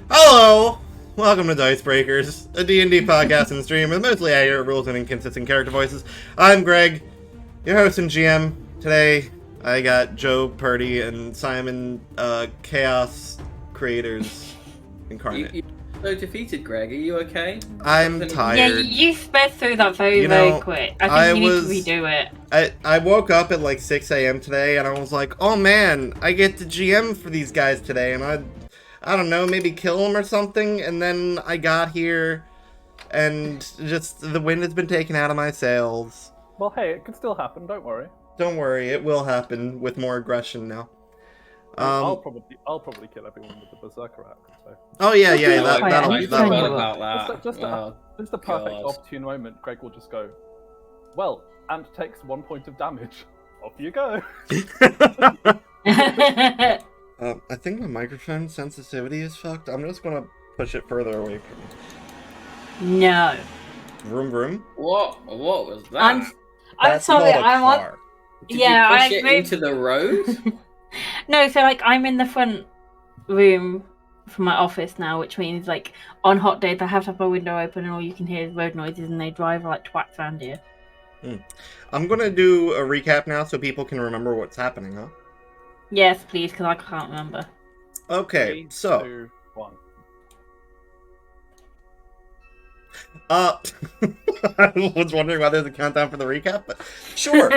Hello! Welcome to Dice Breakers, a D&D podcast and stream with mostly accurate rules and inconsistent character voices. I'm Greg, your host and GM. Today, I got Joe Purdy and Simon, Chaos Creators Incarnate. You so defeated, Greg. Are you okay? I'm tired. Yeah, you sped through that very quick. I think you need to redo it. I woke up at like 6 a.m. today and I was like, oh man, I get to GM for these guys today, and I don't know, maybe kill them or something, and then I got here and just the wind has been taken out of my sails. Well, hey, it could still happen, don't worry. Don't worry, it will happen with more aggression now. I'll probably kill everyone with the Berserker Axe. So. Oh yeah, I forgot that'll about that. Just the perfect opportune moment, Greg will just go, well, Ant takes 1 point of damage. Off you go. I think my microphone sensitivity is fucked. I'm just gonna push it further away from me. No. Vroom vroom. What was that? I'm sorry, I want. Did Yeah, you push it into the road? No, so like I'm in the front room for my office now, which means like on hot days I have to have my window open and all you can hear is road noises and they drive like twats around here. I'm gonna do a recap now so people can remember what's happening, huh? Yes, please, because I can't remember. Okay, 3, so 2, 1. I was wondering why there's a countdown for the recap, but sure.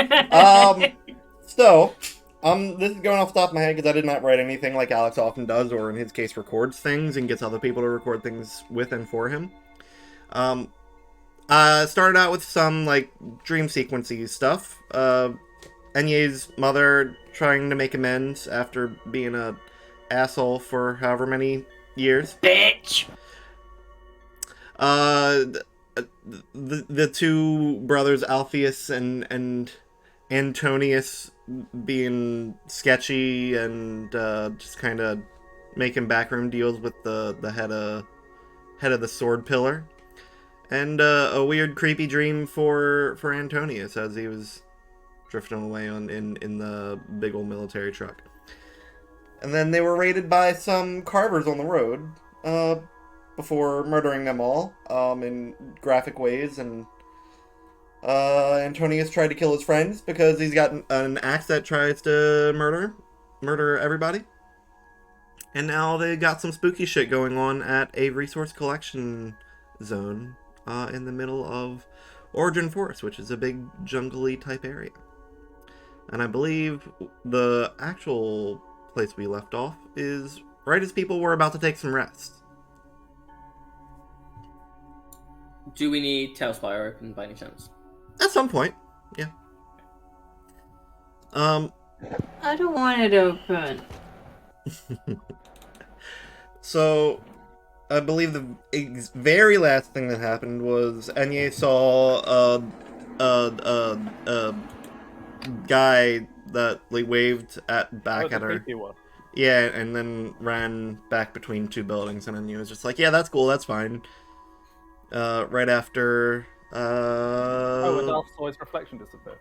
This is going off the top of my head because I did not write anything like Alex often does, or in his case records things and gets other people to record things with and for him. Started out with some like dream sequency stuff. Enye's mother trying to make amends after being a asshole for however many years. Bitch! The two brothers Alpheus and Antonius being sketchy and just kind of making backroom deals with the head of the sword pillar, and a weird creepy dream for Antonius as he was drifting away in the big old military truck. And then they were raided by some carvers on the road before murdering them all in graphic ways, and Antonius tried to kill his friends because he's got an axe that tries to murder everybody. And now they got some spooky shit going on at a resource collection zone in the middle of Origin Forest, which is a big jungly type area. And I believe the actual place we left off is right as people were about to take some rest. Do we need Tailspire open by any chance? At some point, yeah. I don't want it open. So, I believe the very last thing that happened was Enye saw a guy that like waved back at her. Yeah, and then ran back between two buildings, and Enye was just like, "Yeah, that's cool, that's fine." Right after. And Alf saw his reflection disappear.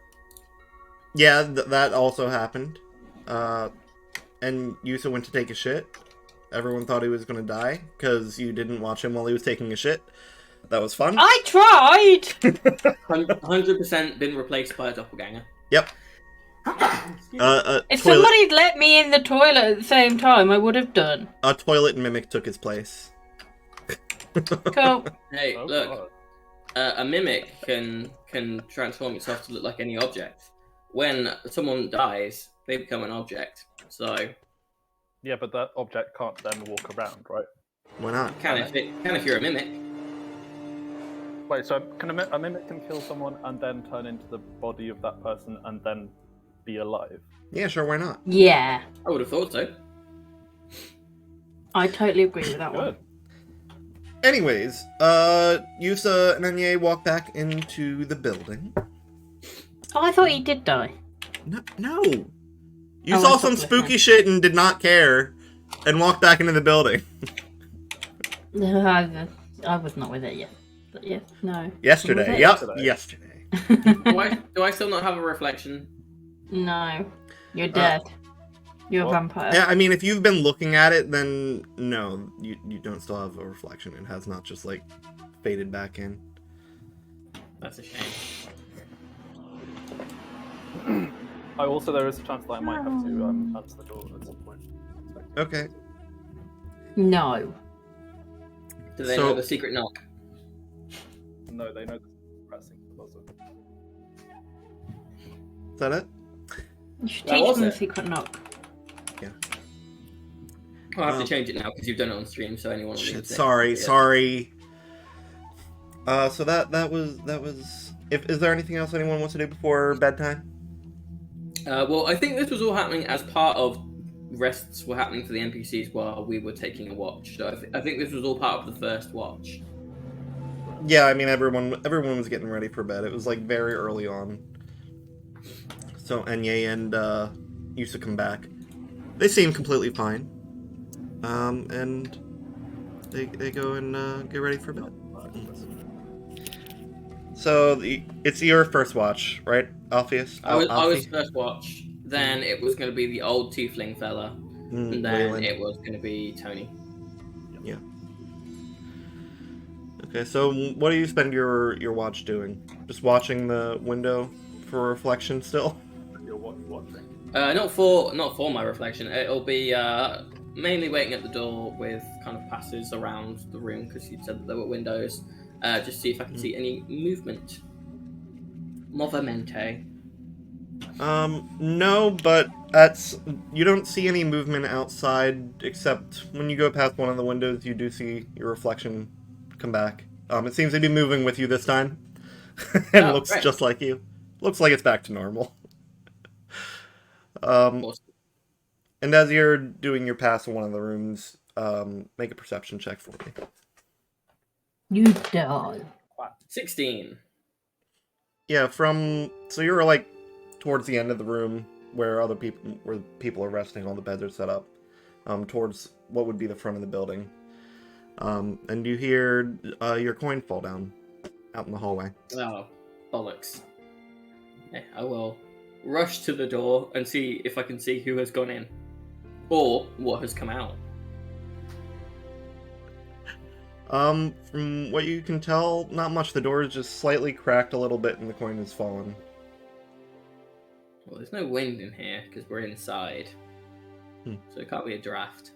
Yeah, that also happened. And Yusa went to take a shit. Everyone thought he was gonna die because you didn't watch him while he was taking a shit. That was fun. I tried! 100% been replaced by a doppelganger. Yep. If somebody'd let me in the toilet at the same time, I would have done. A toilet mimic took his place. Cool. Hey, look. A mimic can transform itself to look like any object. When someone dies, they become an object. So. Yeah, but that object can't then walk around, right? Why not? Can if you're a mimic. Wait, so can a mimic can kill someone and then turn into the body of that person and then be alive? Yeah, sure, why not? Yeah. I would have thought so. I totally agree with that one. Anyways, Yusa and Enye walk back into the building. Oh, I thought he did die. No. You saw some spooky shit and did not care, and walked back into the building. I was not with it yet. But yeah, no. Yesterday, yep, yesterday. Do I still not have a reflection? No. You're dead. You're a What? vampire. Yeah, I mean, if you've been looking at it, then no, you don't still have a reflection. It has not just, like, faded back in. That's a shame. Also, there is a chance that I might have to answer the door at some point. Okay. No. Do they So- know the secret knock? No, they know the pressing the buzzer. Is that it? You should That teach was them the it. secret knock. I'll have to change it now because you've done it on stream, so anyone will Shit, need to- sorry. Yeah. So that was. Is there anything else anyone wants to do before bedtime? Well, I think this was all happening as part of rests were happening for the NPCs while we were taking a watch. So I think this was all part of the first watch. Yeah, I mean everyone was getting ready for bed. It was like very early on. So Enye and used to come back. They seem completely fine. And they go and get ready for bed. So it's your first watch, right, Alpheus? I was Alfie? first watch. Then it was going to be the old tiefling fella, and then Wayland. it was going to be Tony. Yeah. Okay, so what do you spend your watch doing? Just watching the window for reflection still? You're watching. Not for my reflection. It'll be mainly waiting at the door with kind of passes around the room because you said that there were windows. Just see if I can see any movement. Movimento. No, but you don't see any movement outside except when you go past one of the windows. You do see your reflection come back. It seems to be moving with you this time, and looks great. just like you. Looks like it's back to normal. Awesome. And as you're doing your pass in one of the rooms, make a perception check for me. You die. 16. Yeah, so you're like towards the end of the room where people are resting, all the beds are set up, towards what would be the front of the building. And you hear your coin fall down out in the hallway. Oh, bollocks. Okay, I will rush to the door and see if I can see who has gone in. Or what has come out. From what you can tell, not much. The door is just slightly cracked a little bit and the coin has fallen. Well, there's no wind in here because we're inside. So it can't be a draft.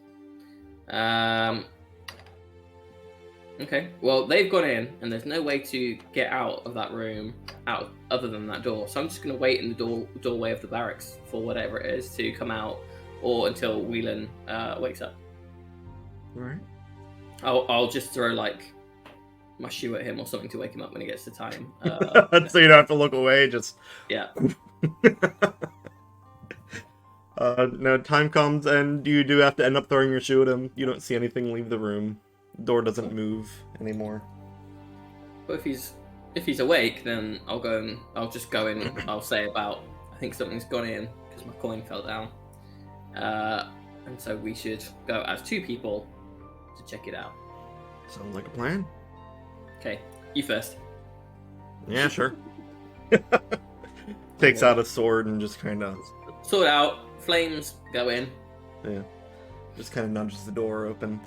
Okay, well, they've gone in and there's no way to get out of that room other than that door. So I'm just going to wait in the doorway of the barracks for whatever it is to come out or until Whelan wakes up. Alright. I'll just throw like my shoe at him or something to wake him up when he gets to time. So you don't have to look away, just... Yeah. No, time comes and you do have to end up throwing your shoe at him. You don't see anything leave the room. The door doesn't move anymore. But if he's awake, then I'll just go in. I'll say about, I think something's gone in because my coin fell down. And so we should go as two people to check it out. Sounds like a plan. Okay, you first. Yeah, sure. Takes out a sword and just kind of... Sort out. Flames go in. Yeah. Just kind of nudges the door open.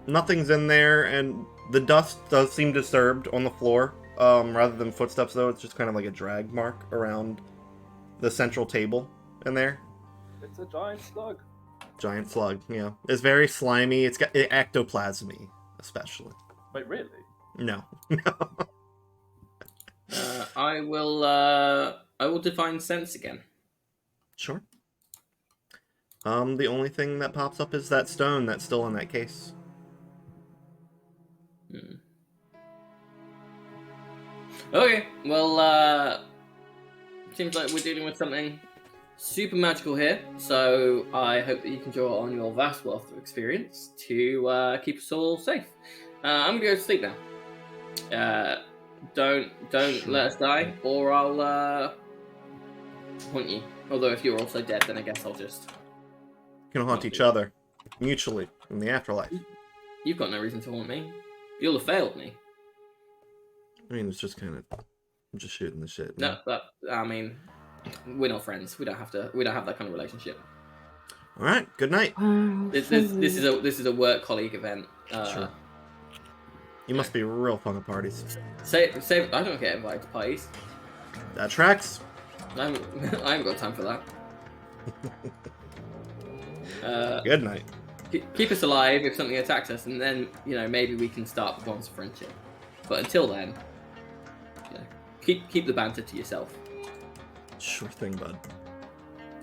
Nothing's in there, and the dust does seem disturbed on the floor. Rather than footsteps, though, it's just kind of like a drag mark around the central table in there. It's a giant slug. Giant slug, yeah. It's very slimy. It's got ectoplasmy, especially. Wait, really? No. I will define sense again. Sure. The only thing that pops up is that stone that's still in that case. Okay, well, seems like we're dealing with something super magical here, so I hope that you can draw on your vast wealth of experience to keep us all safe. I'm gonna go to sleep now. Don't let us die, or I'll haunt you. Although if you're also dead, then I guess I'll just... You can haunt each other, mutually, in the afterlife. You've got no reason to haunt me. You'll have failed me. I mean, it's just kind of... I'm just shooting the shit. No, but, I mean, We're not friends. We don't have to. We don't have that kind of relationship. All right. Good night. Wow, This so is a work colleague event. Sure. You must be real fun at parties. Say I don't get invited to parties. That tracks. I haven't got time for that. Good night. Keep us alive if something attacks us, and then maybe we can start the bonds of friendship. But until then, keep the banter to yourself. Sure thing, bud.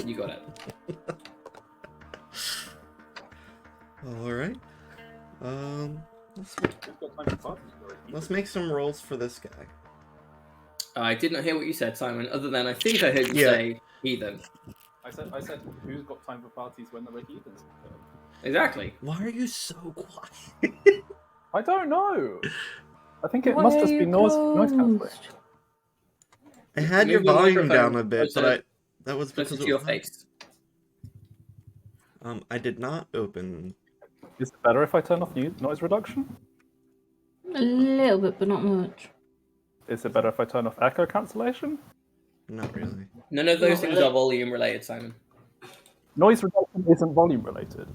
You got it. All right. Let's make some rolls for this guy. I did not hear what you said, Simon. Other than I think I heard you say heathen. I said, who's got time for parties when there are heathens? Exactly. Why are you so quiet? I don't know. I think it Why must are just you be noise cancelling. closed? I had your Move the volume microphone down a bit, closer- but that was Closer because to of your face. I did not open. Is it better if I turn off noise reduction? A little bit, but not much. Is it better if I turn off echo cancellation? Not really. None of those Not things really. are volume related, Simon. Noise reduction isn't volume related.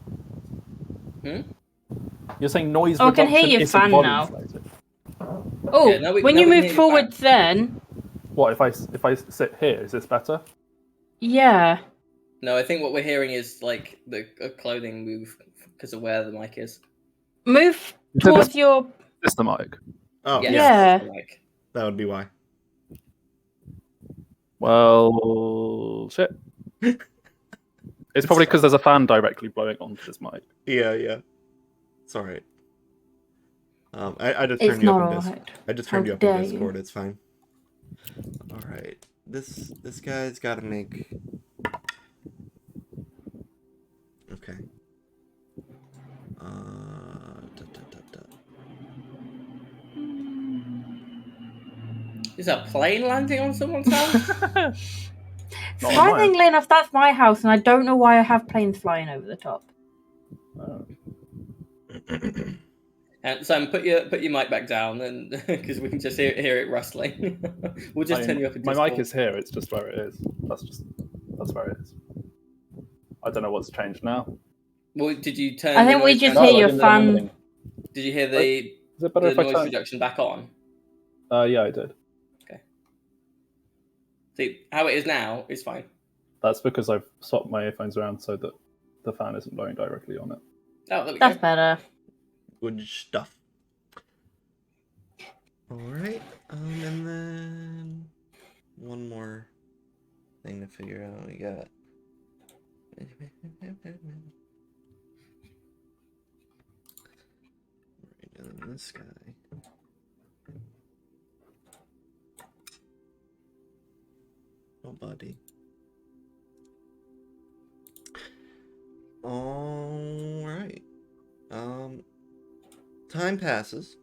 Hmm? You're saying noise Oh, I can reduction hear your isn't fan volume now. related. Oh, Yeah, now we when can you hear moved your forwards then, What if I sit here? Is this better? yeah. No, I think what we're hearing is like the clothing move because of where the mic is. Move Is towards your... this the mic? Oh Yes, yeah, Yeah. that's the mic. that would be why. Well, shit. It's probably because there's a fan directly blowing onto this mic. Yeah. It's all right. I just It's turned you not up in alright. I just How turned you up in dare you. Discord. It's fine. All right. This guy's got to make. Okay. Is that plane landing on someone's house? Not on Surprisingly enough, that's my house, and I don't know why I have planes flying over the top. Oh. And Simon, put your mic back down, and because we can just hear it rustling. We'll just turn you up in my Discord. mic is here. It's just where it is. That's where it is. I don't know what's changed now. Well, did you turn? I the think we noise just down? hear I your didn't hear fan. anything. Did you hear Is the it better if I noise turn? reduction back on? Yeah, I did. See how it is now is fine. That's because I've swapped my earphones around so that the fan isn't blowing directly on it. Oh, there we That's go. better. Good stuff. All right. And then one more thing to figure out. We got. Right down this guy. Oh, buddy. All right. Time passes.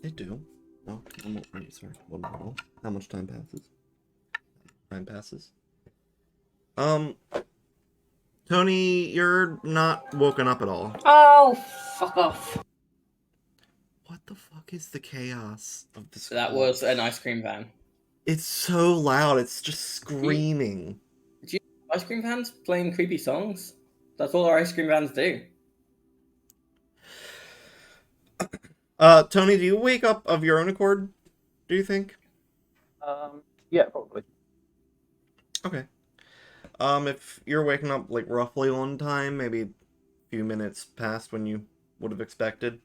They do. Oh, one more. Sorry, one more roll. How much time passes? Time passes. Tony, you're not woken up at all. Oh, fuck off. What the fuck is the chaos of this? So that was an ice cream van. It's so loud. It's just screaming. Ice cream vans playing creepy songs. That's all our ice cream vans do. Tony, do you wake up of your own accord? Do you think? Yeah, probably. Okay. If you're waking up like roughly on time, maybe a few minutes past when you would have expected.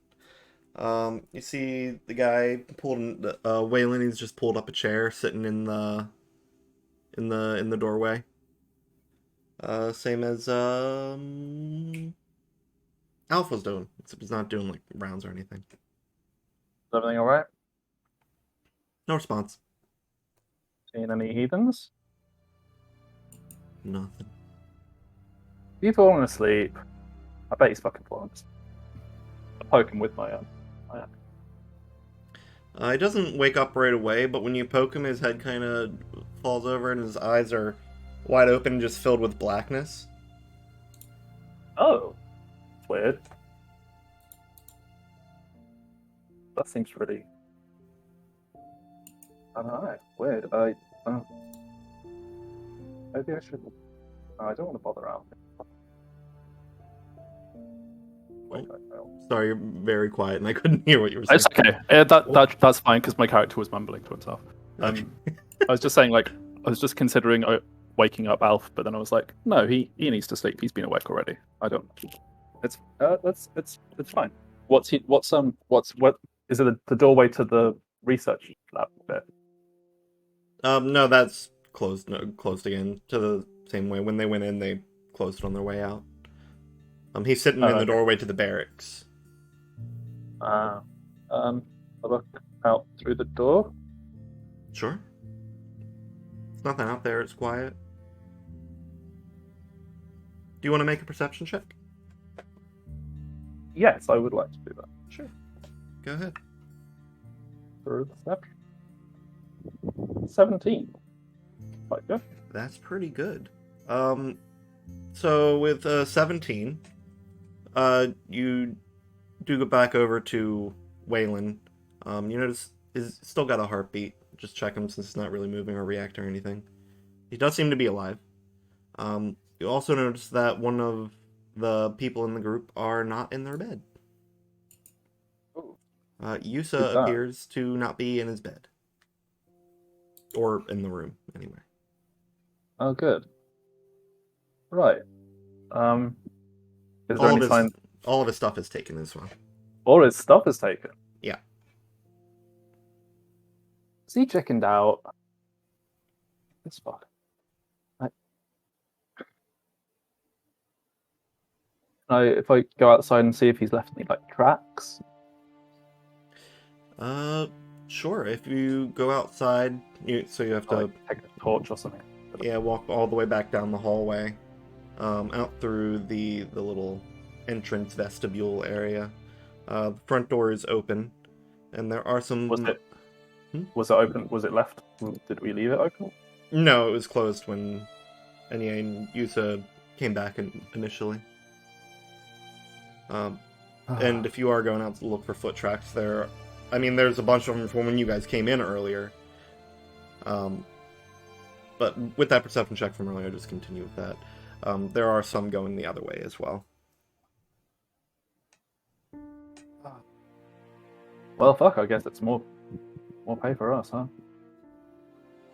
You see the guy Waylon. He's just pulled up a chair, sitting in the doorway. Same as Alpha's doing, except he's not doing like rounds or anything. Is everything all right? No response. Seen any heathens? Nothing. You fallen asleep? I bet he's fucking fallen asleep. I poke him with my He doesn't wake up right away, but when you poke him, his head kind of falls over and his eyes are wide open and just filled with blackness. Oh, it's weird. That seems really... I don't know, weird. Oh. Maybe I should. I don't want to bother out. Wait, I failed. Sorry, you're very quiet, and I couldn't hear what you were saying. It's okay. That's fine because my character was mumbling to himself. Okay. I was just saying, like, I was just considering waking up Alf, but then I was like, no, he needs to sleep. He's been awake already. I don't. It's fine. What is it? The doorway to the research lab bit? No, that's closed. No, closed again to the same way. When they went in, they closed it on their way out. He's sitting in the doorway to the barracks. I look out through the door. Sure. There's nothing out there. It's quiet. Do you want to make a perception check? Yes, I would like to do that. Sure. Go ahead. Perception. 17. Quite good. That's pretty good. So with 17, you do go back over to Waylon. You notice he's still got a heartbeat. Just check him since he's not really moving or reacting or anything. He does seem to be alive. You also notice that one of the people in the group are not in their bed. Ooh. Yusa appears to not be in his bed. Or in the room, anyway. Oh, good. Right. Is there any sign? All of his stuff is taken as well. All his stuff is taken. Yeah. Is he chickened out? This fuck. If I go outside and see if he's left any like tracks. Sure. If you go outside, you have to take a torch or something. Yeah, walk all the way back down the hallway, out through the little entrance vestibule area. The front door is open, and there are some. Was it open? Was it left? Did we leave it open? No, it was closed when Enya and Yusa came back initially. And if you are going out to look for foot tracks, there's a bunch of them from when you guys came in earlier. But with that perception check from earlier, just continue with that. There are some going the other way as well. Well, fuck. I guess it's more pay for us, huh?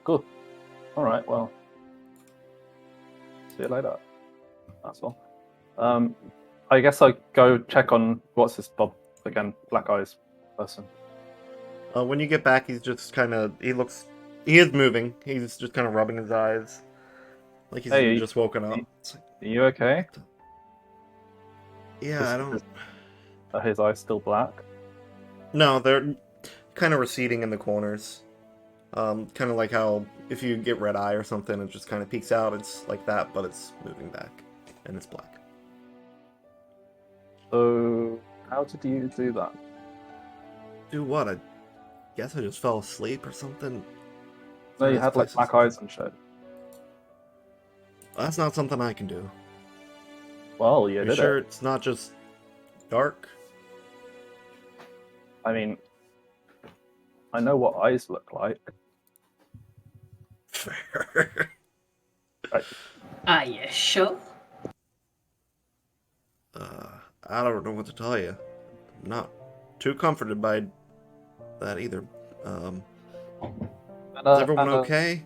Good. All right. Well, see you later. That's all. I guess I go check on what's this Bob again, Black Eyes person. When you get back, he's just kind of he is moving. He's just kind of rubbing his eyes, like he's just woken up. Are you okay? Yeah, I don't. Are his eyes still black? No, they're kind of receding in the corners. Kind of like how if you get red eye or something, it just kind of peeks out. It's like that, but it's moving back, and it's black. So, how did you do that? Do what? I guess I just fell asleep or something. No, you had like black eyes and shit. That's not something I can do. Well, you did sure it. It's not just dark? I mean, I know what eyes look like. Fair. Are you sure? I don't know what to tell you. I'm not too comforted by that either. Is everyone okay?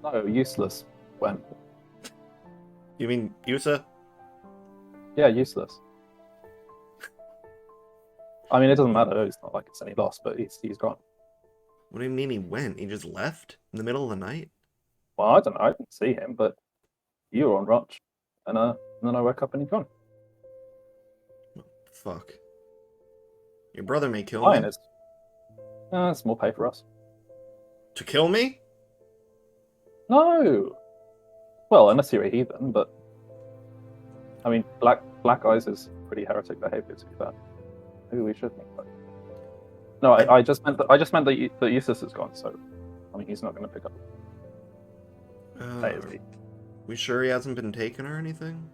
No, useless. When? You mean Yusa? Yeah, useless. I mean, it doesn't matter. It's not like it's any loss, but he's gone. What do you mean he went? He just left in the middle of the night? Well, I don't know. I didn't see him, but you were on watch, and then I woke up and he's gone. Fuck. Your brother may kill Fine, me. It's more pay for us. To kill me? No. Well, unless you're a heathen, but I mean, black eyes is pretty heretic behavior, to be fair. Maybe we should think about it. No, I just meant that Eustace is gone, so I mean, he's not going to pick up. We sure he hasn't been taken or anything?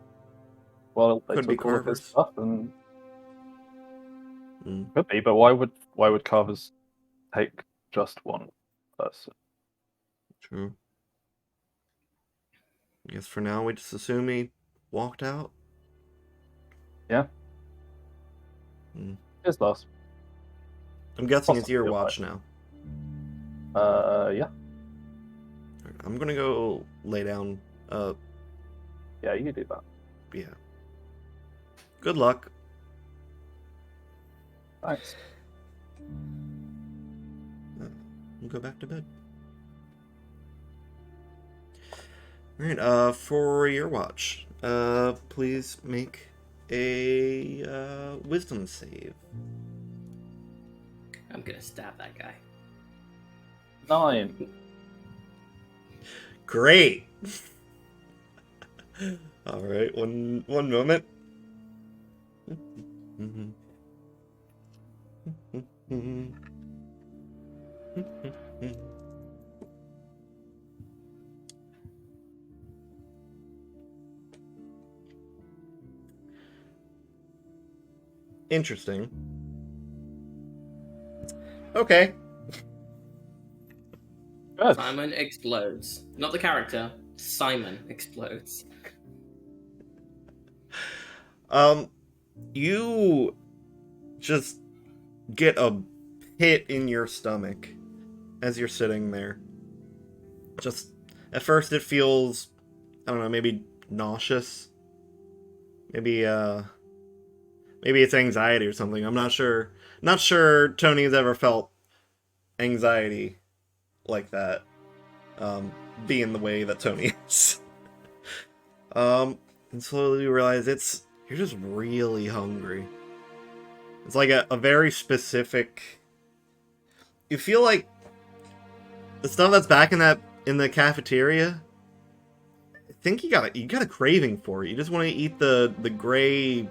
Well, they Could be took all of his Carver's. stuff, and could be, but why would Carver's take just one person? True. I guess for now we just assume he walked out. Yeah. Hmm. His loss. I'm guessing it's Possibly your right. watch now. Yeah. Alright, I'm gonna go lay down. Yeah, you can do that. Yeah. Good luck. Thanks. We'll go back to bed. Alright, for your watch, please make a wisdom save. I'm gonna stab that guy. 9. Great. All right, one moment. Interesting. Okay. Good. Simon explodes. Not the character. Simon explodes. You just get a hit in your stomach as you're sitting there. Just at first it feels, I don't know, maybe nauseous. Maybe it's anxiety or something. I'm not sure. Not sure Tony's ever felt anxiety like that. Being the way that Tony is. And slowly you realize you're just really hungry. It's like a very specific. You feel like the stuff that's back in the cafeteria. I think you got a craving for it. You just want to eat the gray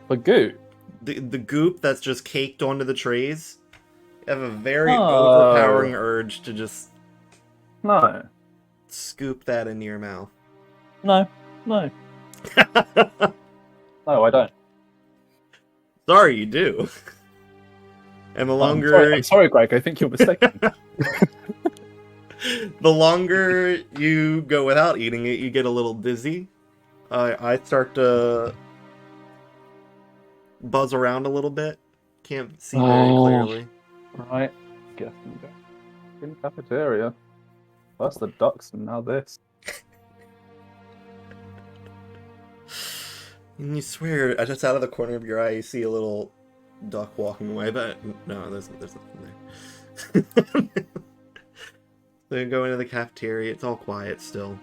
But good. the goop that's just caked onto the trays. You have a very Oh. overpowering urge to just No. scoop that into your mouth. No. No. No, I don't. Sorry, you do. And the I'm longer sorry, Greg. I think you're mistaken. the longer you go without eating it, you get a little dizzy. I start to buzz around a little bit. Can't see very clearly. Right. Guess I'm going in the cafeteria. First the ducks, and now this. And you swear, just out of the corner of your eye, you see a little duck walking away, but no, there's nothing there. So you go into the cafeteria, it's all quiet still.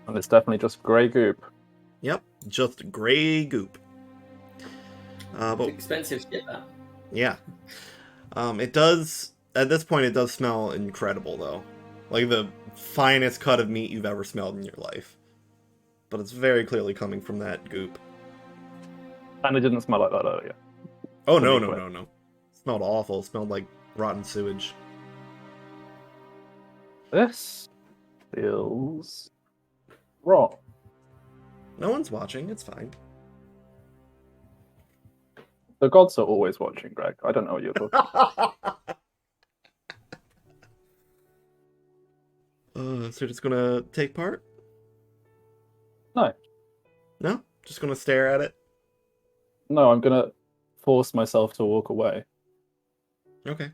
And it's definitely just grey goop. Yep, just gray goop. But Expensive shit, that. yeah. It does, at this point, it does smell incredible, though. Like the finest cut of meat you've ever smelled in your life. But it's very clearly coming from that goop. And it didn't smell like that earlier. Oh, To no, be no, clear. no, no. It smelled awful. It smelled like rotten sewage. This feels wrong. No one's watching, it's fine. The gods are always watching, Greg. I don't know what you're talking about. So you're just gonna take part? No. No? Just gonna stare at it? No, I'm gonna force myself to walk away. Okay.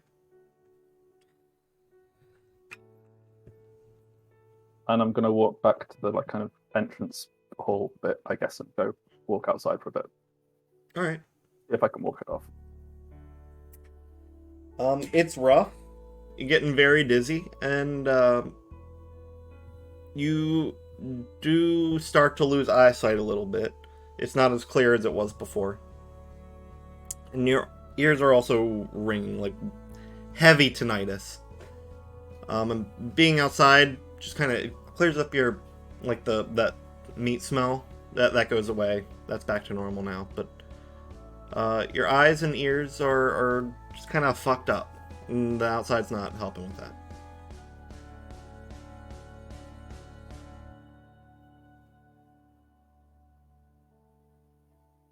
And I'm gonna walk back to the kind of entrance hall bit, I guess, and go walk outside for a bit. Alright. If I can walk it off. It's rough. You're getting very dizzy, and you do start to lose eyesight a little bit. It's not as clear as it was before. And your ears are also ringing, like heavy tinnitus. And being outside just kind of clears up your, like that meat smell. That goes away. That's back to normal now. But your eyes and ears are just kind of fucked up. And the outside's not helping with that.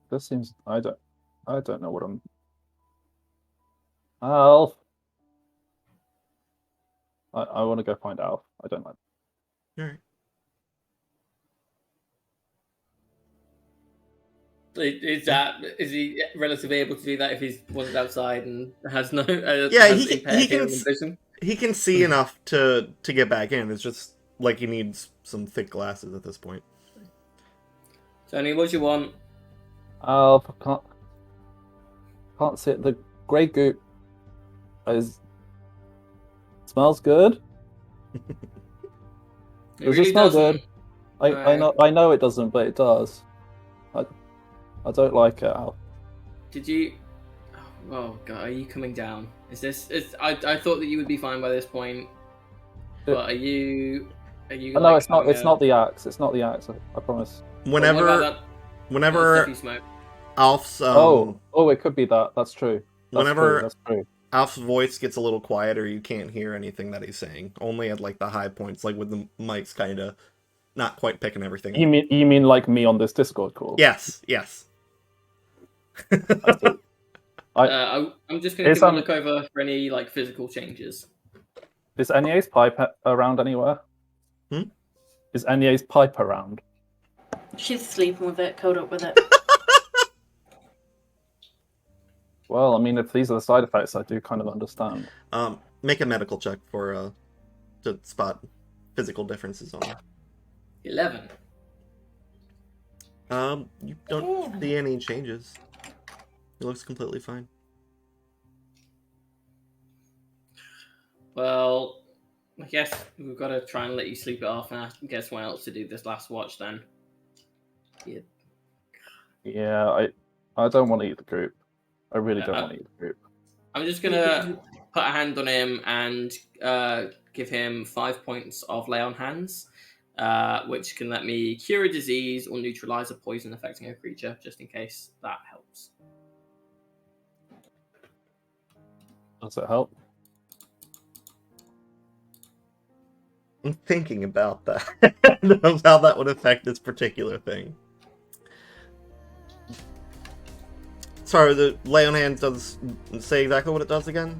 This seems I don't know what I'm. Alf. I want to go find Alf. I don't like. Alright. Is he relatively able to do that if he wasn't outside and has no Yeah, has he impaired can hearing and vision? he can see enough to get back in. It's just like he needs some thick glasses at this point. Tony, what do you want? Oh, can't see it. The grey goop smells good. It Does really it smell doesn't. good? I know it doesn't, but it does. I don't like it, Al. Did you? Oh god, are you coming down? Is this? I thought that you would be fine by this point, but are you? Are you? No, it's not. It's not the axe. It's not the axe. I promise. Whenever Stuff you smoke. Alf's it could be that. That's true. Whenever That's true. Alf's voice gets a little quieter, you can't hear anything that he's saying. Only at like the high points, like with the mics kind of not quite picking everything up. You mean like me on this Discord call? Yes. I'm just going to look over for any like physical changes. Is Enye's pipe around anywhere? Is Enye's pipe around? She's sleeping with it, curled up with it. Well, I mean, if these are the side effects, I do kind of understand. Make a medical check for to spot physical differences on her. 11. You don't see any changes. It looks completely fine. Well, I guess we've got to try and let you sleep it off and get someone else to do this last watch then. Yeah, I don't want to eat the group. I really don't want to eat the group. I'm just going to put a hand on him and give him 5 points of lay on hands, which can let me cure a disease or neutralize a poison affecting a creature, just in case that helps. Does it help? I'm thinking about that. Of how that would affect this particular thing. Sorry, the lay on hands does say exactly what it does again?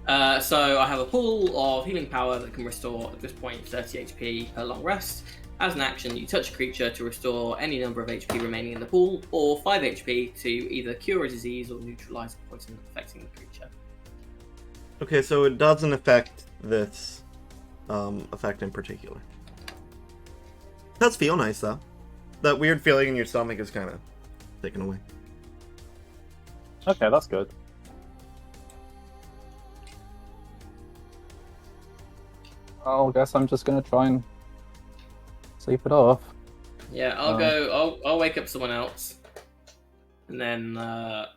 So I have a pool of healing power that can restore at this point 30 HP per long rest. As an action, you touch a creature to restore any number of HP remaining in the pool, or 5 HP to either cure a disease or neutralize a poison affecting the creature. Okay, so it doesn't affect this effect in particular. It does feel nice, though. That weird feeling in your stomach is kind of taken away. Okay, that's good. I guess I'm just gonna try and sleep it off. Yeah, I'll wake up someone else, and then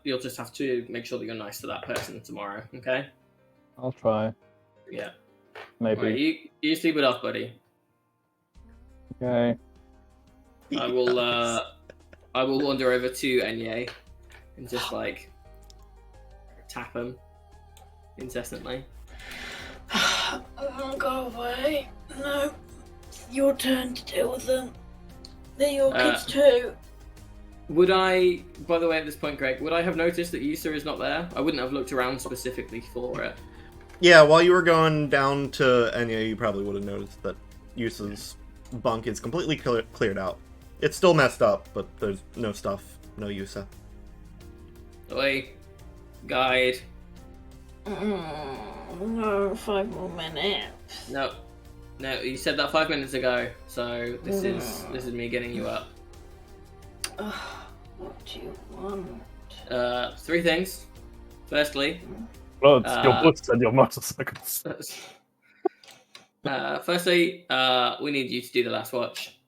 you'll just have to make sure that you're nice to that person tomorrow. Okay? I'll try. Yeah. Maybe. Right, you sleep it off, buddy. Okay. I will wander over to Enye and just like tap him incessantly. Go away. No. It's your turn to deal with them. They're your kids too. Would I, by the way, at this point, Greg, would I have noticed that Yusa is not there? I wouldn't have looked around specifically for it. Yeah, while you were going down to Enya, you probably would have noticed that Yusa's bunk is completely cleared out. It's still messed up, but there's no stuff, no Yusa. Oi, guide. No, 5 more minutes. No, you said that 5 minutes ago, so this is me getting you up. What do you want? 3 things. Firstly, Blood, your books and your motorcycles. Firstly, we need you to do the last watch.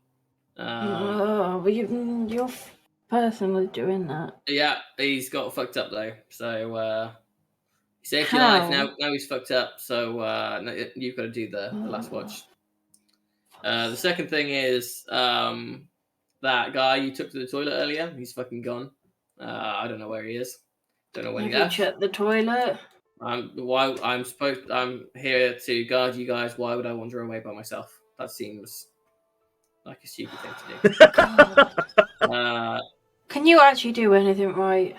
But you're personally doing that. Yeah, he's got fucked up though, so he saved your How? life. Now he's fucked up, so you've got to do the last watch. The second thing is that guy you took to the toilet earlier. He's fucking gone. I don't know where he is. Don't know when he Have you left. checked the toilet? I'm here to guard you guys. Why would I wander away by myself? That seems like a stupid thing to do. Can you actually do anything right?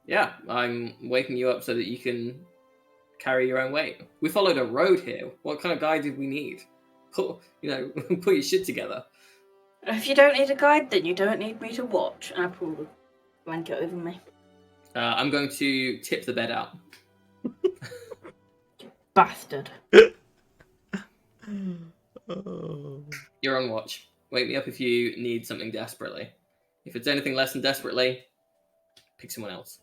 Yeah, I'm waking you up so that you can carry your own weight. We followed a road here. What kind of guide did we need? Put your shit together. If you don't need a guide, then you don't need me to watch. Apple. blanket over me. I'm going to tip the bed out. Bastard. Oh. You're on watch. Wake me up if you need something desperately. If it's anything less than desperately, pick someone else.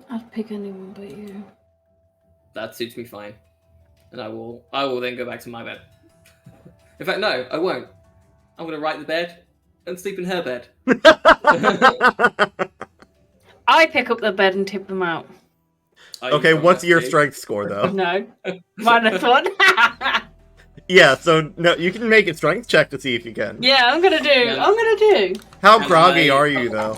I'd pick anyone but you. That suits me fine. And I will then go back to my bed. In fact, no, I won't. I'm going to right the bed and sleep in her bed. I pick up the bed and tip them out. Okay, what's your strength score though? No. -1. Yeah, so no, you can make a strength check to see if you can. Yeah, I'm gonna do. How groggy are you though?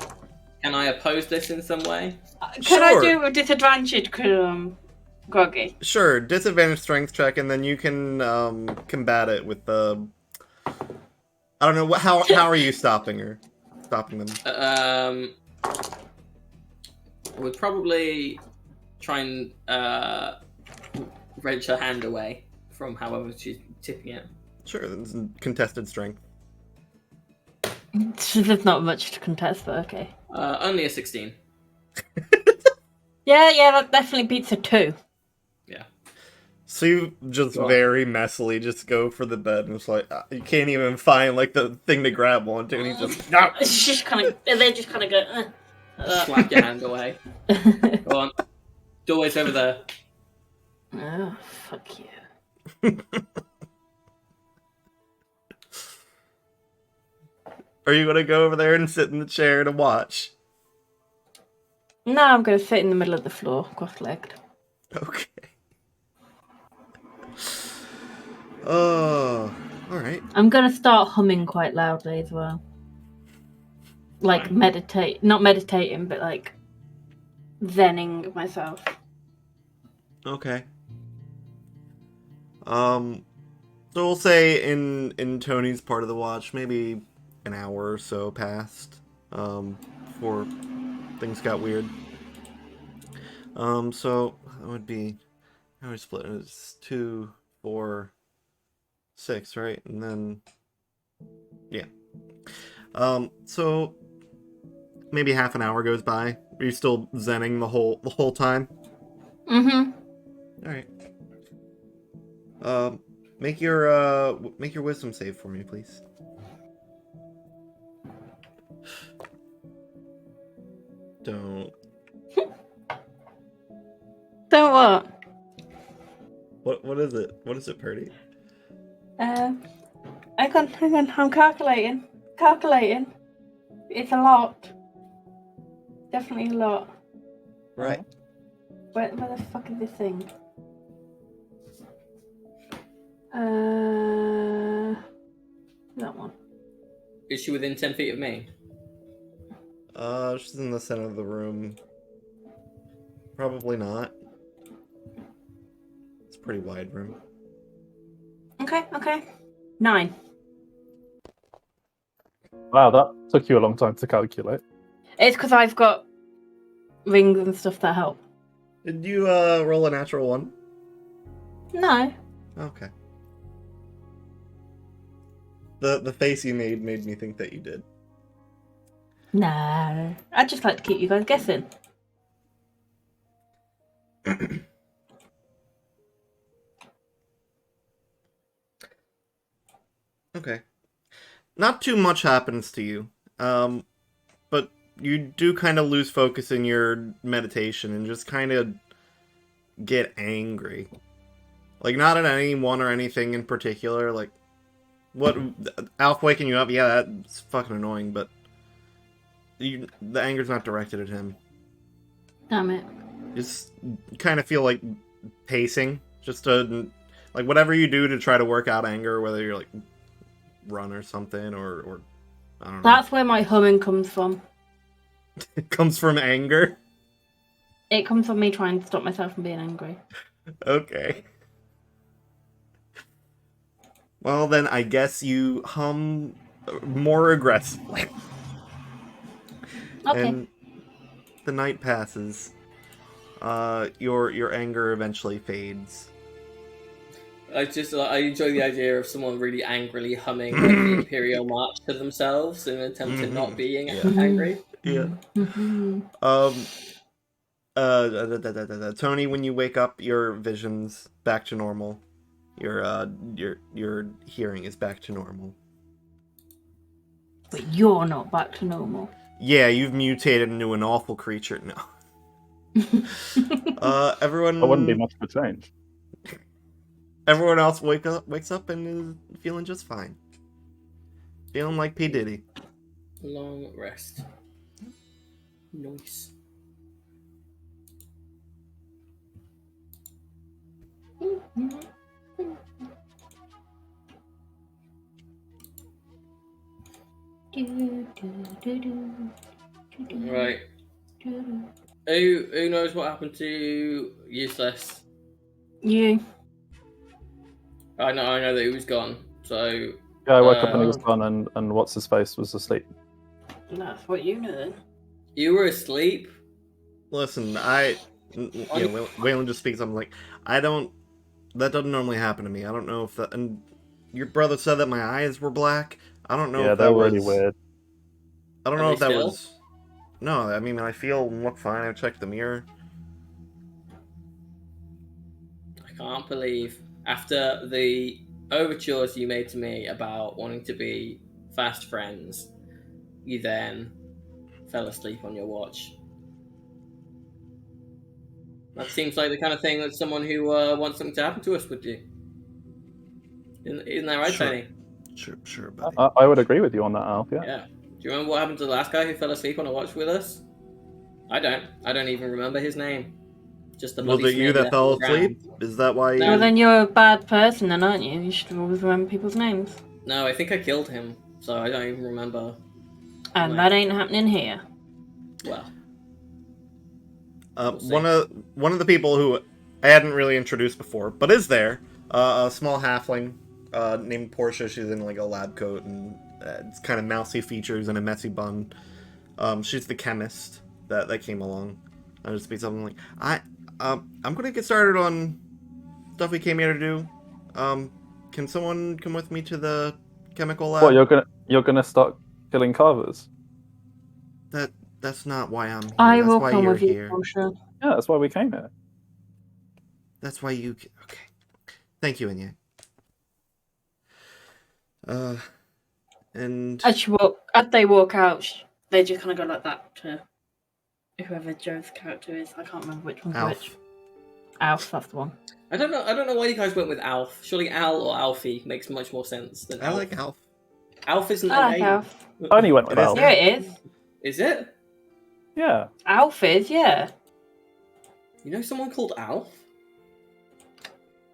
Can I oppose this in some way? Can I Sure. do a disadvantage? Groggy. Sure, disadvantage strength check, and then you can combat it with the. I don't know how are you stopping them? I would probably try and wrench her hand away from however she's tipping it. Sure, that's contested strength. There's not much to contest, but okay. Only a 16. Yeah, that definitely beats a 2. Yeah. So you just very messily just go for the bed, and it's like you can't even find like the thing to grab onto, and he's just no. It's just kind of. They just kind of go. Slap your hand away. Go on. Doorway's over there. Oh, fuck you. Are you gonna go over there and sit in the chair to watch? No, I'm gonna sit in the middle of the floor, cross-legged. Okay. Oh, all right. I'm gonna start humming quite loudly as well. Like not meditating, but like zenning myself. Okay. So we'll say in Tony's part of the watch, maybe an hour or so passed before things got weird. So that would be how we split. It's 2, 4, 6, right? And then yeah. So maybe half an hour goes by. Are you still zenning the whole time? Mm-hmm. All right. Make your wisdom save for me, please. Don't. Don't what? What is it? What is it, Purdy? Hang on. I'm calculating. It's a lot. Definitely a lot. Right. Where the fuck is this thing? That one. Is she within 10 feet of me? She's in the center of the room. Probably not. It's a pretty wide room. Okay. 9. Wow, that took you a long time to calculate. It's because I've got rings and stuff that help. Did you roll a natural 1? No. Okay. The face you made me think that you did. No. I'd just like to keep you guys guessing. Okay. Not too much happens to you. But you do kind of lose focus in your meditation and just kind of get angry. Like, not at anyone or anything in particular. Like, what... Alf waking you up, yeah, that's fucking annoying, but... the anger's not directed at him. Damn it. Just kind of feel like pacing. Just to... Like, whatever you do to try to work out anger, whether you're, like, run or something, or I don't know. That's where my humming comes from. It comes from anger? It comes from me trying to stop myself from being angry. Okay. Well, then I guess you hum more aggressively. Okay. And the night passes. Your anger eventually fades. I enjoy the idea of someone really angrily humming like the Imperial March to themselves in an attempt at not being Yeah. angry. Yeah. Tony, when you wake up, your vision's back to normal. Your hearing is back to normal. But you're not back to normal. Yeah, you've mutated into an awful creature. No. Everyone. That wouldn't be much of a change. Everyone else wakes up and is feeling just fine. Feeling like P. Diddy. Long rest. Nice. Right. Who knows what happened to Useless? You. I know that he was gone. So Yeah, I woke up and he was gone, and what's his face was asleep. That's what you know then. you were asleep. Listen, Waylon just speaks. I'm like, that doesn't normally happen to me. I don't know if that. And your brother said that my eyes were black. I don't know Yeah, if that they're was really weird. I don't Are know they if that still? was. No, I mean I feel and look fine. I checked the mirror. I can't believe after the overtures you made to me about wanting to be fast friends, you then fell asleep on your watch. That seems like the kind of thing that someone who wants something to happen to us would do. Isn't that right, Sure. Tony? Sure, buddy. I would agree with you on that, Alf. Yeah. Yeah. Do you remember what happened to the last guy who fell asleep on a watch with us? I don't. I don't even remember his name. Just the Was bloody it you snake that left fell on the ground. asleep? Is that why you? No. Well, then you're a bad person, then, aren't you? You should always remember people's names. No, I think I killed him, so I don't even remember. And Right. that ain't happening here. Well, we'll see. One of the people who I hadn't really introduced before, but is there, a small halfling named Portia. She's in like a lab coat and it's kind of mousy features and a messy bun. She's the chemist that came along. I just be something like I'm gonna get started on stuff we came here to do. Can someone come with me to the chemical lab? What, you're gonna start killing carvers? That's not why I'm here. I That's will why come you're with you, here. Portia. Yeah, that's why we came here. That's why you. Okay. Thank you, Anya. And As they walk out, they just kind of go like that to whoever Joe's character is. I can't remember which one's Alf. which. Alf, that's the one. I don't know why you guys went with Alf. Surely Al or Alfie makes much more sense than I Alf. like Alf. Alf isn't I a like name. Alf. I only went with It is Alf. now. Yeah, it is. Is it? Yeah. Alf is, yeah. You know someone called Alf?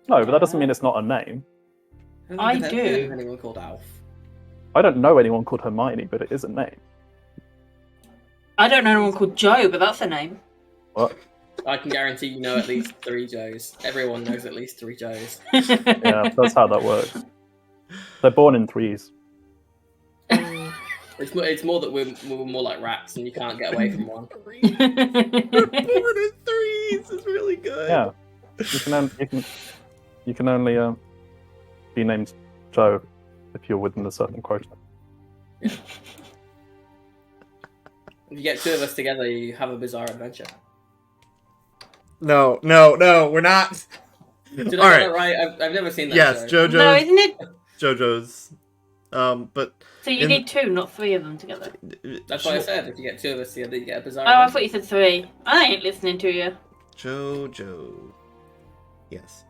No, but that doesn't mean it's not a name. don't I think I've ever heard do. of anyone called Alf. I don't know anyone called Hermione, but it is a name. I don't know anyone called Joe, but that's a name. What? I can guarantee you know at least 3 Joes. Everyone knows at least 3 Joes. Yeah, that's how that works. They're born in threes. It's more that we're more like rats and you can't get away from one. Born in threes is really good. Yeah. You can only be named Joe if you're within a certain quota. If you get 2 of us together, you have a bizarre adventure. No, we're not. Did All I right. get that right? I've never seen that Yes, show. JoJo's. No, isn't it? JoJo's. But So you need 2, not 3 of them together. That's what I said. If you get 2 of us together, you get a bizarre Oh, I adventure. thought you said 3. I ain't listening to you. JoJo. Yes.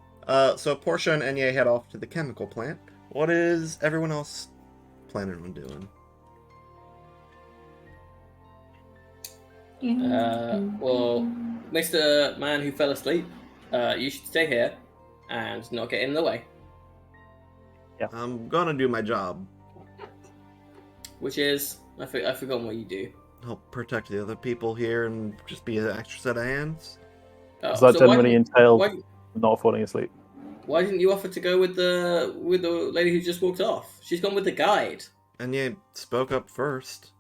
So Portia and Enye head off to the chemical plant. What is everyone else planning on doing? Well, Mr. Man who fell asleep, you should stay here and not get in the way. I'm gonna do my job. Which is, I've forgotten what you do. Help protect the other people here and just be an extra set of hands. Does that So generally entail why, not falling asleep? why didn't you offer to go with the lady who just walked off? She's gone with the guide. Enye spoke up first.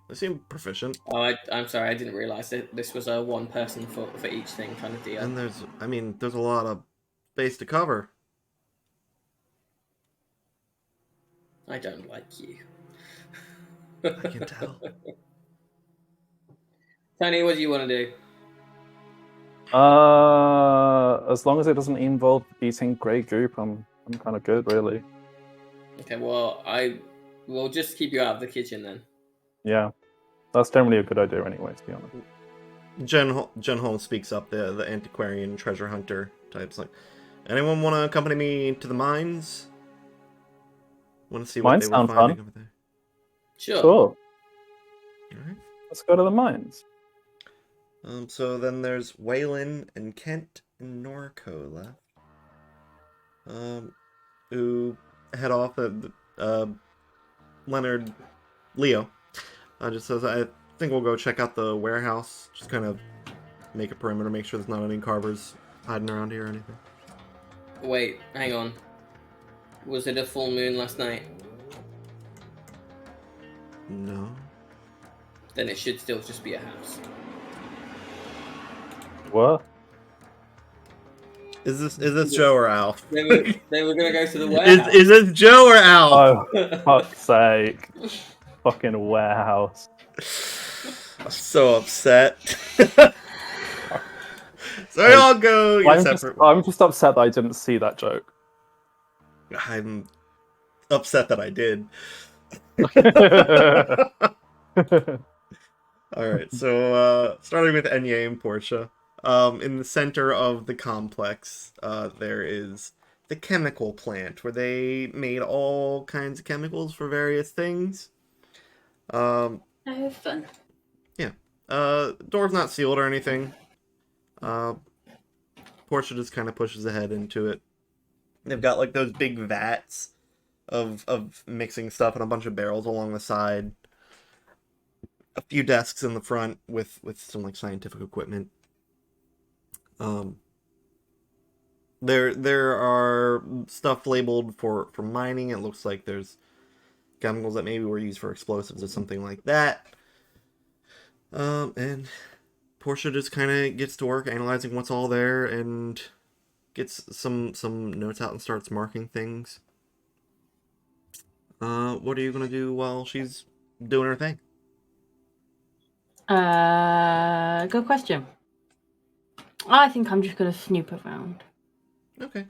They seem proficient. Oh, I'm sorry, I didn't realise that this was a one person for each thing kind of deal. And there's a lot of space to cover. I don't like you. I can tell. Tony, what do you want to do? As long as it doesn't involve eating grey goop, I'm kind of good, really. Okay, well, I will just keep you out of the kitchen then. Yeah, that's generally a good idea anyway, to be honest. Jen Holmes speaks up, the antiquarian treasure hunter types. Like, anyone want to accompany me to the mines? Want to see what Mines they were sound finding fun. over there? Sure. Sure, All right. let's go to the mines. So then there's Waylon and Kent and Norco left. Who head off. Leonard Leo just says, I think we'll go check out the warehouse. Just kind of make a perimeter, make sure there's not any carvers hiding around here or anything. Wait, hang on. Was it a full moon last night? No. Then it should still just be a house. What? Is this Joe or Alf? They were gonna go to the warehouse. Is this Joe or Alf? Oh, fuck's sake. Fucking warehouse. I'm so upset. So y'all go your separate. I'm just upset that I didn't see that joke. I'm upset that I did. Alright, so starting with Enye and Portia. In the center of the complex, there is the chemical plant where they made all kinds of chemicals for various things. Oh, fun. Door's not sealed or anything. Portia just kind of pushes ahead into it. They've got like those big vats of mixing stuff and a bunch of barrels along the side. A few desks in the front with some like scientific equipment. There are stuff labeled for mining. It looks like there's chemicals that maybe were used for explosives or something like that. And Portia just kind of gets to work analyzing what's all there and gets some notes out and starts marking things. What are you gonna do while she's doing her thing? Good question. I think I'm just gonna snoop around. Okay.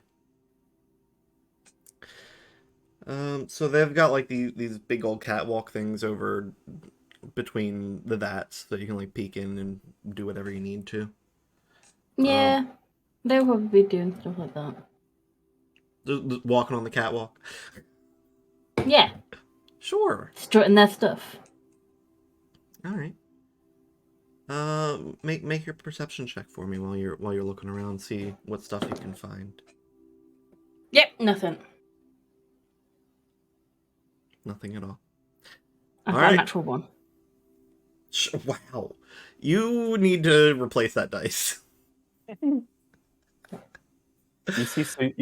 So they've got like these big old catwalk things over between the vats that you can like peek in and do whatever you need to. Yeah, they'll probably be doing stuff like that. Just walking on the catwalk. Yeah, Sure. strutting their stuff. All right. Make your perception check for me while you're looking around. See what stuff you can find. Yep, nothing. Nothing at all. I All got a right. natural one. Wow. You need to replace that dice. You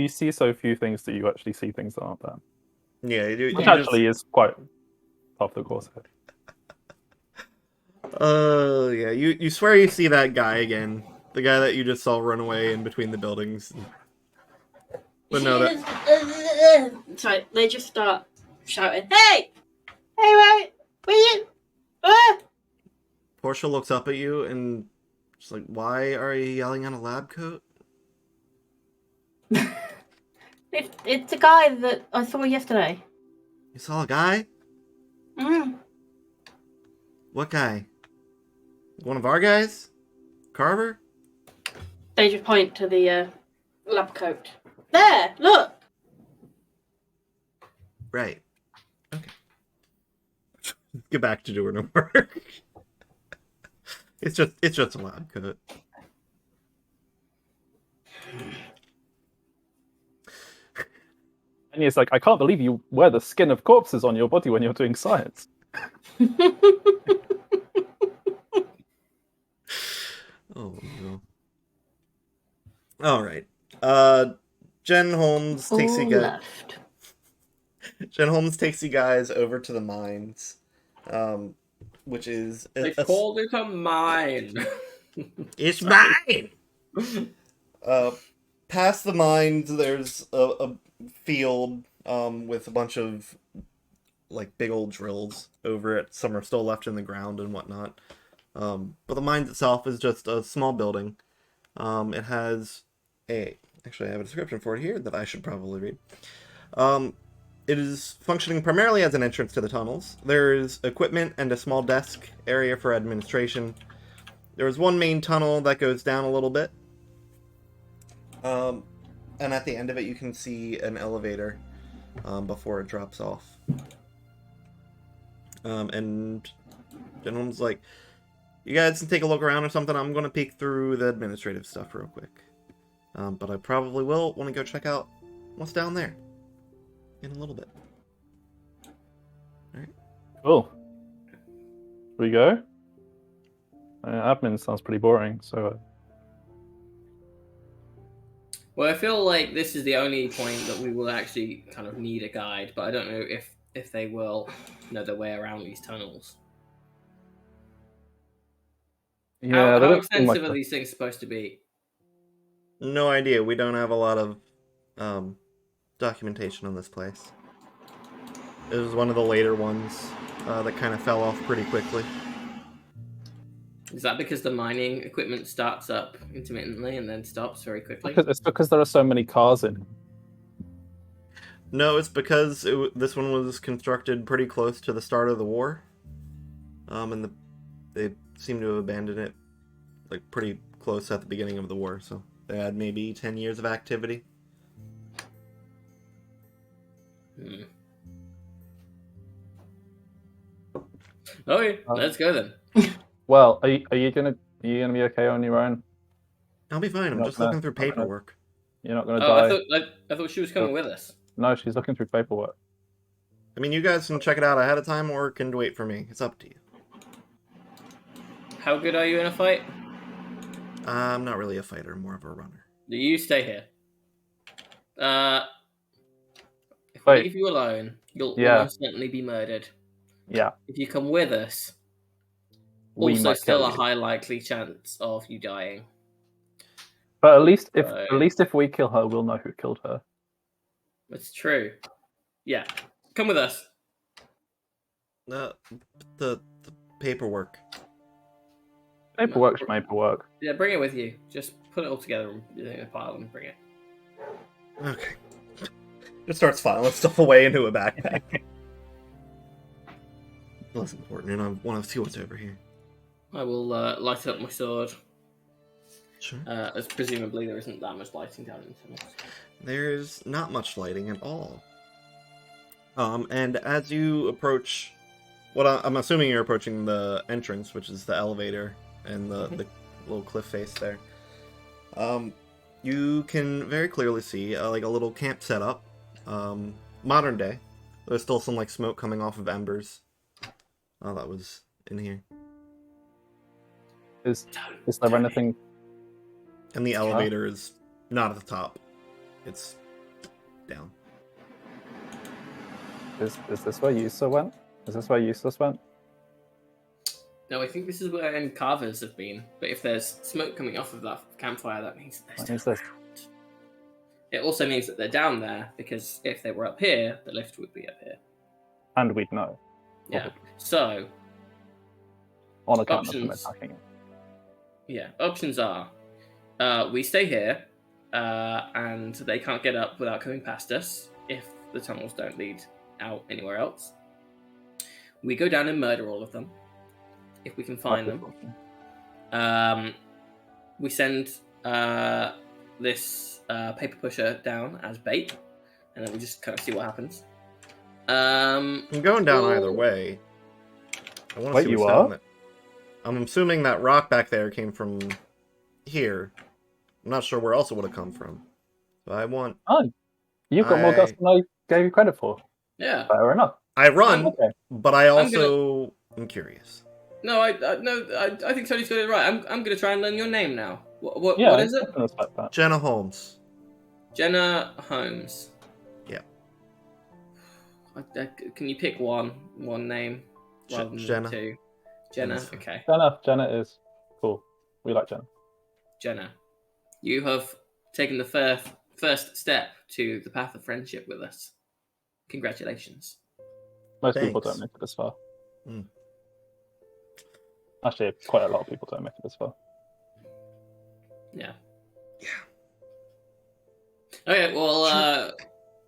see so few things that you actually see things that aren't there. Yeah, you Which just, actually is quite off the course. yeah, you swear you see that guy again. The guy that you just saw run away in between the buildings. But no, that Sorry, they just start shouting, "Hey! Hey, where you? Portia looks up at you and she's like, "Why are you yelling at a lab coat?" It's the guy that I saw yesterday. You saw a guy? Mm. What guy? One of our guys? Carver? They just point to the lab coat. There, look. Right. Okay. Get back to doing her work. It's just a lab coat. And he's like, I can't believe you wear the skin of corpses on your body when you're doing science. Oh no. All right. Jen Holmes takes you guys. left. Jen Holmes takes you guys over to the mines, which is They called it a mine. It's mine. Past the mines, there's a field with a bunch of like big old drills over it. Some are still left in the ground and whatnot. But the mine itself is just a small building. It has actually I have a description for it here that I should probably read. It is functioning primarily as an entrance to the tunnels. There is equipment and a small desk area for administration. There is one main tunnel that goes down a little bit. And at the end of it, you can see an elevator before it drops off. And gentleman's like, you guys can take a look around or something. I'm going to peek through the administrative stuff real quick. But I probably will want to go check out what's down there in a little bit. All right. Cool. We go. Admin sounds pretty boring, so. Well, I feel like this is the only point that we will actually kind of need a guide, but I don't know if they will know their way around these tunnels. Yeah, How extensive are these things supposed to be? No idea. We don't have a lot of documentation on this place. It was one of the later ones that kind of fell off pretty quickly. Is that because the mining equipment starts up intermittently and then stops very quickly? It's because there are so many cars in it. No, it's because this one was constructed pretty close to the start of the war. And they seem to have abandoned it like pretty close at the beginning of the war, so they had maybe 10 years of activity. Okay, let's go then. Well, are you gonna be okay on your own? I'll be fine. I'm just looking through paperwork. You're not gonna die. I thought she was coming with us. No, she's looking through paperwork. I mean, you guys can check it out ahead of time or can wait for me. It's up to you. How good are you in a fight? I'm not really a fighter, more of a runner. Do you stay here? If Wait. we leave you alone, you'll almost certainly be murdered. Yeah. If you come with us, We also might still kill a you. high likely chance of you dying. But at least if we kill her, we'll know who killed her. It's true. Yeah. Come with us. The paperwork. Paperwork's paperwork. Yeah, bring it with you. Just put it all together in a pile and bring it. Okay. Just starts filing stuff away into a backpack. Less important, and I want to see what's over here. I will light up my sword. Sure. As presumably there isn't that much lighting down in the tunnels. There's not much lighting at all. And as you approach, I'm assuming you're approaching the entrance, which is the elevator and the little cliff face there. You can very clearly see like a little camp setup. Modern day. There's still some like smoke coming off of embers. Oh, that was in here. Is there anything? And the elevator is not at the top. It's down. Is this where Yusa went? Is this where Useless went? No, I think this is where any carvers have been. But if there's smoke coming off of that campfire, that means they're still around. It also means that they're down there, because if they were up here, the lift would be up here. And we'd know. Yeah. So, on account options. of them attacking it. Yeah, options are we stay here, and they can't get up without coming past us if the tunnels don't lead out anywhere else. We go down and murder all of them, if we can find them. We send this paper pusher down as bait, and then we just kind of see what happens. I'm going down either way. I want to see you what's are? down there. I'm assuming that rock back there came from here. I'm not sure where else it would have come from. So I want... Oh, you've got more guts than I gave you credit for. Yeah. Fair enough. I run, Okay. but I also am curious. No, I think Tony's got it right. I'm going to try and learn your name now. What Yeah, is it? I can respect that. Jenna Holmes. Jenna Holmes. Yeah. Can you pick one name rather than Jenna. two? Jenna. Okay. Jenna is cool. We like Jenna. Jenna, you have taken the first step to the path of friendship with us. Congratulations. Most people Thanks. don't make it this far. Mm. Actually, quite a lot of people don't make it this far. Yeah. Yeah. Okay, well,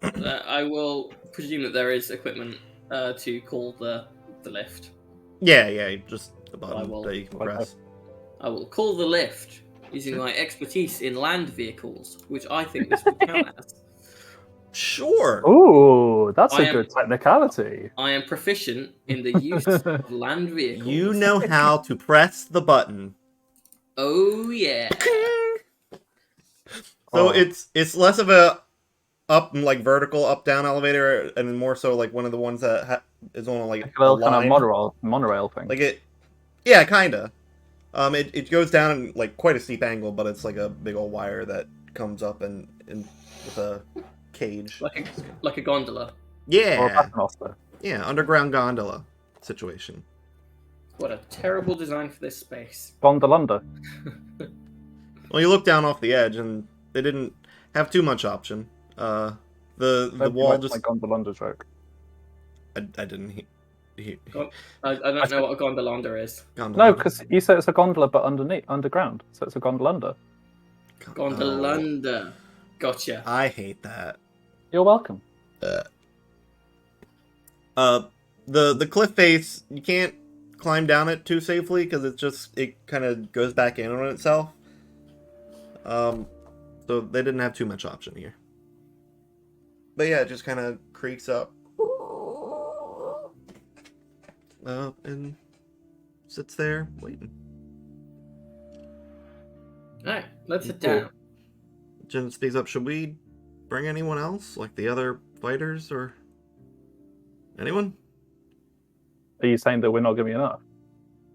Sure. I will presume that there is equipment to call the lift. Yeah, just a I button will- that you can Okay. press. I will call the lift using Sure. my expertise in land vehicles, which I think this would count as. Sure. Ooh, that's I a am- good technicality. I am proficient in the use of land vehicles. You know how to press the button. Oh yeah. So Oh. it's less of a up like vertical up down elevator and more so like one of the ones that is on like Like a little kind of line. monorail thing. Like it, yeah, kinda. It goes down in like quite a steep angle, but it's like a big old wire that comes up and with a cage. like a gondola. Or a Yeah, paternoster. yeah, underground gondola situation. What a terrible design for this space. Gondolunda. Well, you look down off the edge, and they didn't have too much option. The Nobody wall likes just my Gondolunda joke. I didn't he I don't know what a gondola is. No, because you said it's a gondola, but underground, so it's a gondolunda. Gondolunda. Gotcha. I hate that. You're welcome. The cliff face, you can't climb down it too safely because it kind of goes back in on itself. So they didn't have too much option here. But yeah, it just kind of creaks up. And sits there waiting. Alright, let's sit Cool. down. Jen speaks up. Should we bring anyone else, like the other fighters or anyone? Are you saying that we're not going to be enough?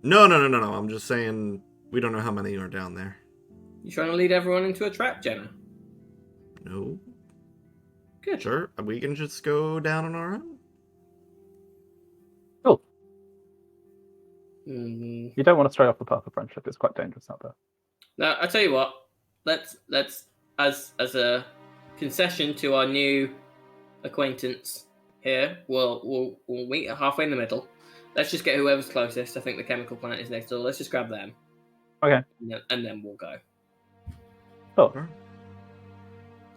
No. I'm just saying we don't know how many are down there. You trying to lead everyone into a trap, Jenna? No. Good. Sure, we can just go down on our own. Cool. Mm. You don't want to stray off the path of friendship. It's quite dangerous out there. Now, I tell you what. Let's as a concession to our new acquaintance here, we'll meet halfway in the middle. Let's just get whoever's closest. I think the chemical plant is next door. Let's just grab them. Okay. And then we'll go. Sure.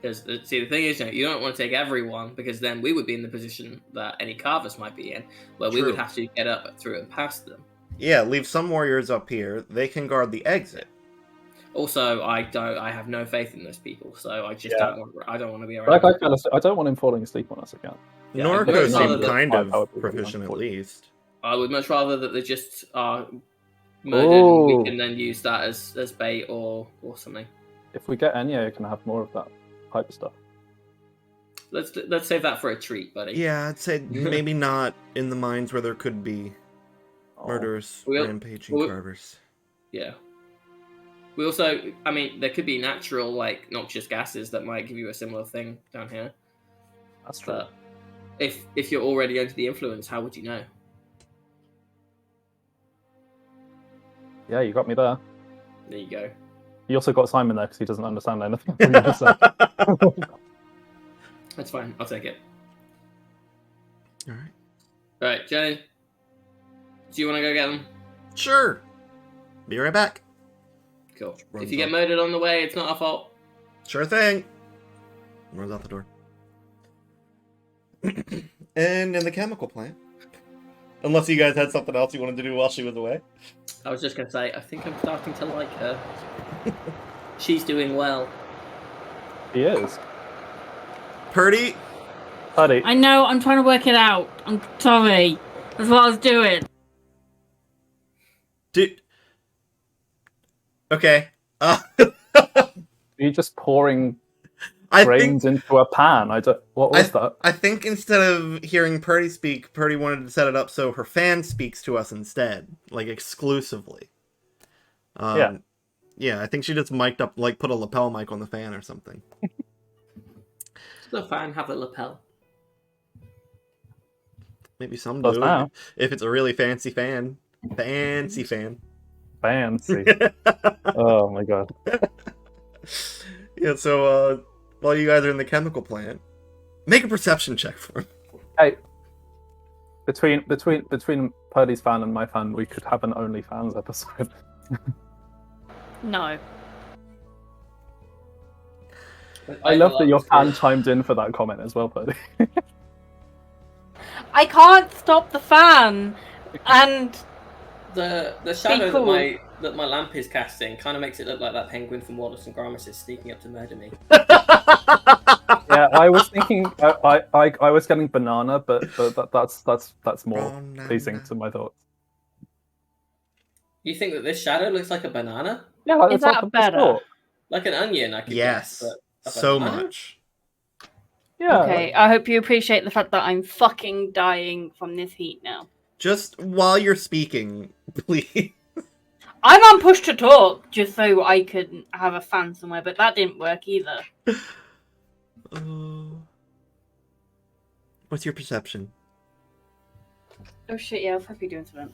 Because see, the thing is, you don't want to take everyone because then we would be in the position that any carvers might be in, where we True. would have to get up through and past them. Yeah, leave some warriors up here. They can guard the exit. Also, I have no faith in those people, so I just Yeah. don't want to be around. Like I don't want him falling asleep on us again. Yeah, Norco I'd much rather seemed that- kind How of would we proficient be at least. I would much rather that they just are murdered Ooh. and we can then use that as bait or something. If we get Enya, you can have more of that hyper stuff. Let's save that for a treat, buddy. Yeah, I'd say maybe not in the mines where there could be Oh. murderous, Well, rampaging well- carvers. Yeah. We also, I mean, there could be natural, like, noxious gases that might give you a similar thing down here. That's true. But if you're already under the influence, how would you know? Yeah, you got me there. There you go. You also got Simon there because he doesn't understand anything. you just said. That's fine. I'll take it. Alright. Right, Jenny. Do you want to go get them? Sure. Be right back. Cool. Runs If you get off. murdered on the way, it's not our fault. Sure thing. Runs out the door. And in the chemical plant. Unless you guys had something else you wanted to do while she was away. I was just going to say, I think I'm starting to like her. She's doing well. He is. Purdy, Paddy. I know, I'm trying to work it out. I'm sorry. That's what I was doing. dude. Okay. Are you just pouring I grains think into a pan? What was that? I think instead of hearing Purdy speak, Purdy wanted to set it up so her fan speaks to us instead, like exclusively. Yeah. Yeah, I think she just mic'd up, like put a lapel mic on the fan or something. Does the fan have a lapel? Maybe some Does do. now. If it's a really fancy fan. Fancy fan. Fancy. Oh my god. Yeah, so while you guys are in the chemical plant, make a perception check for me. Hey, between Purdy's fan and my fan, we could have an OnlyFans episode. No. I love that your fan chimed in for that comment as well, Purdy. I can't stop the fan, and The shadow cool. that my lamp is casting kind of makes it look like that penguin from Wallace and Gromit is sneaking up to murder me. Yeah, I was thinking I was getting banana, but that's more pleasing to my thoughts. You think that this shadow looks like a banana? Yeah, Is that better? Like an onion, I could Yes, guess. But a so banana? much. Yeah. Okay, I hope you appreciate the fact that I'm fucking dying from this heat now. Just while you're speaking, please. I'm on push to talk just so I could have a fan somewhere, but that didn't work either. What's your perception? Oh shit, yeah, I was happy doing something.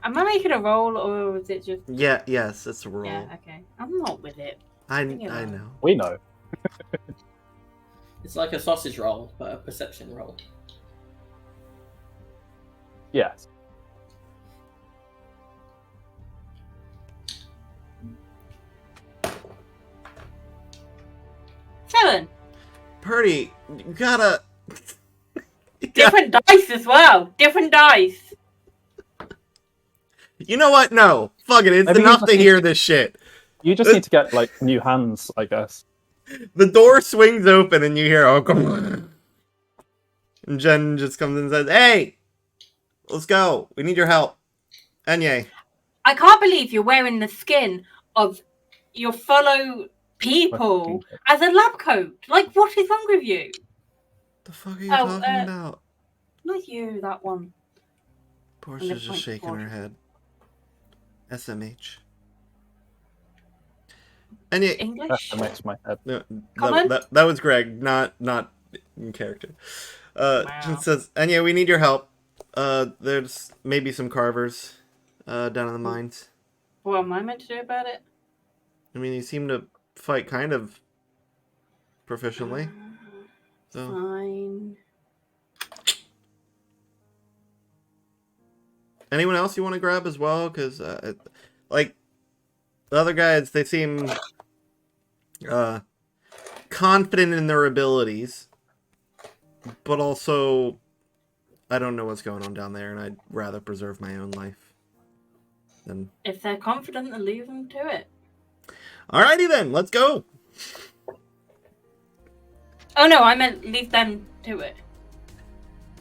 Am I making a roll, or was it just... Yes, it's a roll. Yeah, okay. I'm not with it. I know. We know. It's like a sausage roll, but a perception roll. Yes. Seven. Purdy, you gotta... Different dice as well. Different dice. You know what? No. Fuck it. It's Maybe enough you to just hear need this shit. You just need to get like new hands, I guess. The door swings open and you hear, oh, come on. And Jen just comes in and says, hey, let's go. We need your help. Enye. I can't believe you're wearing the skin of your fellow people as a lab coat. Like, what is wrong with you? The fuck are you talking about? Not you, that one. Portia's just shaking her head. SMH. Enye. English? That makes my head. No, that was Greg, not in character. Jen says, Enye, we need your help. There's maybe some carvers down in the mines. What am I meant to do about it? I mean, you seem to fight kind of proficiently. So. Fine. Anyone else you want to grab as well? Because, like, the other guys, they seem confident in their abilities, but also, I don't know what's going on down there, and I'd rather preserve my own life than... If they're confident, then leave them to it. Alrighty then, let's go! Oh no, I meant leave them to it.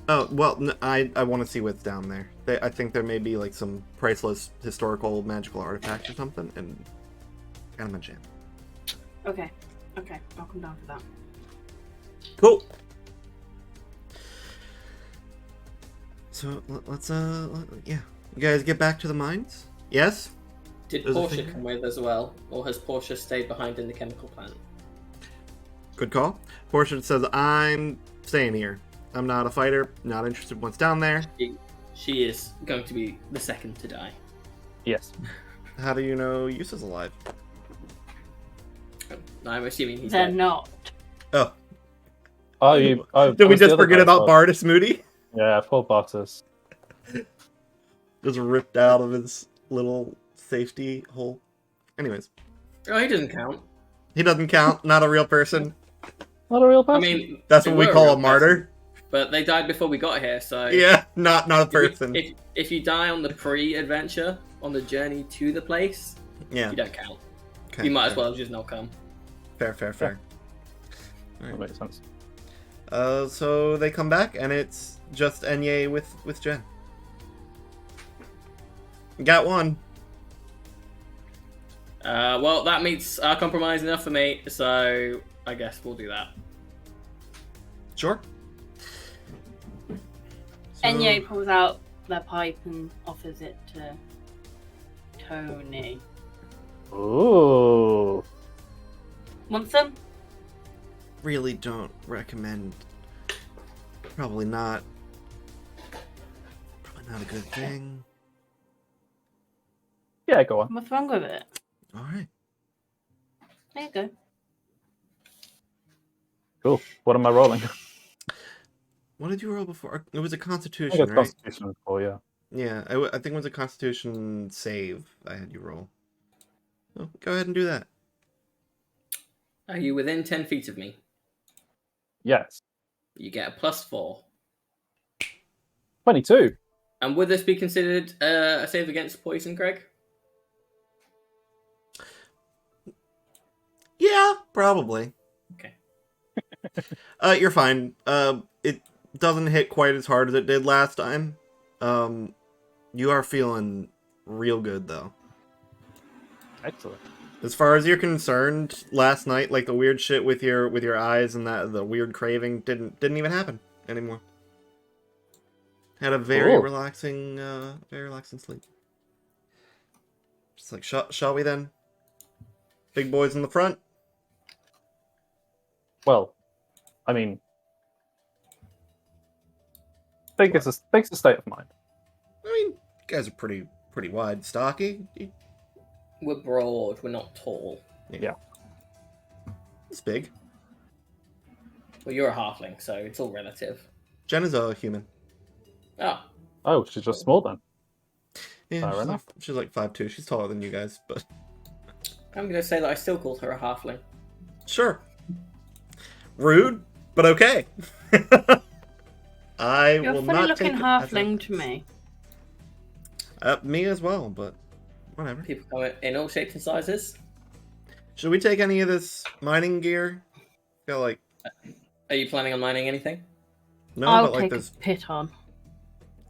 Oh, well, I want to see what's down there. I think there may be, like, some priceless historical magical artifacts or something, and I'm a jam. Okay, I'll come down for that. Cool! So, let's, yeah. You guys get back to the mines? Yes? Did Portia come with as well, or has Portia stayed behind in the chemical plant? Good call. Portia says, I'm staying here. I'm not a fighter, not interested in what's down there. She is going to be the second to die. Yes. How do you know Yus is alive? I'm assuming he's They're dead. not. Oh. Did we just forget about Bartus Moody? Yeah, poor Bartus. Just ripped out of his little safety hole. Anyways. Oh, he doesn't count. He doesn't count, not a real person. Not a real person? I mean, that's what we call a martyr. But they died before we got here, so... Yeah, not a person. If you die on the pre-adventure, on the journey to the place, yeah, you don't count. Okay, you might as well just not come. Fair. Yeah. Right. That makes sense. So they come back, and it's just Enye with Jen. Got one. Well, that meets our compromise enough for me, so I guess we'll do that. Sure. Enye pulls out their pipe and offers it to Tony. Ooh. Want some? Really don't recommend. Probably not a good thing. Yeah, go on. What's wrong with it? Alright. There you go. Cool. What am I rolling? What did you roll before? It was a I think Constitution, it's right? Constitution 4, yeah. Yeah, I think it was a Constitution save I had you roll. Oh, go ahead and do that. Are you within 10 feet of me? Yes. You get a +4. 22. And would this be considered a save against poison, Greg? Yeah, probably. Okay. You're fine. It doesn't hit quite as hard as it did last time. You are feeling real good though. Excellent. As far as you're concerned, last night, like the weird shit with your eyes and that the weird craving didn't even happen anymore. Had a very Cool. relaxing sleep. Just like, shall we then? Big boys in the front. Well, I mean, think it's a state of mind. I mean, you guys are pretty wide, stocky. We're broad, we're not tall. Yeah. It's big. Well, you're a halfling, so it's all relative. Jen is a human. Oh, Oh, she's just small then. Yeah, Fair she's like, enough. she's like 5'2". She's taller than you guys, but I'm going to say that I still called her a halfling. sure. Rude, but okay. I You're will a not funny-looking take halfling to me. Me as well, but whatever. People come in all shapes and sizes. Should we take any of this mining gear? Got like Are you planning on mining anything? no, I'll but like take a piton.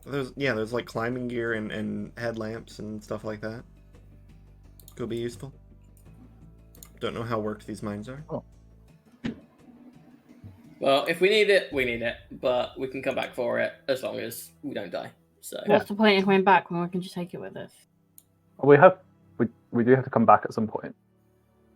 there's like climbing gear and headlamps and stuff like that. Could be useful. Don't know how worked these mines are. Well, if we need it, we need it. But we can come back for it as long as we don't die. So What's the point in coming back when we can just take it with us? We do have to come back at some point.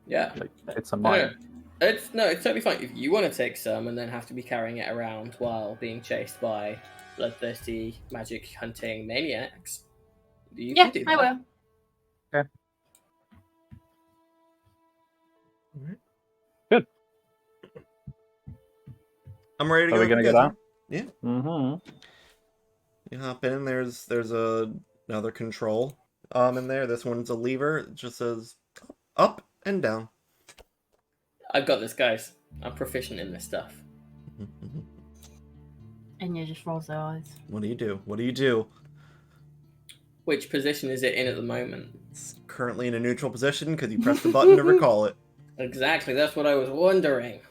yeah. Like, it's a No, mine. it's totally fine if you want to take some and then have to be carrying it around while being chased by bloodthirsty magic hunting maniacs. You Yeah, can do I that. will. Good. I'm ready to Are go. we gonna if you go guys down? are. Yeah. Mm-hmm. You hop in. There's another control in there. This one's a lever. It just says up and down. I've got this, guys. I'm proficient in this stuff. And you just rolls their eyes. What do you do? What do you do? Which position is it in at the moment? It's currently in a neutral position because you pressed the button to recall it. Exactly, that's what I was wondering.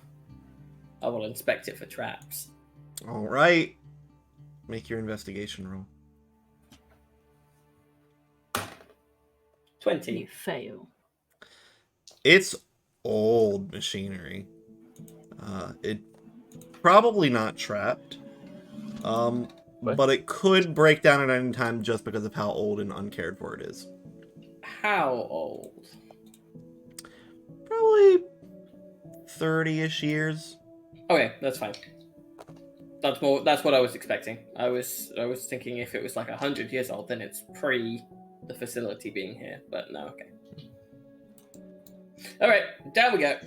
I will inspect it for traps. All right. Make your investigation roll. 20. You fail. It's old machinery. It probably not trapped. But it could break down at any time just because of how old and uncared for it is. How old? Probably 30-ish years. Okay, that's fine. That's what I was expecting. I was thinking if it was like 100 years old, then it's pre the facility being here. But no, okay. All right, down we go.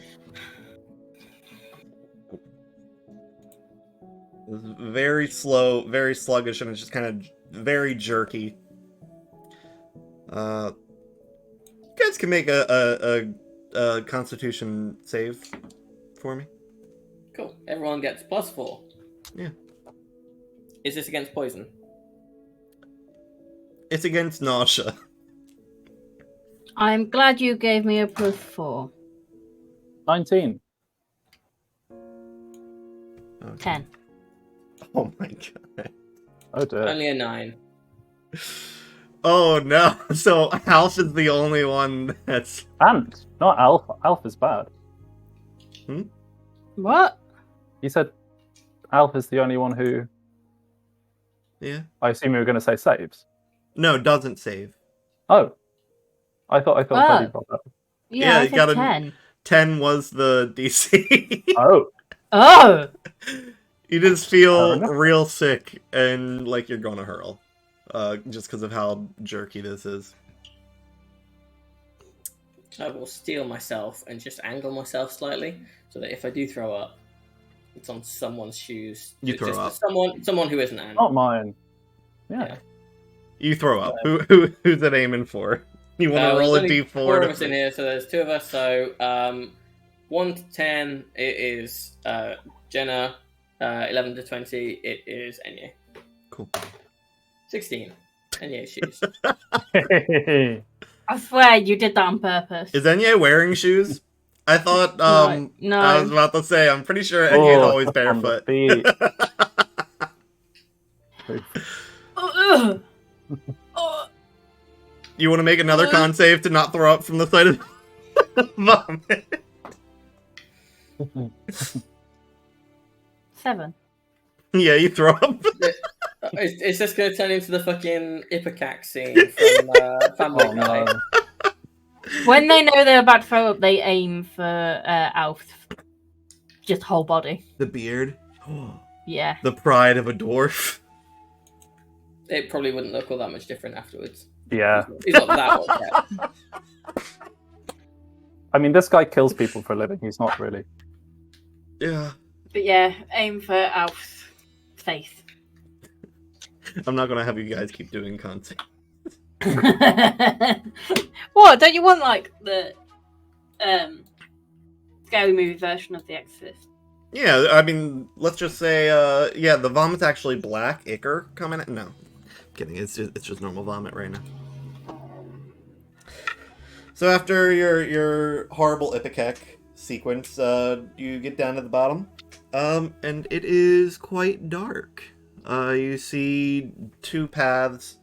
It's very slow, very sluggish, and it's just kind of very jerky. You guys can make a Constitution save for me. Cool. Everyone gets +4. Yeah. Is this against poison? It's against nausea. I'm glad you gave me a +4. 19. Okay. 10. Oh my god. Oh dear. Only a 9. Oh no. So House is the only one that's And not Alf. Alf is bad. What? You said Alf is the only one who. yeah. I assume you were going to say saves. No, doesn't save. Oh, I thought Teddy Oh. brought that. Yeah, I you said got 10. 10 was the DC. Oh, Oh! You just Fair feel enough. real sick and like you're gonna hurl. Just because of how jerky this is. I will steel myself and just angle myself slightly so that if I do throw up, It's on someone's shoes. You throw up. Someone who isn't Anne. Not mine. Yeah. Yeah. You throw up. Who's it aiming for? You want to roll a there's only d4? Four of us in here, so there's two of us. So 1 to 10, it is Jenna. 11 to 20, it is Enye. Cool. 16, Enye shoes. I swear you did that on purpose. Is Enye wearing shoes? I thought. No. I was about to say. I'm pretty sure Enye is always Up on the barefoot. feet. You want to make another con save to not throw up from the sight of vomit? 7. Yeah, you throw up. It's just going to turn into the fucking Ipecac scene from Family Oh Guy. no. When they know they're about to throw up, they aim for Alf. Just whole body. The beard. Yeah. The pride of a dwarf. It probably wouldn't look all that much different afterwards. Yeah. He's not that well kept. I mean, this guy kills people for a living. He's not really. Yeah. But yeah, aim for Alf's face. I'm not gonna have you guys keep doing con saves. What? Don't you want like the scary movie version of The Exorcist? Yeah, I mean, let's just say, yeah, the vomit's actually black ichor coming out. No, I'm kidding. It's just normal vomit right now. So after your horrible Ipecac sequence, you get down to the bottom, and it is quite dark. You see two paths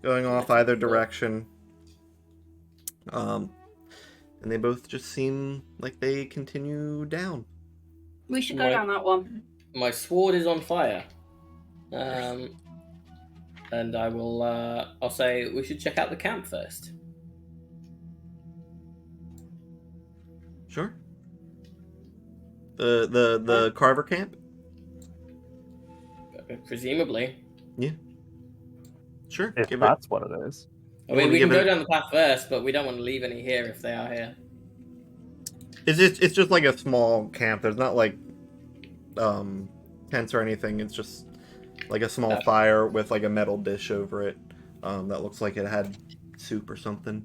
going off either direction, and they both just seem like they continue down. We should go down that one. My sword is on fire. And I will, I'll say we should check out the camp first. Sure. The Carver camp? Presumably. Sure. If give that's what it is. I mean, wanna we can give go it- down the path first, but we don't want to leave any here if they are here. It's just like a small camp. There's not like tents or anything. It's just like a small fire with like a metal dish over it that looks like it had soup or something.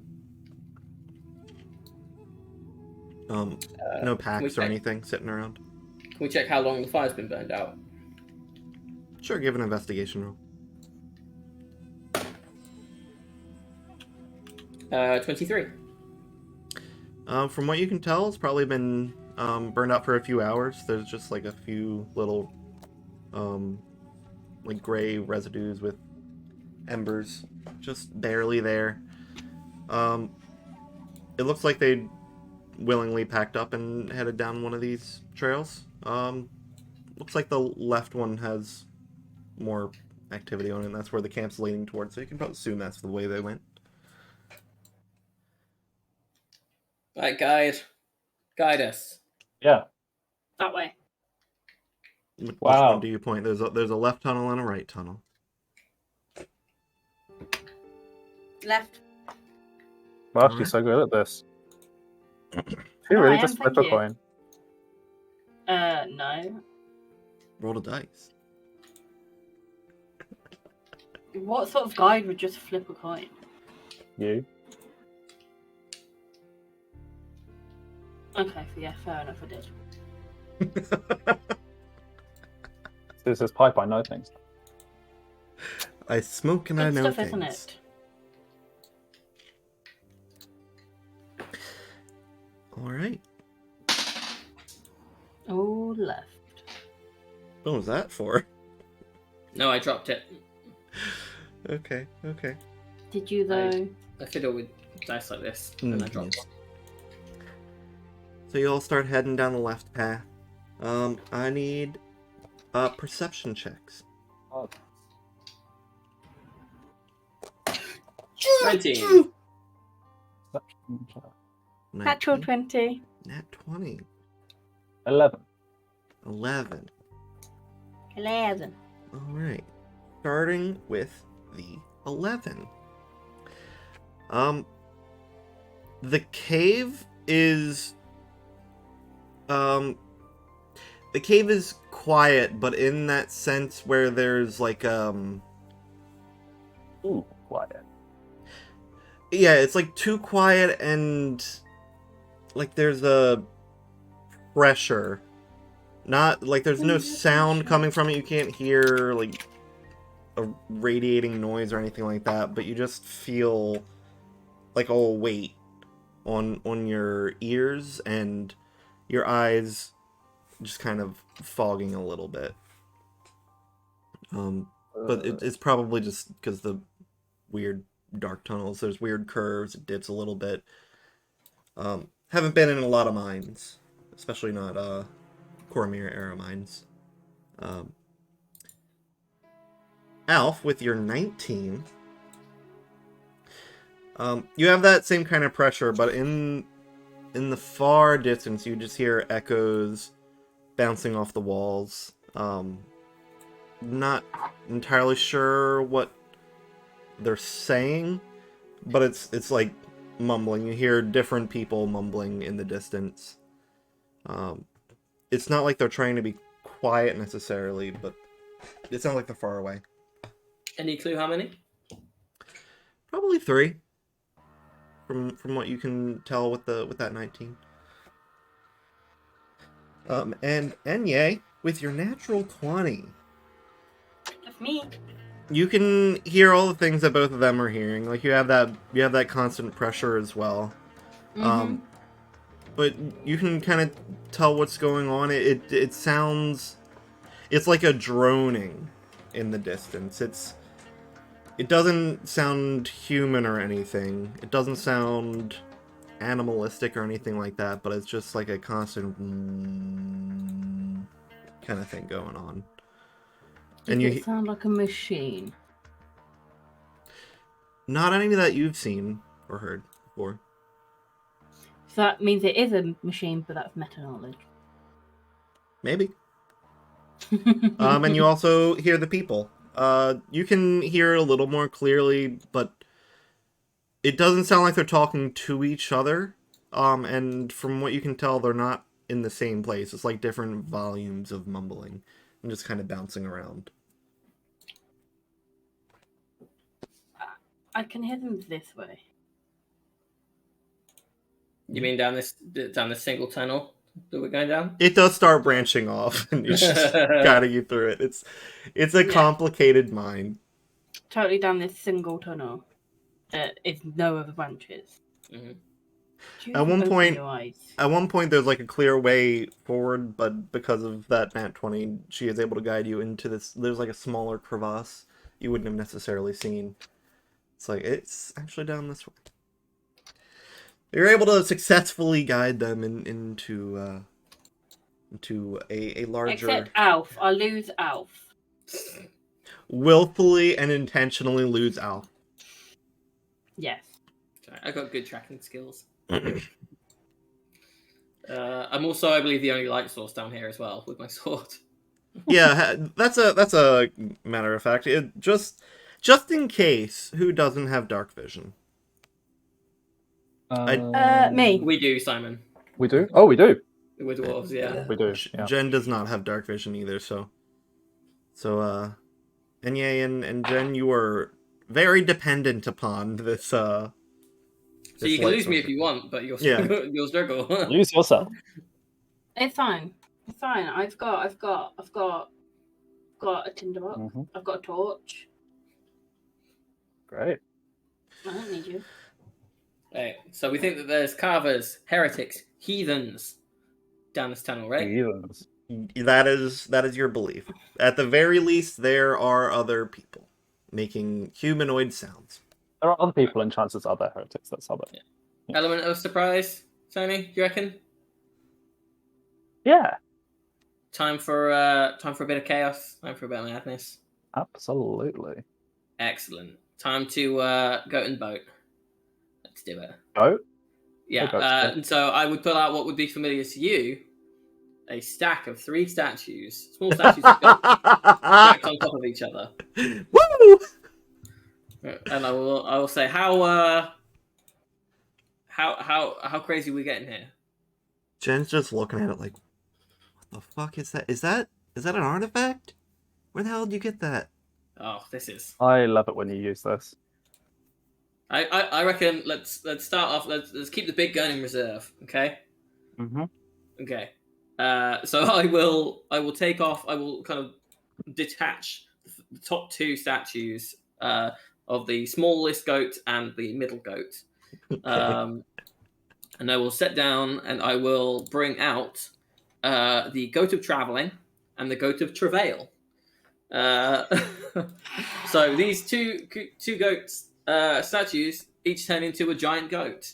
No packs or anything sitting around. Can we check how long the fire's been burned out? Sure, give an investigation roll. 23. From what you can tell, it's probably been burned out for a few hours. There's just like a few little like gray residues with embers just barely there. It looks like they willingly packed up and headed down one of these trails. Looks like the left one has more activity on it, and that's where the camp's leaning towards, so you can probably assume that's the way they went. Right, guide us. Yeah. That way. Which Wow. one do you point? There's a left tunnel and a right tunnel. Left. Gosh, you're so good at this. You Oh, really I just am, flip thank a you. coin. No. Roll a dice. What sort of guide would just flip a coin? You. Okay, yeah, fair enough, I did. This is pipe. I know things. I smoke and I Good know stuff, isn't things. it? All right. Oh, left. What was that for? No, I dropped it. Okay. Did you though? I fiddle with dice like this, and I Mm, dropped yes. one. So you all start heading down the left path. I need perception checks. 20. Natural 19, 20. Nat 20. 11. 11. 11. All right. Starting with the 11. The cave is quiet, but in that sense where there's like Ooh, quiet. yeah, it's like too quiet and like there's a pressure. Not like there's no sound coming from it. You can't hear like a radiating noise or anything like that, but you just feel like a weight on your ears and your eyes just kind of fogging a little bit. But it's probably just because the weird dark tunnels. There's weird curves. It dips a little bit. Haven't been in a lot of mines, especially not Cormir era mines. Alf, with your 19, you have that same kind of pressure, but in the far distance, you just hear echoes bouncing off the walls. Not entirely sure what they're saying, but it's like mumbling. You hear different people mumbling in the distance. It's not like they're trying to be quiet necessarily, but it sounds like they're far away. Any clue how many? Probably 3. From what you can tell with that 19. And Enye, with your natural 20. That's me. You can hear all the things that both of them are hearing. Like you have that constant pressure as well. But you can kind of tell what's going on. It sounds, it's like a droning in the distance. It doesn't sound human or anything. It doesn't sound animalistic or anything like that, but it's just like a constant kind of thing going on. Does it sound like a machine? Not any that you've seen or heard before. So that means it is a machine, but that's meta knowledge. Maybe. And you also hear the people. You can hear a little more clearly, but it doesn't sound like they're talking to each other. And from what you can tell, they're not in the same place. It's like different volumes of mumbling and just kind of bouncing around. I can hear them this way. You mean down this single tunnel that we're going down? It does start branching off, and it's just guiding you through it. It's a complicated mine. Totally down this single tunnel. It's no other branches. Mm-hmm. At one point, there's like a clear way forward, but because of that nat 20, she is able to guide you into this. There's like a smaller crevasse you wouldn't have necessarily seen. It's like it's actually down this way. You're able to successfully guide them into a larger. Except Alf, I lose Alf. Willfully and intentionally lose Alf. Yes. I got good tracking skills. I'm also, I believe, the only light source down here as well with my sword. Yeah, that's a matter of fact. Just in case, who doesn't have dark vision? Me. We do, Simon. We do? Oh, we do. We're dwarves, yeah. We do. Yeah. Jen does not have dark vision either, so Enye and Jen, you are very dependent upon this. So you can lose me if you want, but you'll struggle. Lose yourself. It's fine. It's fine. I've got a tinderbox. Mm-hmm. I've got a torch. Great. I don't need you. Right. So we think that there's carvers, heretics, heathens down this tunnel, right? Heathens. That is your belief. At the very least, there are other people making humanoid sounds. There are other people, and chances are they're heretics. That's how they. Yeah. Element of surprise, Tony. Do you reckon? Yeah. Time for a bit of chaos. Time for a bit of madness. Absolutely. Excellent. Time to goat and boat. Let's do it. Goat? Yeah. And so I would pull out what would be familiar to you: a stack of 3 statues, small statues of goats, stacked on top of each other. Woo! And I will say how crazy are we getting here? Jen's just looking at it like, what the fuck is that? Is that Is that an artifact? Where the hell did you get that? Oh, this is. I love it when you use this. I reckon let's start off. Let's keep the big gun in reserve. Okay. Mm-hmm. Okay. So I will take off. I will kind of detach the top two statues of the smallest goat and the middle goat. Okay. And I will sit down and I will bring out the goat of traveling and the goat of travail. So these two goats statues each turn into a giant goat.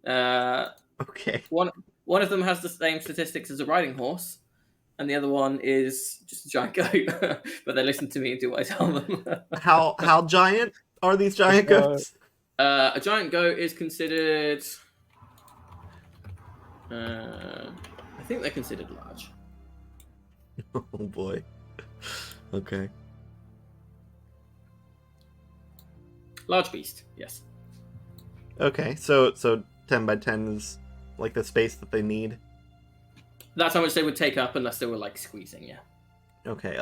Okay. One of them has the same statistics as a riding horse, and the other one is just a giant goat. But they listen to me and do what I tell them. How giant are these giant goats? A giant goat is considered. I think they're considered large. Oh boy. Okay. Large beast, yes. Okay. So 10 by 10 is like the space that they need. That's how much they would take up unless they were like squeezing, yeah. Okay.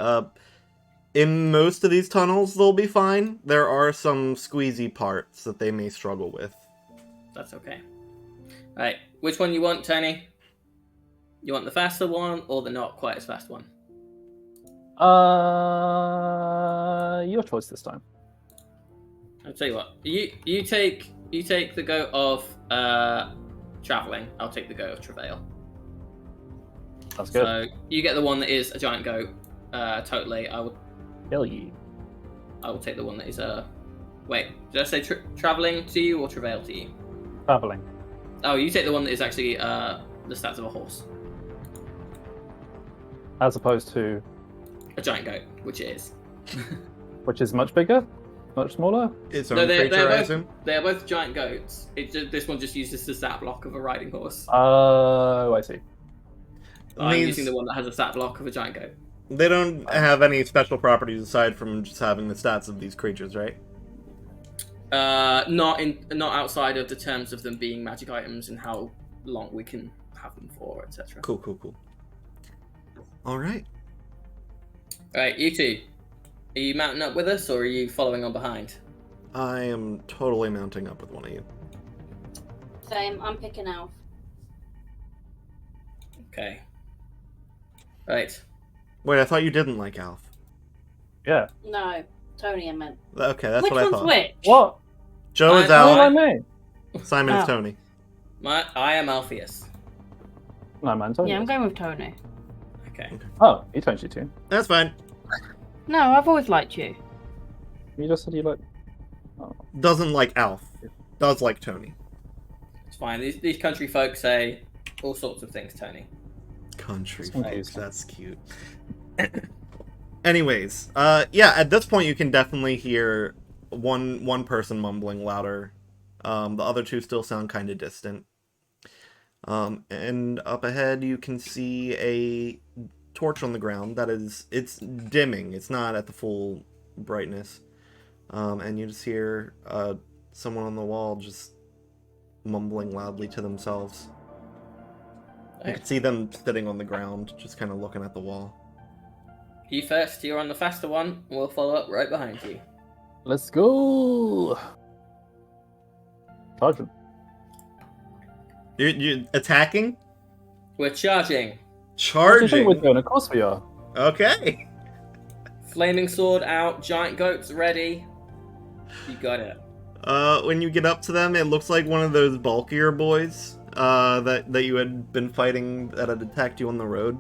In most of these tunnels, they'll be fine. There are some squeezy parts that they may struggle with. That's okay. Alright, which one you want, Tony? You want the faster one or the not quite as fast one? Your choice this time. I'll tell you what. You take the goat of traveling. I'll take the goat of travail. That's good. So you get the one that is a giant goat. Totally. I will take the one that is Wait, did I say traveling to you or travail to you? Traveling. Oh, you take the one that is actually the stats of a horse. As opposed to, A giant goat, which it is. which is much bigger, much smaller. Its No, own they're creature, I both- assume? They are both giant goats. This one just uses the stat block of a riding horse. Oh, I see. I'm These- using the one that has a stat block of a giant goat. They don't have any special properties aside from just having the stats of these creatures, right? Not outside of the terms of them being magic items and how long we can have them for, etc. Cool. Alright. Alright, you two. Are you mounting up with us or are you following on behind? I am totally mounting up with one of you. Same. I'm picking Alf. Okay. Right. Wait, I thought you didn't like Alf. Yeah. No, Tony, I meant. Okay, that's Which what I one's thot. which? What? Joe is I- What did I Alf, mean? Simon is Oh. Tony. I am Alpheus. No, man. Tony Yeah, I'm is. going with Tony. Okay. Oh, he changed you too. That's fine. No, I've always liked you. You just said you like. Doesn't like Alf. Does like Tony. It's fine. These country folk say all sorts of things, Tony. Country It's folks, confusing. that's cute. Anyways, yeah, at this point you can definitely hear one person mumbling louder. The other two still sound kind of distant. And up ahead you can see a torch on the ground it's dimming. It's not at the full brightness. And you just hear someone on the wall just mumbling loudly to themselves. You can see them sitting on the ground, just kind of looking at the wall. You first. You're on the faster one. We'll follow up right behind you. Let's go. Sergeant. You attacking? We're charging. What do you think we're Charging? doing? Of course we are. Okay. Flaming sword out. Giant goats ready. You got it. When you get up to them, it looks like one of those bulkier boys that you had been fighting that had attacked you on the road.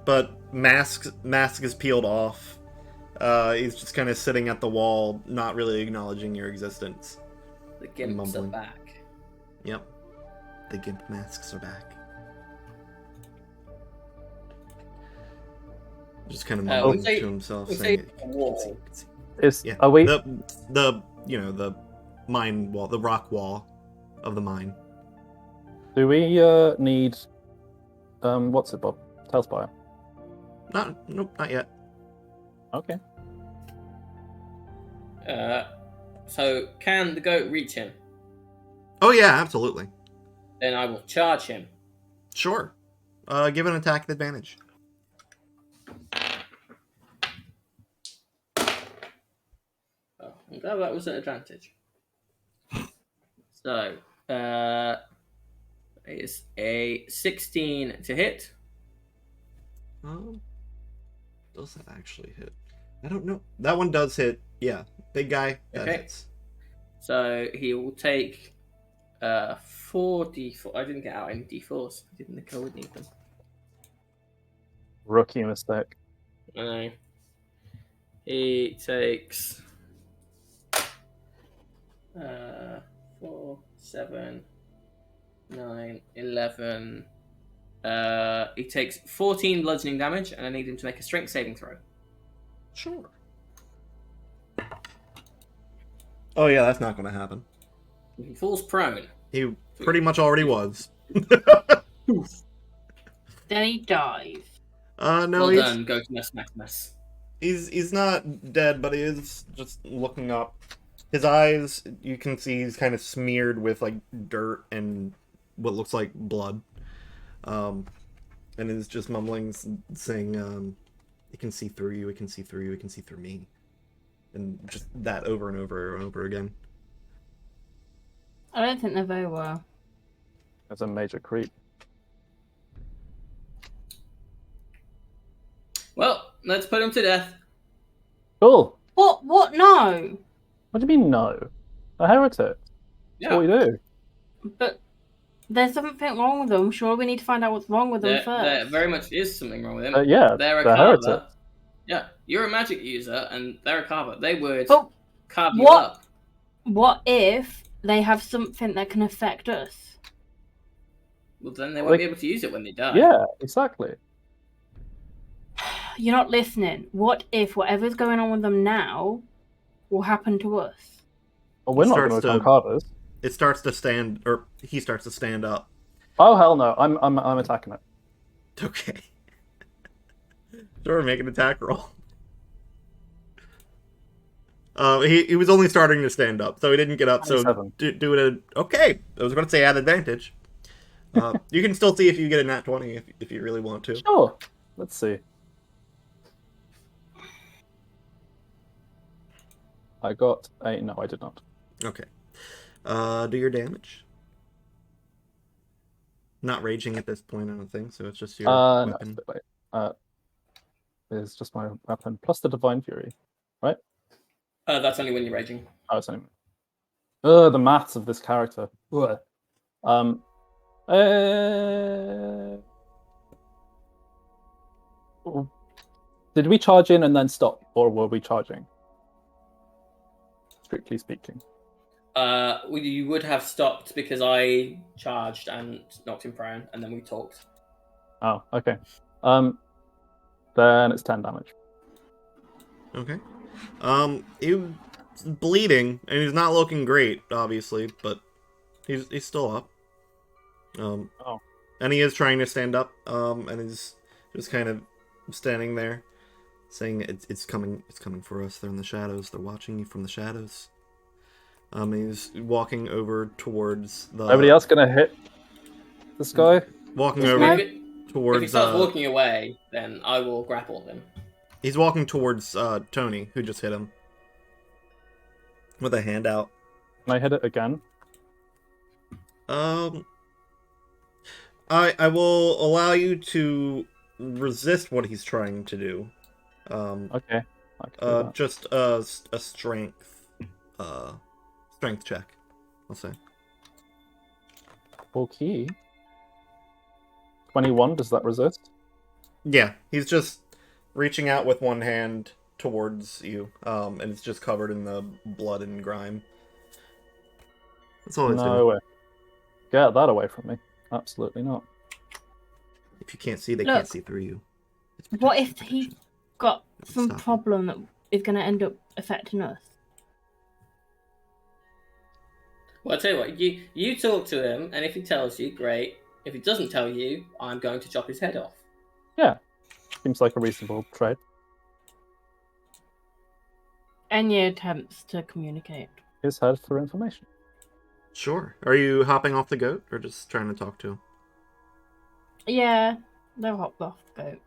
But mask is peeled off. He's just kind of sitting at the wall, not really acknowledging your existence. The gimps are Mumbling. back. Yep. The gimp masks are back. Just kind of we mumbling say- to himself, we saying, say "You can wall. see, you can see." Is Yeah. are we? The the mine wall, the rock wall of the mine. Do we need? What's it, Bob? Tailspire. Nope, not yet. Okay. So can the goat reach him? Oh yeah, absolutely. Then I will charge him. Sure. Give an attack advantage. That was an advantage. So, it's a 16 to hit. Does that actually hit? I don't know. That one does hit. Yeah, big guy. That Okay. hits. So he will take 4d4. I didn't get out any d4s. I didn't think I would need them. Rookie mistake. I know. He takes 4, 7, 9, 11. He takes 14 bludgeoning damage, and I need him to make a strength saving throw. Sure. Oh yeah, that's not going to happen. He falls prone. He pretty much already was. Then he dies. No, Well he's done, go to mess. he's not dead, but he is just looking up. His eyes, you can see, he's kind of smeared with like dirt and what looks like blood. And is just mumbling, saying, "It can see through you. It can see through you. It can see through me," and just that over and over and over again. I don't think they're very well. That's a major creep. Well, let's put him to death. Cool. What? What? No. What do you mean no? A heretic. That's what we do. But there's something wrong with them. Sure, we need to find out what's wrong with them There first. very much is something wrong with him. Yeah, They're a they're carver. heretics. Yeah, you're a magic user, and they're a carver. They would But carve you what- up. What if they have something that can affect us? Well, then they won't be able to use it when they die. Yeah, exactly. You're not listening. What if whatever's going on with them now will happen to us? Well, we're not going to Starts become to- carvers. It starts to stand, or he starts to stand up. Oh hell no! I'm attacking it. Okay. Sure, make an attack roll. He was only starting to stand up, so he didn't get up. So 27. do it. Okay, I was going to say add advantage. You can still see if you get a nat 20 if you really want to. Sure. Let's see. I got a no. I did not. Okay. Do your damage. Not raging at this point, I don't think. So it's just your No. weapon. Wait. It's just my weapon plus the divine fury, right? That's only when you're raging. Oh, it's only. The maths of this character. Ugh. Did we charge in and then stop, or were we charging? Strictly speaking. You would have stopped because I charged and knocked him prone, and then we talked. Oh, okay. Then it's 10 damage. Okay. He was bleeding, and he's not looking great, obviously, but he's still up. Oh. And he is trying to stand up, and he's just kind of standing there, saying, it's coming for us. They're in the shadows. They're watching you from the shadows. He's walking over towards the... Nobody else gonna hit this guy? Walking If over he towards... starts walking away, then I will grapple him. He's walking towards Tony, who just hit him. With a hand out. Can I hit it again? I will allow you to resist what he's trying to do. Okay. I can do that. Just a strength check, I'll say. Okay. 21, does that resist? Yeah, he's just reaching out with one hand towards you, and it's just covered in the blood and grime. That's all he's No doing. way. Get that away from me. Absolutely not. If you can't see, they Look. can't see through you. It's What protection, if he protection. got some Stop it. problem that is going to end up affecting us? Well, I'll tell you what, you talk to him, and if he tells you, great. If he doesn't tell you, I'm going to chop his head off. Yeah. Seems like a reasonable trade. Any attempts to communicate? His head for information. Sure. Are you hopping off the goat, or just trying to talk to him? Yeah, they'll hop off the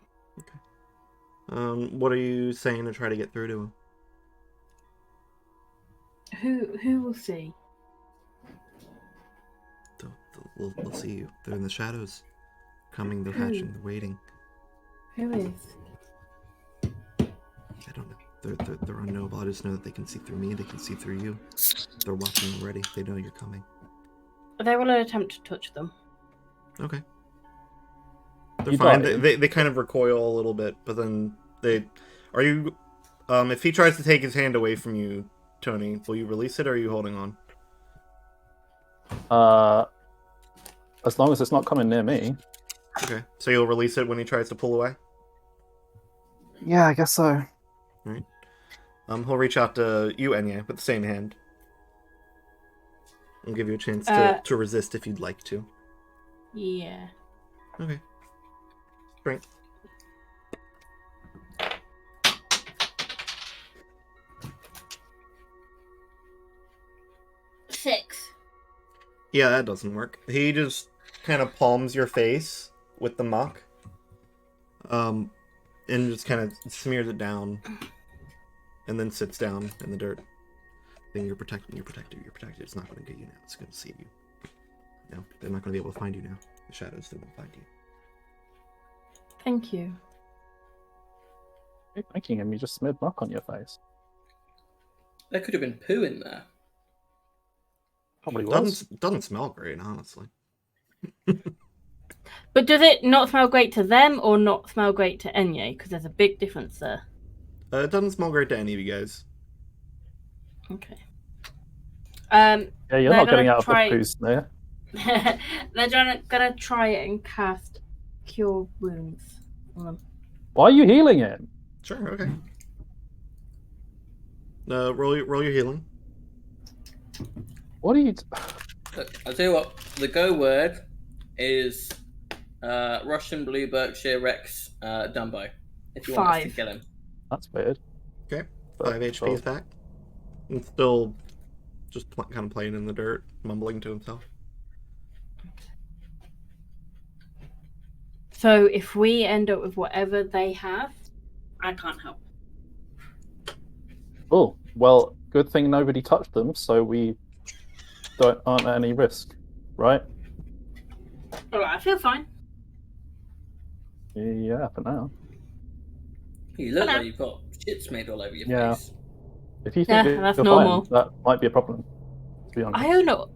goat. What are you saying to try to get through to him? Who will see? We'll see you. They're in the shadows. Coming, they're Who? hatching, they're waiting. Who is? I don't know. They're unknowable. I just know that they can see through me, they can see through you. They're watching already. They know you're coming. They will attempt to touch them. Okay. They're You fine. died. They kind of recoil a little bit, but then they... Are you... if he tries to take his hand away from you, Tony, will you release it or are you holding on? As long as it's not coming near me. Okay. So you'll release it when he tries to pull away? Yeah, I guess so. Alright. He'll reach out to you, Enya, with the same hand. I'll give you a chance to resist if you'd like to. Yeah. Okay. Strength. Six. Yeah, that doesn't work. He just kind of palms your face with the muck. And just kind of smears it down. And then sits down in the dirt. Then you're protected. It's not going to get you now. It's going to save you. No, they're not going to be able to find you now. The shadows, they won't find you. Thank you. You're thanking him, you just smeared muck on your face. There could have been poo in there. Probably was. Doesn't smell great, honestly. But does it not smell great to them or not smell great to Enya? Because there's a big difference there. It doesn't smell great to any of you guys. Okay. Yeah, you're they're not getting gonna out of try- the poo smear. They're gonna try and cast Cure Wounds on them. Why are you healing him? Sure, okay. Roll your healing. What are you... Look, I'll tell you what. The go word is Russian Blue Berkshire Rex Dumbo. If you want us to 5. kill him. That's weird. Okay. But- 5 HP is back. And still just kind of playing in the dirt, mumbling to himself. So if we end up with whatever they have, I can't help. Oh, well, good thing nobody touched them, so we aren't at any risk, right? Alright, I feel fine. Yeah, for now. You look Hello. like you've got shit smeared all over your Yeah. face. If you Yeah, think that's you're normal. fine, that might be a problem, to be honest. I don't know.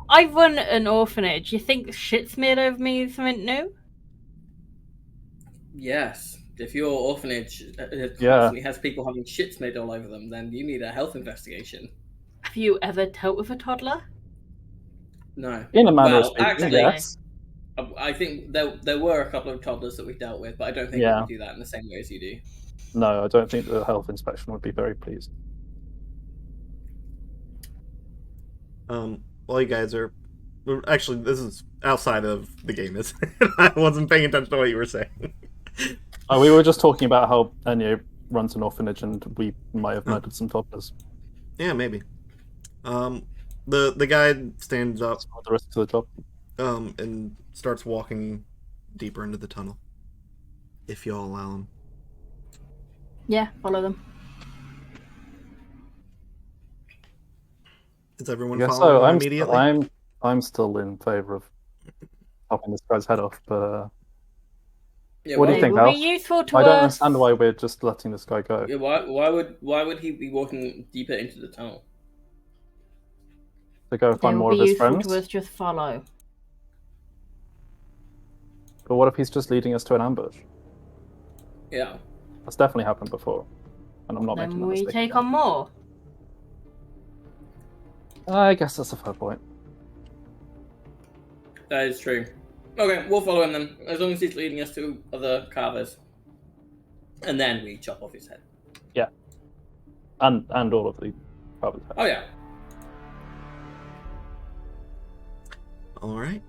I run an orphanage. You think shit smeared over me is something new? Yes. If your orphanage Yeah. constantly has people having shit smeared all over them, then you need a health investigation. Have you ever dealt with a toddler? No. In a manner of Well, speaking, actually, yes. I think there were a couple of toddlers that we dealt with, but I don't think Yeah. we do that in the same way as you do. No, I don't think the health inspection would be very pleased. While you guys are... Actually, this is outside of the game, isn't it? I wasn't paying attention to what you were saying. We were just talking about how Enya runs an orphanage and we might have Oh. murdered some toddlers. Yeah, maybe. The guy stands up, That's not the risk to the job. and starts walking deeper into the tunnel. If y'all allow him. Yeah, follow them. Is everyone Yeah, following so him immediately? I'm still in favor of chopping this guy's head off, but Yeah, What do you They think, will be Alf? useful to I us. don't understand why we're just letting this guy go. Yeah, why would he be walking deeper into the tunnel? To go They find will more be of his useful friends? to us. Just follow. But what if he's just leading us to an ambush? Yeah. That's definitely happened before. And I'm not making Then that we mistake take again. on more. I guess that's a fair point. That is true. Okay, we'll follow him then, as long as he's leading us to other carvers. And then we chop off his head. And all of the problems. Oh yeah. All right.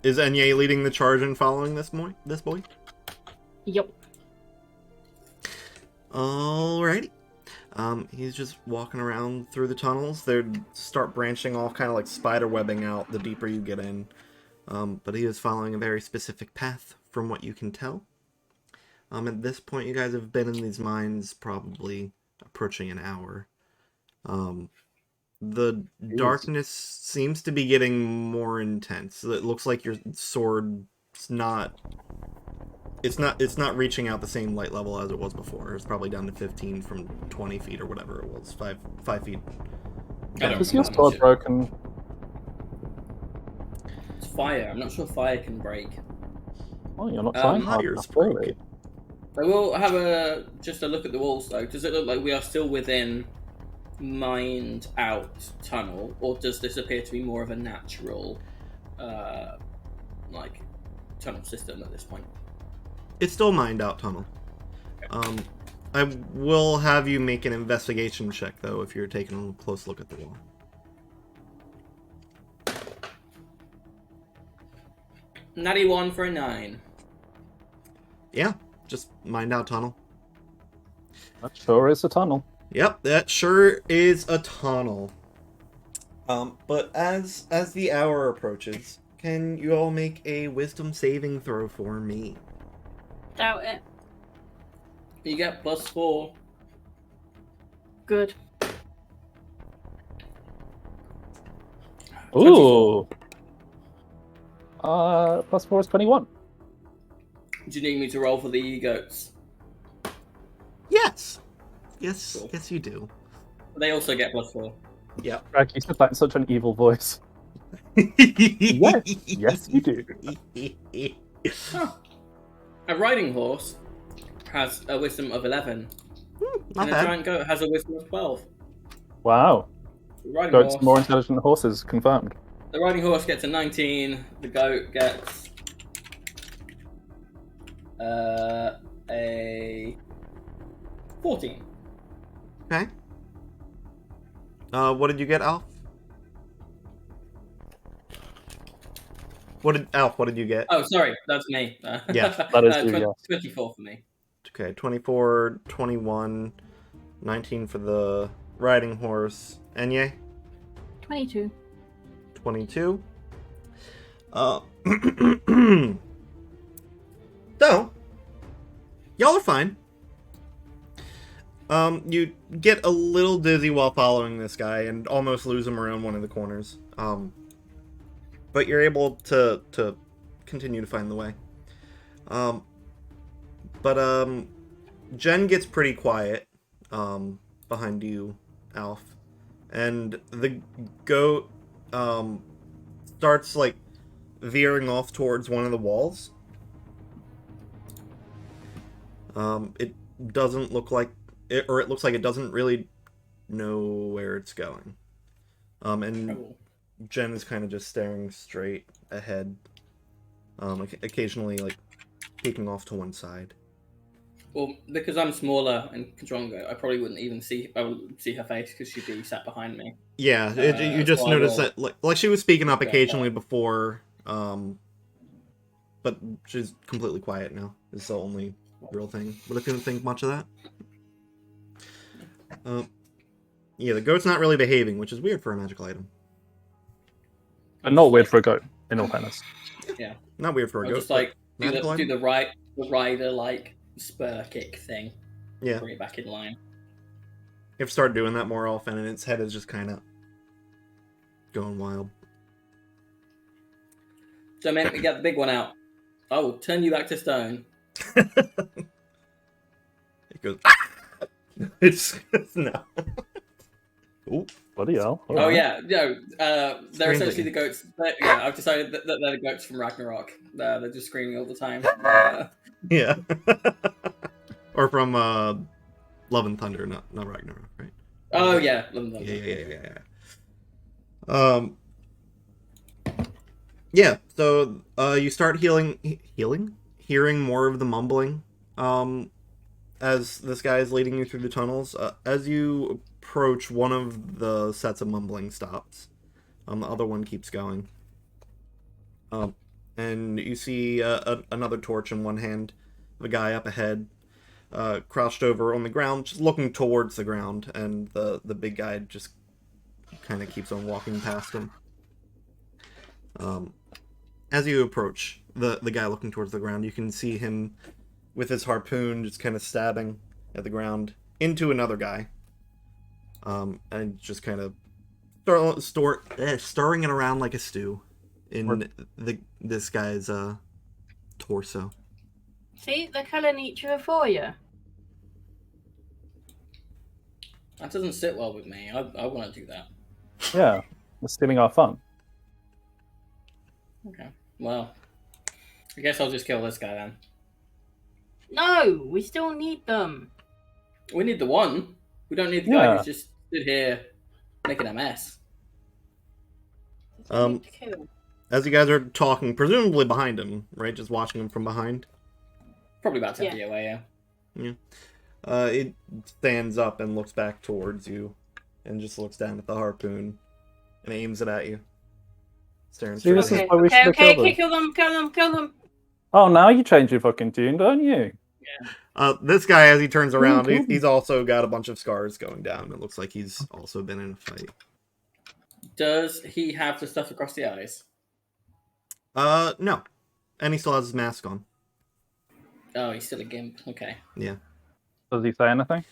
Is Enya leading the charge and following this boy? Yep. Alrighty. He's just walking around through the tunnels. They start branching off, kind of like spider webbing out the deeper you get in. But he is following a very specific path, from what you can tell. At this point, you guys have been in these mines probably approaching an hour. The darkness seems to be getting more intense. It looks like your sword's not. It's not reaching out the same light level as it was before. It's probably down to 15 from 20 feet or whatever it was. 5 feet. I don't Is your remember sword shit. broken? It's fire. I'm not sure fire can break. Oh, you're not trying hard Fire's enough, really. I will have just a look at the walls though. Does it look like we are still within mined out tunnel, or does this appear to be more of a natural like tunnel system at this point? It's still mined out tunnel. I will have you make an investigation check though if you're taking a close look at the wall. Natty 1 for a 9. Yeah, just mined out tunnel. That sure is a tunnel. Yep, that sure is a tunnel. But as the hour approaches, can you all make a wisdom saving throw for me? Doubt it. You get +4. Good. Ooh. +4 is 21. Do you need me to roll for the goats? Yes. Yes, Cool. yes you do. They also get +4. Yep. Greg, you said that in such an evil voice. Yes, yes you do. Huh. A riding horse has a wisdom of 11, Not and a bad. giant goat has a wisdom of 12. Wow. The riding Goats horse, more intelligent than horses, confirmed. the riding horse gets a 19. The goat gets a 14. Okay. What did you get, Alf? What did you get? Oh, sorry, that's me. Yeah, that is you, yes. 24 for me. Okay, 24, 21, 19 for the riding horse. Enye? 22. 22. So, y'all are fine. You get a little dizzy while following this guy and almost lose him around one of the corners. But you're able to continue to find the way. But Jen gets pretty quiet behind you, Alf. And the goat starts like veering off towards one of the walls. It doesn't look like it, or it looks like it doesn't really know where it's going. And Trouble. Jen is kind of just staring straight ahead, occasionally like peeking off to one side. Well, because I'm smaller and controlling goat, I probably wouldn't even see. I would see her face because she'd be sat behind me. Yeah, you just so I noticed will- that like she was speaking up Okay, occasionally before, but she's completely quiet now. Is the only real thing. But I couldn't think much of that. Yeah, the goat's not really behaving, which is weird for a magical item. And not weird for a goat, in all fairness. Not weird for a I'll goat. just like but do magical the item? rider like spur kick thing. Yeah, Bring it back in line. you have to start doing that more often, and its head is just kind of going wild. So make me get the big one out. I will turn you back to stone. It goes. It's no. Ooh. Bloody hell. Oh Alright. yeah, no. They're Screaming. essentially the goats. Yeah, I've decided that they're the goats from Ragnarok. They're just screaming all the time. Yeah. Or from Love and Thunder, not Ragnarok, right? Oh yeah, love them. Yeah. Yeah. So you start hearing more of the mumbling. As this guy is leading you through the tunnels. As you approach, one of the sets of mumbling stops. The other one keeps going. And you see another torch in one hand, the guy up ahead, crouched over on the ground, just looking towards the ground, and the big guy just kind of keeps on walking past him. As you approach the guy looking towards the ground, you can see him with his harpoon just kind of stabbing at the ground into another guy. and just kind of stirring it around like a stew in this guy's torso. See, they're killing each other for you. That doesn't sit well with me. I want to do that. Yeah, they're stealing our fun. Okay. Well, I guess I'll just kill this guy then. No, we still need them. We need the one. We don't need the guy who's just stood here making a mess. Need to kill. As you guys are talking, presumably behind him, right? Just watching him from behind. Probably about 10 feet away, yeah. It stands up and looks back towards you, and just looks down at the harpoon, and aims it at you. Staring straight this at is you. why we should Okay, kill them. kill them. Oh, now you change your fucking tune, don't you? This guy, as he turns around, he's also got a bunch of scars going down. It looks like he's also been in a fight. Does he have the stuff across the eyes? No. And he still has his mask on. Oh, he's still a gimp. Okay. Yeah. Does he say anything?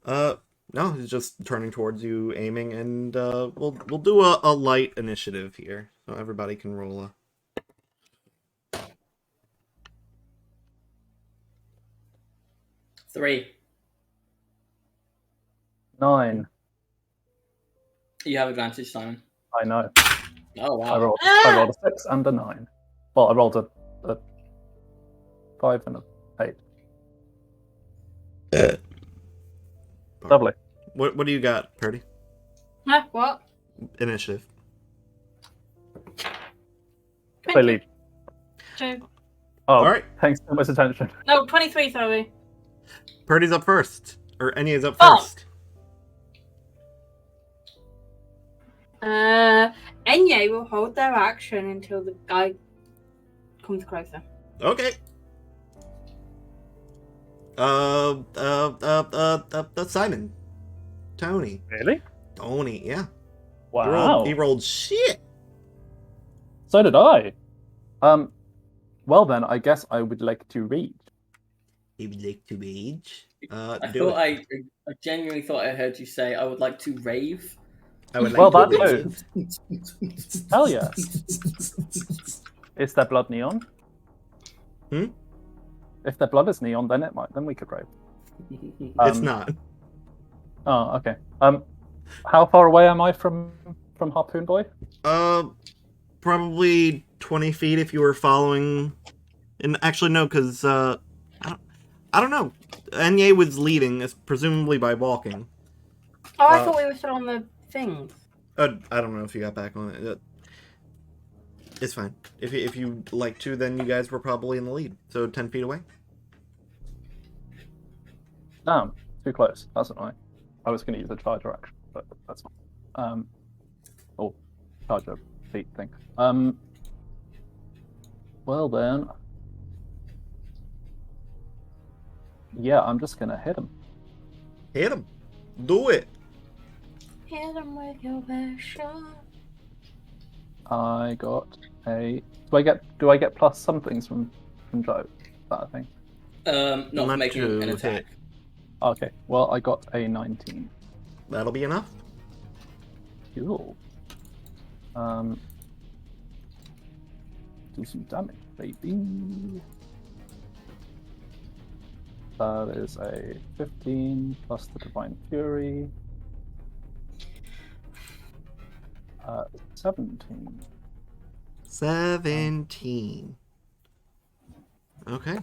No, he's just turning towards you, aiming, and we'll do a light initiative here, so everybody can roll a. Three. 9. You have advantage, Simon. I know. Oh, wow. I rolled a 6 and a 9. Well, I rolled a 5 and a 8. Lovely. What do you got, Purdy? Huh? What? Initiative. Clearly. 2. Oh, All right. thanks so much attention. No, 23, sorry. Purdy's up first. Or Enya's up Fuck. first. Enya will hold their action until the guy comes closer. Okay. Simon. Tony. Really? Tony, yeah. Wow. He rolled shit. So did I. Well then, I guess I would like to read. He would like to rage. I genuinely thought I heard you say I would like to rave. I would Well, like that to too. Hell yeah. Is their blood neon? If their blood is neon, then we could rave. It's not. Oh, okay. How far away am I from Harpoon Boy? Probably 20 feet if you were following. And actually, no, because I don't know. Enya was leading, presumably by walking. Oh, I thought we were still on the things. I don't know if you got back on it. It's fine. If you like to, then you guys were probably in the lead. So 10 feet away. Damn, too close. That's annoying. I was going to use the charger action, but that's fine. Or charger feet thing. Well then. Yeah, I'm just going to hit him. Hit him. Do it. Hit him with your best shot. I got a. Do I get plus somethings from Joe? Is that a thing? Not for making an to attack. hit. Okay. Well, I got a 19. That'll be enough. Cool. Do some damage, baby. That is a 15 plus the Divine Fury. 17. 17. Okay.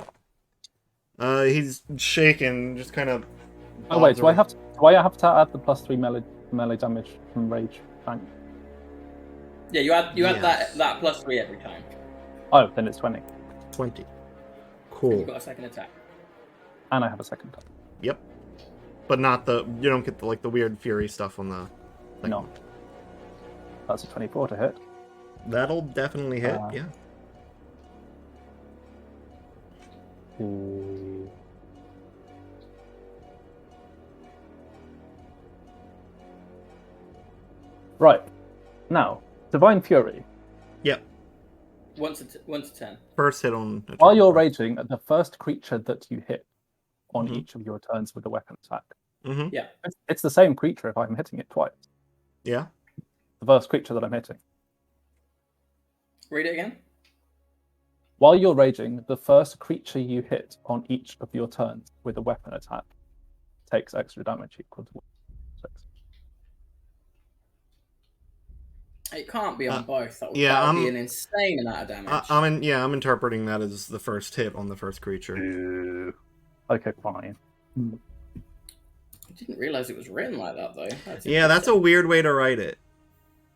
He's shaken, just kind of. Oh wait, do I have to add the plus 3 melee damage from Rage? Bang. Yeah, you add Yes. that plus 3 every time. Oh, then it's 20. 20. And Cool. you've got a second attack. And I have a second time. Yep. But not you don't get the weird fury stuff on the. No. That's a 24 to hit. That'll definitely hit. Yeah. Ooh. Right. Now, Divine Fury. Yep. 1 to 10. First hit on. While you're raging, the first creature that you hit on Mhm. each of your turns with a weapon attack Mm-hmm. Yeah. It's the same creature if I'm hitting it twice. Yeah. The first creature that I'm hitting. Read it again. While you're raging, the first creature you hit on each of your turns with a weapon attack takes extra damage equal to 6. It can't be on both. That would, yeah, that would be an insane amount of damage. I'm interpreting that as the first hit on the first creature. Okay, fine. I didn't realize it was written like that, though. Yeah, that's a weird way to write it.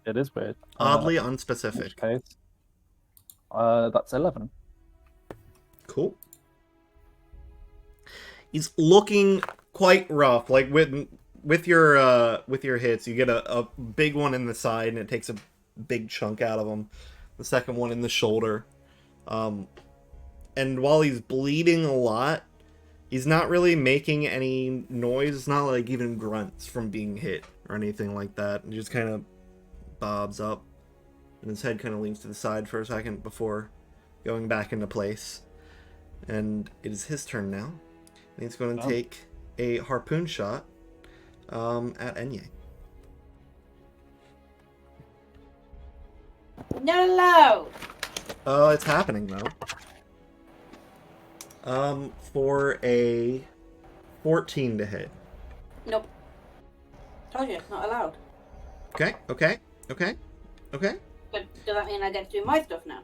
It is weird. Oddly In which unspecific. case, that's 11. Cool. He's looking quite rough. Like with your hits, you get a big one in the side, and it takes a big chunk out of him. The second one in the shoulder. And while he's bleeding a lot, he's not really making any noise. It's not like even grunts from being hit or anything like that. He just kind of bobs up, and his head kind of leans to the side for a second before going back into place. And it is his turn now. And he's going to take a harpoon shot at Enye. No! It's happening though. For a 14 to hit. Nope. Told you, it's not allowed. Okay. But does that mean I get to do my stuff now?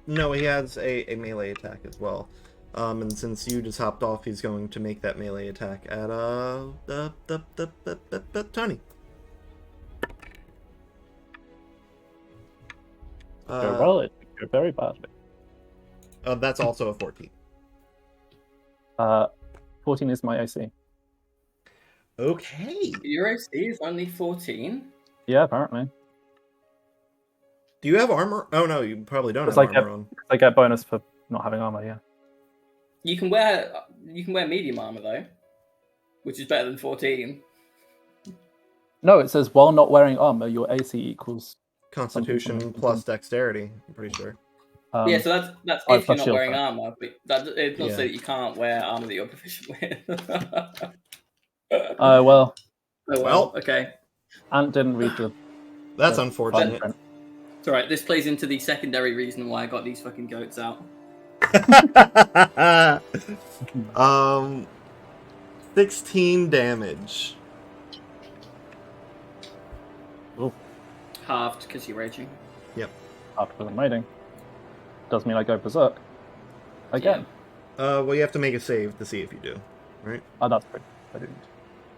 No, he has a melee attack as well. And since you just hopped off, he's going to make that melee attack at Tony. Well, it could go very badly. That's also a 14. 14 is my AC. Okay. Your AC is only 14. Yeah, apparently. Do you have armor? Oh no, you probably don't It's have like armor on. I get bonus for not having armor, yeah. You can wear medium armor though, which is better than 14. No, it says while not wearing armor, your AC equals Constitution plus dexterity, I'm pretty sure. Yeah, so that's Oh, if you're plus not shield wearing back. armor, but it's not Yeah. so that you can't wear armor that you're proficient with. well, Oh, Well. okay. Ant didn't read the That's the unfortunate. fine print. It's alright, this plays into the secondary reason why I got these fucking goats out. 16 damage. Oh, Halved because you're raging. after the mating. Does mean I go berserk. Again. Well, you have to make a save to see if you do, right? Oh, that's pretty. I didn't.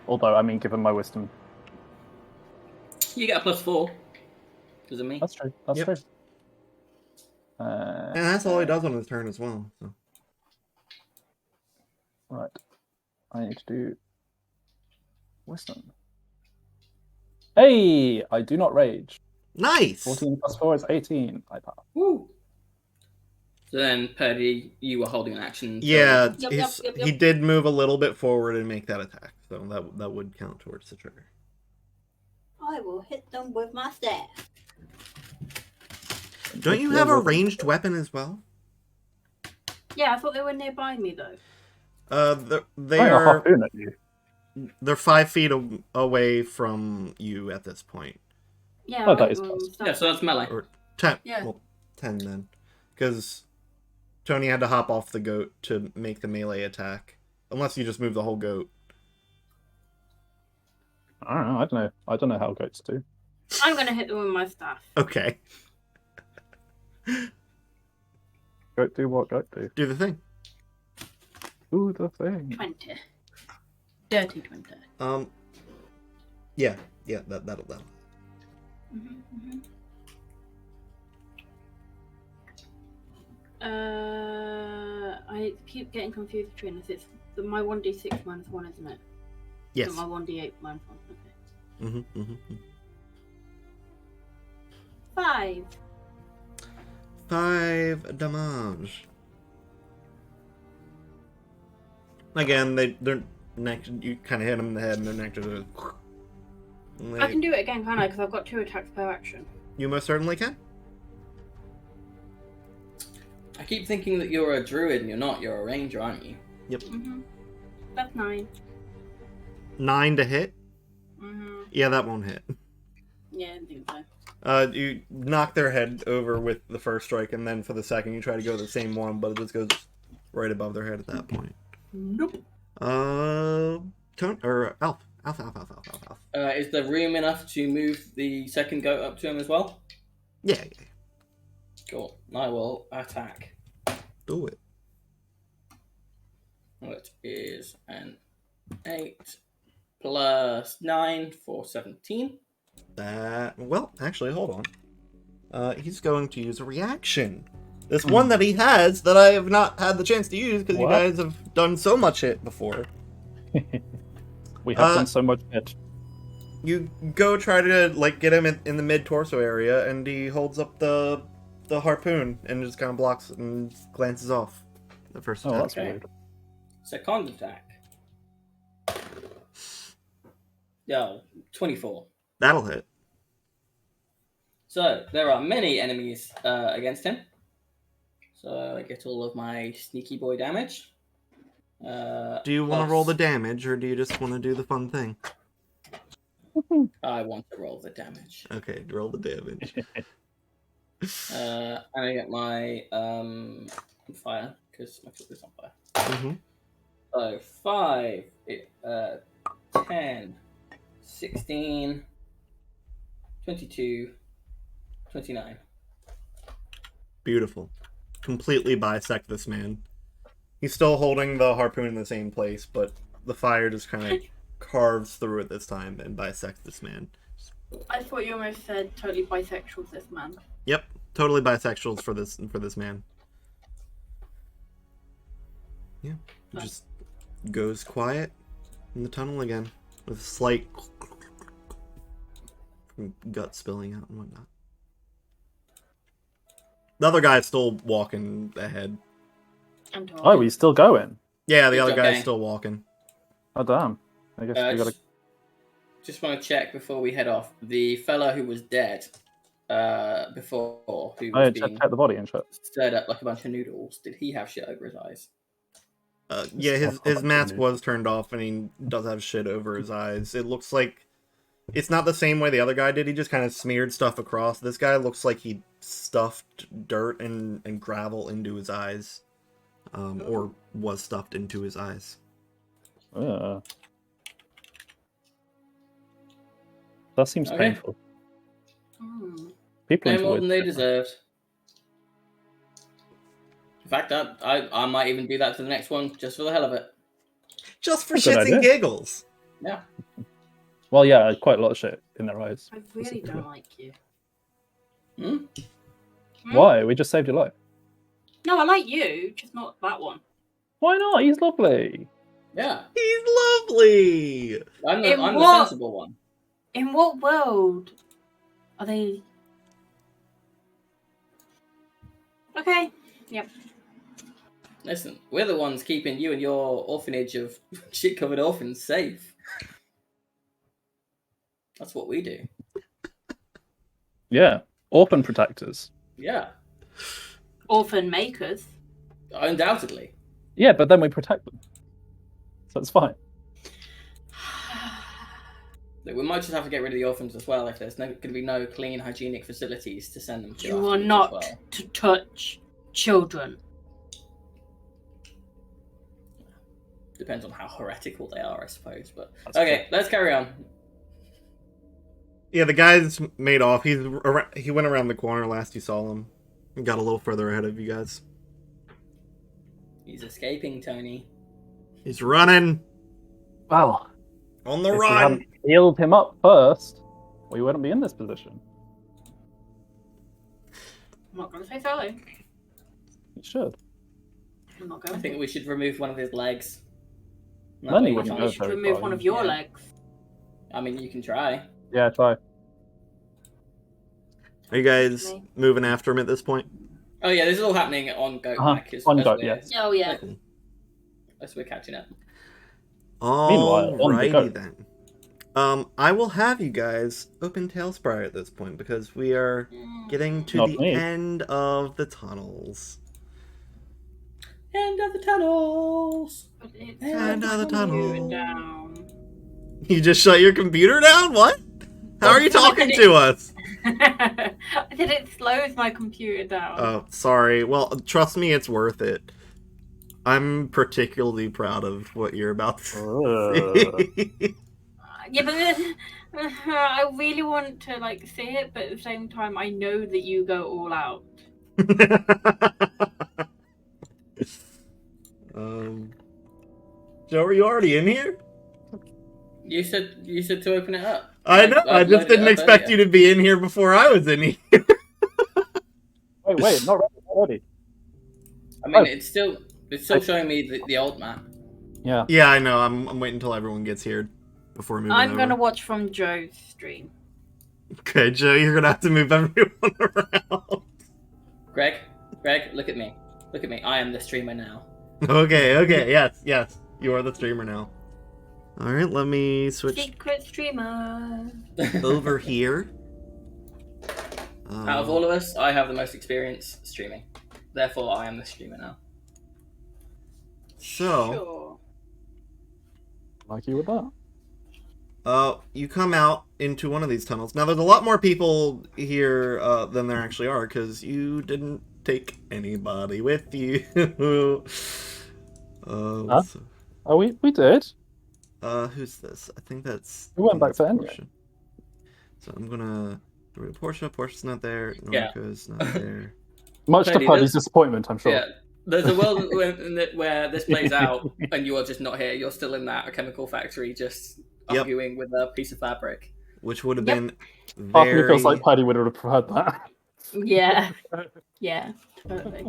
Although, I mean, given my wisdom, You get a +4 because of me. that's true. That's Yep. true. And that's all he does on his turn as well. So. Right. I need to do wisdom. Hey! I do not rage. Nice! 14 plus 4 is 18. I pass. Woo! So then, Purdy, you were holding an action. until- Yeah, Yep. he did move a little bit forward and make that attack, so that would count towards the trigger. I will hit them with my staff. Don't you have a ranged weapon as well? Yeah, I thought they were nearby me though. They I'm a are harpoon at you. they're 5 feet away from you at this point, Yeah. Oh, that I is will close. stop. Yeah, so that's melee. or 10. Yeah. Well, 10 then, because Tony had to hop off the goat to make the melee attack. Unless you just move the whole goat. I don't know. I don't know how goats do. I'm gonna hit them with my staff. Okay, Goat do what goat do. do the thing. Do the thing. 20. Dirty 20. Yeah, that'll. Mm-hmm. I keep getting confused between this. It's my 1d6 minus 1, isn't it? Yes. Not my 1d8 minus 1. Okay. Mm-hmm. 5. 5 damage. Again, they're next. You kind of hit them in the head, and they're next to I can do it again, can't I? Because I've got 2 attacks per action. You most certainly can. I keep thinking that you're a druid and you're not. You're a ranger, aren't you? Mm-hmm. That's 9. 9 to hit. Mm-hmm. Yeah, that won't hit. Yeah, I think so. You knock their head over with the first strike, and then for the second, you try to go the same one, but it just goes right above their head at that point. Nope. Alf. Is there room enough to move the second goat up to him as well? Yeah. Cool. I will attack. Do it. It is an 8 plus 9 for 17. Well, actually, hold on. He's going to use a reaction. This one that he has that I have not had the chance to use because you guys have done so much hit before. We have done so much hit. You go try to get him in the mid torso area, and he holds up the harpoon and just kind of blocks it and glances off the first attack. That's weird. Second attack. Yeah, 24. That'll hit. So there are many enemies against him. So I get all of my sneaky boy damage. Do you want to roll the damage, or do you just want to do the fun thing? I want to roll the damage. Okay, roll the damage. And I get my fire, because my cloak is on fire. Mm-hmm. So 5, 10, 16, 22, 29. Beautiful. Completely bisect this man. He's still holding the harpoon in the same place, but the fire just kind of carves through it this time and bisects this man. I thought you almost said totally bisexual, this man. Yep, totally bisexuals for this man. Yeah, he just goes quiet in the tunnel again with a slight gut spilling out and whatnot. The other guy's still walking ahead. Oh, he's still going? Yeah, the It's other guy's okay. still walking. Oh, damn. I guess we gotta... Just want to check before we head off. The fella who was dead before, who was being check the body and shit. stirred up like a bunch of noodles, did he have shit over his eyes? Yeah, his mask was turned off, and he does have shit over his eyes. It looks like it's not the same way the other guy did. He just kind of smeared stuff across. This guy looks like he stuffed dirt and gravel into his eyes, or was stuffed into his eyes. That seems painful. People No enjoy more than they it. deserved. In fact, I might even do that to the next one, just for the hell of it. Just for That's a good shits and idea. giggles. Yeah. Well, yeah, quite a lot of shit in their eyes. I really don't like you. Why? We just saved your life. No, I like you, just not that one. Why not? He's lovely. Yeah. He's lovely. I'm In the what? sensible one. In what world are they? Okay. Yep. Listen, we're the ones keeping you and your orphanage of shit-covered orphans safe. That's what we do. Yeah. Orphan protectors. Yeah. Orphan makers. Undoubtedly. Yeah, but then we protect them. So it's fine. Look, we might just have to get rid of the orphans as well if there's going to be no clean, hygienic facilities to send them to. You are afterwards not as well. to touch children. Depends on how heretical they are, I suppose. But That's okay, let's carry on. Yeah, the guy's made off. He went around the corner last you saw him. He got a little further ahead of you guys. He's escaping, Tony. He's running Well, on the if we run. hadn't healed him up first, we wouldn't be in this position. I'm not going to say so. You should. I'm not I going think to. we should remove one of his legs. That Then way he you wouldn't can't- go You should very remove far, one of yeah. your legs. I mean, you can try. Yeah, try. Are you guys moving after him at this point? Oh yeah, this is all happening on Goat Uh-huh. Back. On Goat, yes. Oh, yeah. As we're catching up. Meanwhile, on the go. Alrighty then. I will have you guys open Tailspire at this point because we are getting to Not the me. end of the tunnels. End of the tunnels. But it's End of the tunnel. down. You just shut your computer down? What? How are you talking to us? I said it slows my computer down. Oh, sorry. Well, trust me, it's worth it. I'm particularly proud of what you're about to see. Yeah, but I really want to like see it, but at the same time, I know that you go all out. Joe, are you already in here? You said to open it up. I know. I just didn't expect you to be in here before I was in here. Wait, not ready. I mean, it's still showing me the old map. Yeah. Yeah, I know. I'm waiting until everyone gets here before moving I'm over. gonna watch from Joe's stream. Okay, Joe, you're gonna have to move everyone around. Greg, look at me. Look at me. I am the streamer now. Okay. Yes. You are the streamer now. Alright, let me switch Secret streamer. over here. Out of all of us, I have the most experience streaming. Therefore, I am the streamer now. So, Sure. Like you with that. you come out into one of these tunnels. Now, there's a lot more people here than there actually are, because you didn't take anybody with you. Huh? Oh, we did. Who's this? I think that's... We went back to Portia. Enya. So I'm gonna... Portia. Portia's not there. Yeah. Noriko's not there. Much to Clearly, Paddy's disappointment, I'm sure. Yeah, there's a world where this plays out, and you are just not here. You're still in that chemical factory, just arguing with a piece of fabric. Which would have Yep. been Part of me very... feels like Paddy would have preferred that. Yeah. Yeah, totally.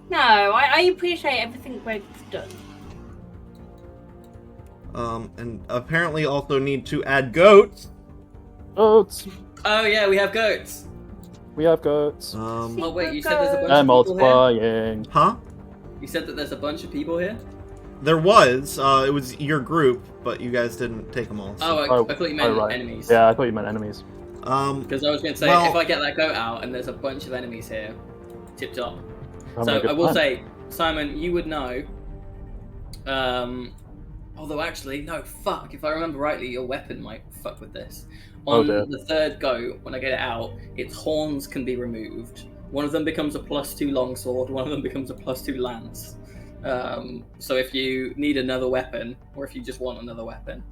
No, I appreciate everything Greg's done. And apparently also need to add goats. Goats. Oh yeah, we have goats. We have goats. Oh wait, you said there's a bunch They're of people here? multiplying. Huh? You said that there's a bunch of people here? There was. It was your group, but you guys didn't take them all. So. Oh, I thought you meant right. enemies. Yeah, I thought you meant enemies. Because I was going to say, well- if I get that goat out and there's a bunch of enemies here, tip top. Oh, So my good I will plan. say, Simon, you would know. Although actually, no, fuck. If I remember rightly, your weapon might fuck with this. Oh, On dear. the third goat, when I get it out, its horns can be removed. One of them becomes a +2 longsword. One of them becomes a +2 lance. So if you need another weapon, or if you just want another weapon,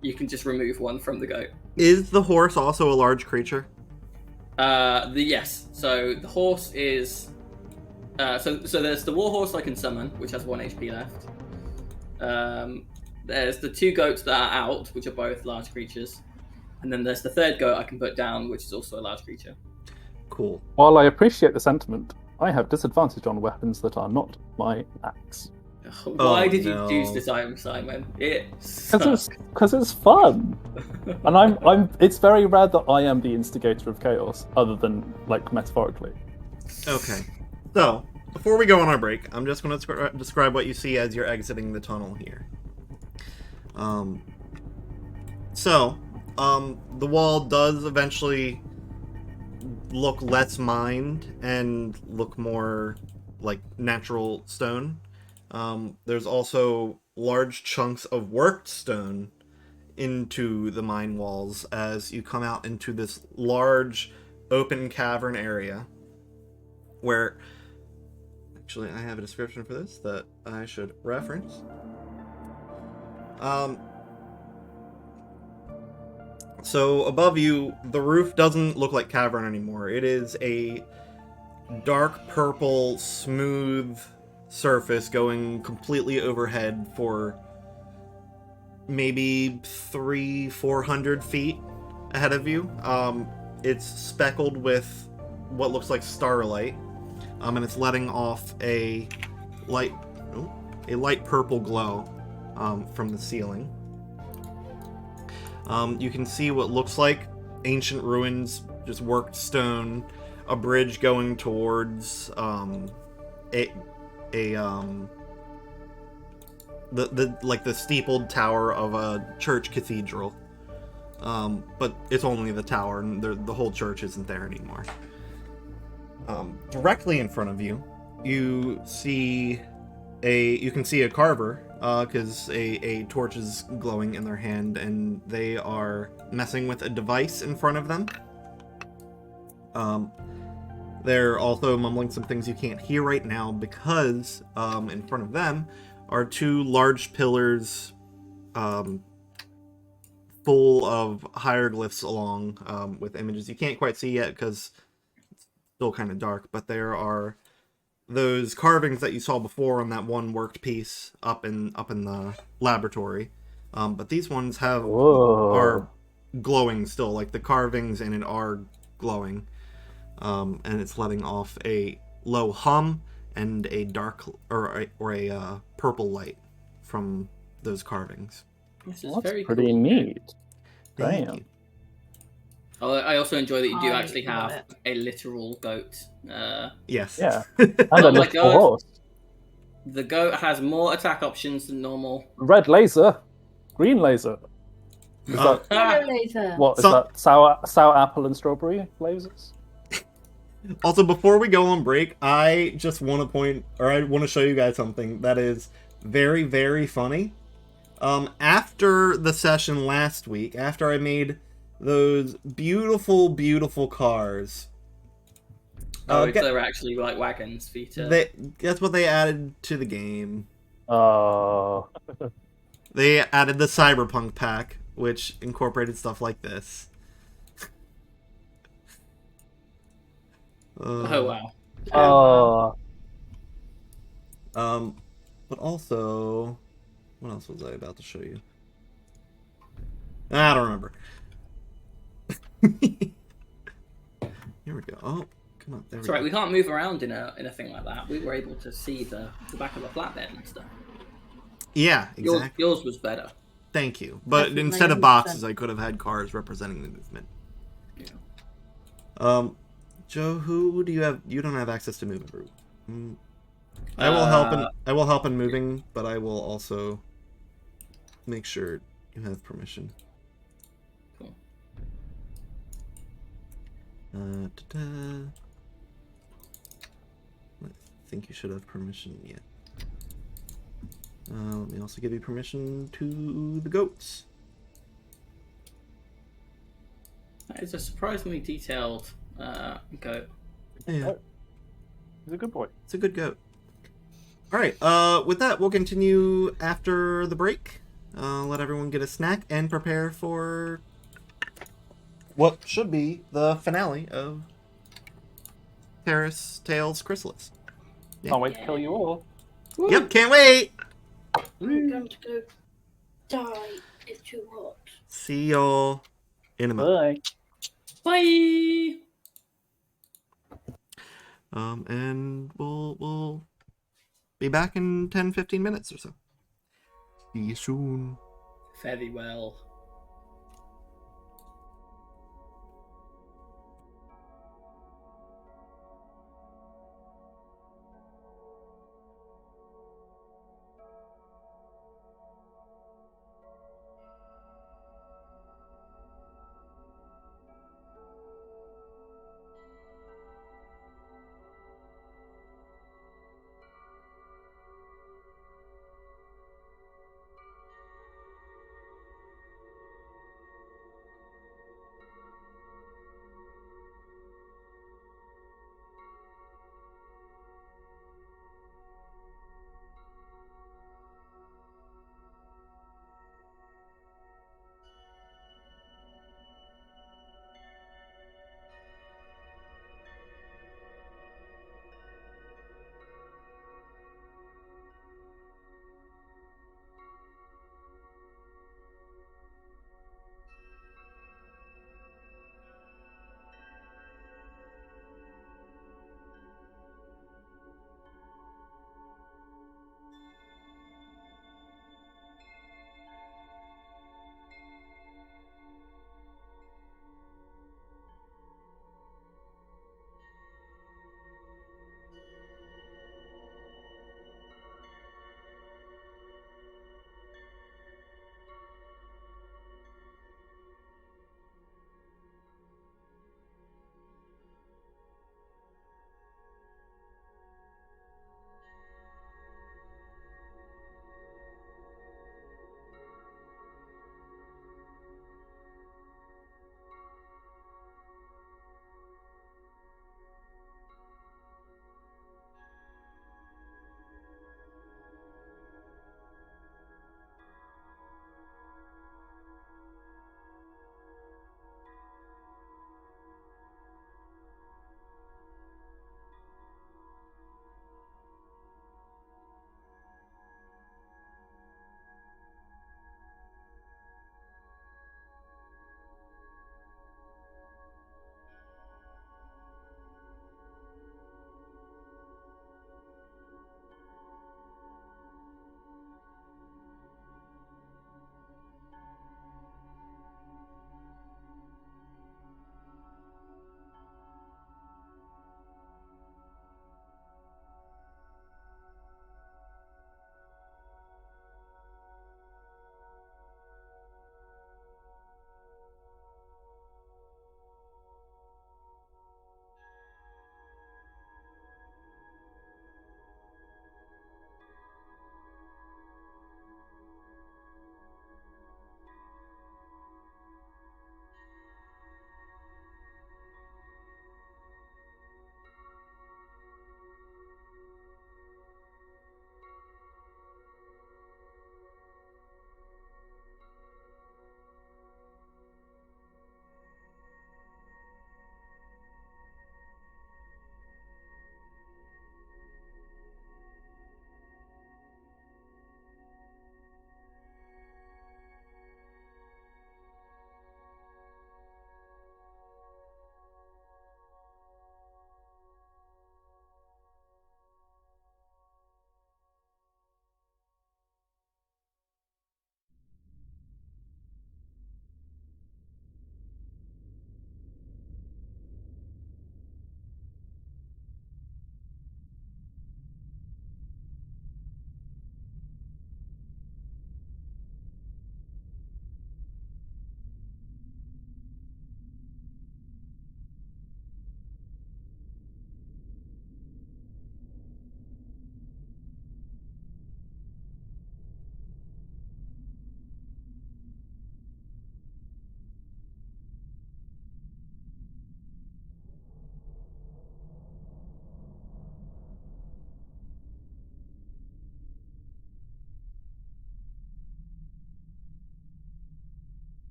you can just remove one from the goat. Is the horse also a large creature? Yes. So the horse is. So there's the war horse I can summon, which has 1 HP left. There's the 2 goats that are out, which are both large creatures, and then there's the third goat I can put down, which is also a large creature. Cool. While I appreciate the sentiment, I have disadvantage on weapons that are not my axe. Why did you no. choose this item, Simon? It sucks. Because it's fun, and I'm. It's very rare that I am the instigator of chaos, other than like metaphorically. Okay. So, before we go on our break, I'm just going to describe what you see as you're exiting the tunnel here. The wall does eventually look less mined and look more like natural stone. There's also large chunks of worked stone into the mine walls as you come out into this large open cavern area where... Actually, I have a description for this that I should reference. So above you, the roof doesn't look like cavern anymore. It is a dark purple, smooth surface going completely overhead for maybe 300-400 feet ahead of you. It's speckled with what looks like starlight, and it's letting off a light purple glow from the ceiling. You can see what looks like ancient ruins, just worked stone, a bridge going towards the steepled tower of a church cathedral. But it's only the tower, and the whole church isn't there anymore. Directly in front of you, you can see a carver because a torch is glowing in their hand, and they are messing with a device in front of them. They're also mumbling some things you can't hear right now because in front of them are two large pillars full of hieroglyphs along with images you can't quite see yet because it's still kind of dark, but there are those carvings that you saw before on that one worked piece up in the laboratory. But these ones are glowing still, like the carvings in it are glowing. And it's letting off a low hum and a dark or a purple light from those carvings. This is That's very pretty cool. neat. Thank Damn. you. I also enjoy that you do I actually love have a literal goat. Yes. Yeah. And a Oh my little God. horse. The goat has more attack options than normal. Red laser. Green laser. Is Uh, that Yellow laser. what is So- that? Sour apple and strawberry lasers? Also, before we go on break, I just want to I want to show you guys something that is very, very funny. After the session last week, after I made those beautiful, beautiful cars, They're actually like wagons for you to. that's what they added to the game. Oh. They added the Cyberpunk pack, which incorporated stuff like this. Oh wow. Oh. But also, what else was I about to show you? I don't remember. Here we go. Oh, come on. There That's we right. go. We can't move around in a thing like that. We were able to see the back of the flatbed and stuff. Yeah, exactly. Yours was better. Thank you. But Definitely instead of 100%. boxes, I could have had cars representing the movement. Yeah. Joe, who do you have? You don't have access to moving group. I will help. I will help in moving, but I will also make sure you have permission. Cool. I think you should have permission yet. Let me also give you permission to the goats. That is a surprisingly detailed goat. Yeah, He's a good boy. it's a good goat. All right. With that, we'll continue after the break. Let everyone get a snack and prepare for what should be the finale of Terrace Tales Chrysalis. Can't wait to kill you all. Yep, can't wait. I'm going to go die. It's too hot. See y'all in a moment. Bye. Bye. And we'll be back in 10-15 minutes or so. See you soon. Very well.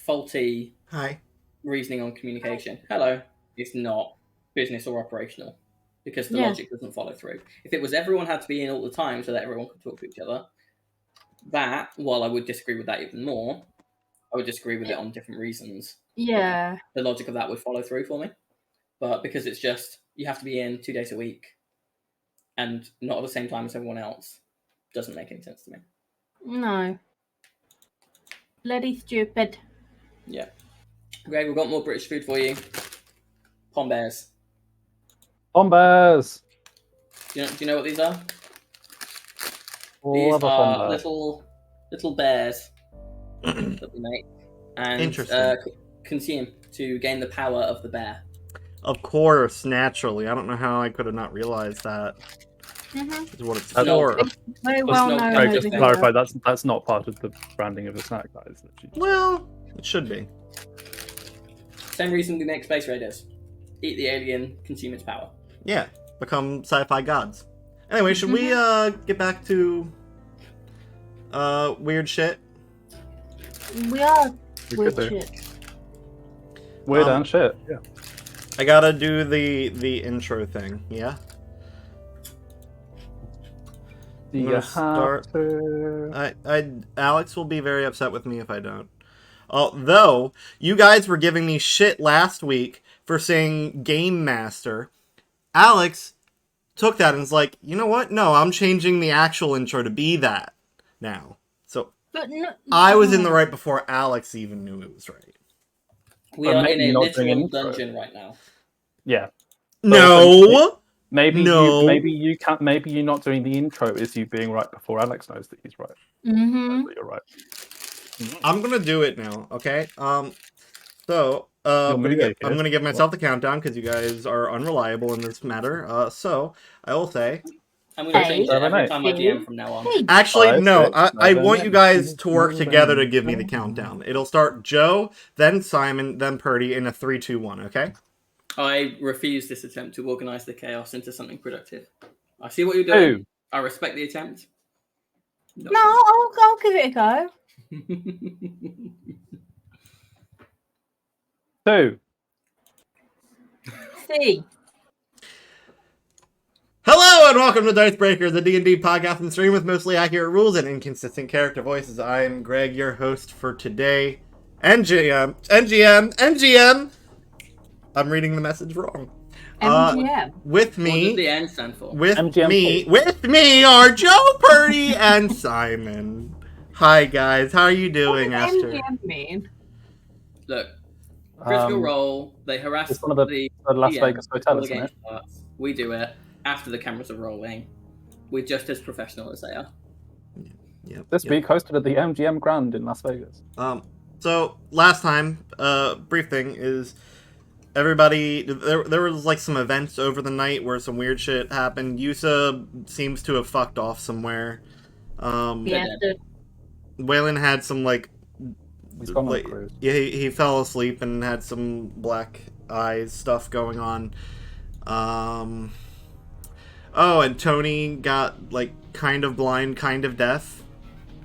faulty Hi. reasoning on communication. Hello. It's not business or operational because the Yeah. logic doesn't follow through. If it was everyone had to be in all the time so that everyone could talk to each other, that, while I would disagree with that even more, I would disagree with it on different reasons. Yeah. The logic of that would follow through for me. But because it's just, you have to be in 2 days a week and not at the same time as everyone else, doesn't make any sense to me. No. Bloody stupid. Yeah. Greg, we've got more British food for you. Pom bears. Bombers! Do you know what these are? Love These a are bomber. little bears that we make and Interesting. consume to gain the power of the bear. Of course, naturally. I don't know how I could have not realized that. Mm-hmm. Is what it's No. for. Very well not known. very Just just to over now. here. clarify, that's not part of the branding of the snack, guys. Well, it should be. Same reason we make space raiders. Eat the alien, consume its power. Yeah, become sci-fi gods. Anyway, should we get back to weird shit? We are We weird could do. shit. Weird and shit. Yeah. I gotta do the intro thing. Yeah. Do I'm you gonna have start- to? Alex will be very upset with me if I don't. Although you guys were giving me shit last week for saying Game Master, Alex took that and was like, you know what? No, I'm changing the actual intro to be that now. So But no, I was in the right before Alex even knew it was right. We But are in maybe a not doing an literal intro. dungeon right now. Yeah. No. Maybe No. you can't. Maybe you're not doing the intro is you being right before Alex knows that he's right. Mm-hmm. That you're right. I'm gonna do it now. Okay. So You're I'm moving, gonna give myself the countdown because you guys are unreliable in this matter. So I will say. I'm going to Hey. change it every Hey. time I DM from now on. Actually, Five, no. six, I seven, want you eight, guys to work seven, together to give me the seven. countdown. It'll start Joe, then Simon, then Purdy in a 3, 2, 1. Okay. I refuse this attempt to organise the chaos into something productive. I see what you're doing. Two. I respect the attempt. No, I'll give it a go. 2. See. Hello and welcome to Dicebreaker, the D&D podcast and stream with mostly accurate rules and inconsistent character voices. I am Greg, your host for today. NGM. I'm reading the message wrong. MGM. With What does me, the N stand for? with MGMT. me are Joe, Purdy, and Simon. Hi guys, how are you doing, What does Esther? MGM mean? Look, critical role. They harass It's one of the Las DM Vegas hotel, before the isn't game it? starts. We do it after the cameras are rolling. We're just as professional as they are. This week hosted at the MGM Grand in Las Vegas. So last time, brief thing is everybody there was like some events over the night where some weird shit happened. Yusa seems to have fucked off somewhere. Yeah. Waylon had some like He's gone on a like cruise. yeah, he fell asleep and had some black eyes stuff going on. Oh, and Tony got like kind of blind, kind of deaf.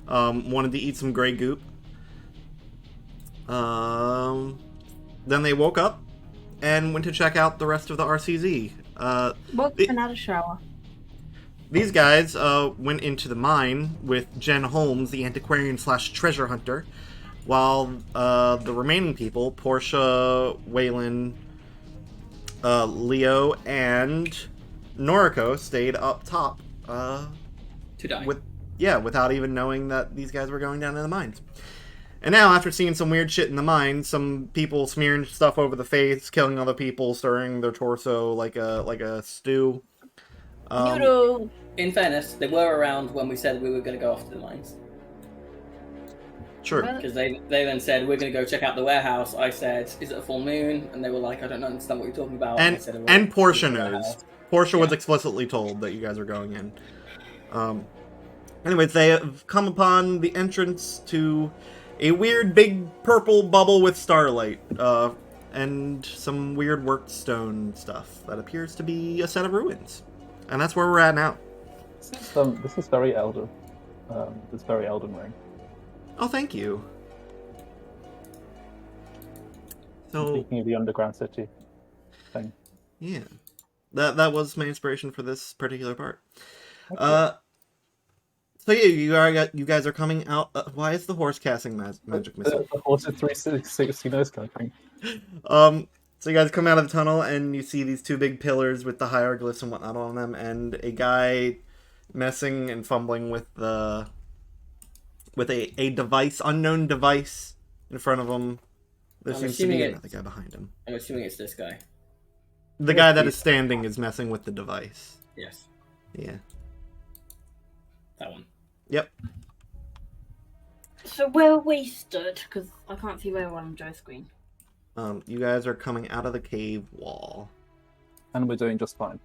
Wanted to eat some gray goop. Then they woke up and went to check out the rest of the RCZ. Woke up and had a shower. These guys went into the mine with Jen Holmes, the antiquarian / treasure hunter, while the remaining people, Portia, Waylon, Leo, and Noriko, stayed up top. To die. Without even knowing that these guys were going down in the mines. And now, after seeing some weird shit in the mines, some people smearing stuff over the face, killing other people, stirring their torso like a stew. Noodle. In fairness, they were around when we said we were going to go off to the mines. True. Well, Because they then said, we're going to go check out the warehouse. I said, is it a full moon? And they were like, I don't understand what you're talking about. I said, "Well, And Portia it's a knows. warehouse." Portia was Yeah. explicitly told that you guys are going in. Anyways, they have come upon the entrance to a weird big purple bubble with starlight, and some weird worked stone stuff that appears to be a set of ruins. And that's where we're at now. This is very Elden. It's very Elden Ring. Oh, thank you. So Speaking of the underground city thing. yeah, that was my inspiration for this particular part. Okay. So yeah, you guys are coming out. Why is the horse casting magic missile? The horse is 360 nose kind of thing. So you guys come out of the tunnel and you see these two big pillars with the hieroglyphs and whatnot on them, and a guy messing and fumbling with a device, unknown device, in front of him. There I'm seems to assuming be it- another guy behind him. I'm assuming it's this guy. The guy that is standing is messing with the device. Yes, Yeah. that one. Yep. So where we stood, because I can't see where we're on Joe's screen. You guys are coming out of the cave wall. And we're doing just fine.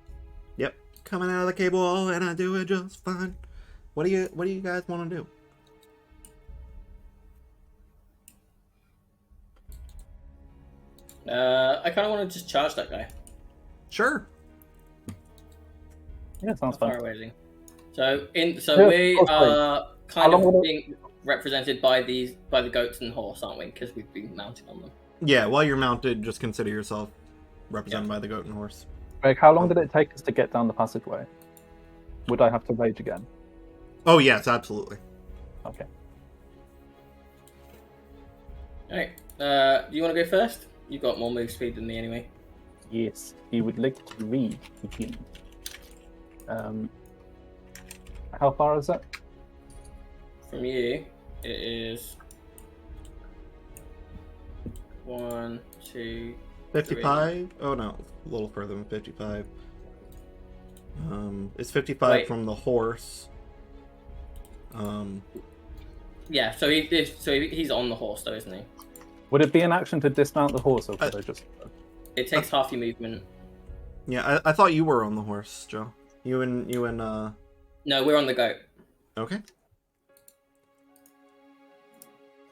Yep. Coming out of the cave wall, and I do it just fine. What do you guys want to do? I kind of want to just charge that guy. Sure. Yeah, sounds How far fine. away is he? So Yeah, we of course, are kind How long will of it- being represented by the goats and horse, aren't we? Because we've been mounted on them. Yeah, while you're mounted, just consider yourself represented by the goat and horse. Greg, how long did it take us to get down the passageway? Would I have to rage again? Oh yes, absolutely. Okay. Alright. Do you want to go first? You've got more move speed than me anyway. Yes, he would like to read. Begin. How far is that? From you, it is 1, 2. 55? Oh no, a little further than 55. It's 55 Wait. from the horse. Yeah, so he's on the horse though, isn't he? Would it be an action to dismount the horse, or could I just? It takes half your movement. Yeah, I thought you were on the horse, Joe. You and No, we're on the goat. okay.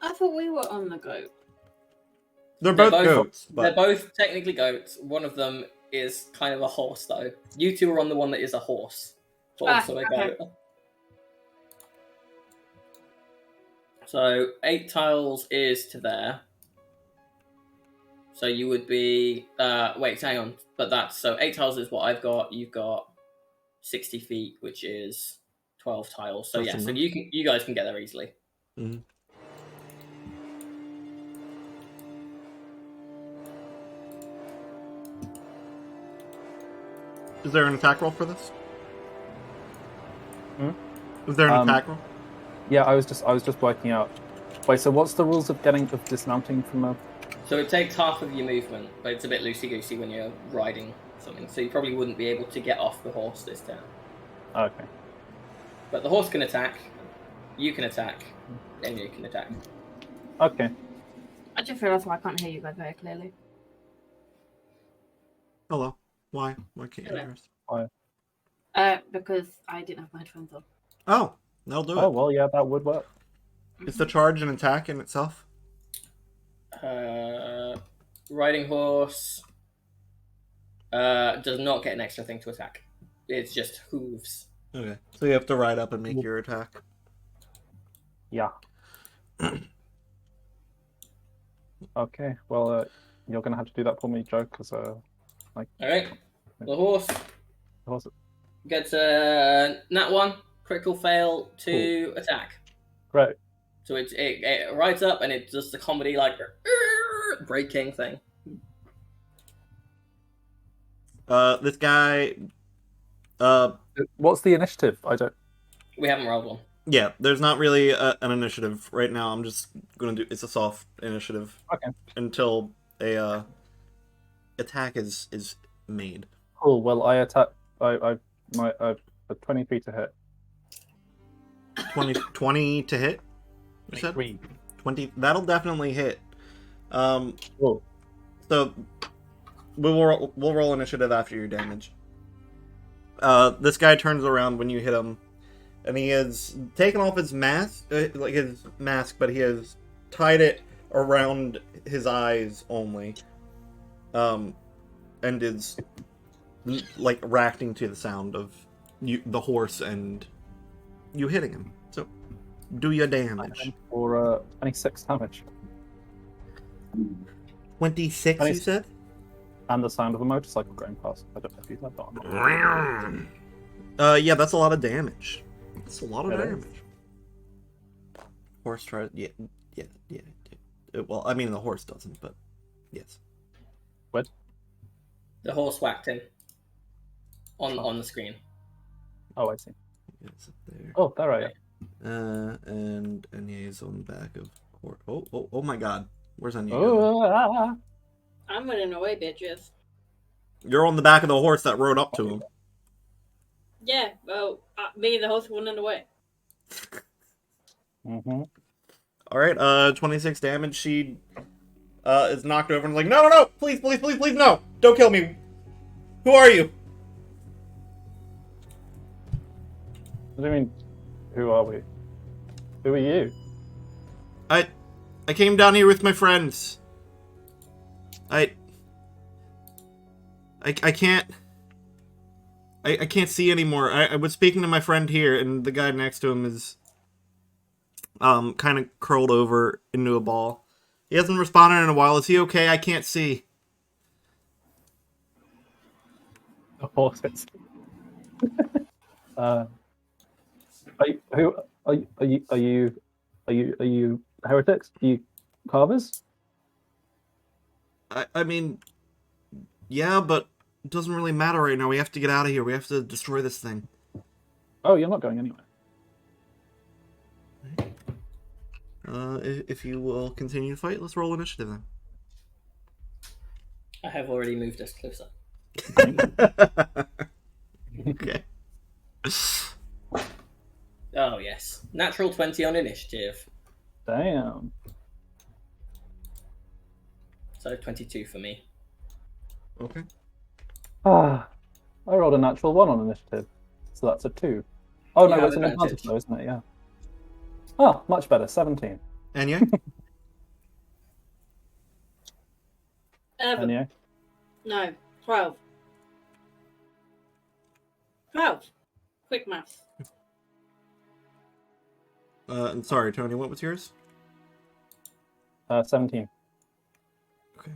I thought we were on the goat. They're They're both both- goats, They're but both technically goats. One of them is kind of a horse though. You two are on the one that is a horse. But also a okay. goat. So 8 tiles is to there. So you would be wait, hang on. But that's so 8 tiles is what I've got. You've got 60 feet, which is 12 tiles. So That's yeah, so enough. you guys can get there easily. Mhm. Is there an attack roll for this? Hmm? Is there an attack roll? Yeah, I was just working out. Wait, so what's the rules of dismounting from a? So it takes half of your movement, but it's a bit loosey-goosey when you're riding something. So you probably wouldn't be able to get off the horse this turn. Okay. But the horse can attack, you can attack, and you can attack. Okay. I just realised why I can't hear you guys very clearly. Hello. Why? Why can't you Hello. hear us? Because I didn't have my headphones on. Oh, that'll do Oh it. well, yeah, that would work. Is the charge an attack in itself? Riding horse does not get an extra thing to attack. It's just hooves. Okay. So you have to ride up and make your attack. Yeah. Okay. Well, you're gonna have to do that for me, Joe, because All right. The horse horse. gets a nat 1 critical fail to attack. Great. So it rides up and it does the comedy like breaking thing. This guy. What's the initiative? I don't. We haven't rolled one. Yeah, there's not really an initiative right now. I'm just gonna do. It's a soft initiative. Okay. Until a attack is made. Cool. Well, I attack. I 20 feet to hit. 20 to hit. You said 20. That'll definitely hit. Cool. So we'll roll initiative after your damage. This guy turns around when you hit him, and he has taken off his mask, but he has tied it around his eyes only, and is like reacting to the sound of the horse and you hitting him. So do your damage. For 26 damage. 26, you said? And the sound of a motorcycle going past. I don't know if you heard that or not. Yeah, that's a lot of damage. That's a lot of It damage. is. Horse tries. Yeah. Well, I mean, the horse doesn't, but yes. What? The horse whacked him on the screen. Oh, I see. It's up there. Oh, there I am. And Enye's on the back of horse. Oh my God. Where's Enye going? Oh, I'm running away, bitches. You're on the back of the horse that rode up to him. Yeah, well, me and the horse were running away. mm-hmm. All right. 26 damage. She is knocked over and is like, no, please, no, don't kill me. Who are you? What do you mean? Who are we? Who are you? I came down here with my friends. I can't see anymore. I was speaking to my friend here, and the guy next to him is kind of curled over into a ball. He hasn't responded in a while. Is he okay? I can't see. The horses. Are you heretics? Are you carvers? I mean, yeah, but it doesn't really matter right now. We have to get out of here. We have to destroy this thing. Oh, you're not going anywhere. If you will continue to fight, let's roll initiative then. I have already moved us closer. Okay. Oh yes, natural 20 on initiative. Damn. So 22 for me. Okay. I rolled a natural 1 on initiative, so that's a 2. Oh You no, have that's an advantage advantage. though, isn't it? Yeah. Oh, much better. 17. Enya? And yeah. No, 12. 12. Quick maths. I'm sorry, Tony, what was yours? 17. Okay.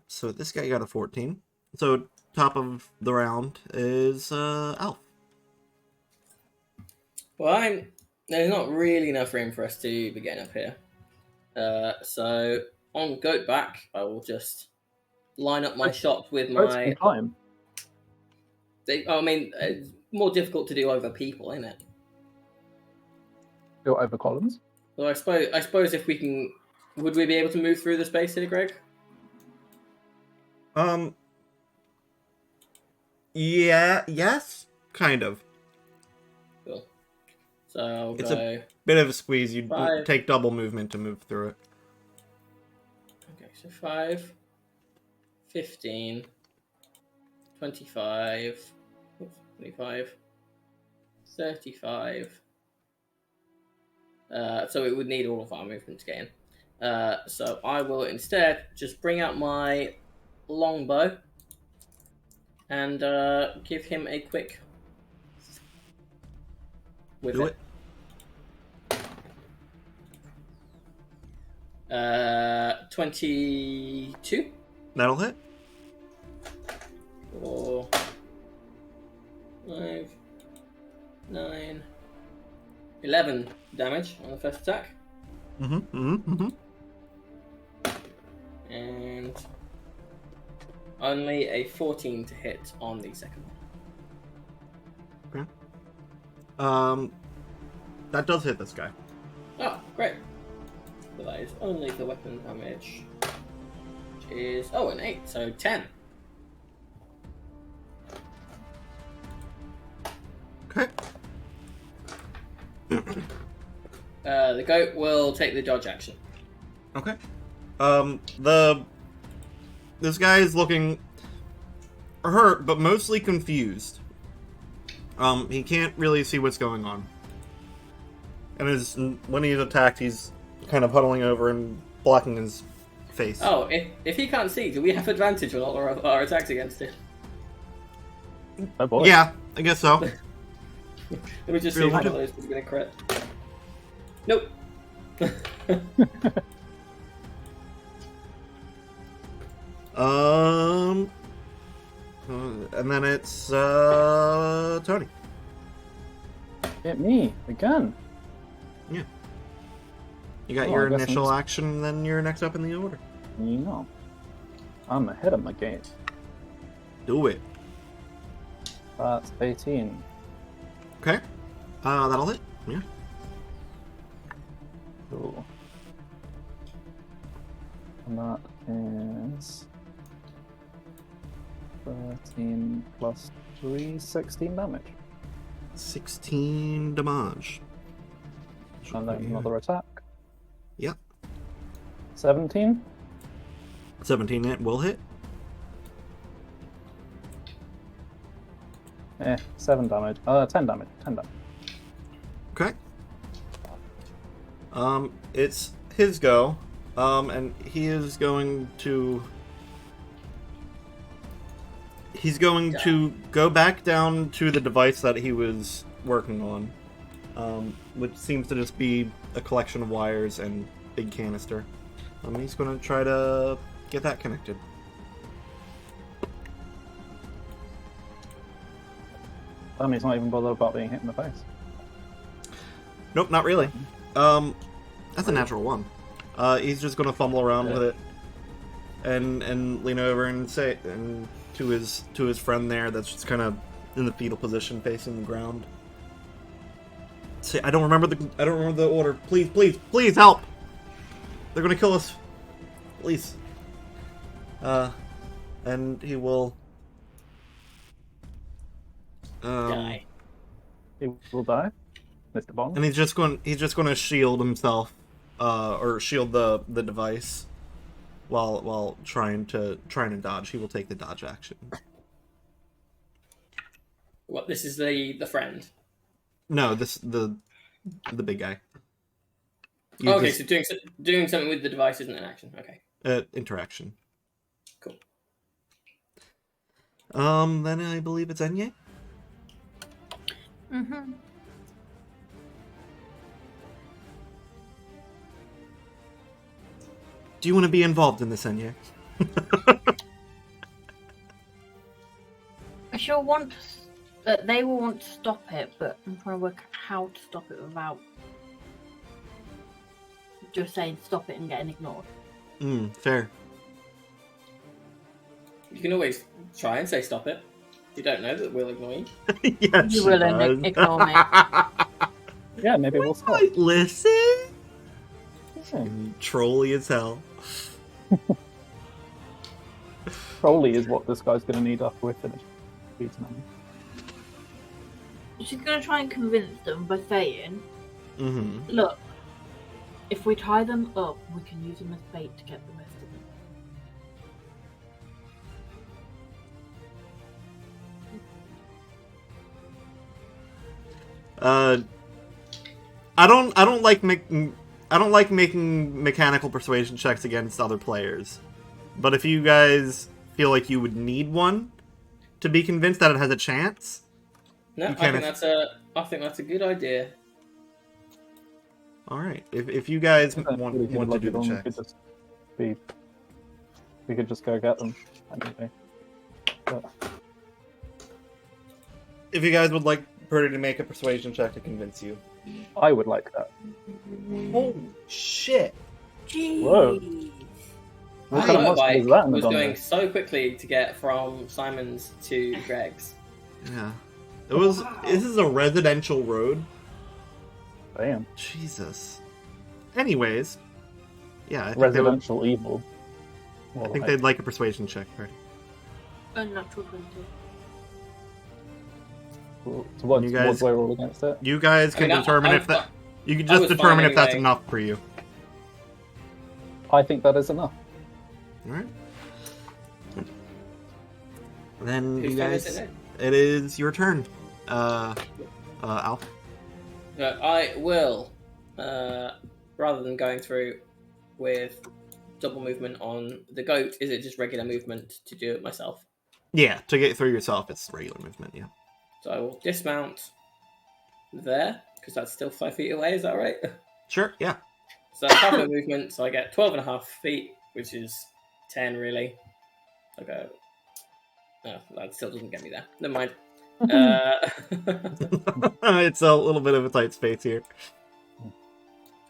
So this guy got a 14. So top of the round is Alf. Well, there's not really enough room for us to be getting up here. So on goat back, I will just line up my shot with Goats my. can climb. It's more difficult to do over people, isn't it? Go over columns. So I suppose if we can, would we be able to move through the space here, Greg? Yeah, yes, kind of. Cool. So I'll It's go. Bit of a squeeze. You 5. take double movement to move through it. Okay, so 5, 15, 25, 25, 35. So it would need all of our movement to get in. So I will instead just bring out my longbow and give him a quick with Do it. it. 22 That'll hit. 4, 5, 9, 11 damage on the first attack, and only a 14 to hit on the second one. Okay. That does hit this guy. Oh, great. So that is only the weapon damage, which is, an 8, so 10. Okay. The goat will take the dodge action. Okay. This guy is looking hurt, but mostly confused. He can't really see what's going on. And when he's attacked, he's kind of huddling over and blocking his face. Oh, if he can't see, do we have advantage on all our attacks against him? Oh boy. Yeah, I guess so. Let me just see Feel if one like of those is going to crit. Nope. And then it's Tony. Hit me again. You got Oh, your I guess I'm initial just- action, and then you're next up in the order. You know, I'm ahead of my game. Do it. That's 18. Okay. That'll hit. Yeah. Cool. And that is 13 plus 3, 16 damage. 16 damage. And then another attack. Yep. 17. 17 it will hit. 7 damage. 10 damage. 10 damage. Okay. It's his go. And he is going to... He's going to go back down to the device that he was working on, which seems to just be a collection of wires and big canister. He's going to try to get that connected. He's not even bothered about being hit in the face. Nope, not really. That's a natural one. He's just going to fumble around with it and lean over and say to his friend there that's just kind of in the fetal position facing the ground. Say, I don't remember the order. Please help. They're going to kill us. Please. And he will Die. He will die. Mr. Bond. and he's just going to shield himself or shield the device while trying to dodge. He will take the dodge action. What? This is the friend. No, the big guy. Okay, so doing something with the device isn't an action. Okay. Interaction. Cool. Then I believe it's Enye. Mm-hmm. Do you want to be involved in this, Enye? I sure want that they will want to stop it, but I'm trying to work out how to stop it without just saying stop it and getting ignored. Fair. You can always try and say stop it. You don't know that we'll ignore you. Yes, You will ignore me. Yeah, maybe we'll stop. Might listen. Yeah. Trolly as hell. Crowley is what this guy's going to need after we're finished. Beating him. She's going to try and convince them by saying, Mm-hmm. look, if we tie them up, we can use them as bait to get the rest of them. I don't like making mechanical persuasion checks against other players. But if you guys feel like you would need one to be convinced that it has a chance, No, You I can think that's a good idea. all right. If you guys I don't want really feel to like do the we checks, we could just go get them. Anyway. But if you guys would like Purdy to make a persuasion check to convince you. I would like that. Holy shit! Jeez. Whoa. What kind of monster Motorbike is that in the was dongle? going so quickly to get from Simon's to Greg's. Yeah, it was. Wow. This is a residential road. Damn. Jesus. Anyways, yeah, I think, Residential evil. I think they'd like a persuasion check, Purdy. Unnatural 20. So what You guys- do I roll against it? You guys can I mean, determine I- if that. You can I just was determine fine if that's anyway. enough for you. I think that is enough. All right. Then Whose you turn is guys, it it is your turn. Alf. So I will, rather than going through with double movement on the goat, is it just regular movement to do it myself? Yeah, to get through yourself, it's regular movement. Yeah. So I will dismount there, because that's still 5 feet away, is that right? Sure. Yeah. So half a movement, so I get 12.5 feet, which is 10 really. Okay. No, that still doesn't get me there. Never mind. It's a little bit of a tight space here.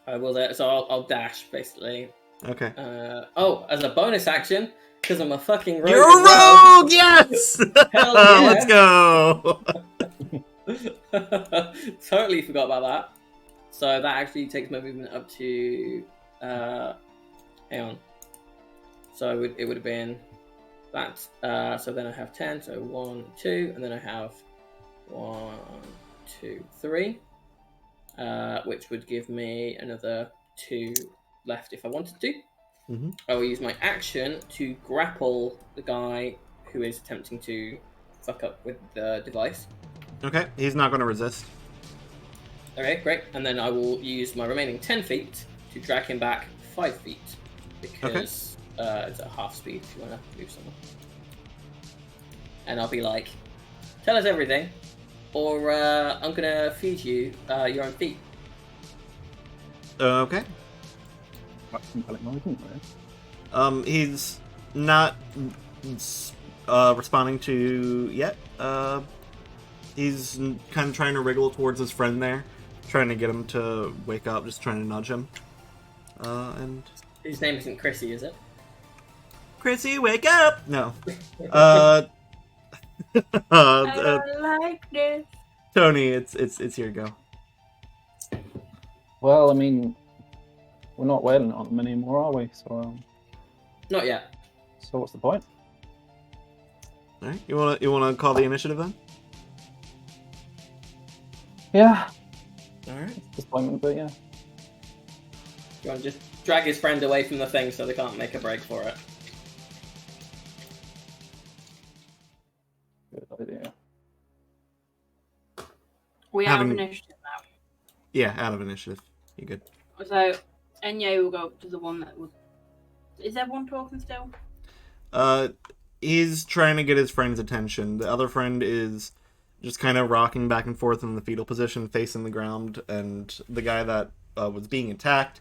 I will. So I'll dash basically. Okay. As a bonus action, because I'm a fucking rogue. You're a as well. rogue! Yes! Hell yeah! Let's go! Totally forgot about that. So that actually takes my movement up to. Hang on. So it would have been that. So then I have 10. So 1, 2, and then I have 1, 2, 3. Which would give me another 2 left if I wanted to. Mm-hmm. I will use my action to grapple the guy who is attempting to fuck up with the device. Okay, he's not going to resist. Okay, great. And then I will use my remaining 10 feet to drag him back 5 feet. Because it's at half speed if you want to move someone. And I'll be like, tell us everything, or I'm going to feed you your own feet. Okay. That's compelling argument, right? He's not responding to yet. He's kind of trying to wriggle towards his friend there, trying to get him to wake up, just trying to nudge him. And His name isn't Chrissy, is it? Chrissy, wake up! No. I don't like this. Tony, it's your go. Well, I mean, we're not wailing on them anymore, are we? Not yet. So what's the point? All right, you wanna call the initiative then? Yeah, All right. it's disappointment, but yeah. You want to just drag his friend away from the thing so they can't make a break for it. Good idea. We have Having- initiative now. Yeah, out of initiative. You good? So Enyo will go up to the one that was. Is everyone talking still? He's trying to get his friend's attention. The other friend is just kind of rocking back and forth in the fetal position, facing the ground, and the guy that was being attacked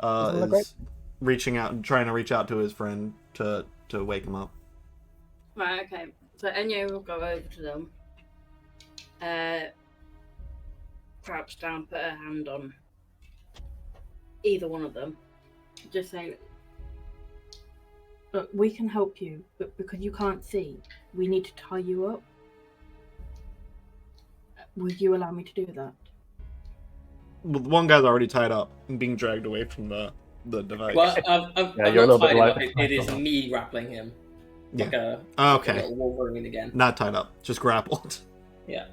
Isn't that great? is reaching out and trying to reach out to his friend to wake him up. Right. Okay. So Enyo will go over to them. Crouch down, put her hand on either one of them. Just say, "Look, we can help you, but because you can't see, we need to tie you up. Would you allow me to do that?" Well, one guy's already tied up and being dragged away from the device. Well, I'm you're a not little bit tied him like- up. It is me grappling him. Like a Okay. little Wolverine again. Not tied up, just grappled. Yeah.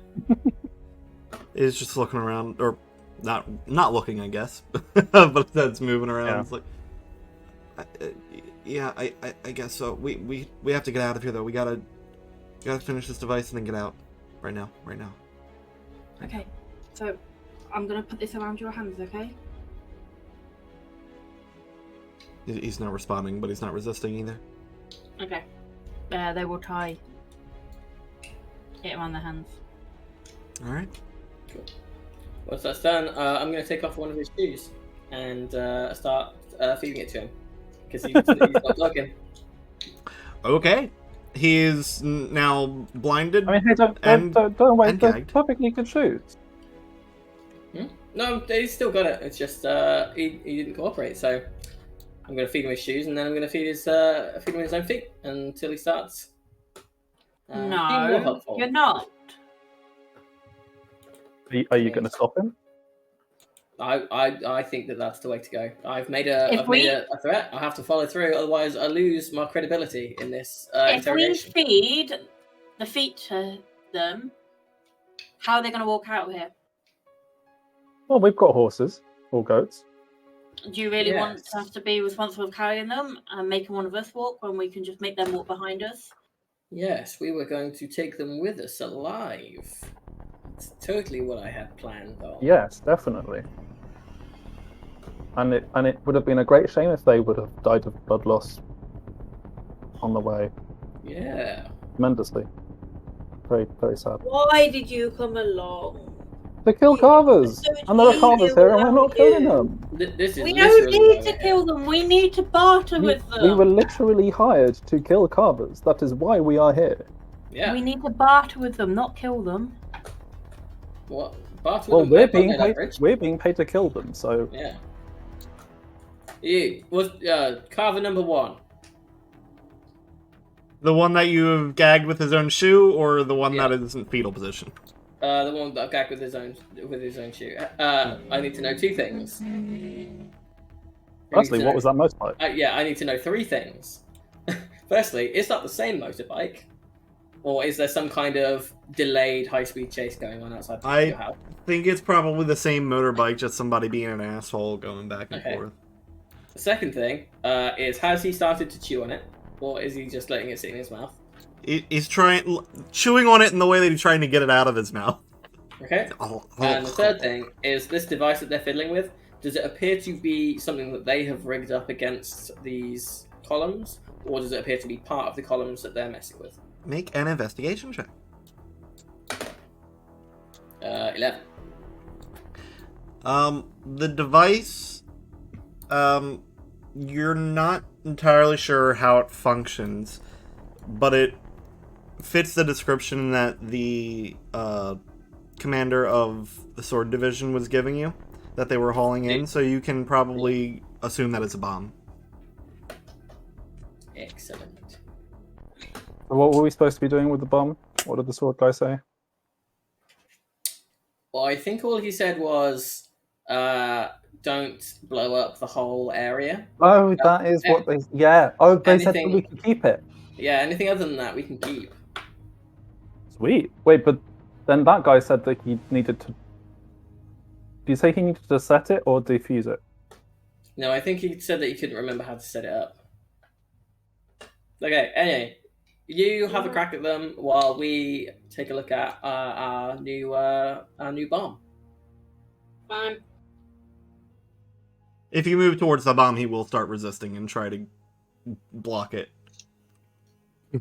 He's just looking around, or not looking, I guess, but that's moving around. Yeah. It's like, I guess so. We have to get out of here though. We gotta finish this device and then get out right now. Okay. So I'm gonna put this around your hands. Okay. He's not responding, but he's not resisting either. Okay. They will tie it around their hands. All right. Cool. Once that's done, I'm going to take off one of his shoes and start feeding it to him because he's not looking. Okay. He's now blinded. I mean, hey, don't And- wait. and They're gagged. perfectly good shoes. No, he's still got it. It's just he didn't cooperate. So I'm going to feed him his shoes and then I'm going to feed him his own feet until he starts. being more No, helpful. you're not. Are you going to stop him? I think that's the way to go. I've made a If we- threat. I have to follow through, otherwise I lose my credibility in this If we interrogation. feed the feet to them, how are they going to walk out of here? Well, we've got horses or goats. Do you really want Yes. us to be responsible for carrying them and making one of us walk when we can just make them walk behind us? Yes, we were going to take them with us alive. It's totally what I had planned on. Yes, definitely. And it would have been a great shame if they would have died of blood loss on the way. Yeah. Tremendously. Very, very sad. Why did you come along? to kill carvers, So it's and there are carvers easier here, and we're not without killing you. them. This is We don't literally need why to we're kill here. them. We need to barter We, with them. we were literally hired to kill carvers. That is why we are here. Yeah. We need to barter with them, not kill them. What? Barter Well, with them. we're They've got being no paid. leverage. We're being paid to kill them. So Yeah. You was carver number 1. The one that you have gagged with his own shoe, or the one Yeah. that is in fetal position? The one that gagged with his own shoe. I need to know 2 things. firstly, what was that motorbike? Yeah, I need to know 3 things. Firstly, is that the same motorbike, or is there some kind of delayed high-speed chase going on outside your house? I think it's probably the same motorbike, just somebody being an asshole going back and Okay. forth. The second thing is, has he started to chew on it, or is he just letting it sit in his mouth? He's chewing on it in the way that he's trying to get it out of his mouth. Okay. And the third thing is, this device that they're fiddling with, does it appear to be something that they have rigged up against these columns, or does it appear to be part of the columns that they're messing with? Make an investigation check. 11. The device, you're not entirely sure how it functions, but it fits the description that the commander of the sword division was giving you, that they were hauling in, so you can probably assume that it's a bomb. Excellent. What were we supposed to be doing with the bomb? What did the sword guy say? Well, I think all he said was, don't blow up the whole area. Oh, that is what they. Yeah. Oh, they said that Anything- we could keep it. Yeah, anything other than that we can keep. Sweet. Wait, but then that guy said that he needed to. Do you say he needed to set it or defuse it? No, I think he said that he couldn't remember how to set it up. Okay, anyway, you have a crack at them while we take a look at our new bomb. Fine. If you move towards the bomb, he will start resisting and try to block it.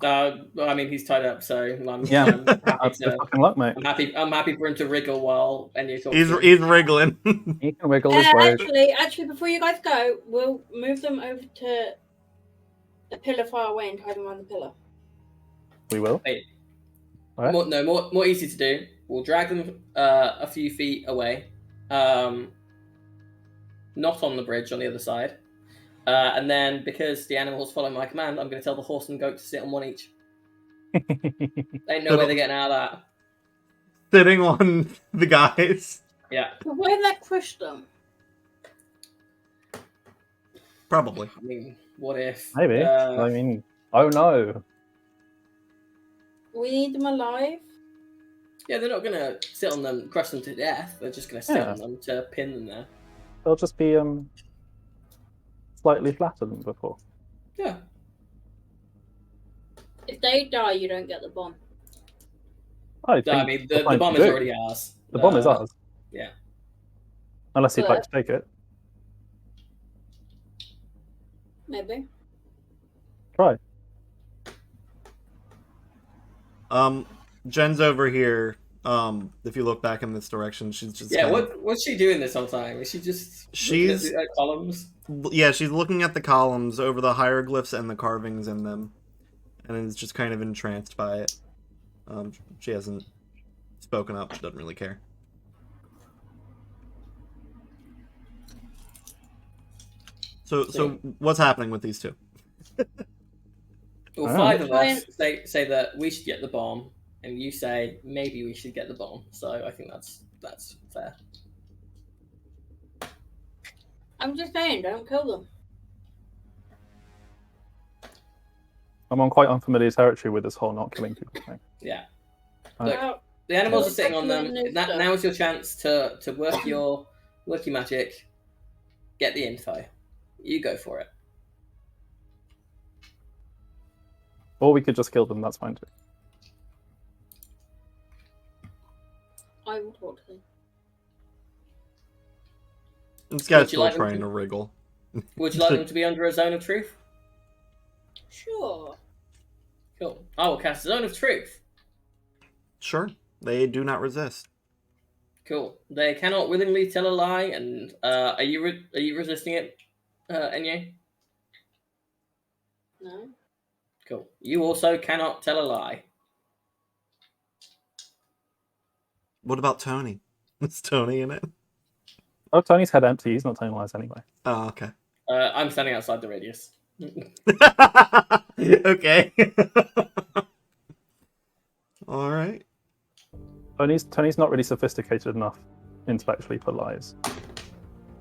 Well, I mean, he's tied up, so I'm Yeah. happy That's to, good fucking luck, mate. I'm happy for him to wriggle while and you talk. He's to him. he's wriggling. He can wiggle his way. Actually, before you guys go, we'll move them over to a pillar far away and tie them around the pillar. We will. Wait. Right. More easy to do. We'll drag them a few feet away, not on the bridge, on the other side. And then, because the animals follow my command, I'm going to tell the horse and goat to sit on one each. Ain't no way they're getting out of that. Sitting on the guys. Yeah. But won't that crush them? Probably. I mean, what if? Maybe. I mean, oh no. We need them alive. Yeah, they're not going to sit on them, crush them to death. They're just going to sit Yeah. on them to pin them there. They'll just be slightly flatter than before. Yeah. If they die, you don't get the bomb. I think I mean, the fine bomb to is do. already ours. The bomb is ours. Yeah. Unless he'd like to take it. Maybe. Try. Jen's over here. If you look back in this direction, she's just Yeah, kind of- what's she doing this whole time? Is she just She's- looking at the columns? Yeah, she's looking at the columns over the hieroglyphs and the carvings in them, and is just kind of entranced by it. She hasn't spoken up. She doesn't really care. So what's happening with these two? Well, Oh. 5 of us say that we should get the bomb, and you say maybe we should get the bomb. So I think that's fair. I'm just saying, don't kill them. I'm on quite unfamiliar territory with this whole not killing people thing. Yeah. Okay. Look, Well, the animals Well, are sitting on them. especially when there's Now is your chance to work your magic, get the info. You go for it. Or we could just kill them, that's fine too. I will talk to them. This guy's Would you still like them trying to- to wriggle. Would you like them to be under a zone of truth? Sure. Cool. I will cast a zone of truth. Sure, they do not resist. Cool. They cannot willingly tell a lie, and are you resisting it, Enye? No. Cool. You also cannot tell a lie. What about Tony? Is Tony in it? Oh, Tony's head empty. He's not telling lies anyway. Oh, okay. I'm standing outside the radius. Okay. All right. Tony's not really sophisticated enough intellectually for lies.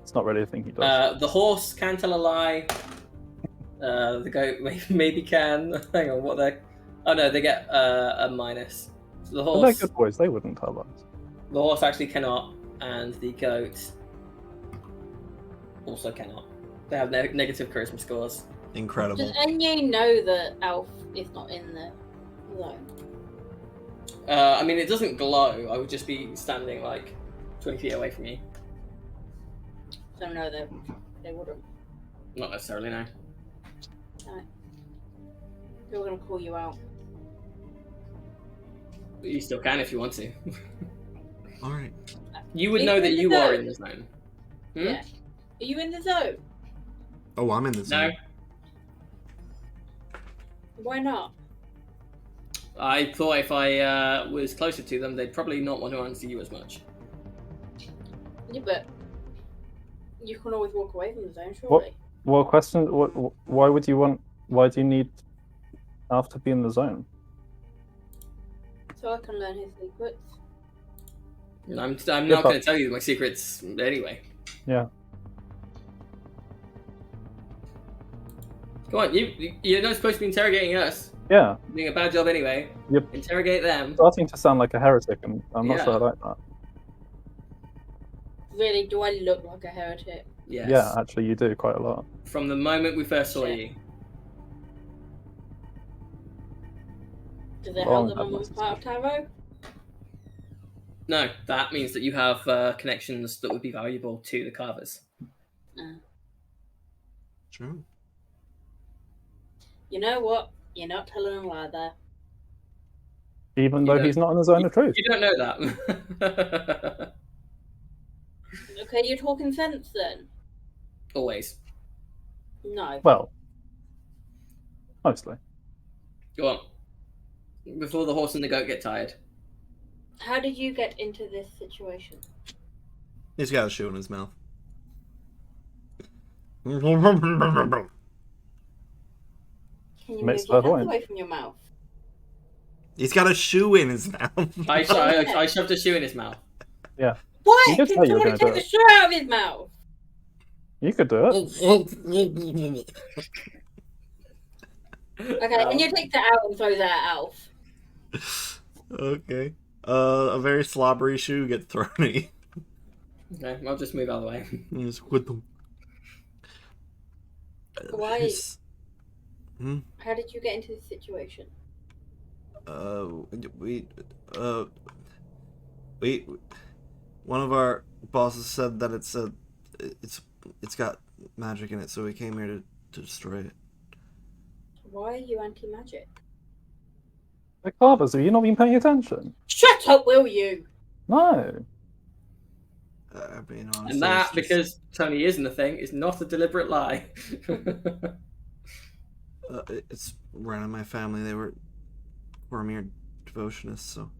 It's not really a thing he does. The horse can tell a lie. The goat maybe can. Hang on, what they? Oh no, they get a minus. So the But they're horse, good boys. They wouldn't tell lies. the horse actually cannot, and the goat also cannot. They have negative charisma scores. Incredible. Does Enye know that Alf is not in the zone? I mean, it doesn't glow. I would just be standing like 20 feet away from you. So no, they wouldn't. Not necessarily, no. They were going to call you out. But you still can if you want to. All right. You would Are know you that in the you are zone? in the zone. Yeah. Are you in the zone? Oh, I'm in the No, zone. Why not? I thought if I was closer to them, they'd probably not want to answer you as much. Yeah, but you can always walk away from the zone, surely. What? Well, question. Why would you want? Why do you need Alf to be in the zone? So I can learn his secrets. I'm Yeah, not but- going to tell you my secrets anyway. Yeah. Come on, you're not supposed to be interrogating us. Yeah. You're doing a bad job anyway. Yep. Interrogate them. Starting to sound like a heretic, and I'm not Yeah. sure I like that. Really, do I look like a heretic? Yes. Yeah, actually, you do quite a lot. From the moment we first saw Shit. you. Does it Well, help that I'm that part of Taro? No, that means that you have connections that would be valuable to the carvers. True. You know what? You're not telling a lie there. Even You though don't- he's not in the zone of truth. You don't know that. Okay, you're talking sense then? Always. No. Well, mostly. Go on. Before the horse and the goat get tired. How did you get into this situation? He's got a shoe in his mouth. Can you Makes move your that hands point. away from your mouth? He's got a shoe in his mouth. I shoved a shoe in his mouth. Why? You Can did say you were somebody gonna take do the shoe out of his mouth? You could do it. Okay, and you take that out and throw that at Alf. Okay. A very slobbery shoe gets thrown at you. Okay, I'll just move out of the way. He's with them. Why? He's- How did you get into this situation? we, one of our bosses said that it's got magic in it, so we came here to destroy it. Why are you anti-magic? The carvers, have you not been paying attention? Shut up, will you? No. Being honest, And that, because Tony isn't a thing, is not a deliberate lie. it's right in my family. They were mere devotonists, so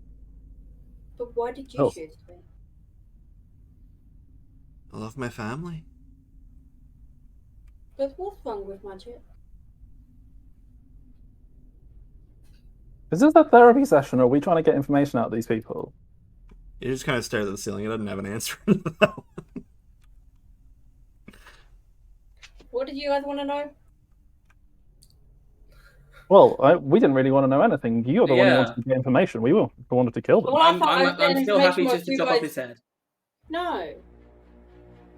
But why did you Oh. choose to be? I love my family. But what's wrong with magic? Is this a therapy session, or are we trying to get information out of these people? You just kind of stare at the ceiling. It doesn't have an answer to that one. What did you guys want to know? Well, we didn't really want to know anything. You're the one who Yeah. wanted to get information. We wanted to kill them. Well, I I'm thought I was getting still happy information just to whilst chop you off guys- his head. No.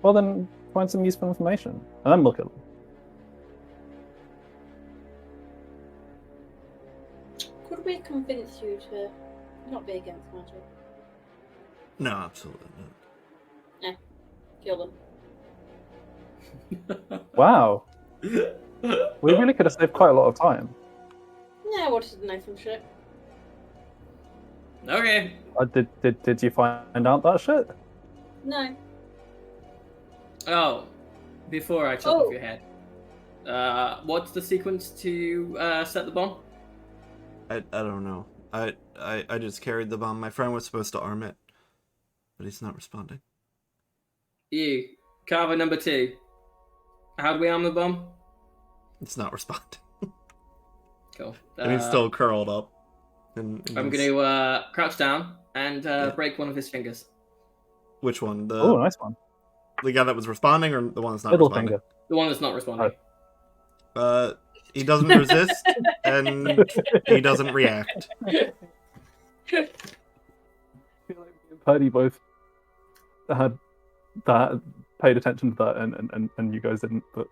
Well, then find some useful information, and then look at them. Could we convince you to not be against magic? No, absolutely not. Kill them. Wow. We really could have saved quite a lot of time. Yeah, I wanted to know some shit. Okay. Did you find out that shit? No. Oh, before I chop off Oh. your head, what's the sequence to set the bomb? I don't know. I just carried the bomb. My friend was supposed to arm it, but he's not responding. You, Carver number 2. How do we arm the bomb? It's not responding. Cool. And he's still curled up. I'm going to crouch down and break one of his fingers. Which one? Oh, nice one. The guy that was responding, or the one that's not Middle responding? finger. The one that's not responding. He doesn't resist, and he doesn't react. I feel like me and Purdy both had that, paid attention to that, and you guys didn't. But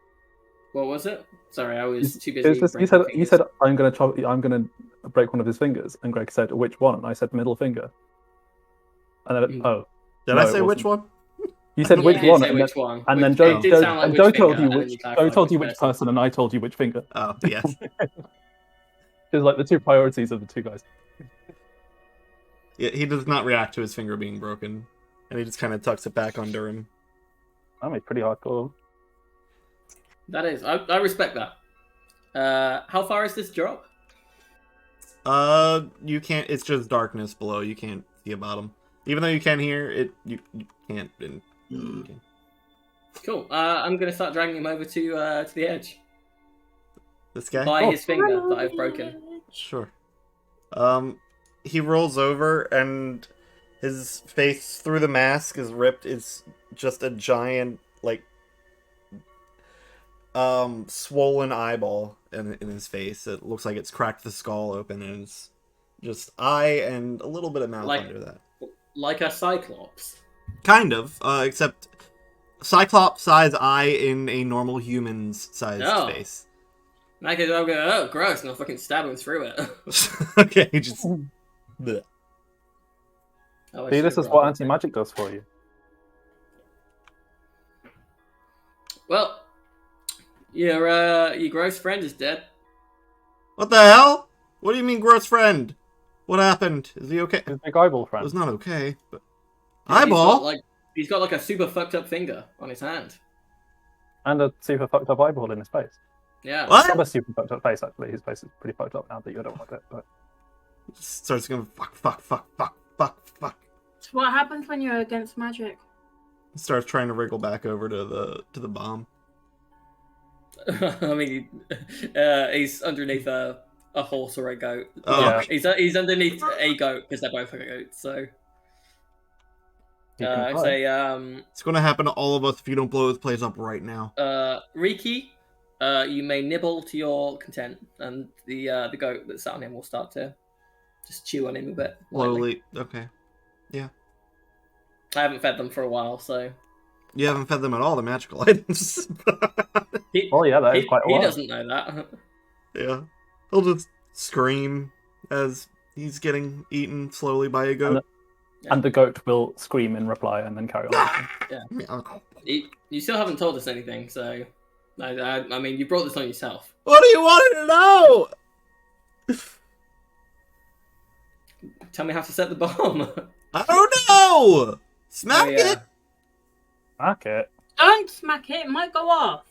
What was it? Sorry, I was too busy. You said I'm gonna break one of his fingers, and Greg said which one, and I said middle finger. And then Did I say which one? You said You which did one, say and which then, one. and then Which- Joe, it did sound like which Joe finger, told you and then which you clarified Joe told you which person. person, and I told you which finger. Oh, yes. It's like the two priorities of the two guys. Yeah, he does not react to his finger being broken, and he just kind of tucks it back under him. I mean, pretty hardcore. That is, I respect that. How far is this drop? You can't. It's just darkness below. You can't see a bottom. Even though you can hear it, you can't. You can. Cool. I'm gonna start dragging him over to the edge This guy. by his finger that I've broken. Sure. He rolls over, and his face through the mask is ripped. It's just a giant, like, swollen eyeball in his face. It looks like it's cracked the skull open, and it's just eye and a little bit of mouth under that. Like a cyclops. Kind of, except cyclops size eye in a normal human's sized Oh. face. And I could go, oh, gross, and I'll fucking stab him through it. Okay, just. Bleh. Oh, I See, should this have is what brought anti-magic does for you. Well, your gross friend is dead. What the hell? What do you mean, gross friend? What happened? Is he okay? His big eyeball It friend. was not okay, but He's eyeball. got, he's got like a super fucked up finger on his hand. And a super fucked up eyeball in his face. Yeah. What? Not a super fucked up face, actually. His face is pretty fucked up now that you don't want it. But Starts going fuck. So what happens when you're against magic? Starts trying to wriggle back over to the bomb. I mean, he's underneath a horse or a goat. Oh, Yeah. He's underneath a goat because they're both goats. So he can I fly. say, it's going to happen to all of us if you don't blow this place up right now. Riki, you may nibble to your content, and the goat that sat on him will start to just chew on him a bit. lightly. Slowly. Okay. I haven't fed them for a while, so You haven't fed them at all the magical items. he, Oh yeah, that is he, quite a he lot. doesn't know that. Yeah. He'll just scream as he's getting eaten slowly by a goat. And the goat will scream in reply and then carry on. You still haven't told us anything, so I mean, you brought this on yourself. What do you want to know? Tell me how to set the bomb. I don't know. Smack Oh, yeah. it. Smack it. Don't smack it, it might go off.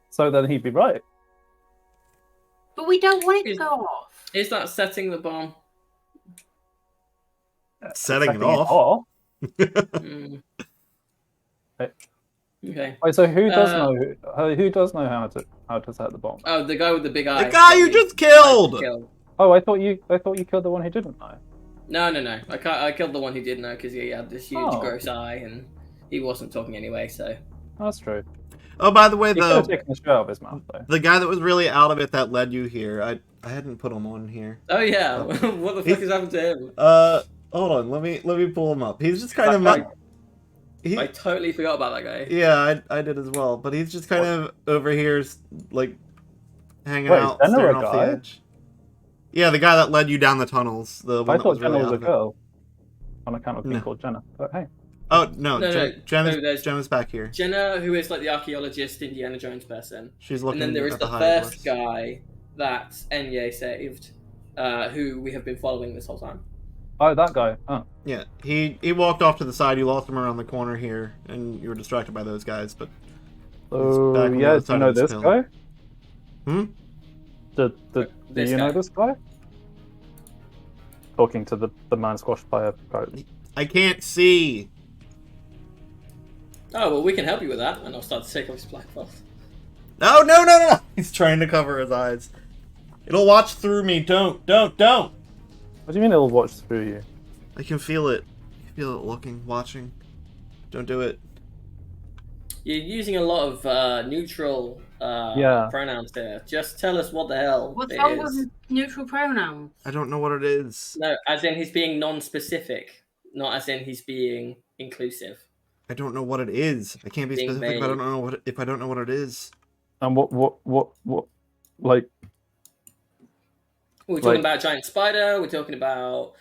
So then he'd be right. But we don't want it to Is- go off. Is that setting the bomb? Setting it off. Mm. Hey. Okay. Wait, so who does Uh, know? Who does know how to set the bomb? Oh, the guy with the big eye. The guy you just killed. Oh, I thought you killed the one who didn't know. No. I killed the one who did know because he had this huge Oh. gross eye and he wasn't talking anyway. So That's true. Oh, by the way, He could have the taken the shirt out of his mouth though. the guy that was really out of it that led you here, I hadn't put him on here. oh yeah, what the fuck has happened to him? Hold on, let me pull him up. He's just kind of That guy- I totally forgot about that guy. yeah, I did as well, but he's just kind of over here, like hanging Wait, out, Jenna staring a off guy? the edge. Yeah, the guy that led you down the tunnels. The one I that thought was really Jenna was out a of it. girl. On account of being No. called Jenna. But hey. Oh no, No, there's- Jenna's back here. Jenna, who is like the archaeologist Indiana Jones person, She's and looking then there is at the the high first horse. guy that Enye saved, who we have been following this whole time. Oh, that guy. Oh. Yeah, he walked off to the side. You lost him around the corner here, and you were distracted by those guys. But So back on the yeah, other do you side know of this this hill. guy? Hmm. Do This you guy. know this guy? Talking to the man squashed by a goat. I can't see. Oh well, we can help you with that, and I'll start to take off his black cloth. No, no, no, no, no! He's trying to cover his eyes. It'll watch through me. Don't. What do you mean it'll watch through you? I can feel it. I can feel it looking, watching. Don't do it. You're using a lot of neutral Yeah. pronouns there. Just tell us what the hell What's it wrong is. with neutral pronouns? I don't know what it is. No, as in he's being non-specific, not as in he's being inclusive. I don't know what it is. I can't be Being specific if I vague. don't know what it is. And what like We're talking Like- about giant spider. We're talking about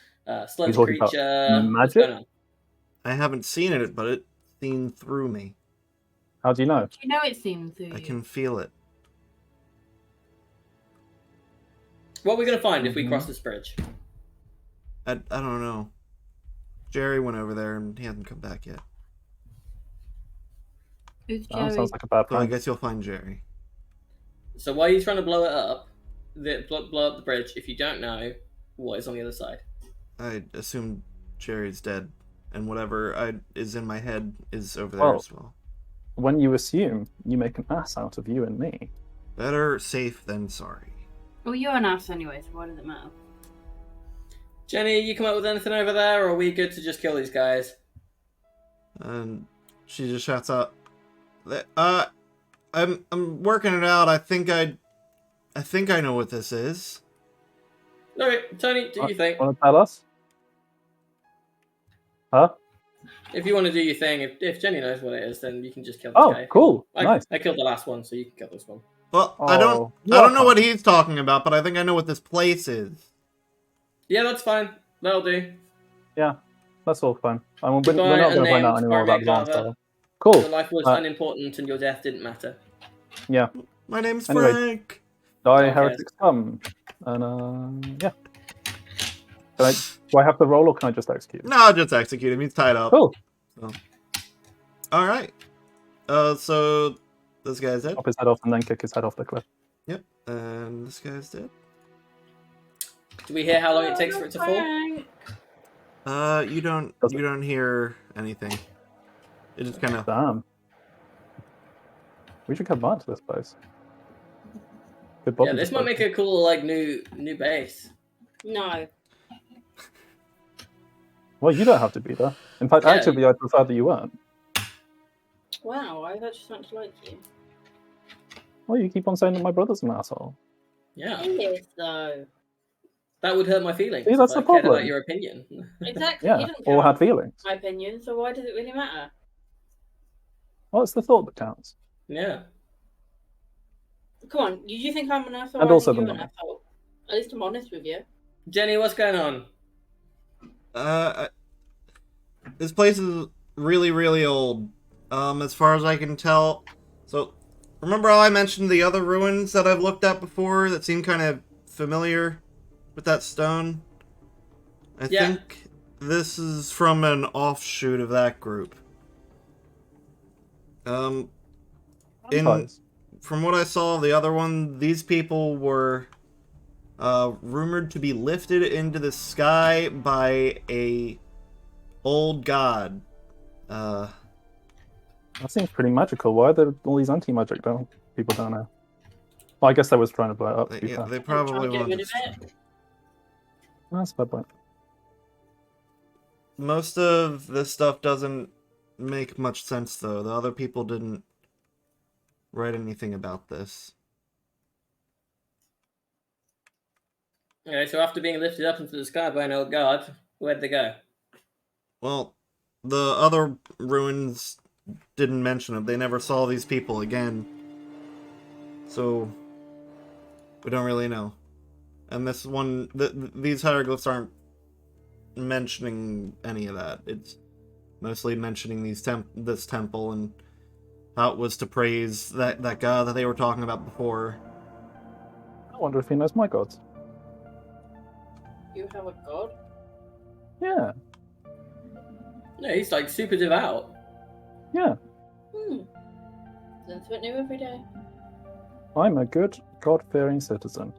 sludge talking about creature. What's magic? going on? I haven't seen it, but it's seen through me. how do you know? Do you know it seems through I you? can feel it. What are we going to find if we Mhm. cross this bridge? I don't know. Jerry went over there and he hasn't come back yet. Who's That Jerry? sounds like a bad So I plan. guess you'll find Jerry. So why are you trying to blow it up? Blow up the bridge if you don't know what is on the other side. I assume Jerry's dead, and whatever is in my head is over there Well- as well. When you assume, you make an ass out of you and me. Better safe than sorry. Well, you're an ass anyway, so why does it matter? Jenny, you come up with anything over there, or are we good to just kill these guys? And she just shouts out, I'm working it out. I think I know what this is. Okay, Tony, do you think? Want to tell us? Huh? If you want to do your thing, if Jenny knows what it is, then you can just kill this Oh, guy. cool. Nice. I killed the last one, so you can kill this one. Well, Oh, I don't know what he's talking about, but I think I know what this place is. Yeah, that's fine. That'll do. That's all fine. I mean, we're Goodbye, not going to find out unnamed any more about Farming Blonde. Carver. So. Cool. Your life was Uh, unimportant, and your death didn't matter. Yeah. My name's Anyway. Frank. Die, Okay. heretics come. And yeah. Do I have to roll or can I just execute? No, I'll just execute him. He's tied up. Cool. All right. So this guy's dead. Chop his head off and then kick his head off the cliff. Yep. And this guy's dead. Do we hear how long it takes for it to fall? Frank. You don't hear anything. It just kind of. Damn. We should come back to this place. Good body. Yeah, this might make a cool new base. No. Well, you don't have to be there. In fact, Yeah. actually, I prefer that you weren't. Wow, I actually starting to like you. Well, you keep on saying that my brother's an asshole. Yeah, He is though. that would hurt my feelings. See, that's if the I cared problem. about your opinion. Exactly. Yeah, He doesn't or care had feelings. my opinion, so why does it really matter? Well, it's the thought that counts. Yeah. Come on, you think I'm an asshole? And I also think the you're an money. asshole. At least I'm honest with you. Jenny, what's going on? This place is really, really old. As far as I can tell. So, remember how I mentioned the other ruins that I've looked at before that seem kind of familiar with that stone? I Yeah. think this is from an offshoot of that group. In Vampires. from what I saw of the other one, these people were rumored to be lifted into the sky by a old god. That seems pretty magical. Why are there all these anti-magic people down there? Well, I guess they was trying to blow it up. To be Yeah, fair. they I'm trying probably to get wanted rid of it. That's a bad point. Most of this stuff doesn't make much sense, though. The other people didn't write anything about this. Okay, so after being lifted up into the sky by an old god, where'd they go? Well, the other ruins didn't mention it. They never saw these people again. So, we don't really know. And this one, these hieroglyphs aren't mentioning any of that. It's mostly mentioning this temple and how it was to praise that god that they were talking about before. I wonder if he knows my gods. You have a god? Yeah, No, he's like super devout. yeah. Learn something new every day. I'm a good, God-fearing citizen.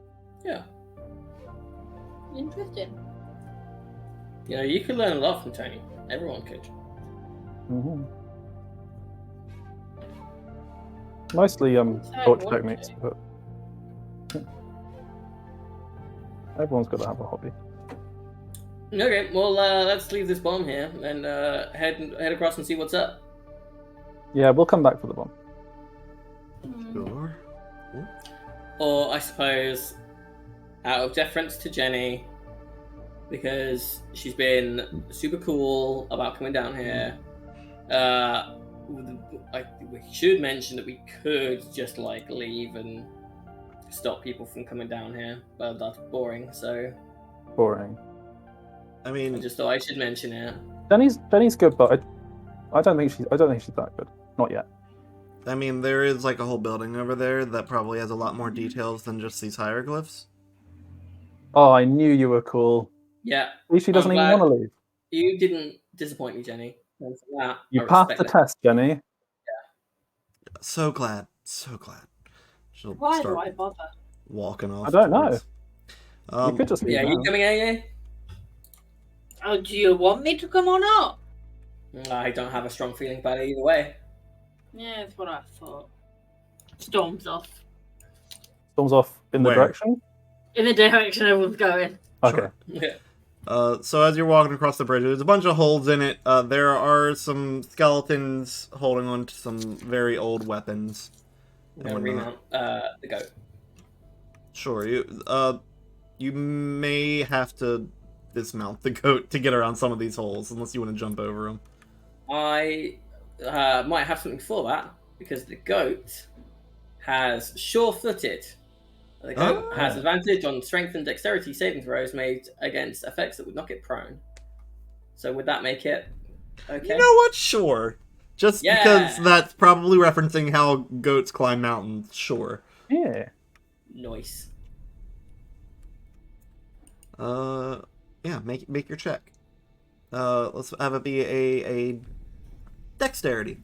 Yeah. Interesting. You know, you could learn a lot from Tony. Everyone could. Hmm. Mostly So I torture want techniques, to. but everyone's got to have a hobby. Okay, well, let's leave this bomb here and head across and see what's up. Yeah, we'll come back for the bomb. Sure. Or, I suppose, out of deference to Jenny, because she's been super cool about coming down here, we should mention that we could just, like, leave and stop people from coming down here, but that's boring, so Boring. I I mean, just thought I should mention it. Jenny's good, but I don't think she's that good. Not yet. there is like a whole building over there that probably has a lot more details than just these hieroglyphs. Oh, I knew you were cool. Yeah, At least she doesn't I'm even glad- want to leave. you didn't disappoint me, Jenny. And for that, You I passed respect the that. test, Jenny. So glad, so glad. She'll Why start do I bother? walking off. I don't know. towards- You could just leave Yeah, now. you coming, AA? Oh, do you want me to come or not? I don't have a strong feeling about it either way. Yeah, that's what I thought. Storms off. Storms off in the Where? direction. In the direction everyone's going. Okay. Sure. Yeah. So as you're walking across the bridge, there's a bunch of holes in it. There are some skeletons holding on to some very old weapons. I'm gonna remount the goat. Sure, you may have to dismount the goat to get around some of these holes, unless you want to jump over them. I might have something for that because the goat has sure-footed. The goat Oh. has advantage on strength and dexterity saving throws made against effects that would knock it prone. So would that make it okay? You know what? Sure. Just Yeah. because that's probably referencing how goats climb mountains. Sure. Yeah. Nice. Yeah. Make your check. Let's have it be a dexterity.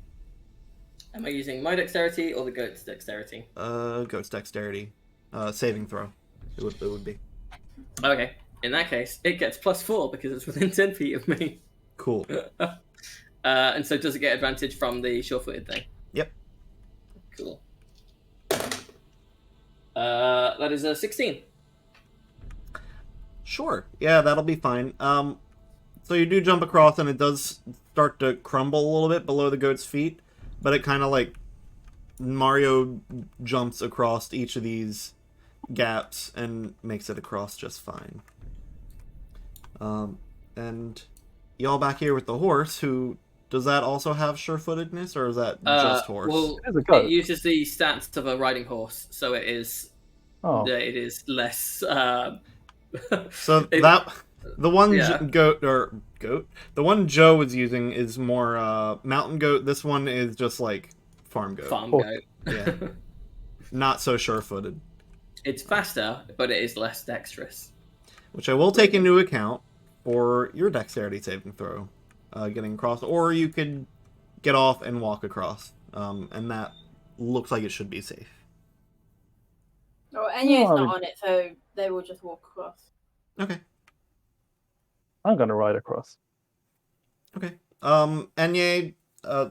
Am I using my dexterity or the goat's dexterity? Goat's dexterity. Saving throw. It would be. Okay. In that case, it gets +4 because it's within 10 feet of me. Cool. And so does it get advantage from the sure-footed thing? Yep. Cool. That is a 16. Sure. Yeah, that'll be fine. So you do jump across, and it does start to crumble a little bit below the goat's feet, but it kind of like Mario jumps across each of these gaps and makes it across just fine. And y'all back here with the horse, who does that also have sure-footedness, or is that just horse? Well, It is a goat. it uses the stats of a riding horse, so it is Oh. it is less. So it- the one yeah. the one Joe is using is more mountain goat. This one is just like farm goat. farm Oh. goat. Yeah. Not so sure-footed, It's faster, but it is less dexterous. which I will take into account for your dexterity saving throw, getting across, or you could get off and walk across, and that looks like it should be safe. Oh, Enya's Oh, not on it, so they will just walk across. Okay. I'm gonna ride across. Okay. Enye,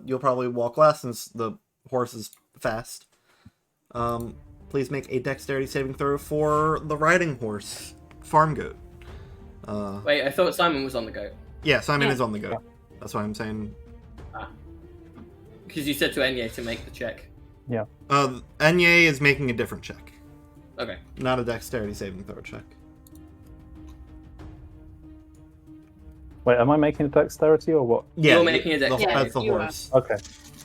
you'll probably walk last since the horse is fast. Please make a dexterity saving throw for the riding horse, farm goat. Wait, I thought Simon was on the goat Yeah, Simon Yeah. is on the goat. That's why I'm saying. because you said to Enya to make the check. Enye is making a different check, Okay. not a dexterity saving throw check. Wait, am I making a dexterity or what? Yeah, You're making a dexterity. That's the You are. horse. Okay.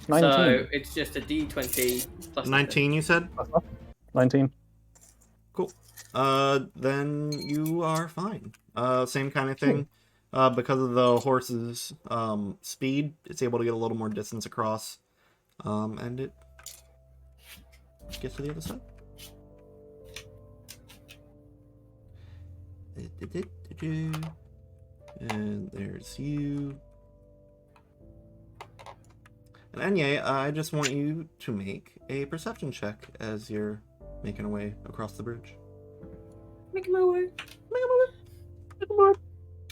19. So it's just a D20 plus 19, you said? 19. Cool. Then you are fine. Same kind of thing. Because of the horse's speed, it's able to get a little more distance across. And it gets to the other side. And there's you. And Enye, I just want you to make a perception check as you're making your way across the bridge. Make my way.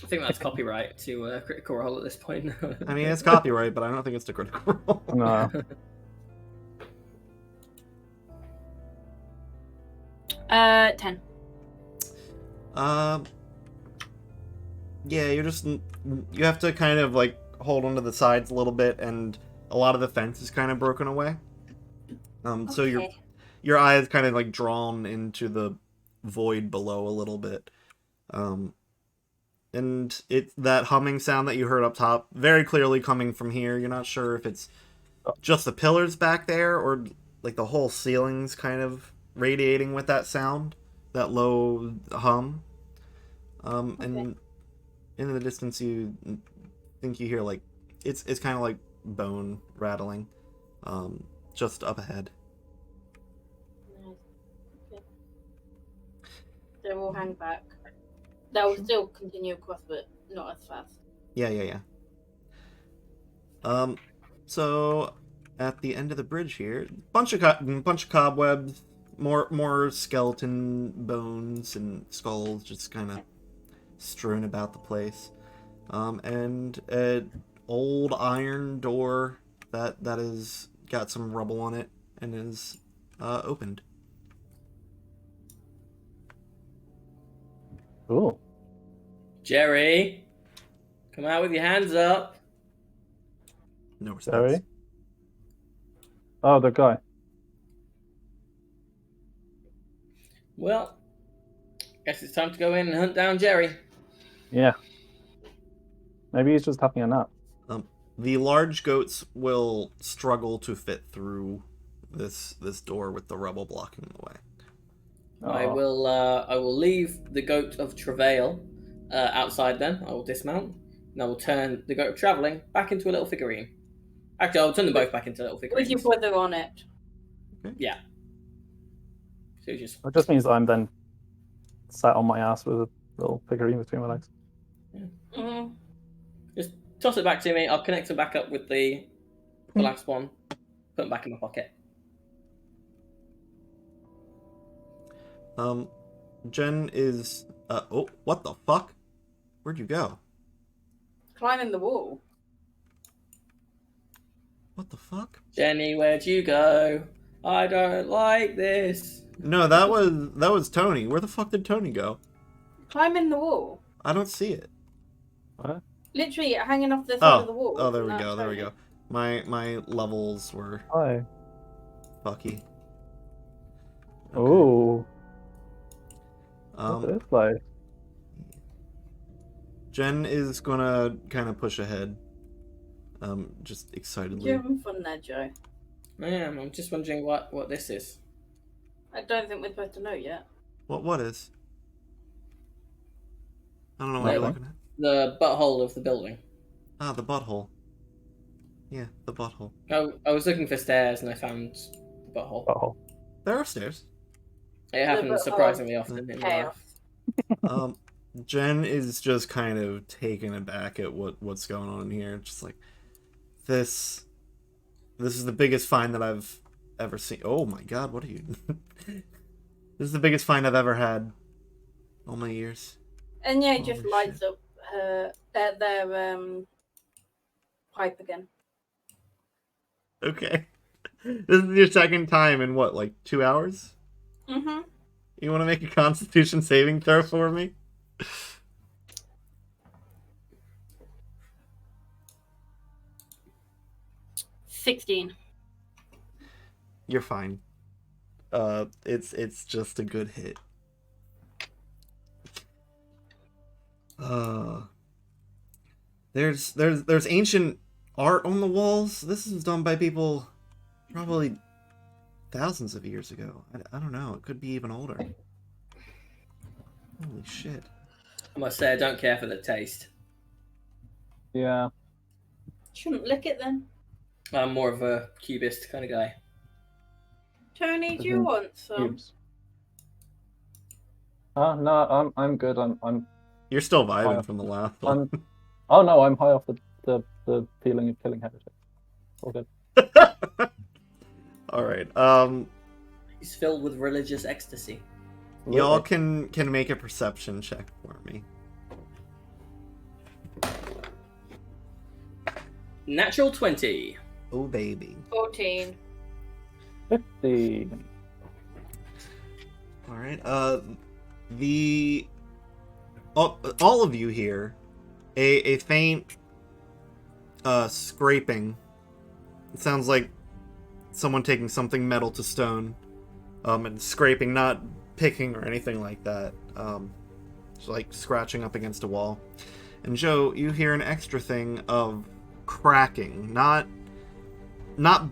I think that's copyright to Critical Role at this point. I mean, it's copyright, but I don't think it's the critical role. No. 10. Yeah, you have to kind of like hold onto the sides a little bit, and a lot of the fence is kind of broken away. So your eye is kind of like drawn into the void below a little bit. And it's that humming sound that you heard up top, very clearly coming from here. You're not sure if it's just the pillars back there or like the whole ceiling's kind of radiating with that sound, that low hum. And in the distance you think you hear like it's kind of like bone rattling just up ahead. Okay. So we'll hang back. That will still continue across, but not as fast. Yeah. So at the end of the bridge here, bunch of cobwebs, more skeleton bones and skulls just kind of strewn about the place, and an old iron door that has got some rubble on it and is opened. Cool. Jerry, come out with your hands up. No response. Jerry? Oh, the guy. Well, guess it's time to go in and hunt down Jerry. Yeah. Maybe he's just having a nap. The large goats will struggle to fit through this door with the rubble blocking the way. I will leave the goat of travail outside. Then I will dismount and I will turn the goat of traveling back into a little figurine. Actually, I'll turn them both back into little figurines. With your brother on it. Yeah. So just It just means that I'm then sat on my ass with a little figurine between my legs. Mm-hmm. just toss it back to me. I'll connect it back up with the last one. Put them back in my pocket. Jen is oh, what the fuck? Where'd you go? Climbing the wall. What the fuck? Jenny, where'd you go? I don't like this. No, that was Tony. Where the fuck did Tony go? Climbing the wall. I don't see it. What? Literally hanging off the side of the wall. Oh, there we Isn't go. that There we Tony? go. My levels were Hi. fucky. Okay. Oh. What's this place? Jen is gonna kind of push ahead, just excitedly. You're having fun there, Joe. I am. I'm just wondering what this is. I don't think we're supposed to know yet. What is? I don't know what you're Maybe. looking at. The butthole of the building. Ah, the butthole. Yeah, the butthole. I was looking for stairs and I found the butthole. Oh. There are stairs. It happens butthole. surprisingly often in Chaos. life. Jen is just kind of taken aback at what's going on here. Just like this is the biggest find that I've ever seen. Oh my god, what are you? This is the biggest find I've ever had. All my years. And yeah, it Holy just lights up their pipe again. Okay. This is your second time in what, like 2 hours? Mm-hmm. You want to make a Constitution saving throw for me? $16. You're fine. It's just a good hit. There's ancient art on the walls. This is done by people probably thousands of years ago. I don't know. It could be even older. Holy shit. I must say, I don't care for the taste. Yeah. Shouldn't lick it then. I'm more of a cubist kind of guy. Tony, do you want some? Cubes. No, I'm good. I'm You're still High vibing off. from the last one. Oh no, I'm high off the feeling of killing heretics. All good. All right. He's filled with religious ecstasy. Y'all Absolutely. can make a perception check for me. Natural 20. Oh baby. 14. 15. All right. The all of you hear a faint scraping. It sounds like someone taking something metal to stone, and scraping, not picking or anything like that. Just like scratching up against a wall. And Joe, you hear an extra thing of cracking, not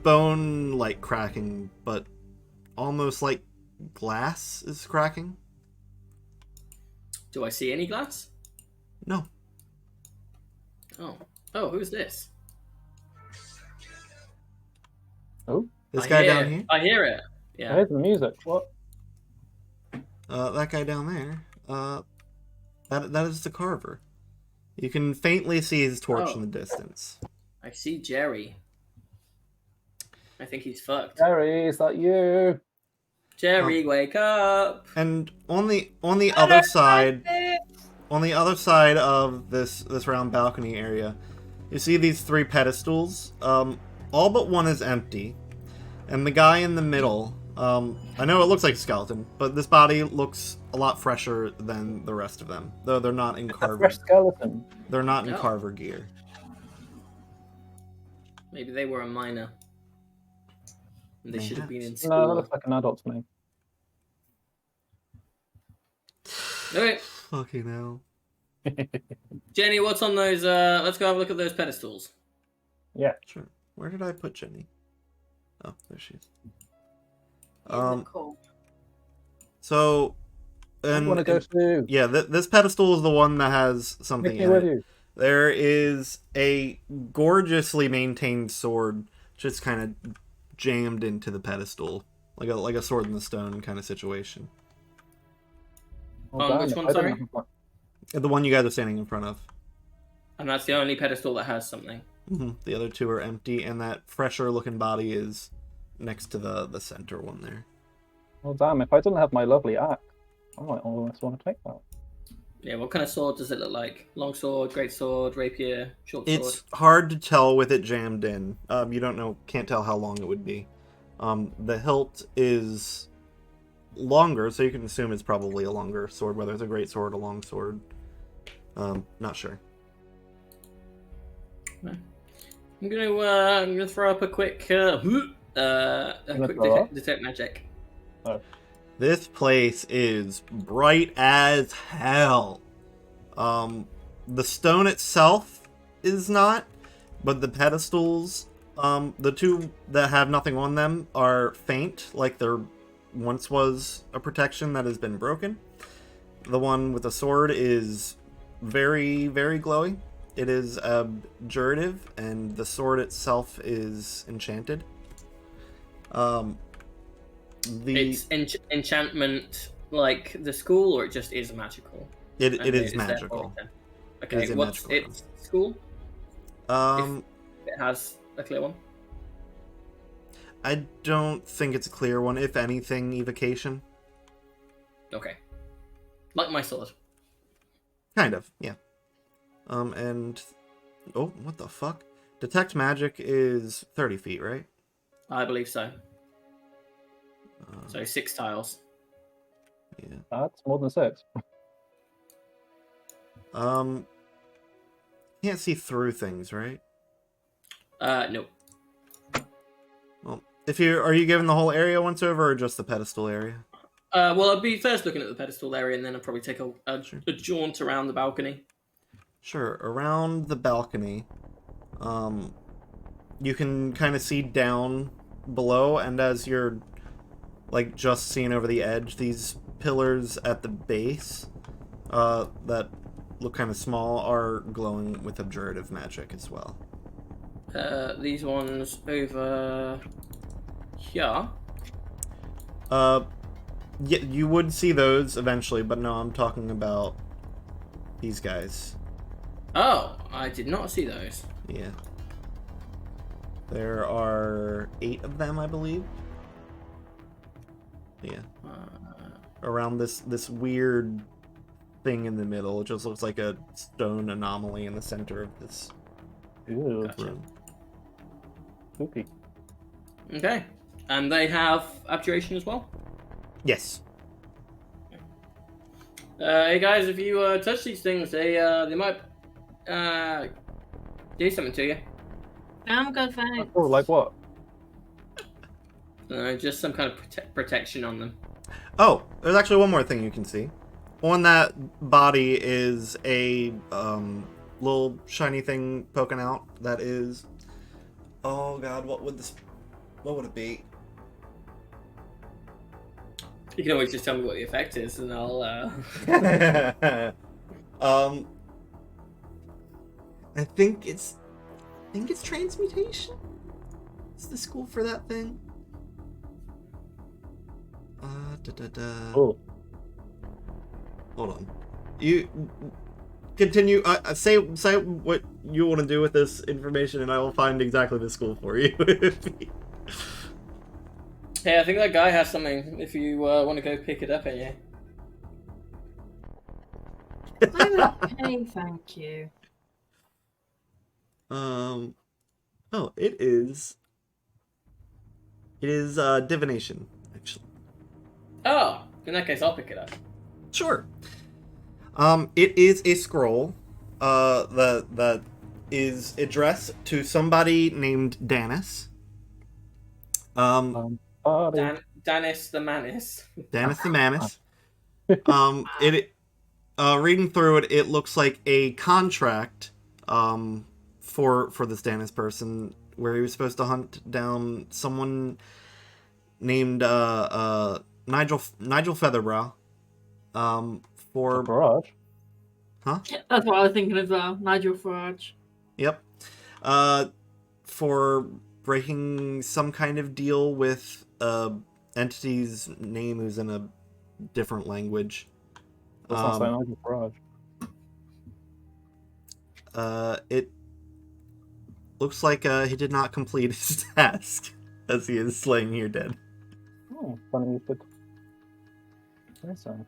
bone like cracking, but almost like glass is cracking. Do I see any glass? No. Oh, who's this? Oh, This guy down here? I hear it. I Yeah. heard the music. What? That guy down there. That is the carver. You can faintly see his torch in the distance. I see Jerry. I think he's fucked. Jerry, is that you? Jerry, wake up! And on the other side, of this round balcony area, you see these 3 pedestals. All but one is empty, and the guy in the middle. I know it looks like a skeleton, but this body looks a lot fresher than the rest of them. Though they're not in A carver. fresh skeleton. They're not in No. carver gear. Maybe they were a minor. And they should have been in school. No, that looks like an adult to me. Okay, Fucking hell. Jenny, what's on those? Let's go have a look at those pedestals. Yeah. Sure. Where did I put Jenny? Oh, there she is. Cool. So, I want to go to. yeah, this pedestal is the one that has something Take me in with it. you. There is a gorgeously maintained sword just kind of jammed into the pedestal, like a sword in the stone kind of situation. Oh, On damn which it, one, I don't sorry? have one. The one you guys are standing in front of. And that's the only pedestal that has something. The other 2 are empty, and that fresher looking body is next to the center one there. Oh damn! If I didn't have my lovely axe, I might almost want to take that. Yeah, what kind of sword does it look like? Long sword, great sword, rapier, short sword? It's hard to tell with it jammed in. You can't tell how long it would be. The hilt is longer, so you can assume it's probably a longer sword, whether it's a great sword or a long sword. Not sure. I'm gonna throw up a quick detect magic. This place is bright as hell. The stone itself is not, but the pedestals, the 2 that have nothing on them are faint, like there once was a protection that has been broken. The one with the sword is very, very glowy. It is abjurative, and the sword itself is enchanted. It's enchantment like the school, or it just is magical? It And is therefore magical. it can- It Okay, is a what's magical its school? It has a clear one. I don't think it's a clear one. If anything, evocation. Okay. Like my sword. Kind of, yeah. And oh, what the fuck? Detect magic is 30 feet, right? I believe so. So 6 tiles. Yeah. That's more than 6. Can't see through things, right? No. Well, are you giving the whole area once over, or just the pedestal area? Well, I'd be first looking at the pedestal area, and then I'd probably take a Sure. jaunt around the balcony. Sure. Around the balcony, you can kind of see down below, and as you're like just seeing over the edge, these pillars at the base, that look kind of small, are glowing with abjurative magic as well. These ones over here. Yeah, you would see those eventually, but no, I'm talking about these guys. Oh, I did not see those. Yeah. There are 8 of them, I believe. Yeah. Around this weird thing in the middle. It just looks like a stone anomaly in the center of this Ew, Gotcha. room. spooky. Okay. And they have abjuration as well? Yes. Hey guys, if you touch these things, they might do something to you. I'm good, thanks. Oh, like what? Just some kind of protection on them. Oh, there's actually one more thing you can see. On that body is a little shiny thing poking out. That is, oh god, what would it be? You can always just tell me what the effect is, and I'll. I think it's transmutation. Is the school for that thing? Oh, Hold on. You continue. Say what you want to do with this information, and I will find exactly the school for you. Hey, I think that guy has something. If you want to go pick it up, yeah. I'm okay, thank you. Oh, it is divination, actually. Oh, in that case, I'll pick it up. Sure. It is a scroll, that is addressed to somebody named Danis. body. Danis the Manis. Danis the Manus. Reading through it, it looks like a contract, for this Danis person, where he was supposed to hunt down someone named Nigel Featherbrow. For Barrage. That's what I was thinking as well. Nigel Farage. Yep. For breaking some kind of deal with entity's name who's in a different language. That sounds like Nigel Farage. It looks like he did not complete his task, as he is laying here dead. Oh, funny you should say so.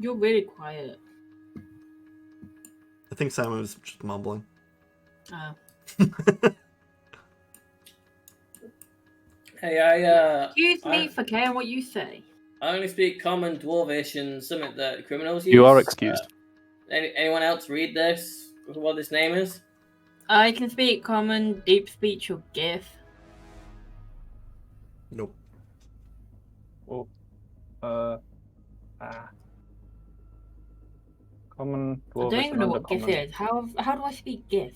You're really quiet. I think Simon was just mumbling. Oh. Hey, I Excuse me I- for caring what you say. I only speak Common, Dwarvish, and something that criminals use. You are excused. Anyone else read this? What this name is? I can speak common, deep speech, or GIF. Nope. Oh, common I dwarvish don't even and know what GIF undercommon. is. How do I speak GIF?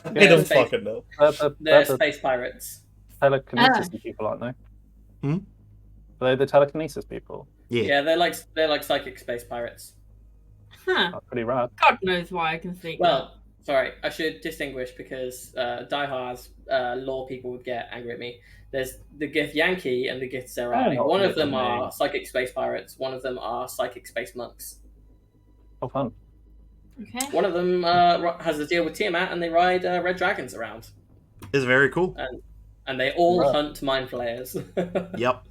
I don't don't space- fucking know. They're They're the space pirates. telekinesis people, aren't they? Hmm? Are they the telekinesis people? Yeah. Yeah, they're like psychic space pirates. Huh. That's pretty rad. God knows why I can speak Well, sorry, I should distinguish because diehards lore people would get angry at me. There's the Gith Yankee and the Gith Oh, Zerai. not One of with them me. are psychic space pirates. One of them are psychic space monks. Oh, fun. that. Okay. One of them has a deal with Tiamat, and they ride red dragons around, It's very cool. and they all Right. hunt mind flayers. Yep.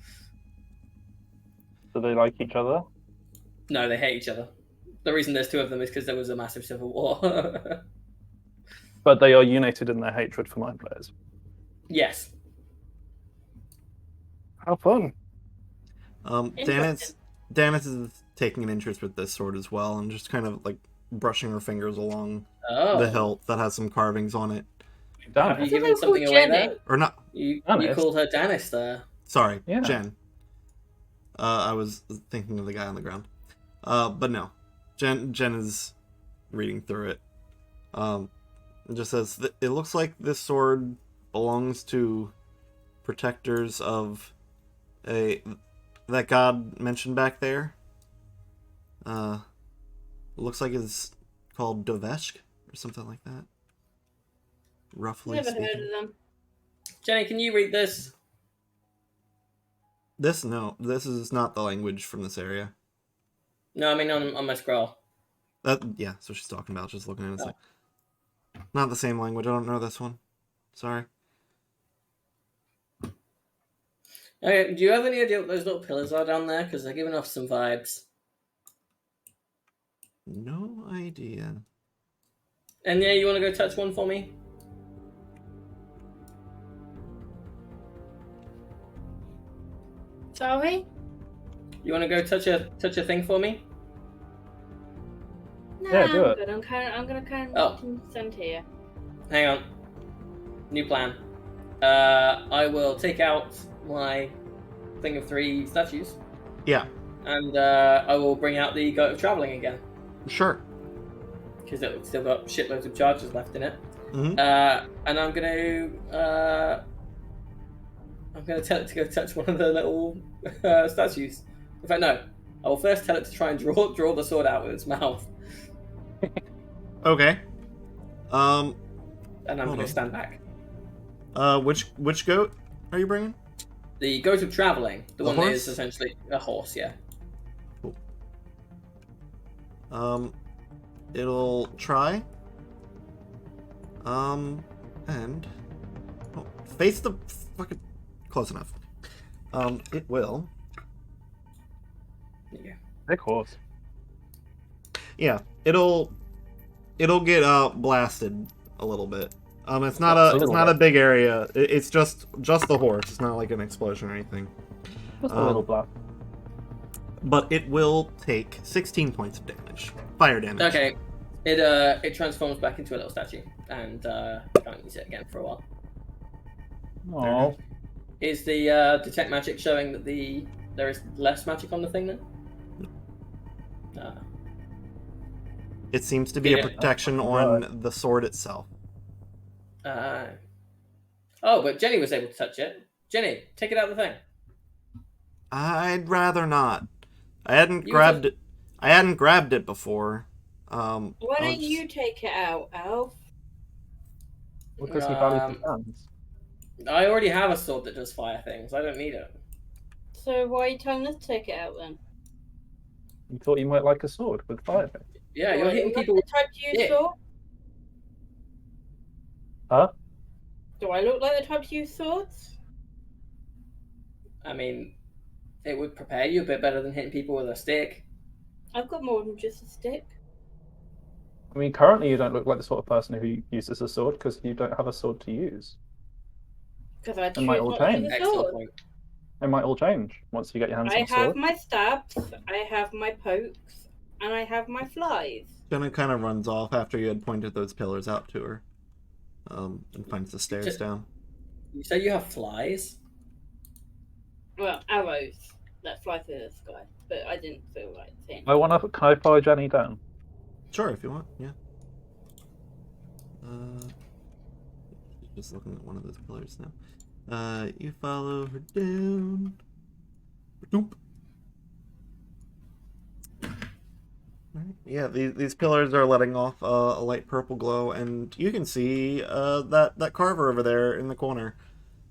Do they like each other? No, they hate each other. The reason there's 2 of them is because there was a massive civil war. But they are united in their hatred for mind players. Yes. How fun. Danis is taking an interest with this sword as well, and just kind of like brushing her fingers along Oh. the hilt that has some carvings on it. Damn Have you it. given Someone something called away Jenny. there? Or not. You Danis? called her Danis there. Sorry, Yeah. Jen. I was thinking of the guy on the ground. But no. Jen is reading through it. It just says, it looks like this sword belongs to protectors of that god mentioned back there. Looks like it's called Doveshk or something like that. Roughly Never speaking. heard of them. Jenny, can you read this? This is not the language from this area. No, I mean on my scroll. Yeah, that's what she's talking about. Just looking at it. It's Oh. like, not the same language. I don't know this one. Sorry. Okay, do you have any idea what those little pillars are down there? Because they're giving off some vibes. No idea. And yeah, you want to go touch one for me? Sorry? You want to go touch a thing for me? No, Yeah, do I'm it. good. I'm gonna kind Oh. of send here. Hang on. New plan. I will take out my thing of 3 statues, Yeah, and I will bring out the Goat of Traveling again, sure. because it's still got shitloads of charges left in it. Mhm. And I'm gonna tell it to go touch one of the little statues. In fact, no. I will first tell it to try and draw the sword out with its mouth, Okay. and I'm Hold gonna on. stand back. Which goat are you bringing? The Goat of Traveling, the one that horse? is essentially a horse, yeah. It'll try. And face the fucking close enough. It will. There you go. Big horse. Yeah, it'll get blasted a little bit. It's not A it's little not a bit. big area. It's just the horse. It's not like an explosion or anything. Just a little blast. But it will take 16 points of damage. Fire damage. Okay, it transforms back into a little statue, and can't use it again for a while. Oh, Is the detect magic showing that there is less magic on the thing then? It seems to be a Yeah. protection Oh, on the sword itself. Oh, but Jenny was able to touch it. Jenny, take it out of the thing. I'd rather not. I hadn't You grabbed just- it. I hadn't grabbed it before. Why I'll don't just- you take it out, Alf? because he values his hands. I already have a sword that does fire things. I don't need it. So why are you telling us to take it out then? You thought you might like a sword with fire. Yeah, Do you're I hitting look like people. the type to use Yeah. sword? Huh? Do I look like the type to use swords? I mean, it would prepare you a bit better than hitting people with a stick. I've got more than just a stick. I mean, currently you don't look like the sort of person who uses a sword because you don't have a sword to use. Because I choose might all not to change. use a Excellent sword. point. It might all change once you get your hands I on a have sword. my stabs, I have my pokes, and I have my flies. Jenna kind of runs off after you had pointed those pillars out to her. And finds the stairs Just- down. You say you have flies? Well, arrows that fly through the sky. But I didn't feel like saying. Can I follow Jenny down? Sure, if you want. Yeah. Just looking at one of those pillars now. You follow her down. Doop. Alright, yeah, these pillars are letting off a light purple glow, and you can see that carver over there in the corner,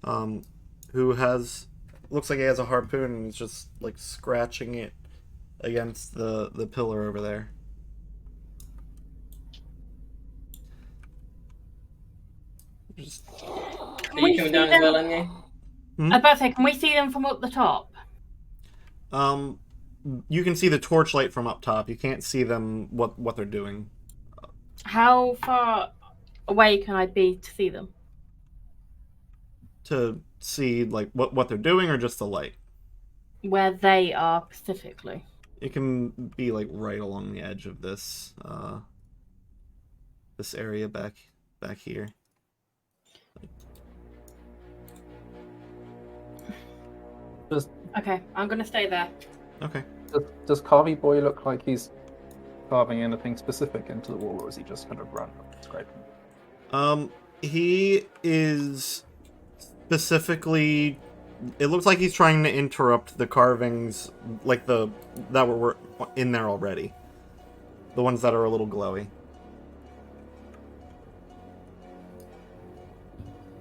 who looks like he has a harpoon and is just like scratching it against the pillar over there. Just, Are Can we you coming see down as well, them? Anya? I was about to say, can we see them from up the top? you can see the torchlight from up top. You can't see them what they're doing. How far away can I be to see them? To see like what they're doing, or just the light. Where they are specifically. It can be like right along the edge of this this area back here. Okay, I'm gonna stay there. Okay. Does Carvey Boy look like he's carving anything specific into the wall, or is he just kind of random scraping? He is specifically. It looks like he's trying to interrupt the carvings, like that were in there already. The ones that are a little glowy.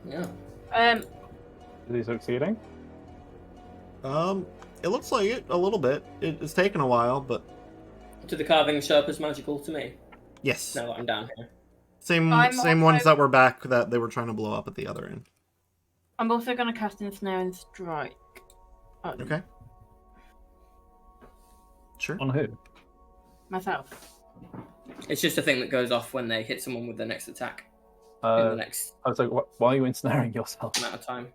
Yeah. Is he succeeding? It looks like it a little bit. It's taken a while, but Do the carvings show up as magical to me? Yes. Now that I'm down here. Same I'm ones also- that were back that they were trying to blow up at the other end. I'm also going to cast Ensnare and Strike. Okay. Sure. On who? Myself. It's just a thing that goes off when they hit someone with their next attack in the next I was like, why are you ensnaring yourself? amount of time.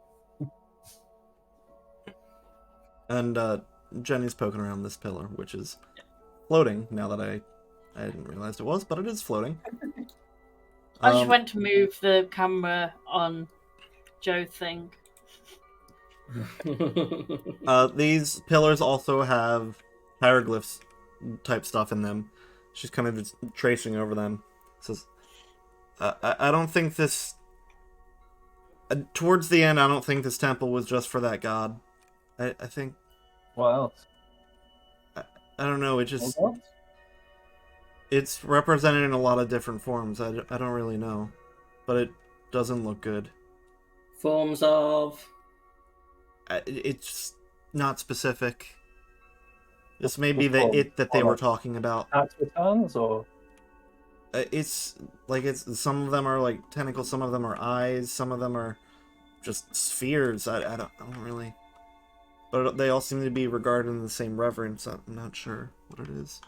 And Jenny's poking around this pillar, which is floating. Now that I didn't realize it was, but it is floating. I just went to move the camera on Joe's thing. These pillars also have hieroglyphs type stuff in them. She's kind of just tracing over them. Says, I don't think this... towards the end, I don't think this temple was just for that god. I think... What else? I don't know, it just... What? It's represented in a lot of different forms. I don't really know. But it doesn't look good. Forms of... It's not specific. This may be Form. that they were talking about. Tax returns or? It's some of them are like tentacles, some of them are eyes, some of them are just spheres. I don't really. But they all seem to be regarded in the same reverence. I'm not sure what it is.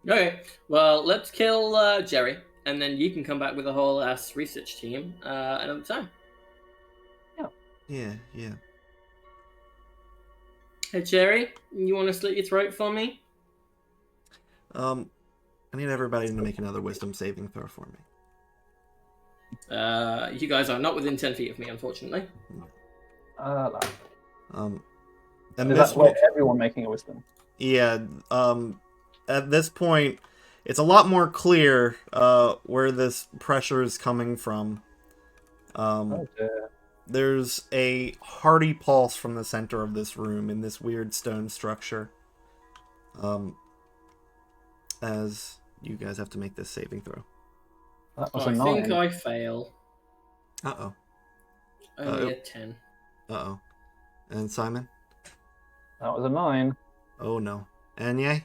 Okay, well, let's kill Jerry, and then you can come back with a whole ass research team another time. Yeah. Hey, Jerry, you want to slit your throat for me? I need everybody to make another wisdom saving throw for me. You guys are not within 10 feet of me, unfortunately. And Is this that one, like everyone making a wisdom? yeah. At this point, it's a lot more clear where this pressure is coming from. Oh dear. There's a hearty pulse from the center of this room in this weird stone structure. As you guys have to make this saving throw. That was I a think 9. I fail. Uh-oh. Only a 10. Uh-oh. And Simon? That was a 9. Oh, no. Anye?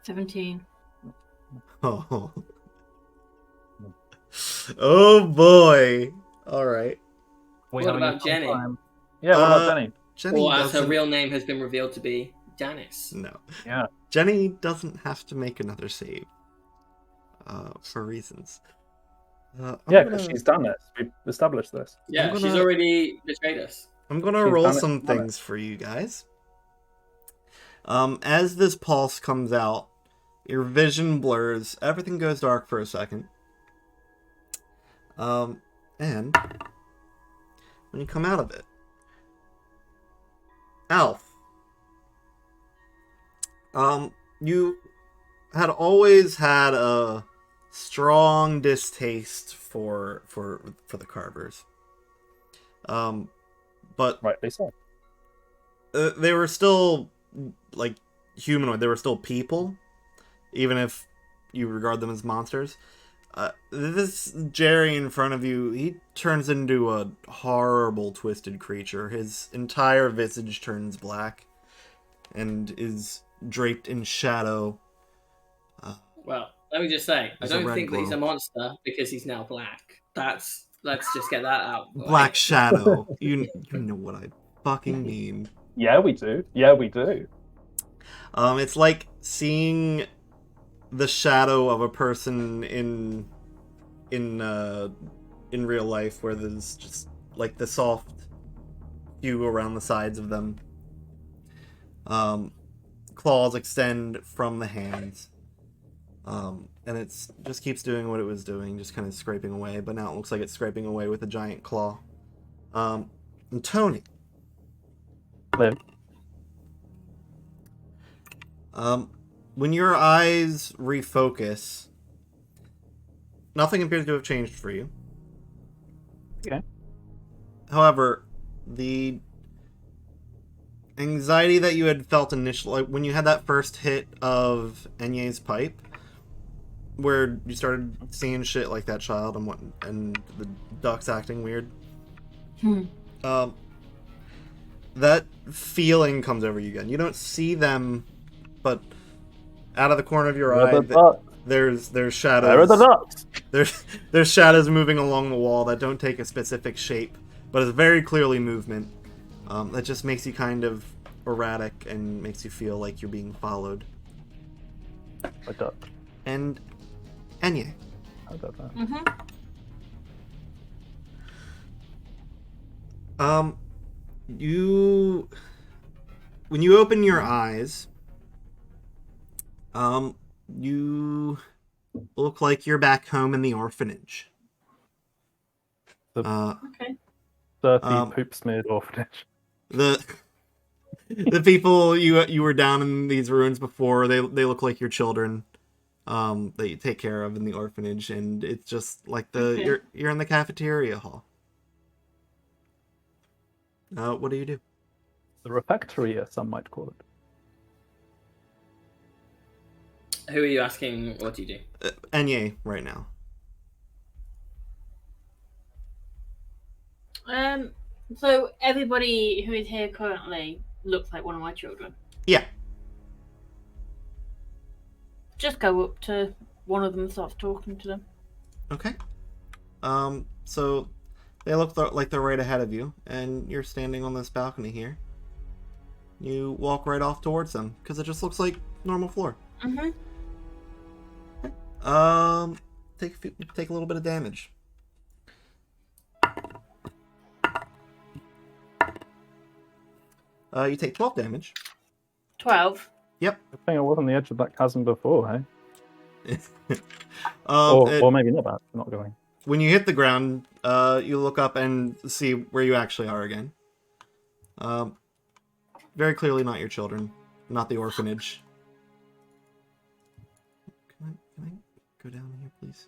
17. Oh. Oh, boy. All right. We What having a about fun Jenny? time? Yeah, what about Jenny? Jenny Or as her doesn't... real name has been revealed to be, Janice. No. Yeah. Jenny doesn't have to make another save. For reasons. I'm Yeah, gonna- because she's done this. We've established this. Yeah, I'm she's gonna- already betrayed us. I'm gonna She's roll done it, some she's done it. things for you guys. As this pulse comes out, your vision blurs. Everything goes dark for a second. And when you come out of it, Alf, you had always had a strong distaste for the Carvers. But Rightly so. they were still like humanoid. They were still people, even if you regard them as monsters. This Jerry in front of you, he turns into a horrible, twisted creature. His entire visage turns black and is draped in shadow. Well, let me just say, I There's a don't red think that he's glow. a monster because he's now black. Let's just get that out. Black shadow. You know what I fucking mean. Yeah, we do. Yeah, we do. It's like seeing the shadow of a person in real life, where there's just like the soft hue around the sides of them. Claws extend from the hands. And it's just keeps doing what it was doing, just kind of scraping away, but now it looks like it's scraping away with a giant claw. And Tony. Live. When your eyes refocus, nothing appears to have changed for you. Okay. However, the anxiety that you had felt initially, like when you had that first hit of Enye's pipe, where you started seeing shit like that child and the ducks acting weird, that feeling comes over you again. You don't see them, but Out of the corner of your Where are eye, the dots? there's Where are the shadows. dots? There's shadows moving along the wall that don't take a specific shape, but it's very clearly movement. That just makes you kind of erratic and makes you feel like you're being followed. A duck. And Enye. I don't know. When you open your eyes, you look like you're back home in the orphanage. Okay. Dirty, poop smeared orphanage. The people you were down in these ruins before, they look like your children that you take care of in the orphanage, and it's just like you're in the cafeteria hall. What do you do? The refectory, some might call it. Who are you asking? What do you do? Enye right now. So everybody who is here currently looks like one of my children. Yeah. Just go up to one of them and start talking to them. Okay. So they look like they're right ahead of you, and you're standing on this balcony here. You walk right off towards them because it just looks like normal floor. Mm-hmm. Take a little bit of damage. You take 12 damage. 12. Yep. I think I was on the edge of that chasm before, hey? Or Or maybe not that. Not going. when you hit the ground, you look up and see where you actually are again. Very clearly not your children, not the orphanage. Can I go down here, please?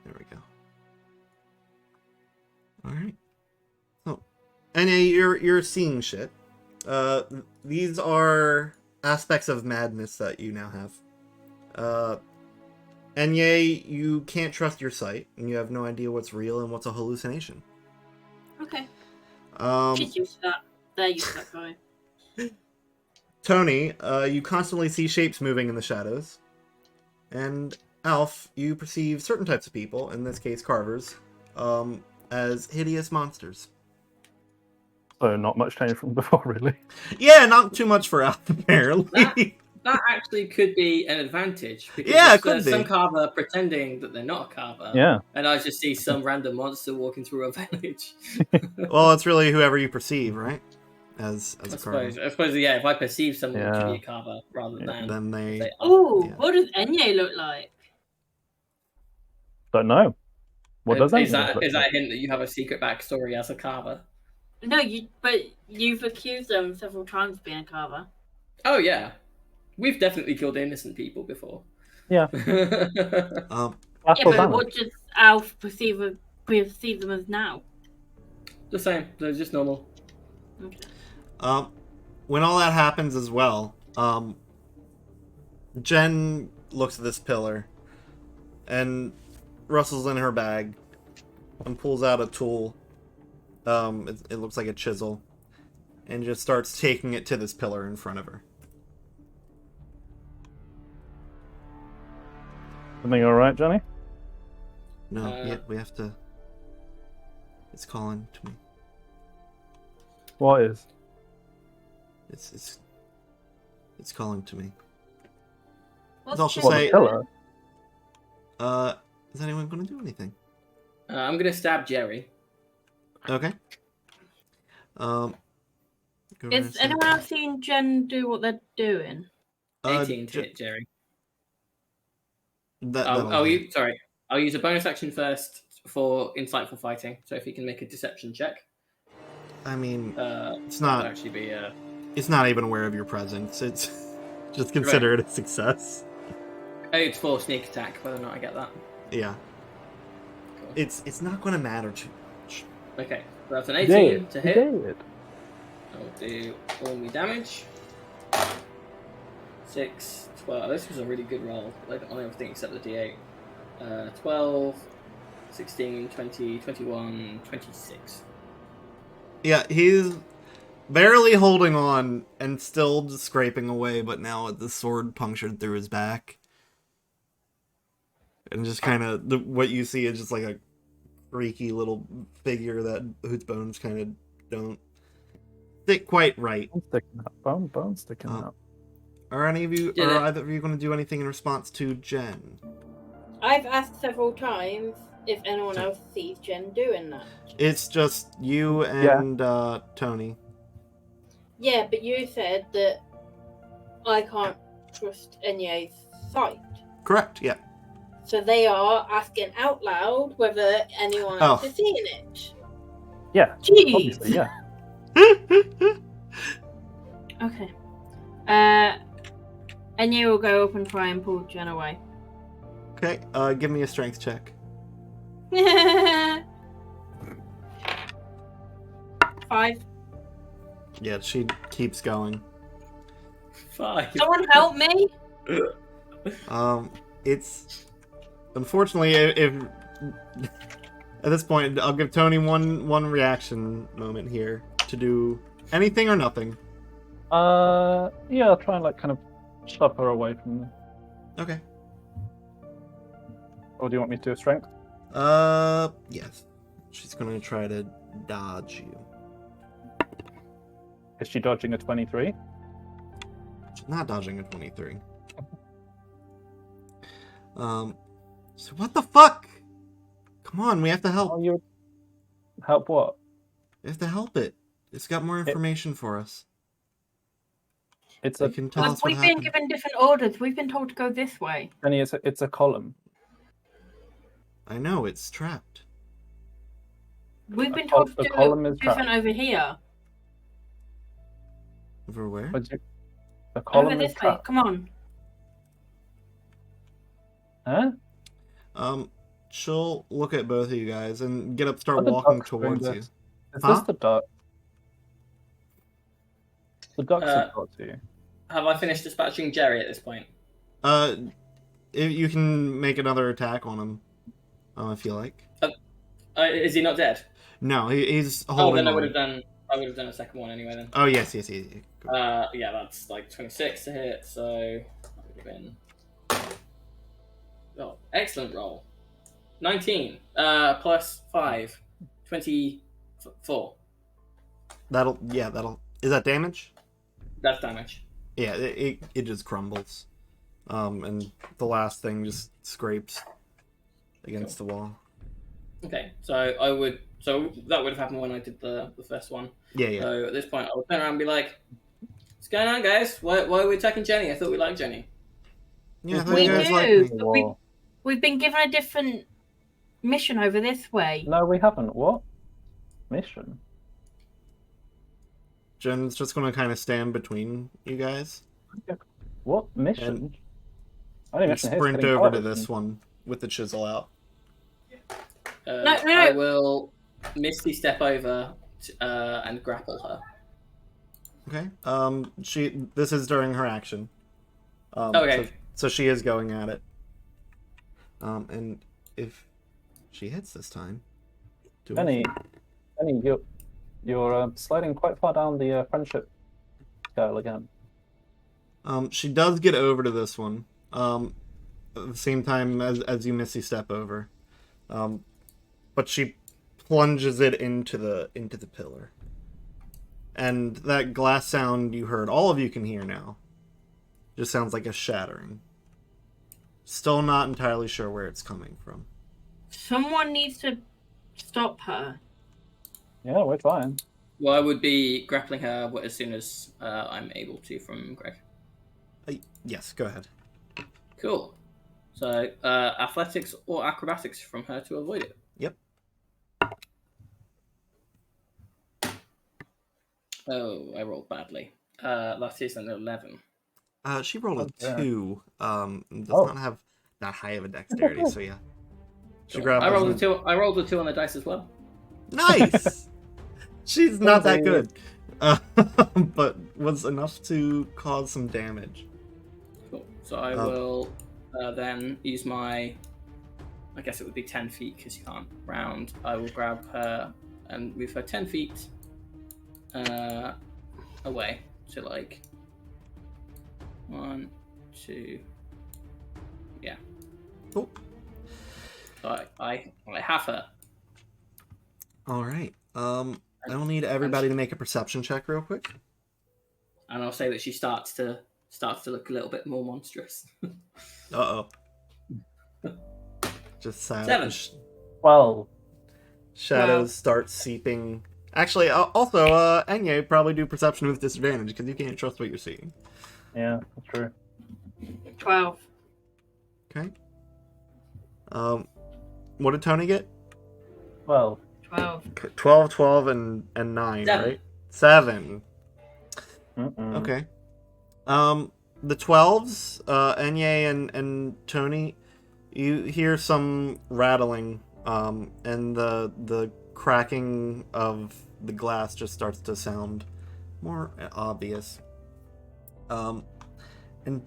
There we go. All right. So, Enye, you're seeing shit. These are aspects of madness that you now have. Enye, you can't trust your sight, and you have no idea what's real and what's a hallucination. Okay. Um, She's used to that. They're used to that guy. Tony, you constantly see shapes moving in the shadows. And Alf, you perceive certain types of people, in this case carvers, as hideous monsters. So not much change from before, really. Yeah, not too much for Alf, apparently. That actually could be an advantage. Because Yeah, it if could there's be. some carver pretending that they're not a carver, Yeah. and I just see some random monster walking through a village. Well, it's really whoever you perceive, right? As a carver. I suppose, yeah, if I perceive someone to Yeah. be a carver rather than... Then they... say, Oh, Yeah. what does Enye look like? Don't know. What does is that that a hint that you have a secret backstory as a carver? No, but you've accused them several times of being a carver. Oh, yeah. We've definitely killed innocent people before. Yeah. Um, That's Yeah, all but done. what does Alf perceive them as now? The same. They're just normal. Okay. when all that happens as well, Jen looks at this pillar and rustles in her bag and pulls out a tool. It looks like a chisel, and just starts taking it to this pillar in front of her. Something all right, Johnny? No, yeah, we have to. It's calling to me. What is? It's calling to me. What's also Jen say- doing? Pillar? Is anyone going to do anything? I'm going to stab Jerry. Okay. Go ahead and Is say- anyone else seen Jen do what they're doing? 18 to hit Jerry. that'll hit. Sorry. I'll use a bonus action first for insightful fighting. So if you can make a deception check. I mean, it's That would not. actually be... It's not even aware of your presence. It's just consider it a success. it's for sneak attack, whether or not I get that. Yeah. Cool. It's not going to matter too much. Okay, so that's an You 18 did. to You hit. did. I'll do all my damage. 6, 12. This was a really good roll. Like on everything except the D8. 12, 16, 20, 21, 26. Yeah, he's barely holding on and still just scraping away, but now with the sword punctured through his back. And just kind of, what you see is just like a creaky little figure whose bones kind of don't fit quite right. Bone sticking out. Bone sticking out. Are any of you, Yeah, are either of you going to do anything in response to Jen? I've asked several times if anyone else sees Jen doing that. It's just you and Tony. Yeah, but you said that I can't trust Enye's sight. Correct, yeah. So they are asking out loud whether anyone else is seeing it. Yeah. Jeez. Obviously, yeah. Okay. Enye will go up and try and pull Jen away. Okay, give me a strength check. 5. Yeah, she keeps going. 5. Someone help me! It's unfortunately if at this point I'll give Tony one reaction moment here to do anything or nothing. Yeah, I'll try and like kind of shove her away from them. Okay. Or do you want me to do a strength? Yes. She's gonna try to dodge you. Is she dodging a 23? She's not dodging a 23. So what the fuck? Come on, we have to help. Oh, you help what? We have to help it. It's got more information for us. It's It can tell us what We've been happened. given different orders. We've been told to go this way. Penny, it's a column. I know, it's trapped. We've been told to The do column is different trapped. over here. Over where? The column Over is this way. trapped. Come on. Huh? She'll look at both of you guys and start Are the walking ducks doing towards you. this? Is Huh? this the duck? The ducks have got to you. Have I finished dispatching Jerry at this point? If you can make another attack on him, if you like. Is he not dead? No, he's Oh, holding then I on. would have done a second one anyway then. Oh, yes. Go. Yeah, that's like 26 to hit, so that would have been. Oh, excellent roll. 19 plus 5, 24. That'll. Is that damage? That's damage. Yeah, it just crumbles. And the last thing just scrapes against the wall. Okay, so that would have happened when I did the first one. Yeah. So at this point, I would turn around and be like, "What's going on, guys? Why are we attacking Jenny? I thought we liked Jenny." Yeah, I thought We you guys do. liked me. Whoa. We've been given a different mission over this way. No, we haven't. What? Mission? Jen's just going to kind of stand between you guys What mission? and, I didn't and even sprint getting over to fired. this one with the chisel out. No. I will misty step over and grapple her. Okay. This is during her action. Okay. So she is going at it. And if she hits this time, Penny, you're sliding quite far down the friendship scale again. She does get over to this one. At the same time as you Missy step over. But she plunges it into the pillar. And that glass sound you heard, all of you can hear now, just sounds like a shattering. Still not entirely sure where it's coming from. Someone needs to stop her. Yeah, we're trying. Well, I would be grappling her as soon as I'm able to from Greg. Yes, go ahead. Cool. So, athletics or acrobatics from her to avoid it. Yep. Oh, I rolled badly. That is an 11. She rolled a Okay. 2. Does Oh. not have that high of a dexterity, so yeah. She Cool. grabbed I rolled a 2. I rolled a 2 on the dice as well. Nice! She's not that Okay. good. But was enough to cause some damage. Cool. So I will then use my. I guess it would be 10 feet because you can't round. I will grab her and move her 10 feet away. So like 1, 2. Yeah. Cool. So I have her. All right. I will need everybody to make a perception check real quick. And I'll say that she starts to look a little bit more monstrous. Uh-oh. Just 7. Well, shadows Wow. start seeping. Actually, also, Enya, probably do perception with disadvantage because you can't trust what you're seeing. yeah, that's true. 12. Okay. What did Tony get? Well, 12. 12, 12, and 9, 7. right? 7. mm-mm. Okay. The 12s, Enye and Tony, you hear some rattling, and the cracking of the glass just starts to sound more obvious. And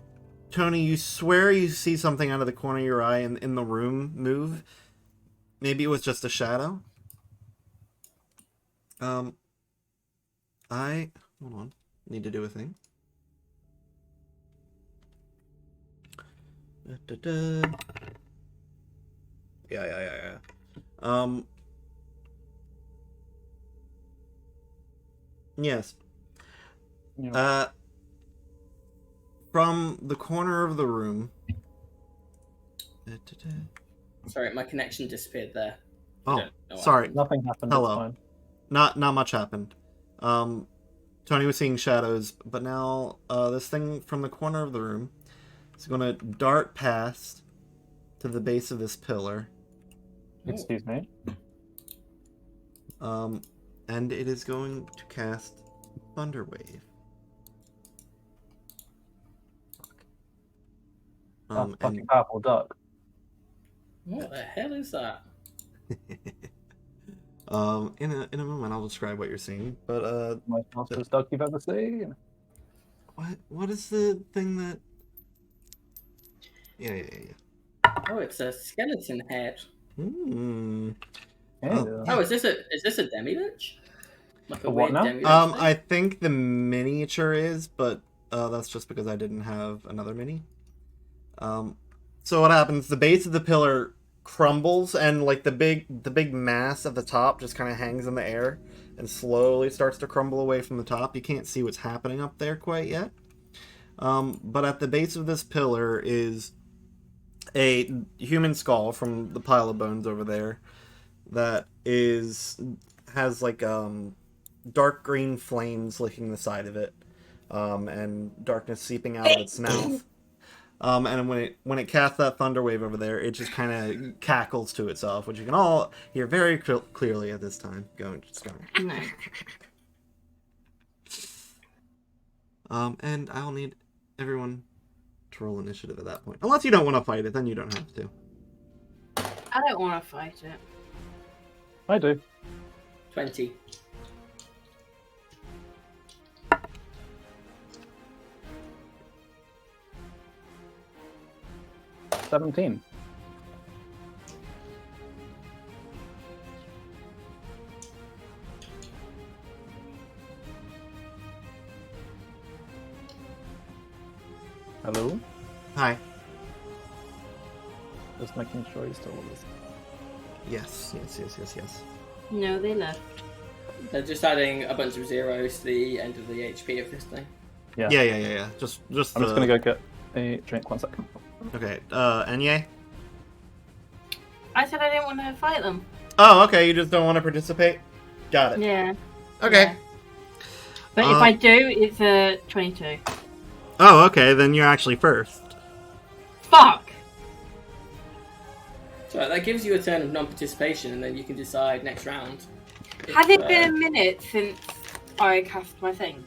Tony, you swear you see something out of the corner of your eye in the room move. Maybe it was just a shadow. Hold on, need to do a thing. Da-da-da. Yeah. Yes. Yeah. From the corner of the room. Da-da-da. Sorry, my connection disappeared there. I Oh, don't know why. sorry. Nothing happened. Hello. It's fine. Not much happened. Tony was seeing shadows, but now this thing from the corner of the room is going to dart past to the base of this pillar. Excuse me. And it is going to cast Thunderwave. That's fucking powerful duck. What the hell is that? In a moment I'll describe what you're seeing, but Most monstrous duck you've ever seen. what is the thing that? Yeah. Oh, it's a skeleton head. Hmm. Yeah. Oh, is this a demi-lich? Like A what now? demi-lich thing? I think the miniature is, but that's just because I didn't have another mini. So what happens? The base of the pillar crumbles, and like the big mass at the top just kind of hangs in the air and slowly starts to crumble away from the top. You can't see what's happening up there quite yet. But at the base of this pillar is a human skull from the pile of bones over there that has like dark green flames licking the side of it, and darkness seeping out of its mouth. And when it casts that thunder wave over there, it just kind of cackles to itself, which you can all hear very clearly at this time. Going. No. And I'll need everyone to roll initiative at that point, unless you don't want to fight it. Then you don't have to. I don't want to fight it. I do. 20. $17. Hello? Hi. Just making sure you're still with us. Yes. No, they left. They're just adding a bunch of zeros to the end of the HP of this thing. Yeah. Yeah. Just. I'm just gonna go get a drink. 1 second. Okay. Enye? I said I didn't want to fight them. Oh, okay. You just don't want to participate. Got it. Yeah. Okay. Yeah. But if I do, it's a 22. Oh, okay. Then you're actually first. Fuck! So that gives you a turn of non-participation, and then you can decide next round. Has it been a minute since I cast my thing?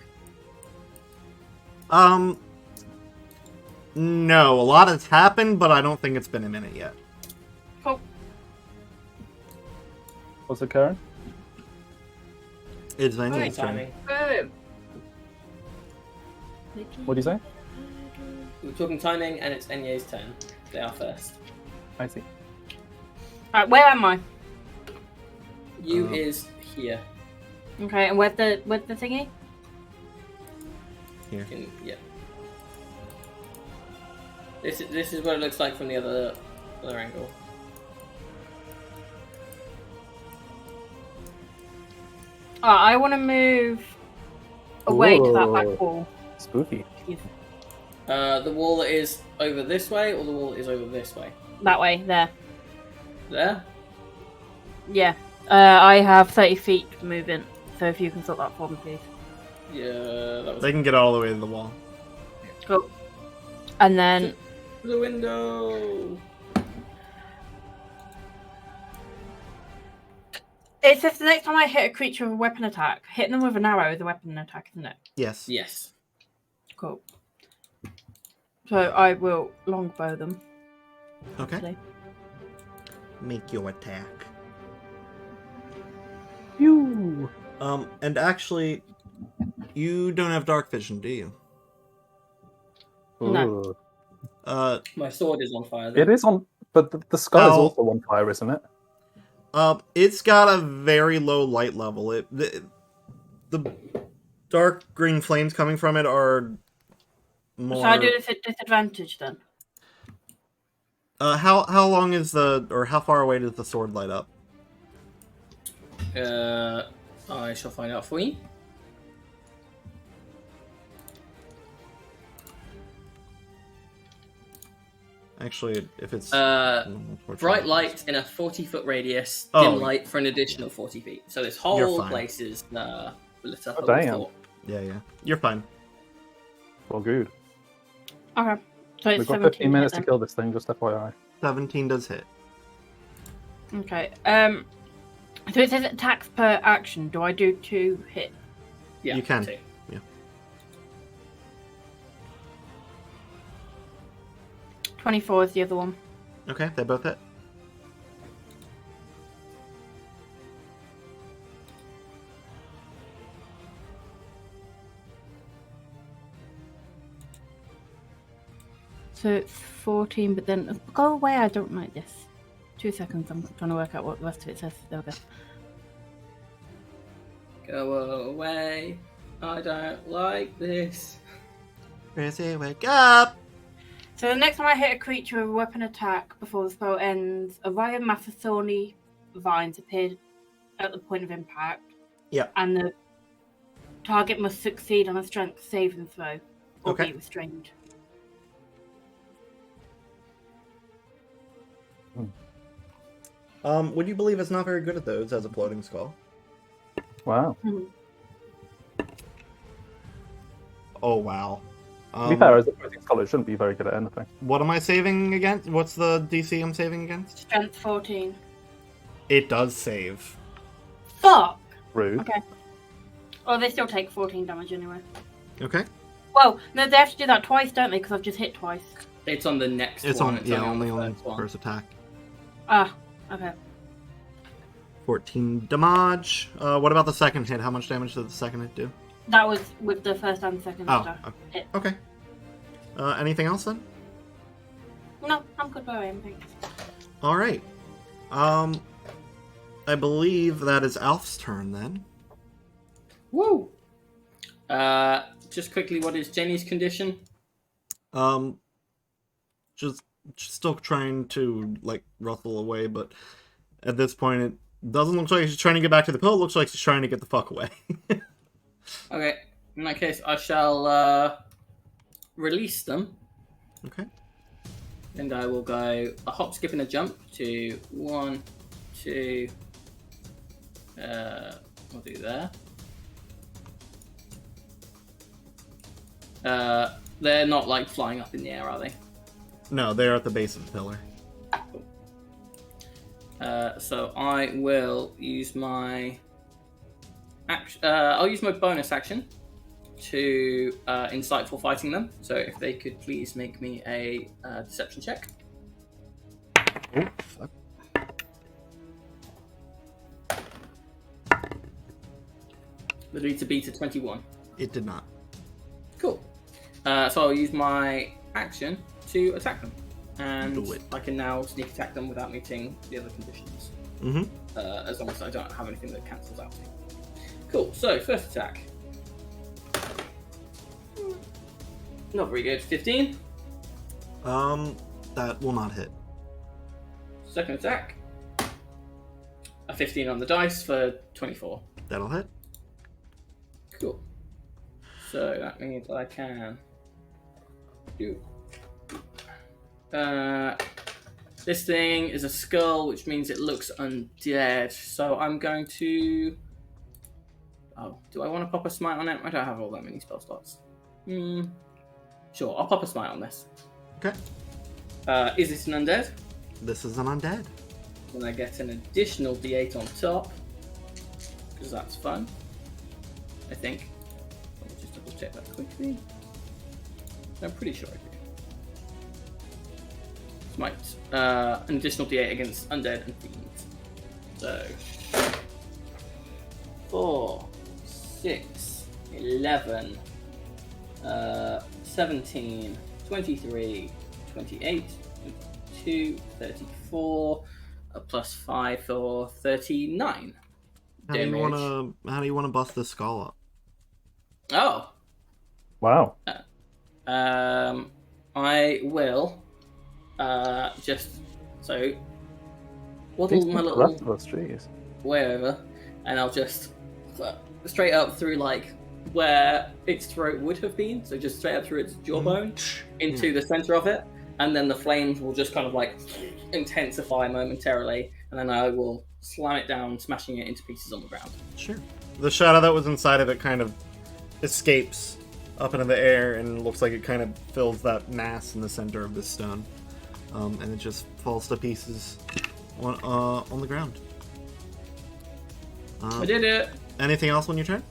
No. A lot has happened, but I don't think it's been a minute yet. Cool. What's occurring? It's Good Enye's turn. timing. Boom. What do you say? We're talking timing, and it's Enye's turn. They are first. I see. Alright, where am I? You is here. Okay, and where's the thingy? Here. Yeah. This is what it looks like from the other angle. I want to move away to that back Ooh. wall. Spooky. The wall is over this way, or the wall is over this way? That way, there. There? Yeah. I have 30 feet movement, so if you can sort that for me, please. Yeah, that was They can get all the way to the wall. Cool. And then the window. it says the next time I hit a creature with a weapon attack, hitting them with an arrow is a weapon attack, isn't it? Yes. Yes. Cool. So I will longbow them. Okay. Actually. Make your attack. Phew. And actually, you don't have dark vision, do you? No. Ooh. My sword is on fire. It is on, but the skull is Ow. also on fire, isn't it? It's got a very low light level. The dark green flames coming from it are more. So I do this at disadvantage then. How long is or how far away does the sword light up? I shall find out for you. Actually, if it's Bright light in a 40-foot radius, Oh. dim light for an additional 40 feet. So this You're whole fine. place is lit up. Oh, I would've damn. thought. Yeah, you're fine. Well, good. Okay. So it's We've got 17 15 minutes to then. kill this thing, just FYI. 17 does hit. Okay. So it says attacks per action. Do I do 2 hit? Yeah, You can. too. 24 is the other one. Okay, they both hit. So it's 14, but then go away. I don't like this. 2 seconds. I'm trying to work out what the rest of it says. There we go. Go away. I don't like this. Chrissy, wake up! So the next time I hit a creature with a weapon attack before the spell ends, a ray of massive thorny vines appear at the point of impact. Yeah. And the target must succeed on a strength saving throw or Okay. be restrained. Would you believe it's not very good at those as a floating skull? Wow. Oh wow. To be fair, as a floating skull, it shouldn't be very good at anything. What am I saving against? What's the DC I'm saving against? Strength 14. It does save. Fuck! Rude. Okay. Oh, they still take 14 damage anyway. Okay. Well, no, they have to do that twice, don't they? Because I've just hit twice. It's on the next It's one. on only the on first one. first attack. Ah, okay. 14 damage. What about the second hit? How much damage did the second hit do? That was with the first and second Oh, attack. Hit. okay. Anything else then? No, I'm good by aim, thanks. All right. I believe that is Alf's turn then. Woo! Just quickly, what is Jenny's condition? Just still trying to like rustle away, but at this point it doesn't look like she's trying to get back to the pill. It looks like she's trying to get the fuck away. Okay, in that case, I shall release them, Okay. and I will go a hop, skip, and a jump to 1, 2. We'll do there. They're not like flying up in the air, are they? No, they're at the base of the pillar. So I will use my I'll use my bonus action to insightful fighting them. So if they could please make me a deception check. Oh, fuck. Would need to beat a 21. It did not. Cool. So I'll use my action to attack them, and Do it. I can now sneak attack them without meeting the other conditions. Mm-hmm. As long as I don't have anything that cancels out. Cool. So first attack. Not very good. 15. That will not hit. Second attack. A 15 on the dice for 24. That'll hit. Cool. So that means I can do. This thing is a skull, which means it looks undead. So I'm going to. Oh, do I want to pop a smite on it? I don't have all that many spell slots. Sure, I'll pop a smite on this. Okay. Is it an undead? This is an undead. Then I get an additional d8 on top, because that's fun. I think. Let me just double check that quickly. I'm pretty sure I do. Smite. An additional d8 against undead and fiends. So 4, 6, 11, 17, 23, 28, 22, 34, plus 5 for 39. How do you wanna bust this skull up? Oh, Wow. I will just so waddle my Decent little rest of us, jeez. way over, and I'll just straight up through like where its throat would have been, so just straight up through its jawbone into the center of it, and then the flames will just kind of like intensify momentarily, and then I will slam it down, smashing it into pieces on the ground. Sure. The shadow that was inside of it kind of escapes up into the air and looks like it kind of fills that mass in the center of this stone. And it just falls to pieces on the ground. I did it! Anything else on your turn?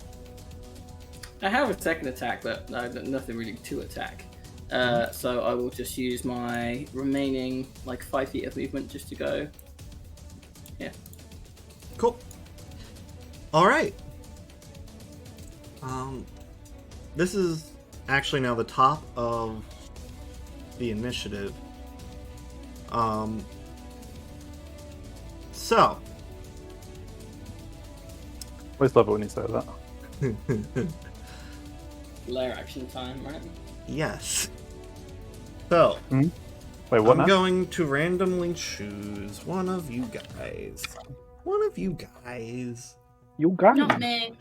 I have a second attack, but no, nothing really to attack. So I will just use my remaining like 5 feet of movement just to go. Yeah. Cool. All right. This is actually now the top of the initiative. So. Always love it when you say that. Lair action time, right? Yes. So. Wait, what I'm now? going to randomly choose one of you guys. One of you guys. You got Not me. me.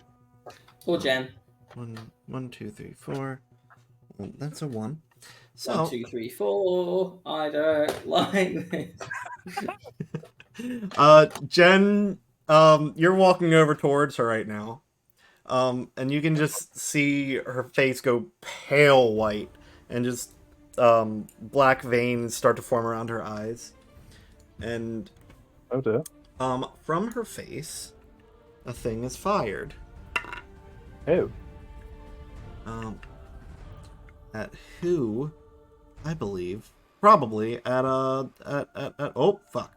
Or Jen. 1, 2, 3, 4. Well, that's a 1. So 1, 2, 3, 4. I don't like this. Jen, you're walking over towards her right now. And you can just see her face go pale white and just black veins start to form around her eyes. And Oh dear. from her face, a thing is fired. Oh. At who? I believe probably at oh fuck.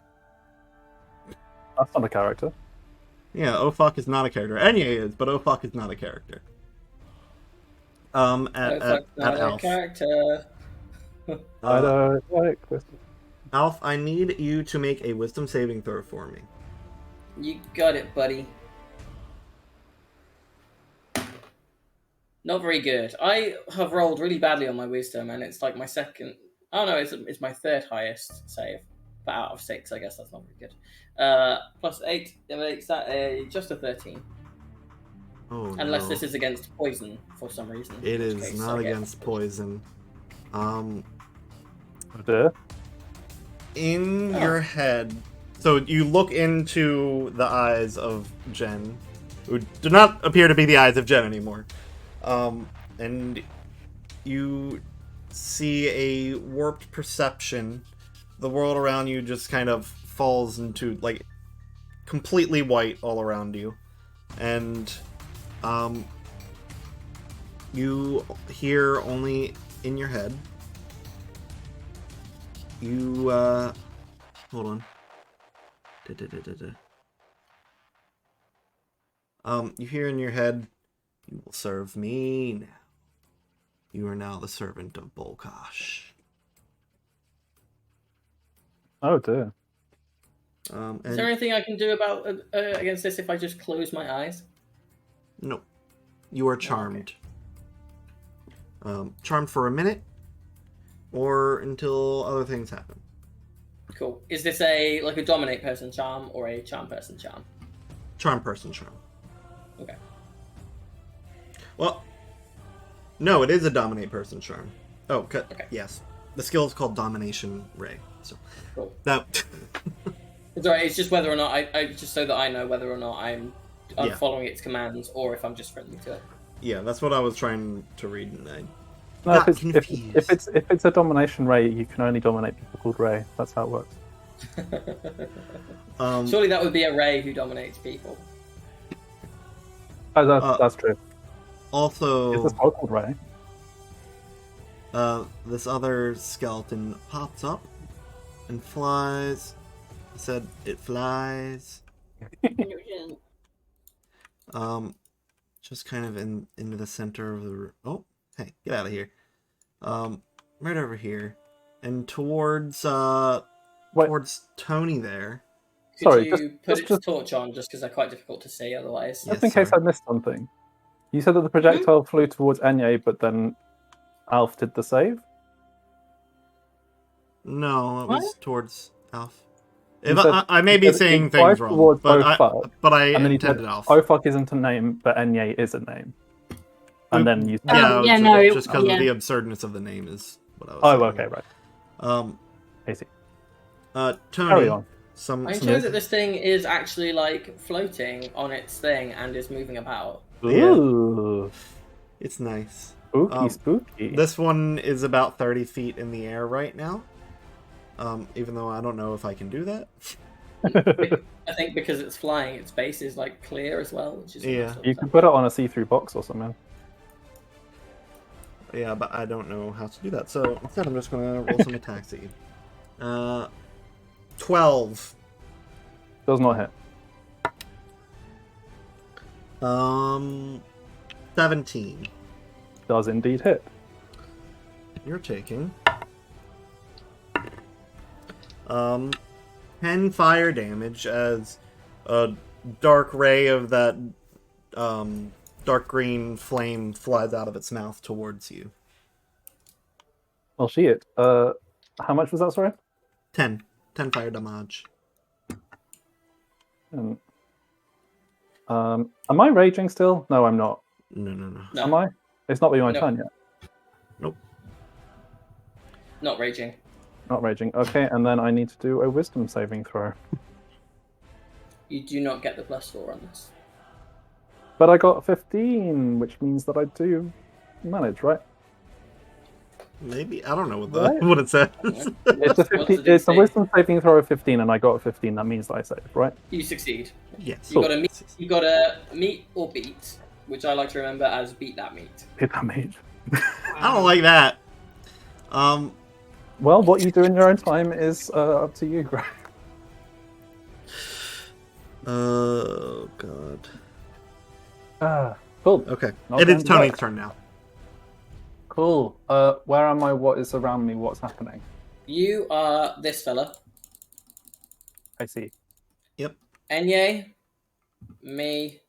That's not a character. Yeah, oh fuck is not a character. Enya is, but oh fuck is not a character. At Alf. Character. I don't like this. Alf, I need you to make a wisdom saving throw for me. You got it, buddy. Not very good. I have rolled really badly on my wisdom, and it's like my second. Oh no, it's my third highest save, but out of 6, I guess that's not very good. Plus 8 makes that just a 13. Oh Unless no. this is against poison for some reason. It in which is case not I get- against poison. Oh dear. In your head, so you look into the eyes of Jen, who do not appear to be the eyes of Jen anymore. And you see a warped perception. The world around you just kind of falls into, like, completely white all around you. And, you hear only in your head. You, hold on. You hear in your head, "You will serve me now. You are now the servant of Bolkosh." Oh dear. Is there And anything I can do about against this if I just close my eyes? no, you are charmed. Charmed for a minute, or until other things happen. Cool. Is this a dominate person charm or a charm person charm? Charm person charm. Okay. Well, no, it is a dominate person charm. Oh, Okay. yes. The skill is called Domination Ray. So Cool. that It's alright. It's just whether or not I just so that I know whether or not I'm Yeah. following its commands or if I'm just friendly to it. yeah, that's what I was trying to read, and I No, got if confused. it's a domination ray, you can only dominate people called Ray. That's how it works. Surely that would be a Ray who dominates people. Oh, that's true. Also, Is this spell called Ray? this other skeleton pops up and flies. I said it flies. Just kind of into the center of the room. Oh, hey, get out of here. Right over here, and towards Tony there. Could Sorry, you put its just- torch on just because they're quite difficult to see otherwise? Yeah. Just in case sorry. I missed something. You said that the projectile flew towards Enye, but then Alf did the save? No, it What? was towards Alf. You If said- I may you be said saying it flies things wrong, towards but I Ofak, and then you said intended Alf. Ofak isn't a name, but Enye is a name. And then you said... Yeah, yeah, just, no, just because yeah. of the absurdness of the name is what I was Oh, saying. okay, right. I see. Tony, Carry on. some I'm sure that this thing is actually floating on its thing and is moving about. Yeah. Ooh, it's nice. spooky, spooky. This one is about 30 feet in the air right now. Even though I don't know if I can do that. I think because it's flying, its base is clear as well, which is Yeah. You can put it on a see-through box or something. Yeah, but I don't know how to do that. So instead, I'm just gonna roll some attacks at you. 12. Does not hit. 17. Does indeed hit. You're taking 10 fire damage as a dark ray of that dark green flame flies out of its mouth towards you. Well, shit. How much was that, sorry? 10 fire damage. Um, am I raging still? No, I'm not. No. No, Am I? It's not been my No. turn yet. not raging. Not raging. Okay, and then I need to do a wisdom saving throw. You do not get the +4 on this. But I got 15, which means that I do manage, right? Maybe I don't know what Right. what it says. It's a What's the 15, it's a DC? wisdom saving throw of 15, and I got a 15. That means that I saved, right? You succeed. Yes. You gotta meet or beat, which I like to remember as beat that meet. Hit that mage. I don't like that. Well, what you do in your own time is up to you, Greg. Oh god. Cool. Okay. Not It is bad. Tony's turn now. Cool. Where am I? What is around me? What's happening? You are this fella, I see. Yep. Enye, me,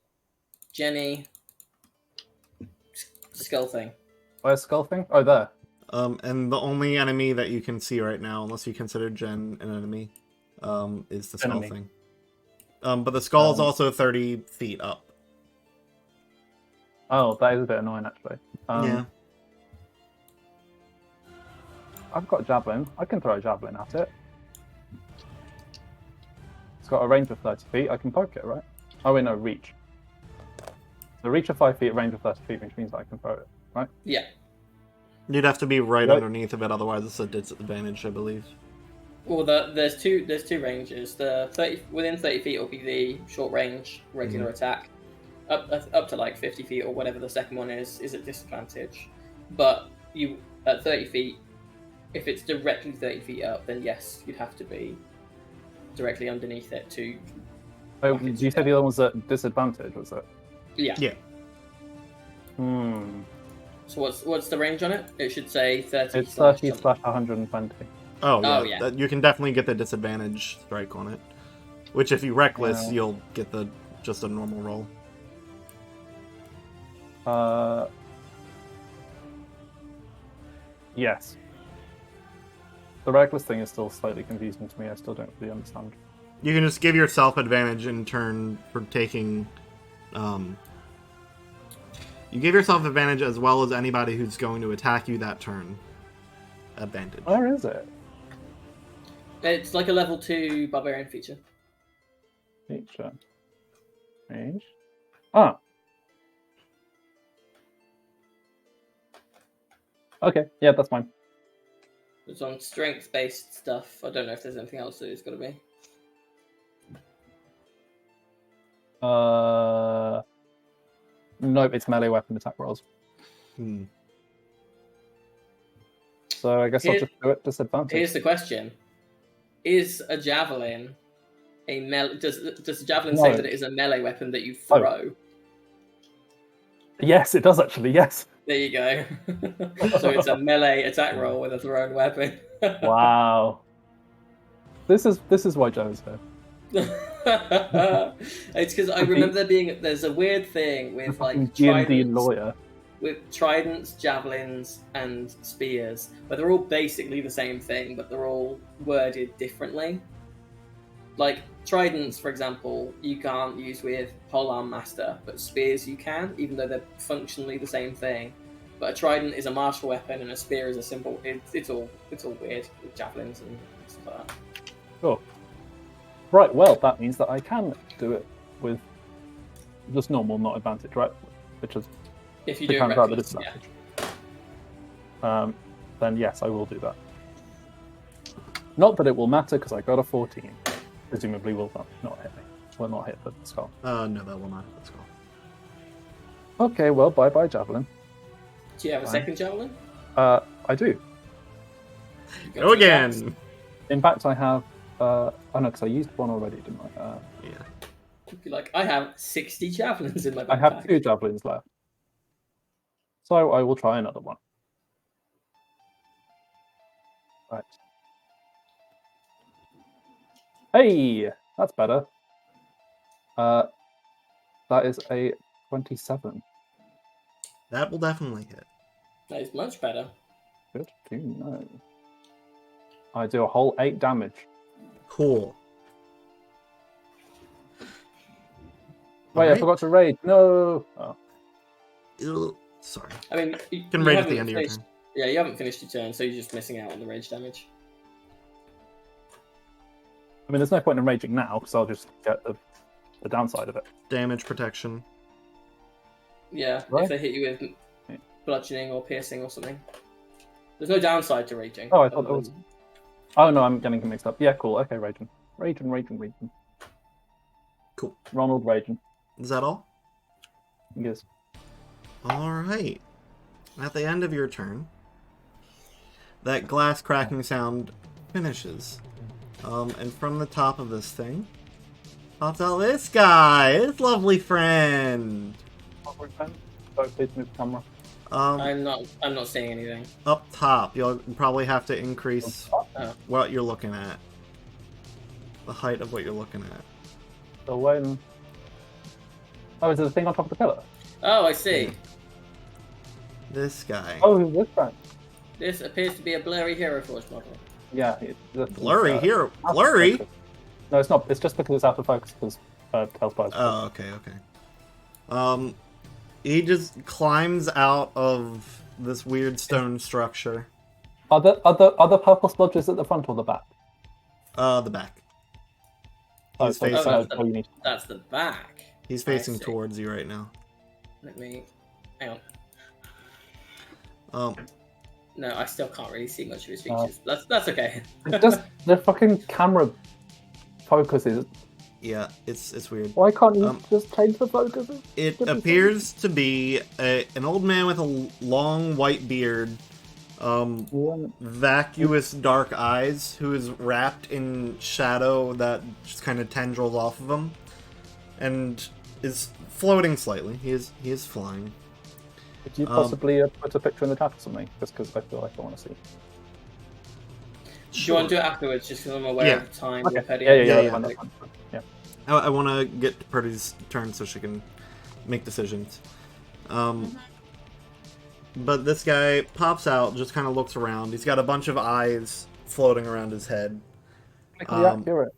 Jenny, skull thing. Where's Skull thing? Oh, there. And the only enemy that you can see right now, unless you consider Jen an enemy, is the skull Enemy. thing. But the skull is also 30 feet up. Oh, that is a bit annoying, actually. Yeah. I've got a javelin. I can throw a javelin at it. It's got a range of 30 feet. I can poke it, right? Oh, wait, no, reach. So reach of 5 feet, range of 30 feet, which means that I can throw it, right? Yeah. You'd have to be right What? underneath of it, otherwise it's a disadvantage, I believe. Well, there's two ranges. The 30 within 30 feet will be the short range regular attack. Up to 50 feet or whatever the second one is at disadvantage. But you at 30 feet, if it's directly 30 feet up, then yes, you'd have to be directly underneath it to. Oh, did you say the other one's at disadvantage, was it? Yeah. Yeah. So what's the range on it? It should say 30. It's slash 30 something. / 120. Oh, yeah. Oh, yeah. You can definitely get the disadvantage strike on it. Which, if you reckless, Yeah. you'll get just a normal roll. Yes. The reckless thing is still slightly confusing to me. I still don't really understand. You can just give yourself advantage in turn for taking. You give yourself advantage as well as anybody who's going to attack you that turn. Advantage. Where is it? It's like a level 2 barbarian feature. Feature. Range. Ah. Okay, yeah, that's fine. It's on strength-based stuff. I don't know if there's anything else that it's got to be. Nope, it's melee weapon attack rolls. So I guess I'll just do it disadvantage. Here's the question: is a javelin a melee? Does the javelin say that it is a melee weapon that you throw? Yes, it does actually. Yes. There you go. So it's a melee attack roll with a thrown weapon. Wow. This is why Joe's here. It's because I remember there's a weird thing with like D&D lawyer. With tridents, javelins, and spears, but they're all basically the same thing, but they're all worded differently. Like tridents, for example, you can't use with polearm master, but spears you can, even though they're functionally the same thing. But a trident is a martial weapon, and a spear is a symbol. It's all weird with javelins and stuff like that. Cool. Right. Well, that means that I can do it with just normal, not advantage, right? Which is if you to do counter out the reckless, disadvantage. Then yes, I will do that. Not that it will matter because I got a 14. Presumably will not hit me. Will not hit the skull. No, that will not hit the skull. Okay, well, bye javelin. Do you have a second javelin? I do. Go again. In fact, I have. Oh no, because I used one already, didn't I? Yeah. You'd be like, I have 60 javelins in my backpack. I have 2 javelins left, so I will try another one. Right. Hey, that's better. That is a 27. That will definitely hit. That is much better. Good to know. I do a whole 8 damage. Cool. Wait, I forgot to raid. No. Oh. Ew. Sorry. I mean, You can rage at the end of your turn. Yeah, you haven't finished your turn, so you're just missing out on the rage damage. I mean, there's no point in raging now because I'll just get the downside of it. Damage protection. Yeah, Right. if they hit you with bludgeoning or piercing or something. There's no downside to raging. Oh, I thought there was. Oh no, I'm getting mixed up. Yeah, cool. Okay, raging. Cool. Ronald raging. Is that all? Yes. Alright. At the end of your turn, that glass cracking sound finishes. And from the top of this thing, pops out this guy, this lovely friend. Sorry, please move the camera. I'm not seeing anything. Up top, you'll probably have to increase what you're looking at. The height of what you're looking at. So when... Oh, is it the thing on top of the pillar? Oh, I see. This guy. Oh, this guy. This appears to be a blurry Hero Forge model. Yeah. Blurry here. Blurry? No, it's not. It's just because it's out of focus because Hellspire's. Oh, okay. He just climbs out of this weird stone structure. Are the purple splodges at the front or the back? The back. Oh, He's so facing. That's the back. He's facing towards you right now. Let me... Hang on. No, I still can't really see much of his features. That's okay. Just the fucking camera focuses. Yeah, it's weird. Why can't you just change the focuses? It appears to be an old man with a long white beard, vacuous dark eyes, who is wrapped in shadow that just kind of tendrils off of him, and is floating slightly. He is flying. Could you possibly put a picture in the chat or something? Just because I feel like I want to see. Do you want to do it afterwards, just because I'm aware of the time? Okay. Yeah. I want to get to Purdy's turn so she can make decisions. But this guy pops out, just kind of looks around. He's got a bunch of eyes floating around his head. Accurate.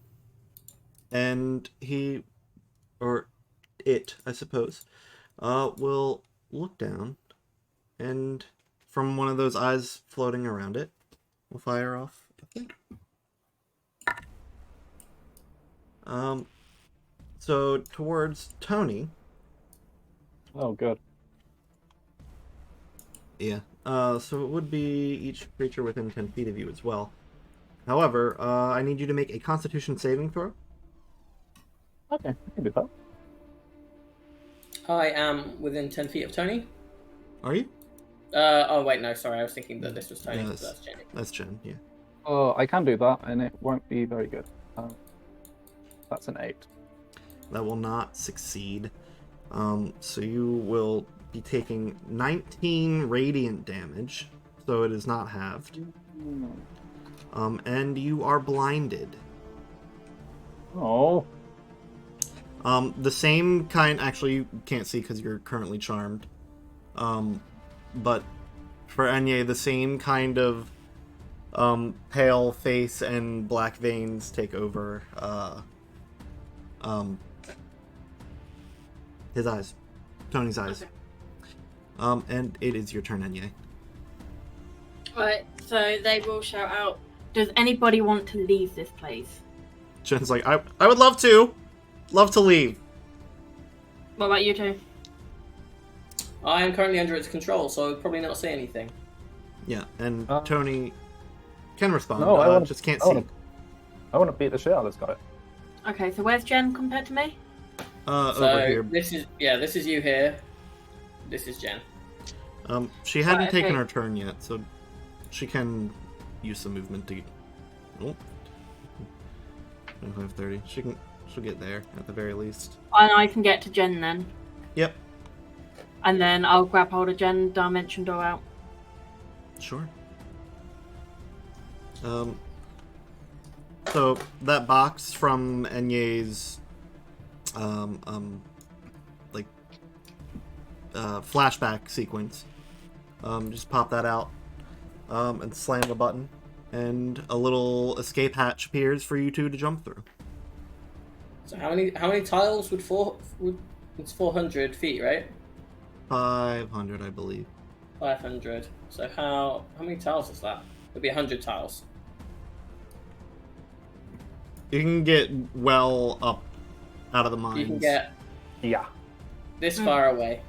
And he, or it, I suppose, will look down, and from one of those eyes floating around it, will fire off a thing. So towards Tony. Oh, good. Yeah. So it would be each creature within 10 feet of you as well. However, I need you to make a Constitution saving throw. Okay, I can do that. I am within 10 feet of Tony. Are you? Oh, wait, no, sorry. I was thinking that this was Tony. Yeah, That's Jenny. That's Jen, yeah. Oh, I can do that, and it won't be very good. That's an 8. That will not succeed. So you will be taking 19 radiant damage, so it is not halved. And you are blinded. Oh. The same kind, actually you can't see because you're currently charmed. But for Enye, the same kind of pale face and black veins take over his eyes. Tony's eyes. Okay. And it is your turn, Enye. Right, so they will shout out. Does anybody want to leave this place? Jen's like, I would love to. Love to leave. What about you two? I am currently under its control, so I would probably not say anything. Yeah, and Tony can respond. No, I just can't see. I want to beat the shit out of this guy. Okay, so where's Jen compared to me? Over here. This is you here. This is Jen. She hadn't Right, taken okay. her turn yet, so she can use some movement to. Oh. 25, 30. She'll get there at the very least. And I can get to Jen then. Yep. And then I'll grab hold of Jen, dimension door out. Sure. So that box from Enye's flashback sequence. Just pop that out and slam the button, and a little escape hatch appears for you two to jump through. So how many tiles would it's 400 feet, right? 500, I believe. 500. So how many tiles is that? It'd be 100 tiles. You can get well up out of the mines. You can get Yeah. this far away.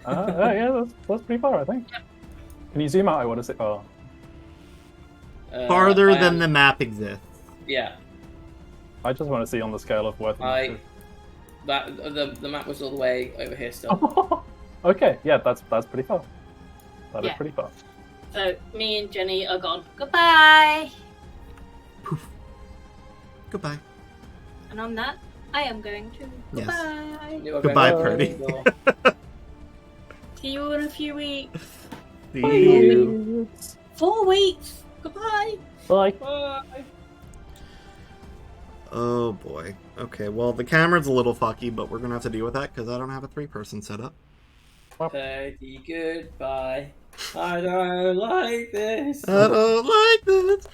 Yeah, that's pretty far, I think. Can you zoom out? I want to see. Oh. Farther I than am- the map exists. Yeah. I just want to see on the scale of worth. The map was all the way over here still. Okay, yeah, that's pretty far. That is Yeah. pretty far. So me and Jenny are gone. Goodbye! Goodbye. And on that, I am going to. Yes. Goodbye. You are Goodbye, going Purdy. door to door. See you in a few weeks. See Bye. you. 4 weeks. Goodbye. Bye. Bye. Oh boy. Okay, well the camera's a little fucky, but we're gonna have to deal with that because I don't have a 3-person setup. Purdy, goodbye. I don't like this. I don't like this.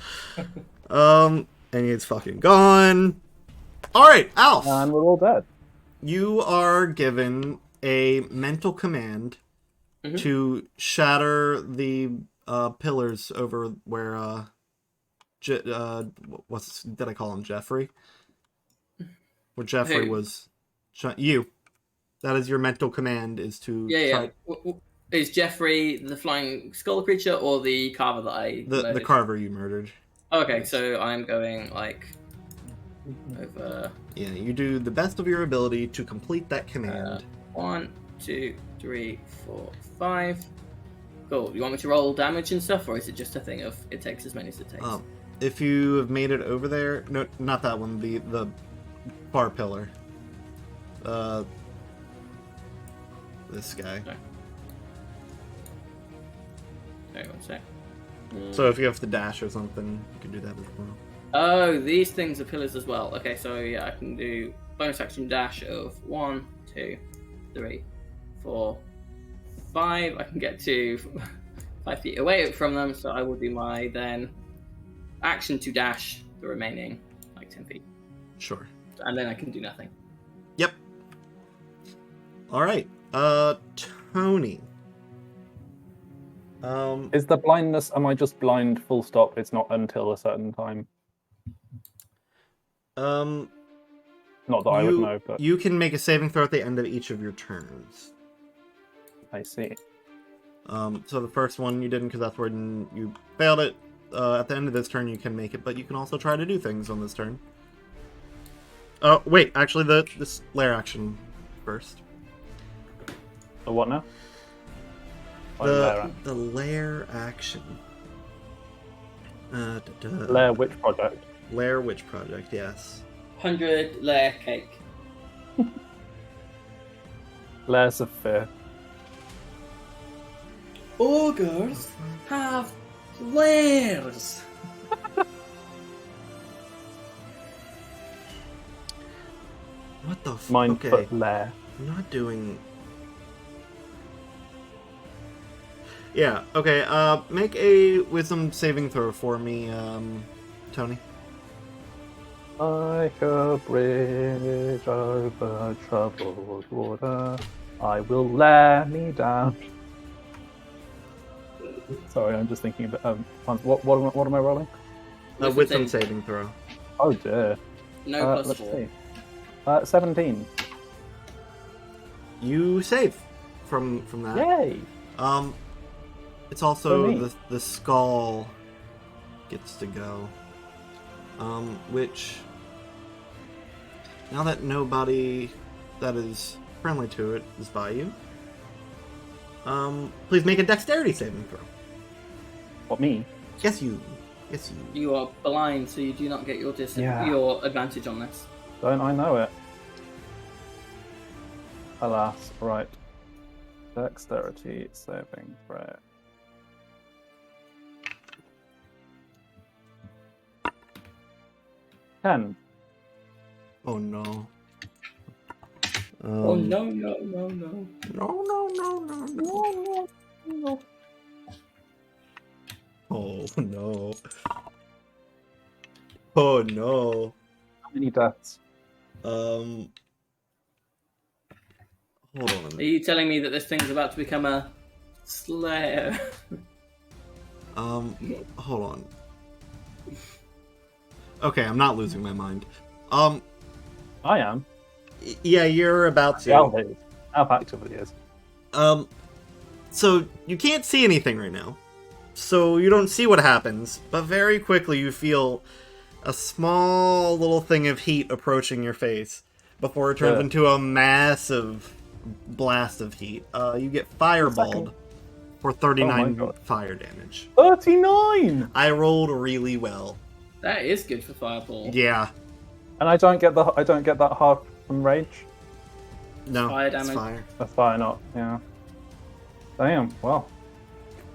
And it's fucking gone. Alright, Alf. And we're all dead. You are given a mental command Mhm. to shatter the pillars over where did I call him Jeffrey? Where Jeffrey Who? was. You. That is your mental command, is to Yeah. try Is Jeffrey the flying skull creature or the carver that I the murdered? carver you murdered. Okay, so I'm going like over Yeah, you do the best of your ability to complete that command. 1, 2, 3, 4, 5. Cool. You want me to roll damage and stuff, or is it just a thing of it takes as many as it takes? If you have made it over there, no, not that one. The far pillar. This guy. Hang on a sec. So if you have to dash or something, you can do that as well. Oh, these things are pillars as well. Okay, so yeah, I can do bonus action dash of 1, 2, 3, 4, 5. I can get to 5 feet away from them, so I will do my then action to dash the remaining 10 feet, Sure. and then I can do nothing. Yep. All right. Tony. Is the blindness? Am I just blind? Full stop. It's not until a certain time. Not that I would know, but you can make a saving throw at the end of each of your turns. I see. So the first one you didn't because that's when you failed it. At the end of this turn you can make it, but you can also try to do things on this turn. Oh wait, actually this lair action first. The what now? The lair action. Lair Witch Project. Lair Witch Project, yes. 100 layer cake. Lairs of Fear. Ogres have lairs. What the f- Mindfoot okay. Lair. I'm not doing... Yeah, okay, make a wisdom saving throw for me, Tony. Like a bridge over troubled water, I will lay me down. Sorry, I'm just thinking about what am I rolling? Wisdom saving throw. Oh dear. No plus let's 4. see. 17. You save from that. Yay! It's also For me. the skull gets to go. Which now that nobody that is friendly to it is by you, please make a dexterity saving throw. What, me? Yes, you. You are blind, so you do not get your Yeah. your advantage on this. Don't I know it? Alas, right. Dexterity saving throw. Ten. Oh no. Oh no. No. Oh no. Oh no. How many deaths? Hold on a Are minute. you telling me that this thing's about to become a slayer? Hold on. Okay, I'm not losing my mind. I am. Yeah, you're about to. Yeah, it is. How actively is. So you can't see anything right now. So you don't see what happens, but very quickly you feel a small little thing of heat approaching your face before it turns Yeah. into a massive blast of heat. You get fireballed for 39 God. fire damage. 39! I rolled really well. That is good for fireball. Yeah. And I don't get that half from rage. No, Fire it's damage. fire. That's fire not, yeah. Damn, well.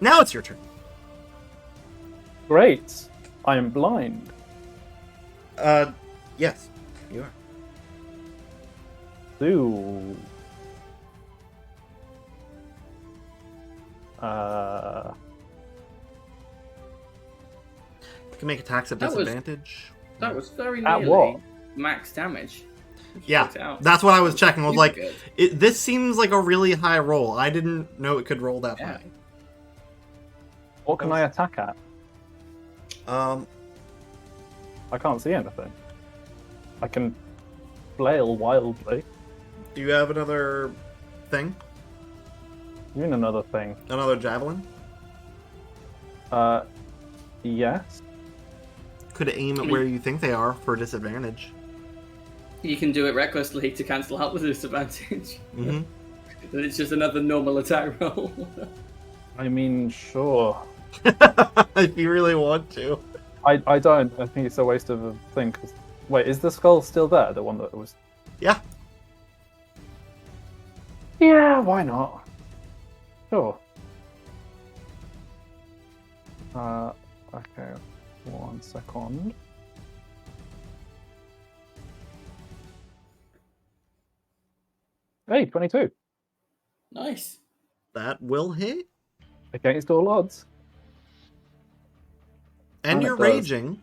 Now it's your turn. Great. I am blind. Yes, you are. Ooh. You can make attacks at That was- disadvantage. That was very At nearly what? max damage. Yeah, Checked it out. that's what I was checking. I was Super like, good. this seems like a really high roll. I didn't know it could roll that Yeah. What can I attack at? high. I can't see anything. I can flail wildly. Do you have another thing? You mean another thing? Another javelin? Yes. Could aim at where you think they are for disadvantage. You can do it recklessly to cancel out the disadvantage. Mm-hmm. It's just another normal attack roll. I mean, sure. If you really want to. I don't. I think it's a waste of a thing. 'Cause... Wait, is the skull still there? The one that was... Yeah. Yeah, why not? Sure. Okay. 1 second. Hey, 22. Nice. That will hit. Against all odds. And And it you're does. raging.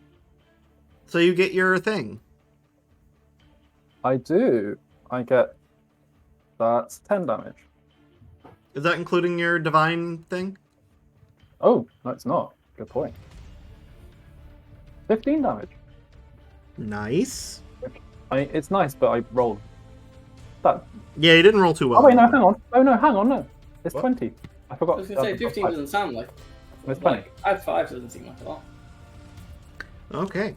So you get your thing. I do. I get... That's 10 damage. Is that including your divine thing? Oh, no, it's not. Good point. 15 damage. Nice. It's nice, but I rolled that. Yeah, you didn't roll too well. Oh wait, no, hang on. Oh no, hang on, no. It's What? 20. I I forgot. was gonna say I've got 15 five. doesn't sound like. It's 20. Like, add 5 doesn't seem like a lot. Okay.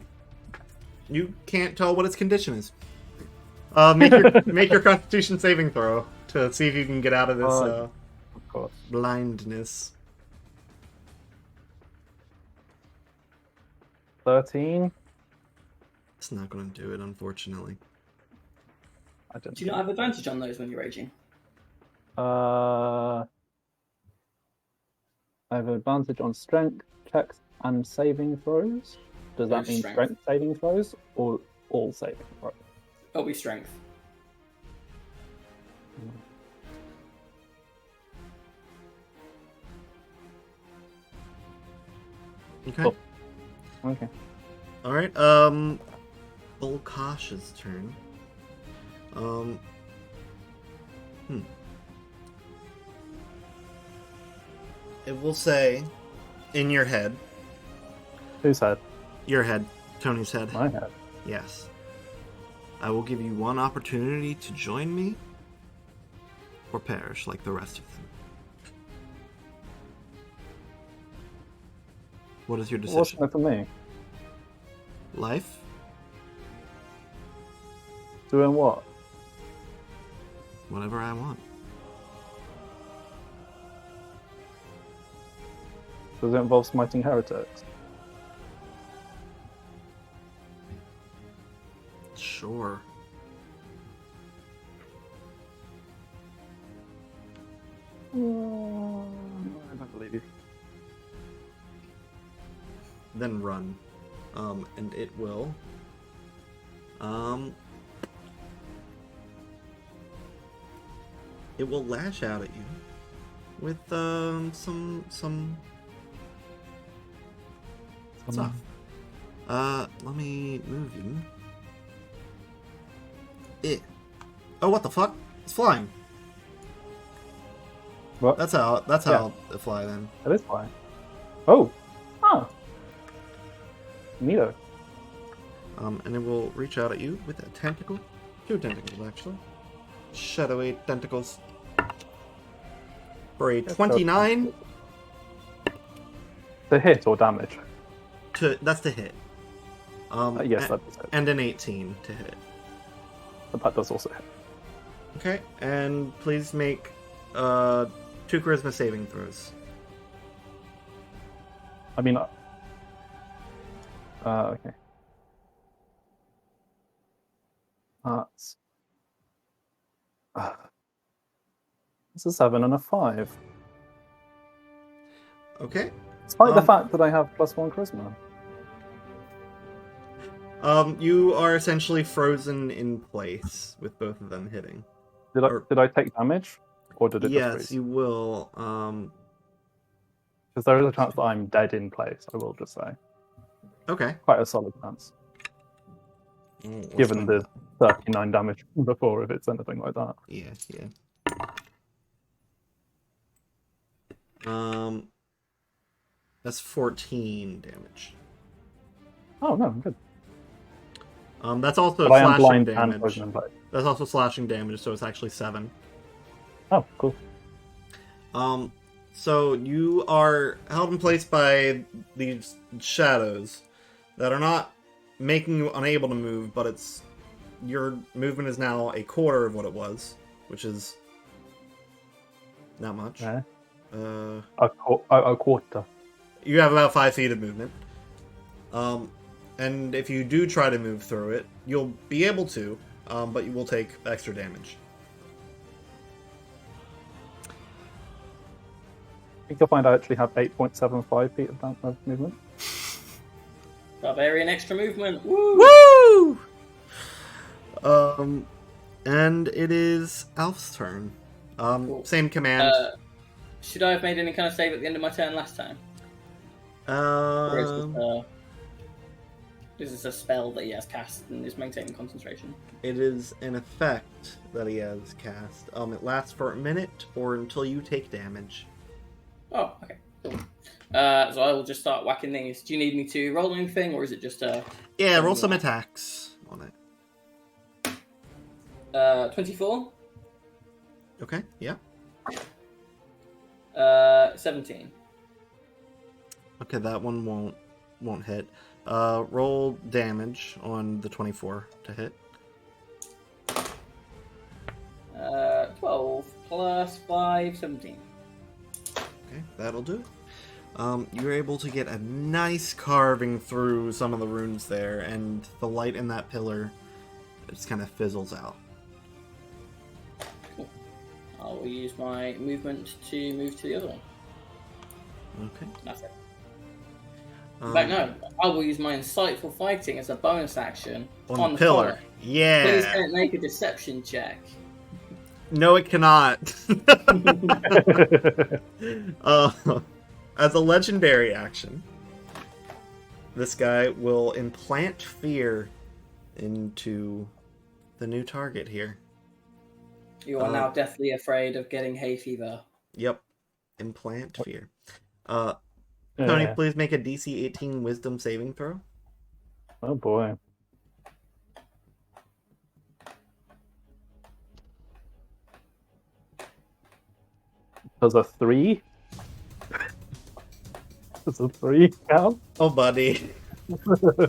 You can't tell what its condition is. Make your Constitution saving throw to see if you can get out of this Of course. blindness. 13. It's not going to do it, unfortunately. I didn't. Do you not have advantage on those when you're raging? I have advantage on strength checks and saving throws. Does that No, mean strength. strength saving throws or all saving throws? It'll be strength. Okay. Cool. Okay. Alright, Volkash's turn. It will say, in your head, Whose head? your head, Tony's head. My head. Yes. I will give you one opportunity to join me, or perish like the rest of them. What is your What's decision? in it for me? Life? Doing what? Whatever I want. Does it involve smiting heretics? Sure. I don't believe you. Then run. And it will. It will lash out at you with some stuff. Let me move you. Oh, what the fuck? It's flying. What? That's how it fly then. It is fine. Oh! Ah! Neato. And it will reach out at you with a tentacle. 2 tentacles, actually. Shadowy tentacles. For a 29 To hit or damage? that's to hit. Yes, that does hit. And an 18 to hit. But that does also hit. Okay, and please make 2 charisma saving throws. I mean, okay. That's... It's a 7 and a 5. Okay. Despite the fact that I have +1 charisma. You are essentially frozen in place with both of them hitting. Did I take damage? Or did it just Yes, freeze? you will. Because there is a chance that I'm dead in place, I will just say. Okay. Quite a solid chance. Given the 39 damage before, if it's anything like that. Yeah. That's 14 damage. Oh, no, I'm good. That's also But I am slashing blind and damage. frozen in place. That's also slashing damage, so it's actually 7. Oh, cool. So you are held in place by these shadows that are not making you unable to move, but your movement is now a quarter of what it was, which is not much. Yeah. Uh, A quarter. You have about 5 feet of movement. And if you do try to move through it, you'll be able to, but you will take extra damage. I think you'll find I actually have 8.75 feet of movement. Barbarian extra movement. Woo! Woo! And it is Alf's turn. Cool. Same command. Should I have made any kind of save at the end of my turn last time? Or is this a spell that he has cast and is maintaining concentration? It is an effect that he has cast. It lasts for a minute or until you take damage. Oh, okay. Cool. So I will just start whacking these. Do you need me to roll anything, or is it just a... Yeah, roll some attacks on it. 24? Okay, yeah. 17. Okay, that one won't hit. Roll damage on the 24 to hit. 12 plus 5, 17. Okay, that'll do. You're able to get a nice carving through some of the runes there, and the light in that pillar just kind of fizzles out. Cool. I will use my movement to move to the other one. Okay. That's it. In fact, no. I will use my insightful fighting as a bonus action on the pillar. Please Yeah. don't make a deception check. No, it cannot. As a legendary action, this guy will implant fear into the new target here. You are now deathly afraid of getting hay fever. Yep. Implant fear. Tony, please make a DC 18 Wisdom saving throw. Oh boy. Does a 3? Does a 3 count? Oh, buddy.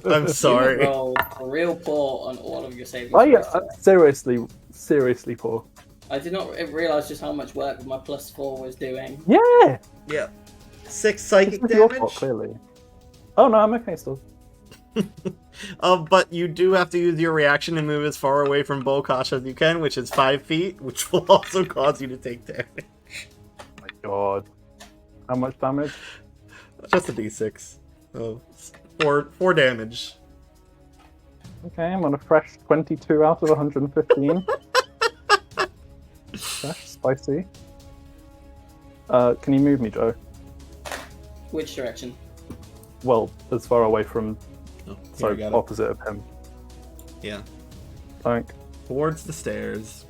I'm sorry. You roll real poor on all of your saving Oh yeah, throws. seriously poor. I did not realise just how much work my +4 was doing. Yeah! Yeah. 6 psychic It's your damage. fault, clearly. Oh no, I'm okay still. But you do have to use your reaction and move as far away from Bolkosh as you can, which is 5 feet, which will also cause you to take damage. Oh my god. How much damage? Just a d6. Oh, 4 damage. Okay, I'm on a fresh 22 out of 115. Fresh, spicy. Can you move me, Joe? Which direction? Well, as far away from, Oh, so here, got it. opposite of him. Yeah. Like, Towards the stairs.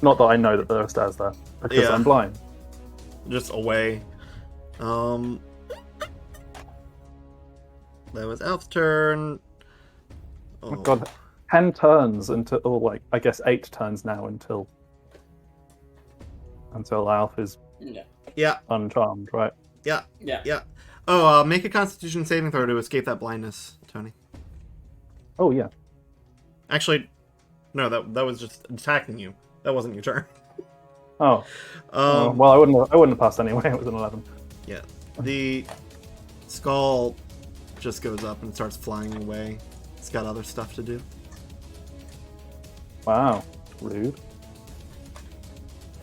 not that I know that there are stairs there, because Yeah. I'm blind. Just away. That was Elf's turn. Oh my god, 10 turns until, or like, I guess 8 turns now until Alf is Yeah. uncharmed, right? Yeah. Oh, make a Constitution saving throw to escape that blindness, Tony. Oh yeah. Actually, no, that was just attacking you. That wasn't your turn. Oh. Well, I wouldn't have passed anyway. It was an 11. Yeah. The skull just goes up and starts flying away. It's got other stuff to do. Wow. Rude.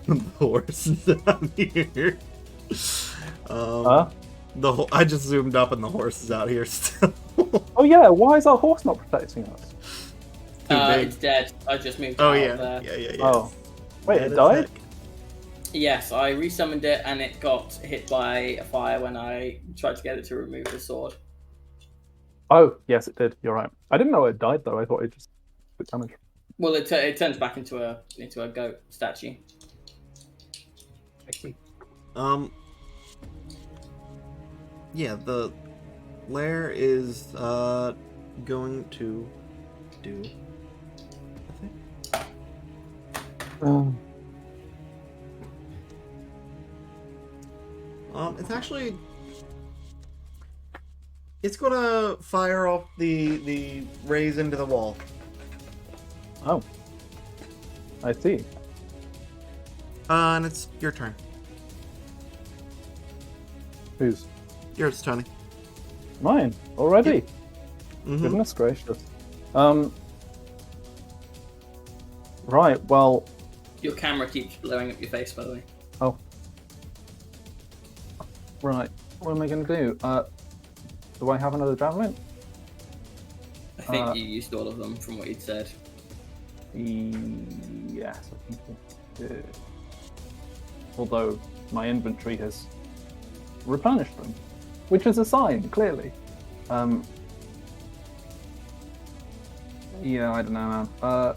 The horse is out here. Huh? I just zoomed up and the horse is out here still. Oh yeah. Why is our horse not protecting us? big. It's dead. I just moved Oh out yeah. of there. Yeah. Oh. Wait, Dead it as died? heck. Yes, I resummoned it and it got hit by a fire when I tried to get it to remove the sword. Oh, yes, it did. You're right. I didn't know it died though. I thought it just took damage. Well, it turns back into a goat statue. Yeah, the lair is going to do it's actually it's gonna fire off the rays into the wall. Oh. I see. And it's your turn. Who's? Yours, Tony. Mine? Already? Mhm. Goodness gracious. Right, well, Your camera keeps blowing up your face, by the way. right. What am I going to do? Do I have another javelin? I think you used all of them from what you'd said. Yes, I think I did. although my inventory has replenished them, which is a sign, clearly. Yeah, I don't know, man.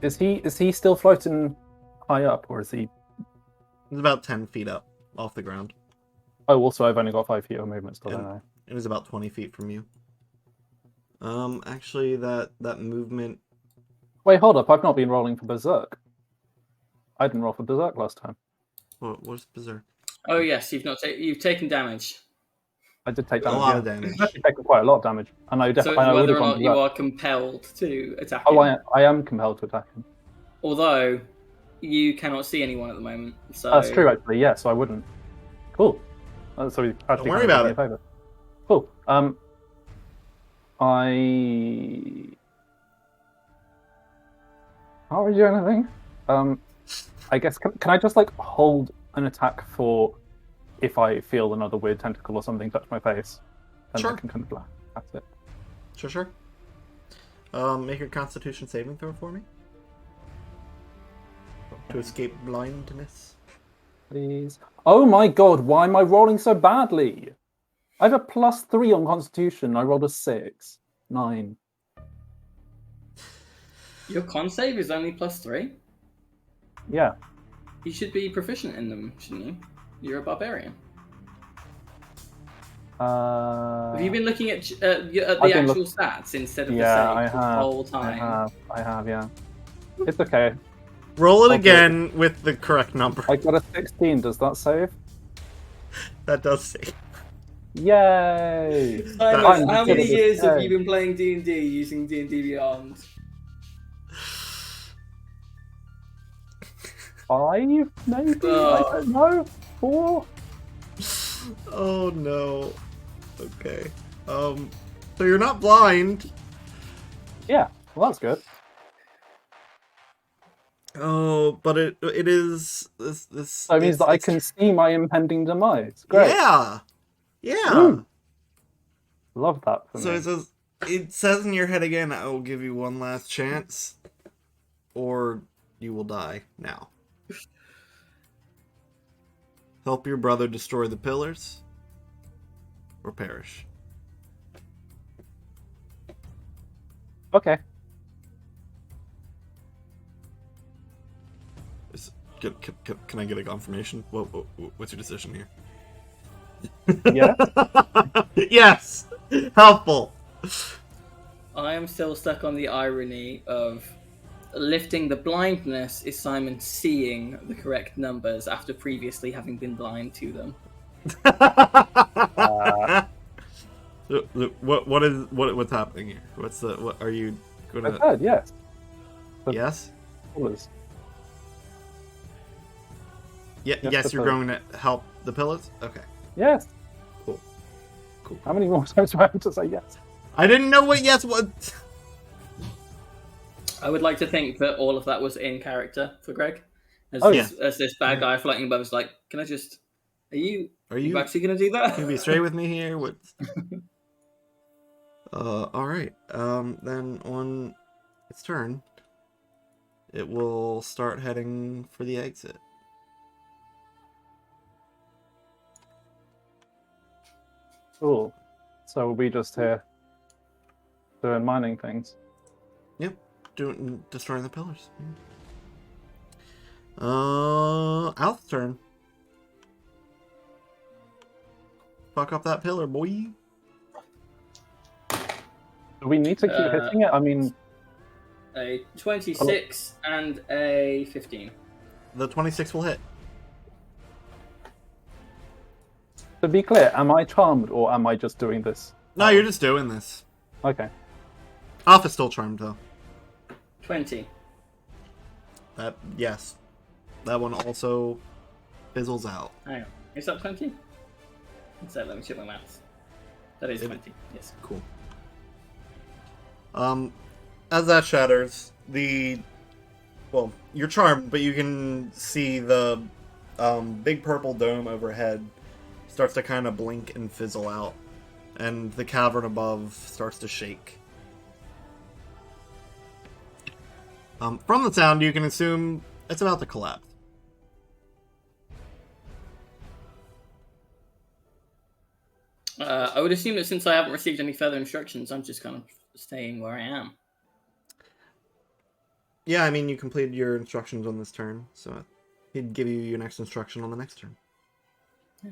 Is he still floating high up, or is he? It's about 10 feet up off the ground. Oh, also I've only got 5 feet of movement still, don't I? It was about 20 feet from you. Actually, that movement. Wait, hold up! I've not been rolling for Berserk. I didn't roll for Berserk last time. What's Berserk? Oh yes, you've taken damage. I did take A damage. lot of damage. I've actually taken quite a lot of damage, and I So definitely it's would whether have or gone not you Berserk. are compelled to attack Oh, him. I am compelled to attack him. Although you cannot see anyone at the moment. So That's true, actually. Yeah, so I wouldn't. Cool. So we actually worry kind of about did me a favor. Cool. I can't really do anything. I guess can I just like hold an attack for if I feel another weird tentacle or something touch my face? Then Sure. I can kind of laugh. That's it. Sure. Make a Constitution saving throw for me. To escape blindness. Please. Oh my god, why am I rolling so badly? I have a +3 on Constitution. I rolled a 6. 9. your con save is only +3. Yeah. You should be proficient in them, shouldn't you? You're a barbarian. Have you been looking at the I've been actual stats instead of Yeah, the I save the have. whole time? I have, yeah. It's okay. Roll it I'll do again with the correct number. I got a 16. Does that save? That does save. Yay! Simon, I'm how many considered years have okay. you been playing D&D using D&D Beyond? 5, maybe? Oh. I don't know. 4? Oh no. Okay. So you're not blind. Yeah. Well, that's good. Oh, but it is this. So it means that I can see my impending demise. Great. Yeah. Yeah. Woo. Love that for So me. it says in your head again, I will give you one last chance, or you will die now. Help your brother destroy the pillars, or perish. Okay. Can I get a confirmation? What's your decision here? Yeah. Yes! Helpful! I am still stuck on the irony of lifting the blindness is Simon seeing the correct numbers after previously having been blind to them. What's happening here? What are you I gonna... said yes. Yes? Pillars. Yeah, Yes, yes, the you're pillars. going to help the pillars? Okay. Yes. Cool. How many more times do I have to say yes? I didn't know what yes was. I would like to think that all of that was in character for Greg. As, Oh, as this bad guy floating above is like, can I just... Are you actually going to do that? Can you be straight with me here? What? Alright. Then on its turn, it will start heading for the exit. Cool. So we'll be just here doing mining things. Yep. Destroying the pillars. Alf's turn. Fuck up that pillar, boy. Do we need to keep hitting it? I mean, A 26 and a 15. The 26 will hit. to be clear, am I charmed or am I just doing this? No, you're just doing this. Okay. Alph is still charmed, though. 20. Yes. That one also fizzles out. Hang on. Is that 20? So let me check my maths. That is 20, yes. Cool. As that shatters, you're charmed, but you can see the big purple dome overhead starts to kind of blink and fizzle out and the cavern above starts to shake. From the sound, you can assume it's about to collapse. I would assume that since I haven't received any further instructions, I'm just kind of staying where I am. Yeah, I mean, you completed your instructions on this turn, so he'd give you your next instruction on the next turn. Yeah.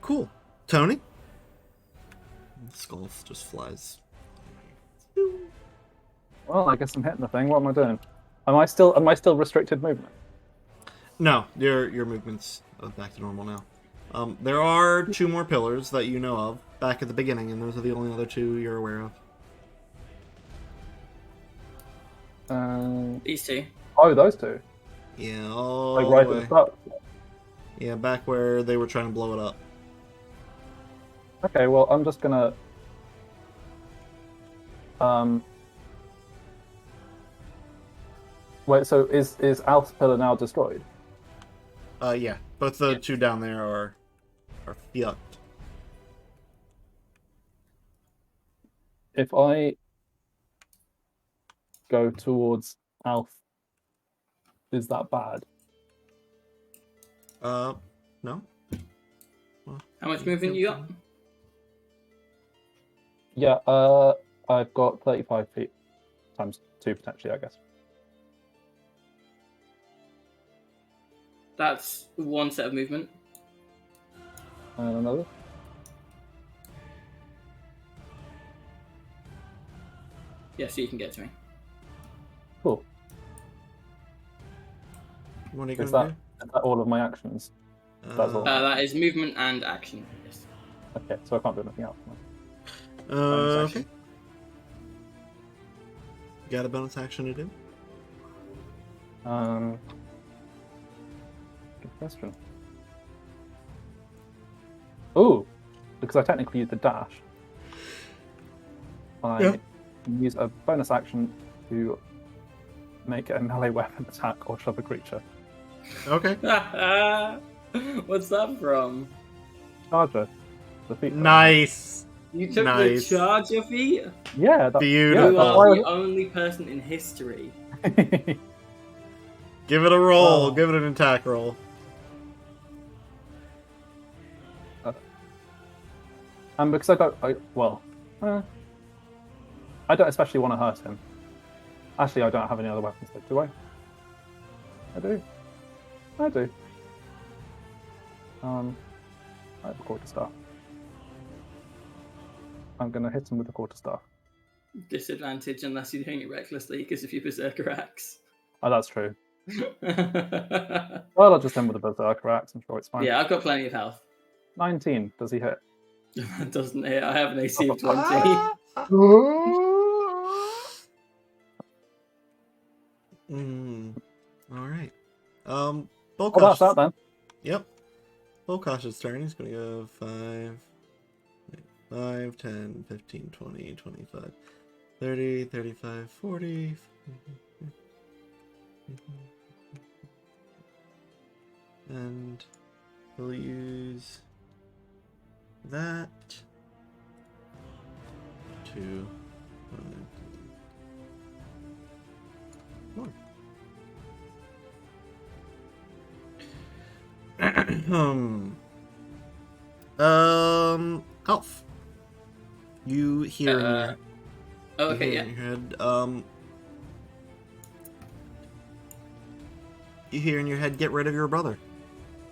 Cool. Tony? Skull just flies. Well, I guess I'm hitting the thing. What am I doing? Am I still restricted movement? No, your movement's back to normal now. There are 2 more pillars that you know of back at the beginning, and those are the only other 2 you're aware of. These 2. Oh, those 2. Yeah, all Like the right way. at the start. Yeah, back where they were trying to blow it up. Okay, well, I'm just gonna. Wait, so is Alf's pillar now destroyed? Yeah, both the Yeah. 2 down there are fucked. If I go towards Alf, is that bad? No. How much movement you got? Yeah, I've got 35 feet times 2 potentially, I guess. That's 1 set of movement. And another. Yeah, so you can get to me. Cool. What are you Is gonna that all of my actions? do? that's all. That is movement and action. Yes. Okay, so I can't do anything else. Okay. You got a bonus action to do? Good question. Oh, because I technically used the dash. I can use a bonus action to make a melee weapon attack or shove a creature. Okay. What's that from? Charger. The feet. Nice. You took Nice. the charger feat? Yeah, that, Beautiful. You Yeah, are that's the only person in history. why Give it a roll. Oh. Give it an attack roll. and because I don't especially want to hurt him. Actually, I don't have any other weapons, though, do I? I do. I do. I have a quarterstaff. I'm going to hit him with a quarterstaff. Disadvantage unless you're doing it recklessly because of your berserker axe. Oh, that's true. Yeah, Well, I'll just hit him with a berserker axe. I'm sure it's fine. I've got plenty of health. 19. Does he hit? That doesn't hit. I have an AC of 20. All right. Oh, Bolkosh. that's that then. Yep. Bolkosh's turn. He's going to go 5, 10, 15, 20, 25, 30, 35, 40. And we'll use that to 1. Elf. You hear in your, Oh, you okay, hear yeah. in your head, you hear in your head, get rid of your brother.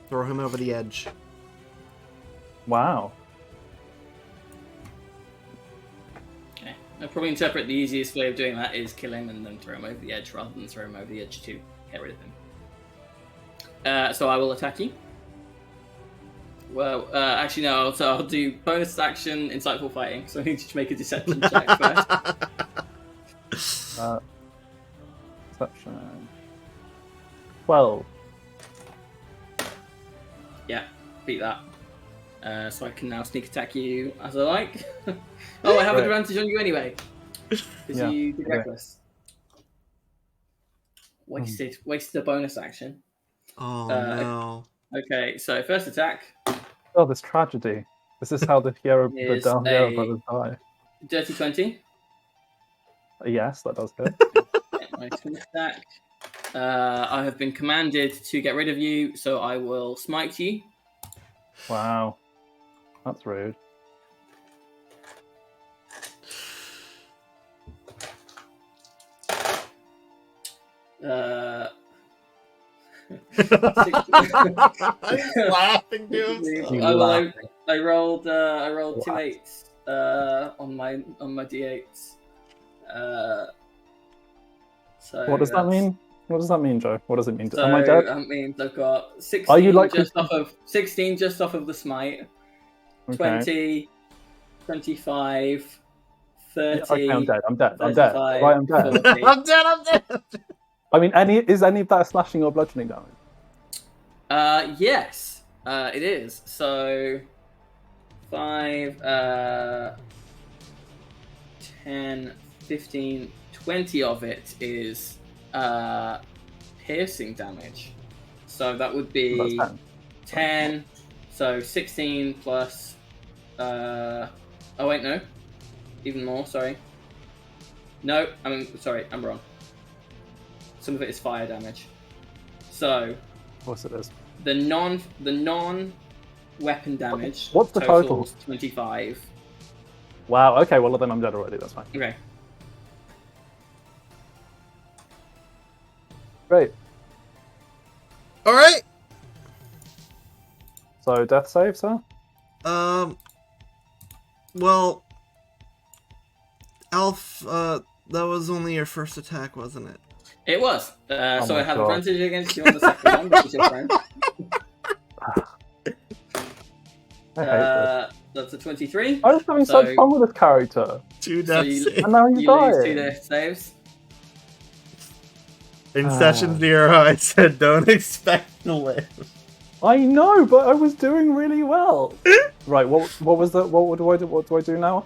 Throw him over the edge. Wow. Okay. I probably interpret the easiest way of doing that is kill him and then throw him over the edge rather than throw him over the edge to get rid of him. So I will attack you. Well, actually no, so I'll do bonus action, insightful fighting, so I need to make a deception check first. Perception. 12. Yeah, beat that. So I can now sneak attack you as I like. Oh, I have Right. advantage on you anyway. Because Yeah, you did okay. reckless. Wasted a bonus action. Oh Uh, no. Okay, so first attack Oh, this tragedy. This is how the Is Hierro a- brothers die. dirty 20. Yes, that does hit. My second attack. I have been commanded to get rid of you, so I will smite you. Wow. That's rude. He's laughing to himself. You Well, laugh. I rolled two Wow. 8s on my d8s. So What does that that's- mean? What does that mean, Joe? What does it mean? So Am I dead? that means I've got 16 Are you likely just to- off of 16 just off of the smite, Okay. 20, 25, 30. Yeah, okay, I'm dead. I'm dead. 35, Right, I'm dead. 40. I'm dead. I mean, is any of that slashing or bludgeoning damage? Yes, it is. So 5, 10, 15, 20 of it is piercing damage. So that would be That's 10. 10, so 16 plus. Oh, wait, no. Even more, sorry. No, sorry, I'm wrong. Some of it is fire damage. So, Of course it is. the non weapon damage What's the total? totals 25. Wow, okay, well then I'm dead already, that's fine. Okay. Great. All right. So, death save, sir? Well, Alf, that was only your first attack, wasn't it? It was. So my I have God. advantage against you on the second one, which is your friend. I hate this. That's a 23. I was having so- such fun with this character. 2 So death you- saves. And now he's You dying. lose 2 death saves. In session 0, I said don't expect to live. I know, but I was doing really well. Right, what was the what do I do? What do I do now?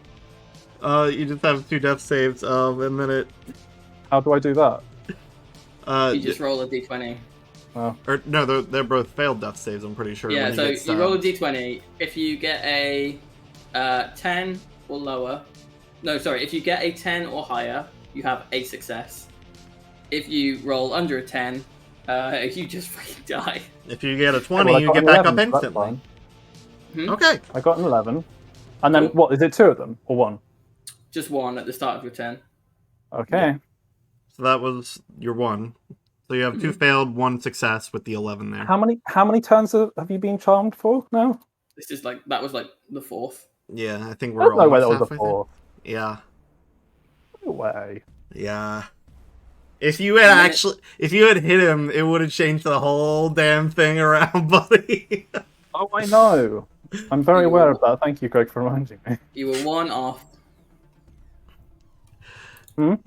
You just have 2 death saves, and then it. How do I do that? You just roll a d20. Oh, Or no, they're both failed death saves. I'm pretty sure. Yeah, when so you, get you roll a stabbed. d20. If you get a 10 or lower, no, sorry, if you get a 10 or higher, you have a success. If you roll under a 10, you just freaking die. If you get a 20, well, I you got get an back 11, up so that's instantly. Hmm? Okay. I got an 11. And then, Cool. what, is it 2 of them? Or 1? Just 1 at the start of your 10. Okay. So that was your 1. So you have 2 failed, 1 success with the 11 there. How many turns have you been charmed for now? This is that was like the 4th. Yeah, I think There's we're no way that almost was a halfway there. 4. Yeah. No way. Yeah. If you had hit him, it would have changed the whole damn thing around, buddy. Oh, I know. I'm very aware of that. Thank you, Greg, for reminding me. You were 1 off. Oh.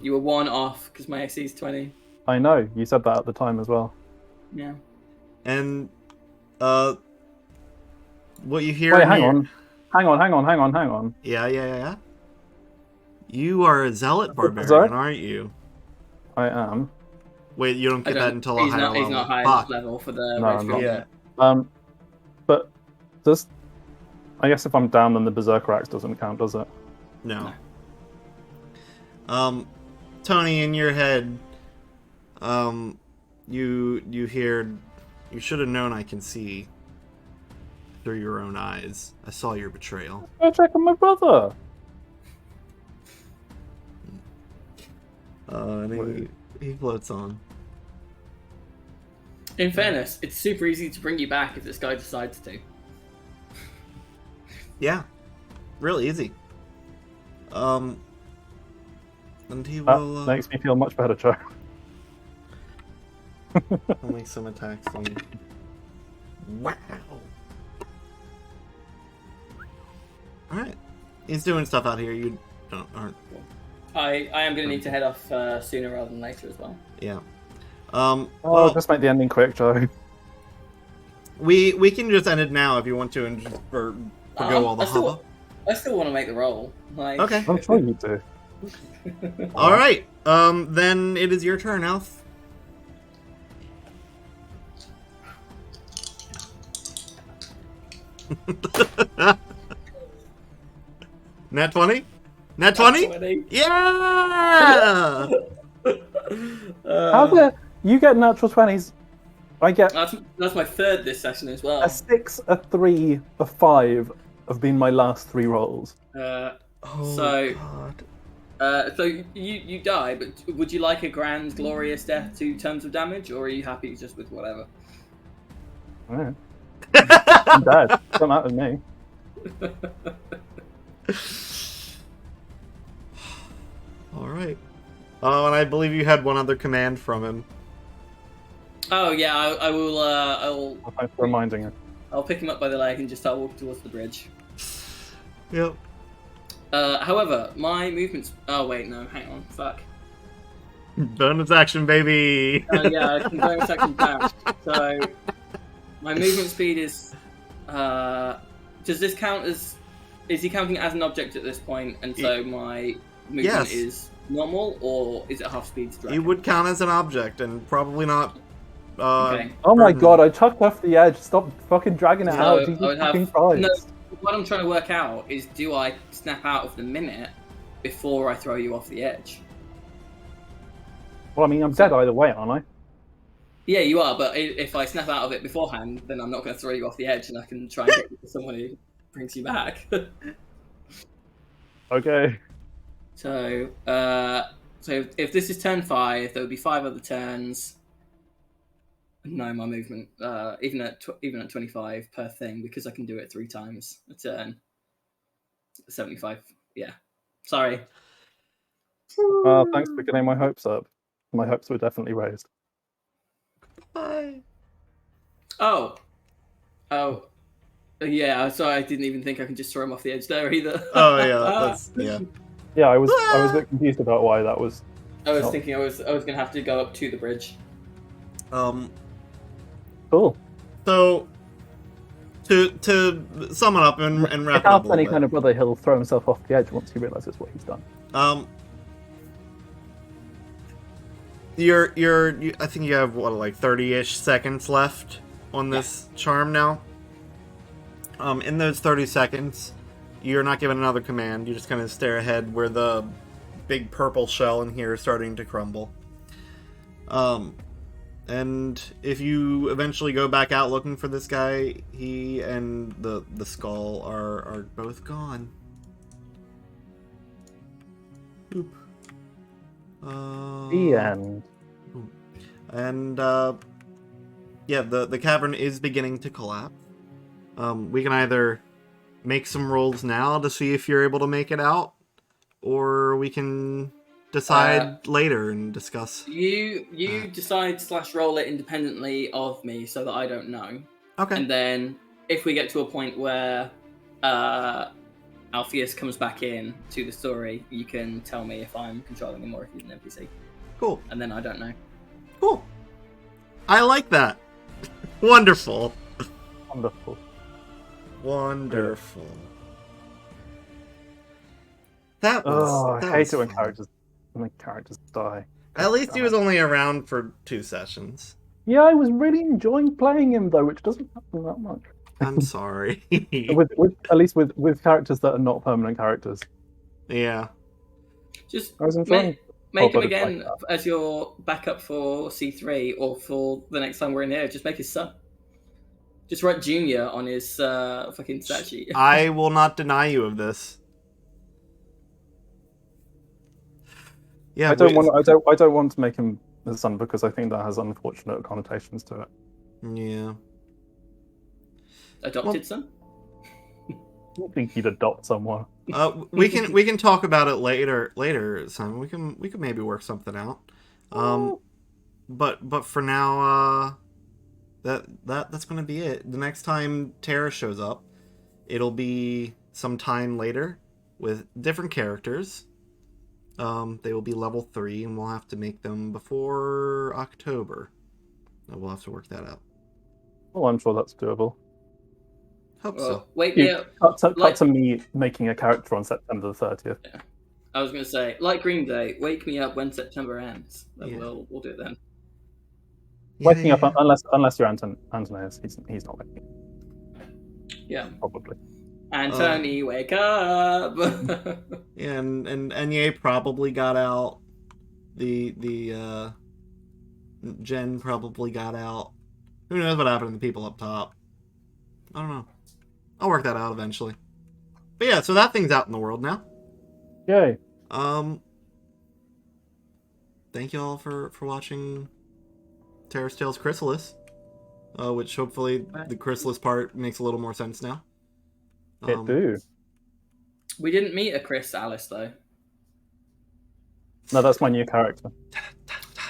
You were 1 off because my AC is 20. I know. You said that at the time as well. Yeah. And what you hear? Wait, in hang your- on. Hang on. Yeah. You are a zealot barbarian, Sorry? aren't you? I am. Wait, you don't I get that don't- until a he's higher not, level. He's not high Fuck. enough level for the No, I'm not. Yeah. But does I guess if I'm down, then the Berserker Axe doesn't count, does it? No. Tony, in your head, you hear, you should have known I can see through your own eyes. I saw your betrayal. Go check on my brother. And he floats on. In fairness, it's super easy to bring you back if this guy decides to. Yeah, real easy. And he That will makes me feel much better, Joe. he'll make some attacks on you. Wow. Alright. He's doing stuff out here you aren't. I am going to need to head off sooner rather than later as well. Yeah. Oh, just make the ending quick, Joe. we can just end it now if you want to and just forgo all the hubbub. I still want to make the roll. Like, Okay. I'm sure you do. Alright. Then it is your turn, Alf. Nat 20? Nat 20? 20. Yeah! How's it? You get natural 20s. I get That's my third this session as well. a 6, a 3, a 5 have been my last 3 rolls. Oh, So- God. So you die, but would you like a grand, glorious death to terms of damage, or are you happy just with whatever? Alright. I'm dead. Don't matter to me. All right. Oh, and I believe you had one other command from him. Oh yeah, I will. Thanks for reminding you. I'll pick him up by the leg and just start walking towards the bridge. Yep. However, my movements. Oh wait, no, hang on, fuck. Bonus action, baby. Yeah, I can bonus action dash. So my movement speed is. Does this count as? Is he counting as an object at this point? And so my movement Yes. is normal, or is it half speed? He would count as an object and probably not. Okay. Oh my burden. god, I chucked off the edge. Stop fucking dragging it So out. I Jesus would fucking have Christ. no. What I'm trying to work out is, do I snap out of the minute before I throw you off the edge? Well, I mean, I'm dead either way, aren't I? Yeah, you are, but if I snap out of it beforehand, then I'm not going to throw you off the edge, and I can try and get you to someone who brings you back. Okay. So if this is turn 5, there would be 5 other turns. No, my movement, even at 25 per thing, because I can do it 3 times a turn. 75. Yeah. Sorry. Thanks for getting my hopes up. My hopes were definitely raised. Bye. Oh. Yeah. Sorry, I didn't even think I could just throw him off the edge there either. Oh yeah, that's yeah. Yeah, I was a bit confused about why that was. I was thinking I was gonna have to go up to the bridge. Cool. So to sum it up and wrap it up a Without any little kind bit. of brother, he'll throw himself off the edge once he realizes what he's done. I think you have what, like 30-ish seconds left on this charm now. In those 30 seconds, you're not given another command. You just kind of stare ahead where the big purple shell in here is starting to crumble. And if you eventually go back out looking for this guy, he and the skull are both gone. Boop. The end. And yeah, the cavern is beginning to collapse. We can either make some rolls now to see if you're able to make it out, or we can decide later and discuss. You decide / roll it independently of me so that I don't know. Okay. And then if we get to a point where Alpheus comes back in to the story, you can tell me if I'm controlling him or if he's an NPC. Cool. And then I don't know. Cool. I like that. Wonderful. Wonderful. Wonderful. That was. Oh, I that hate was it when fun. characters die. At least he was only around for 2 sessions. Yeah, I was really enjoying playing him though, which doesn't happen that much. I'm sorry. with at least with characters that are not permanent characters. Yeah. Just I was enjoying. make him Proper again like as your backup for C3, or for the next time we're in here. Just make his son. Just write Junior on his fucking stat sheet. I will not deny you of this. Yeah, I don't want to make him the son because I think that has unfortunate connotations to it. Yeah. Adopted son. I don't think he'd adopt someone. We can talk about it later, Simon. We can maybe work something out. But for now, that's gonna be it. The next time Tara shows up, it'll be some time later with different characters. They will be level 3, and we'll have to make them before October. We'll have to work that out. Well, I'm sure that's doable. Hope Well, so. wake me up. Cut to me making a character on September the 30th. I was going to say, like Green Day, wake me up when September ends. Yeah. We'll do it then. Waking up unless you're Antonius, he's not waking. Yeah. Probably. Anthony, wake up! Yeah, and Nye probably got out. The Jen probably got out. Who knows what happened to the people up top? I don't know. I'll work that out eventually. But yeah, so that thing's out in the world now. Yay. Thank you all for watching Terrace Tales Chrysalis, which hopefully the Chrysalis part makes a little more sense now. It do. We didn't meet a Chrysalis though. No, that's my new character.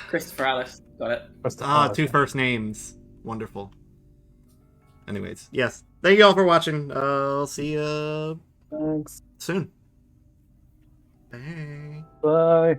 Christopher Alice. Got it. Two first names. Wonderful. Anyways, yes. Thank you all for watching. I'll see you Thanks. soon. Bye. Bye.